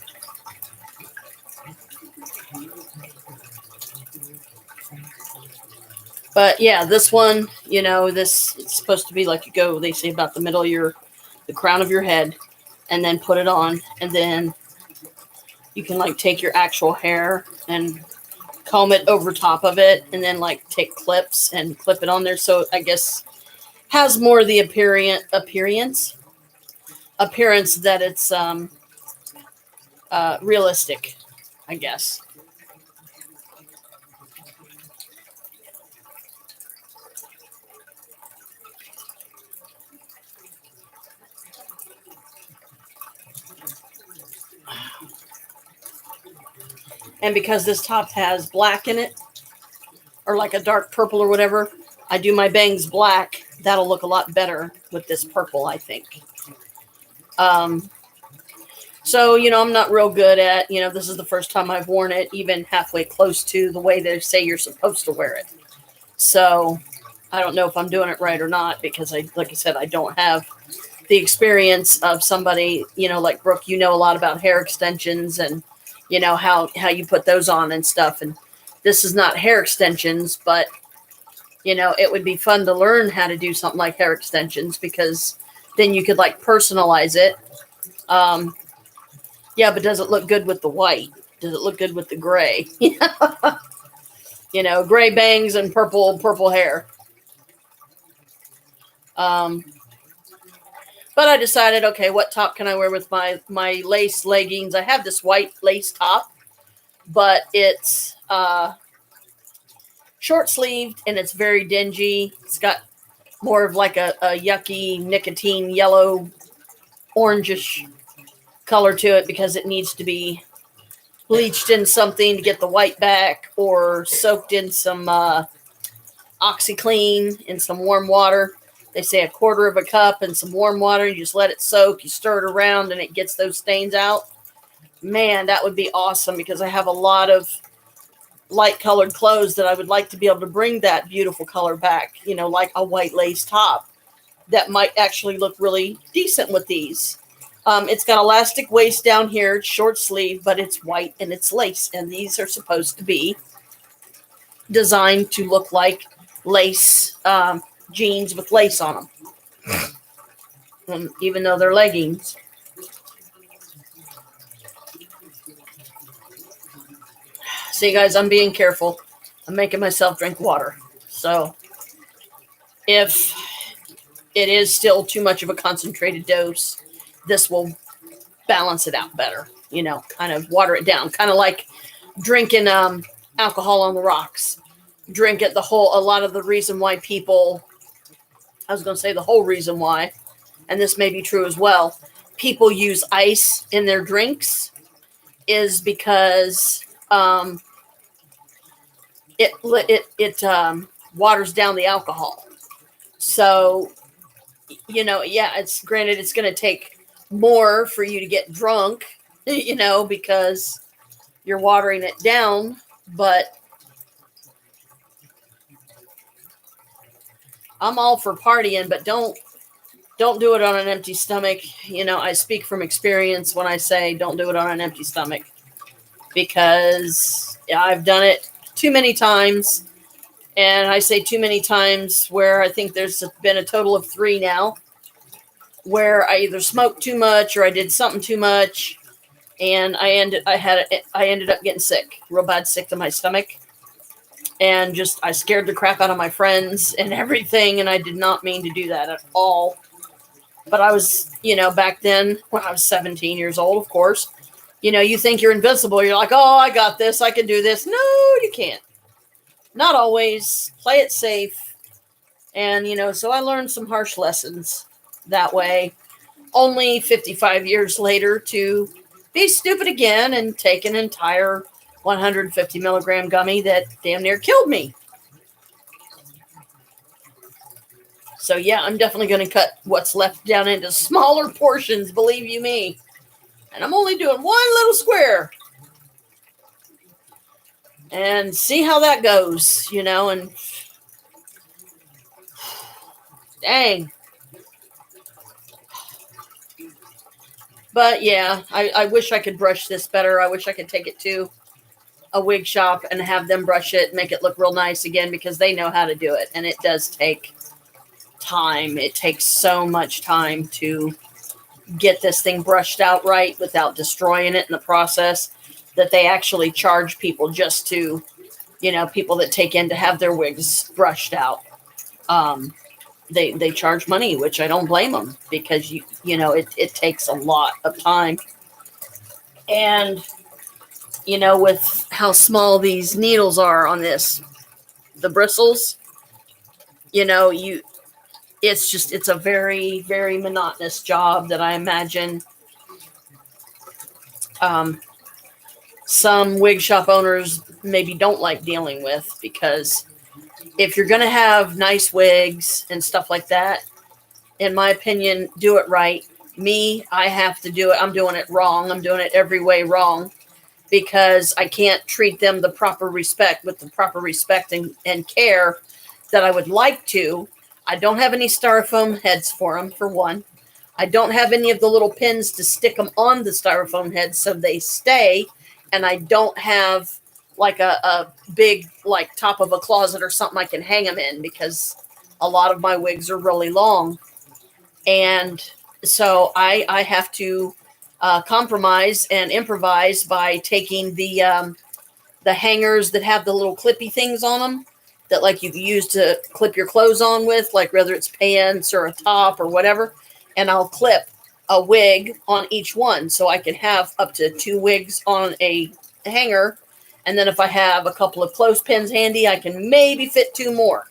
but yeah, this one, this it's supposed to be like you go, they say about the middle of the crown of your head, and then put it on, and then you can like take your actual hair and comb it over top of it, and then like take clips and clip it on there. So I guess has more of the appearance that it's realistic, I guess. And because this top has black in it, or like a dark purple or whatever, I do my bangs black. That'll look a lot better with this purple, I think. So, I'm not real good at, this is the first time I've worn it, even halfway close to the way they say you're supposed to wear it. So, I don't know if I'm doing it right or not, because like I said, I don't have the experience of somebody, like Brooke, a lot about hair extensions and, how you put those on and stuff. And this is not hair extensions, but, it would be fun to learn how to do something like hair extensions, because then you could like personalize it. Yeah, but does it look good with the white? Does it look good with the gray? Gray bangs and purple hair. But I decided, okay, what top can I wear with my lace leggings? I have this white lace top, but it's short sleeved and it's very dingy. It's got more of like a yucky nicotine yellow orangish color to it, because it needs to be bleached in something to get the white back, or soaked in some OxyClean in some warm water. They say 1/4 of a cup in some warm water. You just let it soak. You stir it around and it gets those stains out. Man, that would be awesome, because I have a lot of light colored clothes that I would like to be able to bring that beautiful color back, like a white lace top that might actually look really decent with these. It's got elastic waist down here. It's short sleeve, but it's white and it's lace. And these are supposed to be designed to look like lace jeans with lace on them, even though they're leggings. See, guys, I'm being careful. I'm making myself drink water. So if it is still too much of a concentrated dose, this will balance it out better, kind of water it down, kind of like drinking alcohol on the rocks. Drink it a lot of the reason why people, I was going to say the whole reason why, and this may be true as well, people use ice in their drinks is because it waters down the alcohol. So, it's granted it's going to take more for you to get drunk, because you're watering it down, but I'm all for partying, but don't do it on an empty stomach. I speak from experience when I say don't do it on an empty stomach, because I've done it too many times. And I say too many times where I think there's been a total of 3 now, where I either smoked too much or I did something too much, and I ended up getting sick, real bad, sick to my stomach, and I scared the crap out of my friends and everything, and I did not mean to do that at all. But I was, back then when I was 17 years old, of course, you think you're invincible. You're like, oh, I got this, I can do this. No, you can't. Not always. Play it safe. And, so I learned some harsh lessons that way, only 55 years later, to be stupid again and take an entire 150 milligram gummy that damn near killed me. So yeah, I'm definitely going to cut what's left down into smaller portions, believe you me. And I'm only doing one little square. And see how that goes, and Dang. But yeah, I wish I could brush this better. I wish I could take it to a wig shop and have them brush it, make it look real nice again, because they know how to do it. And it does take time. It takes so much time to get this thing brushed out right without destroying it in the process, that they actually charge people just to, people that take in to have their wigs brushed out. They charge money, which I don't blame them, because it takes a lot of time. And with how small these needles are on this, the bristles, it's a very, very monotonous job that I imagine some wig shop owners maybe don't like dealing with, because if you're going to have nice wigs and stuff like that, in my opinion, do it right. I have to do it. I'm doing it wrong. I'm doing it every way wrong, because I can't treat them with the proper respect and care that I would like to. I don't have any styrofoam heads for them, for one. I don't have any of the little pins to stick them on the styrofoam heads so they stay. And I don't have like a big, like, top of a closet or something I can hang them in, because a lot of my wigs are really long. And so I have to compromise and improvise by taking the hangers that have the little clippy things on them that, like, you use to clip your clothes on with, like whether it's pants or a top or whatever. And I'll clip a wig on each one, so I can have up to 2 wigs on a hanger. And then if I have a couple of clothespins handy, I can maybe fit 2 more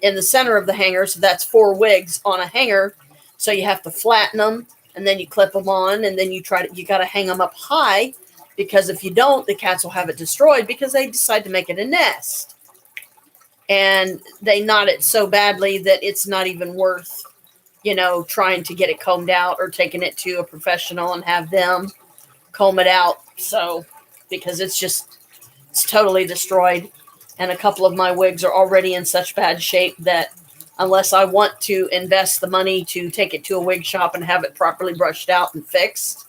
in the center of the hanger. So that's 4 wigs on a hanger. So you have to flatten them, and then you clip them on, and then you got to hang them up high, because if you don't, the cats will have it destroyed, because they decide to make it a nest. And they knot it so badly that it's not even worth, trying to get it combed out or taking it to a professional and have them comb it out. So, because it's totally destroyed. And a couple of my wigs are already in such bad shape that unless I want to invest the money to take it to a wig shop and have it properly brushed out and fixed,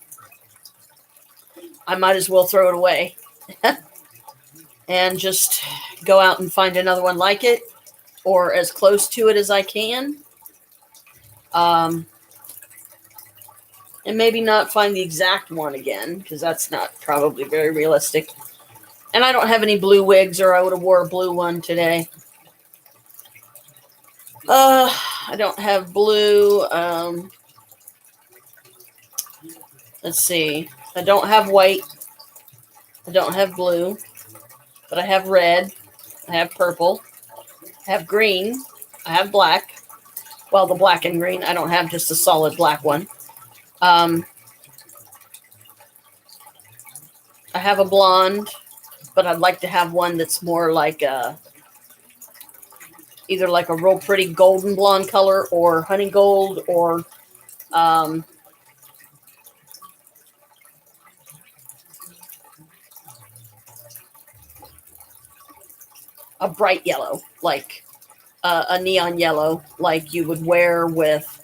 I might as well throw it away and just go out and find another one like it, or as close to it as I can. And maybe not find the exact one again, because that's not probably very realistic. And I don't have any blue wigs, or I would have wore a blue one today. I don't have blue. Let's see. I don't have white. I don't have blue. But I have red. I have purple. I have green. I have black. Well, the black and green. I don't have just a solid black one. I have a blonde, but I'd like to have one that's more like either like a real pretty golden blonde color, or honey gold, or a bright yellow, like a neon yellow, like you would wear with,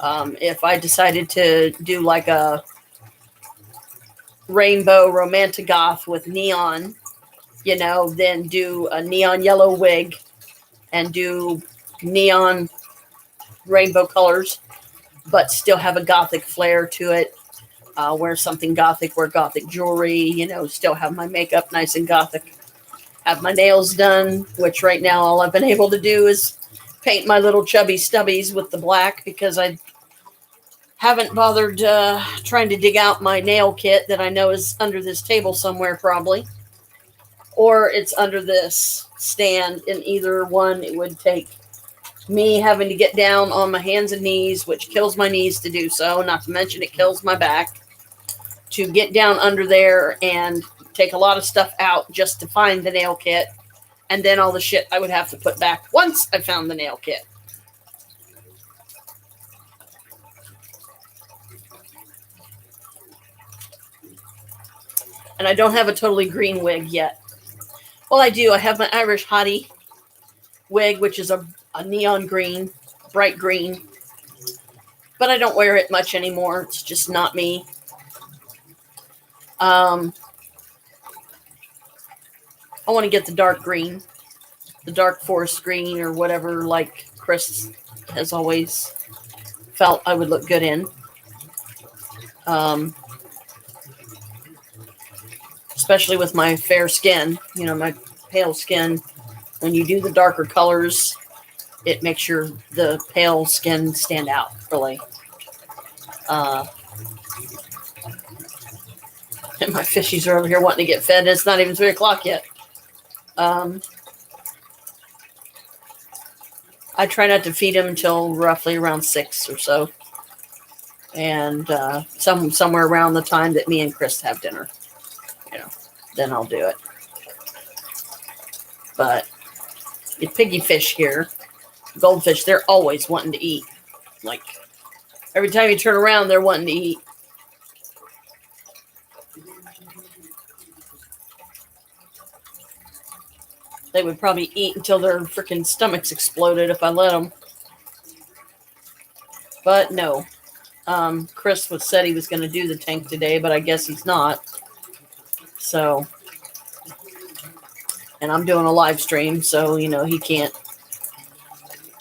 if I decided to do like a rainbow romantic goth with neon, then do a neon yellow wig and do neon rainbow colors, but still have a gothic flair to it. Wear something gothic, wear gothic jewelry, still have my makeup nice and gothic. Have my nails done, which right now all I've been able to do is paint my little chubby stubbies with the black, because I haven't bothered trying to dig out my nail kit that I know is under this table somewhere probably. Or it's under this stand. In either one, it would take me having to get down on my hands and knees, which kills my knees to do so, not to mention it kills my back, to get down under there and take a lot of stuff out just to find the nail kit, and then all the shit I would have to put back once I found the nail kit. And I don't have a totally green wig yet. Well, I do. I have my Irish Hottie wig, which is a neon green. bright green. But I don't wear it much anymore. It's just not me. I want to get the dark green, the dark forest green, or whatever, like Chris has always felt I would look good in. Especially with my fair skin, my pale skin. When you do the darker colors, it makes the pale skin stand out, really. And my fishies are over here wanting to get fed, and it's not even 3 o'clock yet. I try not to feed them until roughly around 6 or so. And somewhere around the time that me and Chris have dinner. Then I'll do it. But the piggy fish here, goldfish, they're always wanting to eat. Like, every time you turn around, they're wanting to eat. They would probably eat until their freaking stomachs exploded if I let them. But no. Chris said he was going to do the tank today, but I guess he's not. So, and I'm doing a live stream, so, he can't,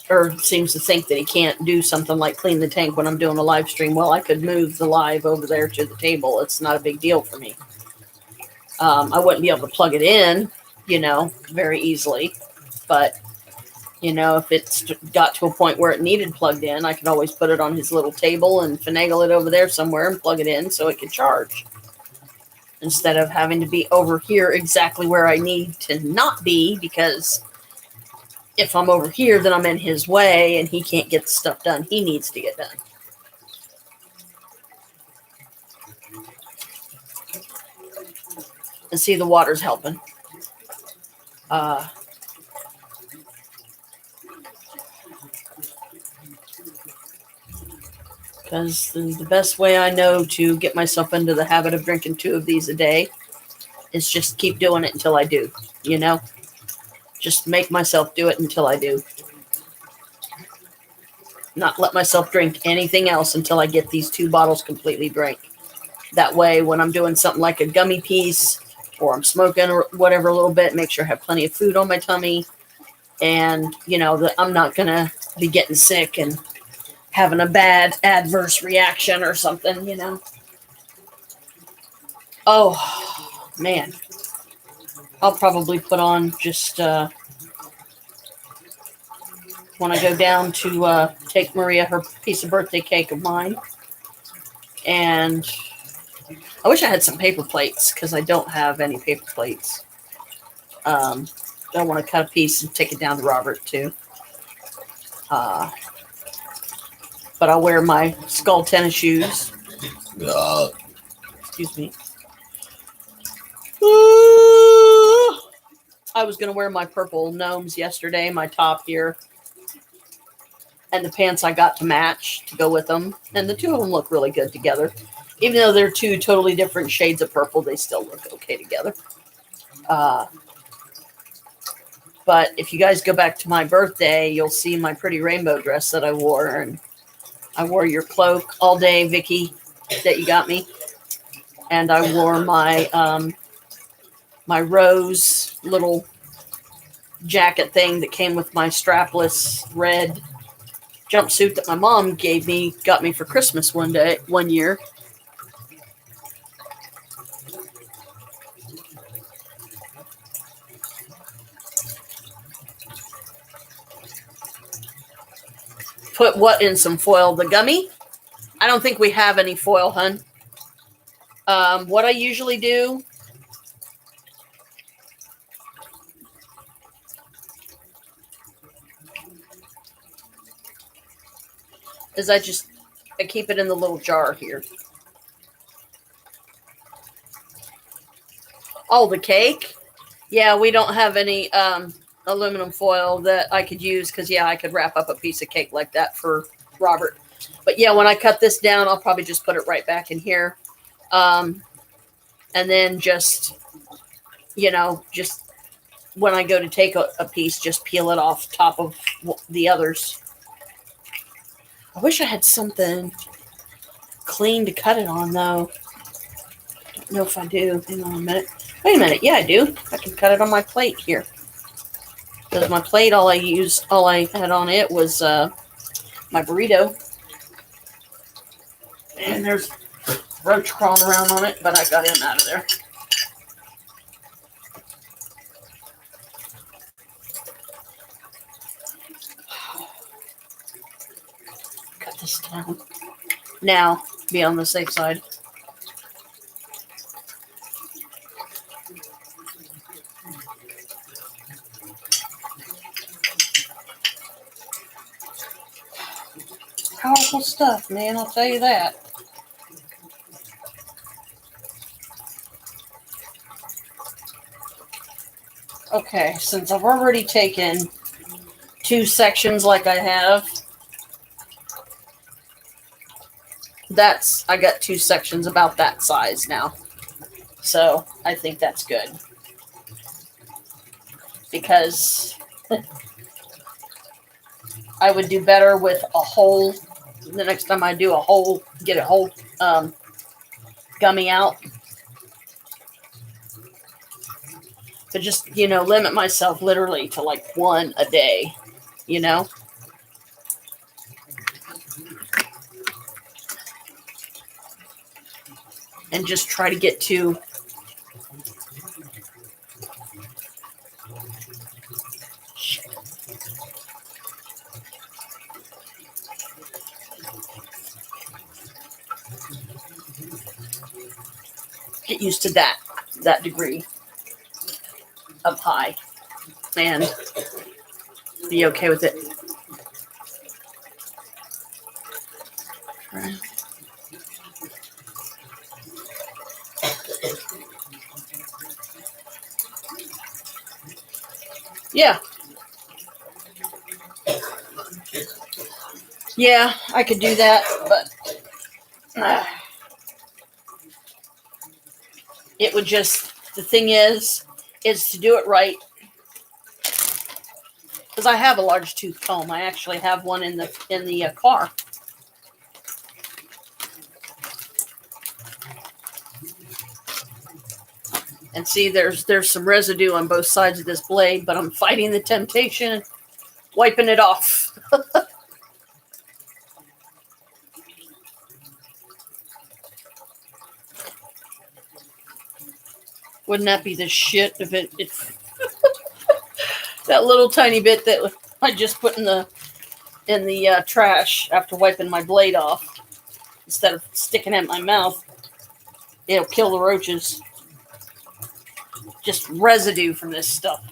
or seems to think that he can't do something like clean the tank when I'm doing a live stream. Well, I could move the live over there to the table. It's not a big deal for me. I wouldn't be able to plug it in, very easily. But, if it's got to a point where it needed plugged in, I could always put it on his little table and finagle it over there somewhere and plug it in so it could charge. Instead of having to be over here exactly where I need to not be, because if I'm over here, then I'm in his way and he can't get the stuff done he needs to get done. And see, the water's helping. Because the best way I know to get myself into the habit of drinking 2 of these a day is just keep doing it until I do, Just make myself do it until I do. Not let myself drink anything else until I get these 2 bottles completely drank. That way, when I'm doing something like a gummy piece or I'm smoking or whatever a little bit, make sure I have plenty of food on my tummy. And, that I'm not going to be getting sick and having a bad adverse reaction or something, Oh, man. I'll probably put on just when I go down to take Maria her piece of birthday cake of mine. And I wish I had some paper plates because I don't have any paper plates. I want to cut a piece and take it down to Robert too. But I'll wear my skull tennis shoes. Excuse me. I was going to wear my purple gnomes yesterday, my top here. And the pants I got to match to go with them. And the 2 of them look really good together. Even though they're 2 totally different shades of purple, they still look okay together. But if you guys go back to my birthday, you'll see my pretty rainbow dress that I wore. And I wore your cloak all day, Vicky, that you got me. And I wore my my rose little jacket thing that came with my strapless red jumpsuit that my mom got me for Christmas one year. Put what in some foil? The gummy? I don't think we have any foil, hun. What I usually do is I keep it in the little jar here. Oh, the cake? Yeah, we don't have any aluminum foil that I could use because, I could wrap up a piece of cake like that for Robert. But, when I cut this down, I'll probably just put it right back in here. And then just when I go to take a piece, just peel it off top of the others. I wish I had something clean to cut it on, though. Don't know if I do. Hang on a minute. Wait a minute. Yeah, I do. I can cut it on my plate here. Because my plate, all I had on it was my burrito. And there's roach crawling around on it, but I got him out of there. Cut this down. Now, be on the safe side. Powerful stuff, man, I'll tell you that. Okay, since I've already taken 2 sections like I have, I got 2 sections about that size now. So I think that's good. Because I would do better with a whole, the next time I do a whole, get a whole gummy out. But just, limit myself literally to like 1 a day, And just try to get to get used to that degree of high and be okay with it. Yeah. Yeah, I could do that, but it would just, the thing is to do it right. Because I have a large tooth comb. I actually have one in the car. And see, there's some residue on both sides of this blade, but I'm fighting the temptation and wiping it off. Wouldn't that be the shit if it that little tiny bit that I just put in the trash after wiping my blade off, instead of sticking it in my mouth, it'll kill the roaches. Just residue from this stuff.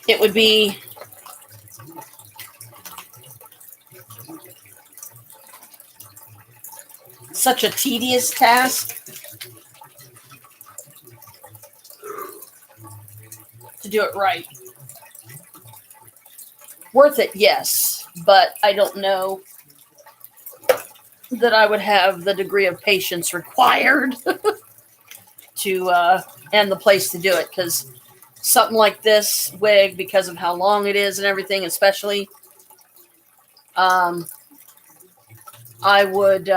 It would be such a tedious task to do it right. Worth it, yes, but I don't know that I would have the degree of patience required to and the place to do it, because something like this wig, because of how long it is and everything, especially, I would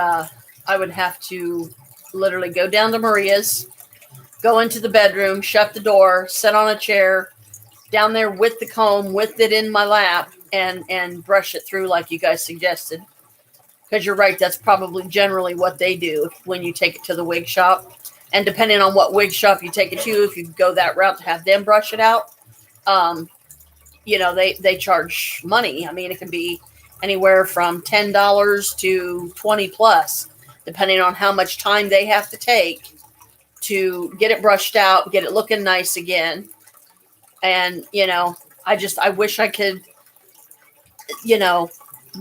have to literally go down to Maria's, go into the bedroom, shut the door, sit on a chair down there with the comb, with it in my lap, and brush it through like you guys suggested. Because you're right, that's probably generally what they do when you take it to the wig shop. And depending on what wig shop you take it to, if you go that route to have them brush it out, they charge money. I mean, it can be anywhere from $10 to $20 plus, depending on how much time they have to take to get it brushed out, get it looking nice again. And, I wish I could,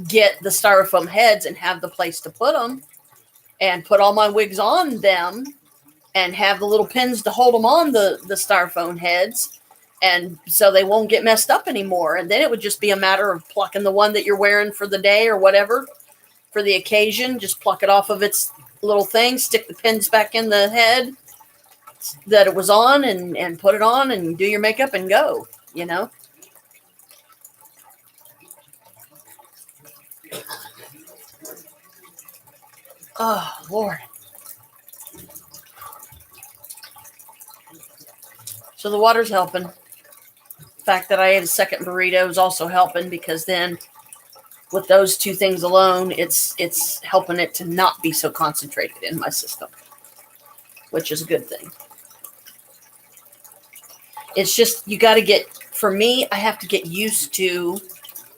get the styrofoam heads and have the place to put them and put all my wigs on them and have the little pins to hold them on the styrofoam heads. And so they won't get messed up anymore. And then it would just be a matter of plucking the one that you're wearing for the day or whatever for the occasion. Just pluck it off of its little thing, stick the pins back in the head, that it was on and put it on and do your makeup and go, you know? Oh, Lord. So the water's helping. The fact that I ate a second burrito is also helping, because then with those two things alone, it's helping it to not be so concentrated in my system, which is a good thing. It's just, you got to get, for me, I have to get used to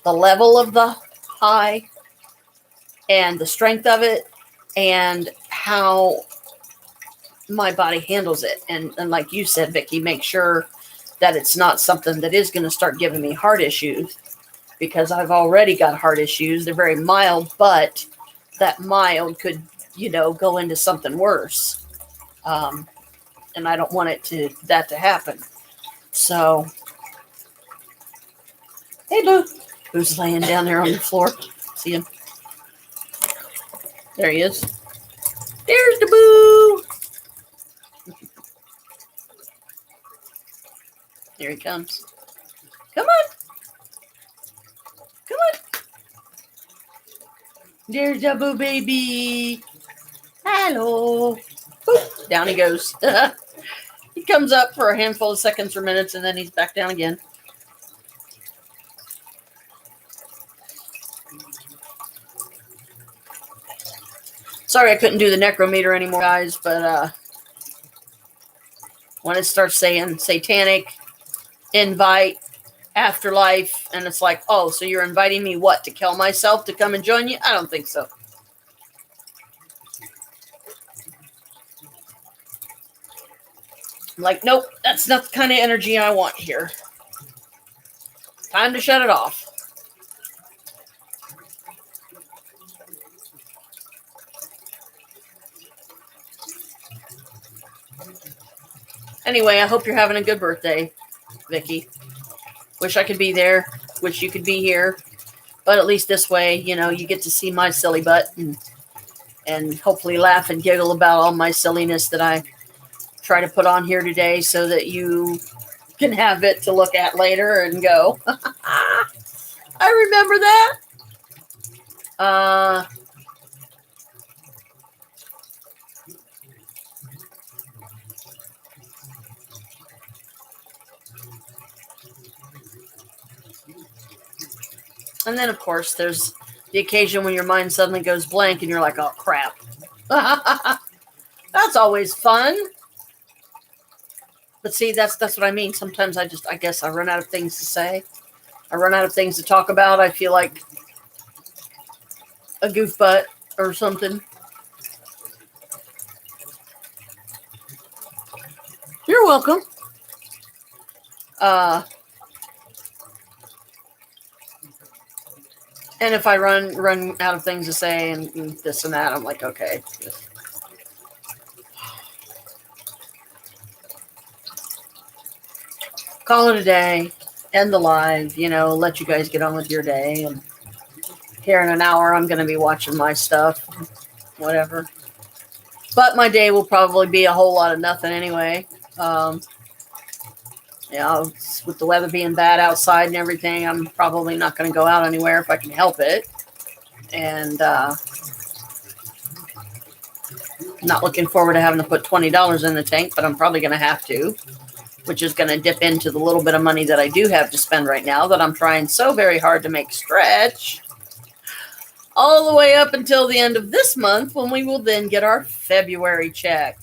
the level of the high and the strength of it and how my body handles it. And like you said, Vicky, make sure that it's not something that is going to start giving me heart issues, because I've already got heart issues. They're very mild, but that mild could, go into something worse. And I don't want that to happen. So, hey, Boo. Boo's laying down there on the floor. See him? There he is. There's the Boo. Here he comes. Come on. Come on. There's the Boo baby. Hello. Boop. Down he goes. He comes up for a handful of seconds or minutes, and then he's back down again. Sorry I couldn't do the necrometer anymore, guys, but when it starts saying satanic, invite, afterlife, and it's like, oh, so you're inviting me what, to kill myself to come and join you? I don't think so. I'm like, nope, that's not the kind of energy I want here. Time to shut it off. Anyway, I hope you're having a good birthday, Vicky. Wish I could be there. Wish you could be here. But at least this way, you get to see my silly butt and hopefully laugh and giggle about all my silliness that I try to put on here today, so that you can have it to look at later and go, I remember that. And then, of course, there's the occasion when your mind suddenly goes blank and you're like, oh, crap. That's always fun. But see, that's what I mean. Sometimes I guess I run out of things to say. I run out of things to talk about. I feel like a goofbutt or something. You're welcome. And if I run out of things to say and this and that, I'm like, okay. Call it a day. End the live. Let you guys get on with your day. And here in an hour, I'm going to be watching my stuff. Whatever. But my day will probably be a whole lot of nothing anyway. With the weather being bad outside and everything, I'm probably not going to go out anywhere if I can help it. And not looking forward to having to put $20 in the tank, but I'm probably going to have to, which is going to dip into the little bit of money that I do have to spend right now that I'm trying so very hard to make stretch all the way up until the end of this month, when we will then get our February check.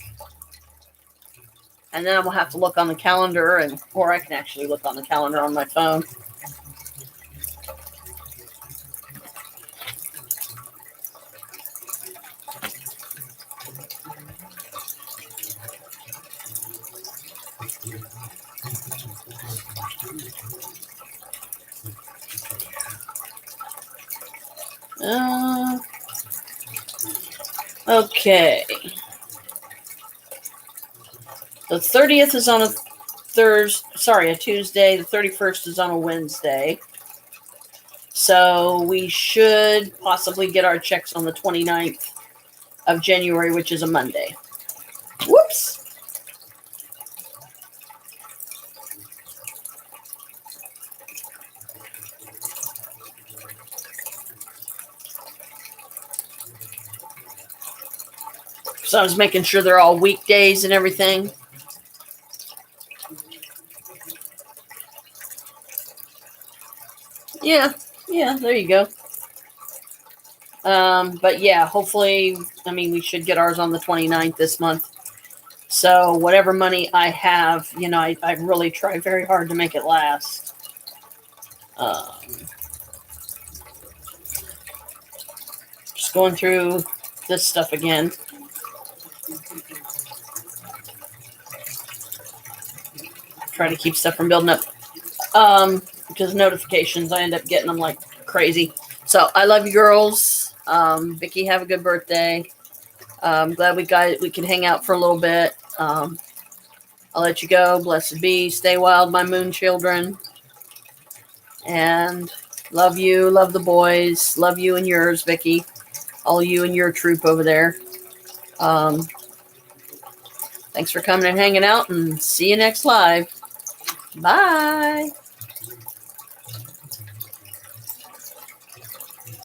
And then I will have to look on the calendar, or I can actually look on the calendar on my phone. Okay. The 30th is on a Tuesday. The 31st is on a Wednesday. So we should possibly get our checks on the 29th of January, which is a Monday. Whoops. So I was making sure they're all weekdays and everything. Yeah, there you go. But yeah, hopefully, I mean, we should get ours on the 29th this month. So whatever money I have, you know, I really try very hard to make it last. Just going through this stuff again. Try to keep stuff from building up. Because notifications, I end up getting them like crazy. So I love you girls. Vicky, have a good birthday. I'm glad we can hang out for a little bit. I'll let you go. Blessed be. Stay wild, my moon children. And love you. Love the boys. Love you and yours, Vicky. All you and your troop over there. Thanks for coming and hanging out, and see you next live. Bye.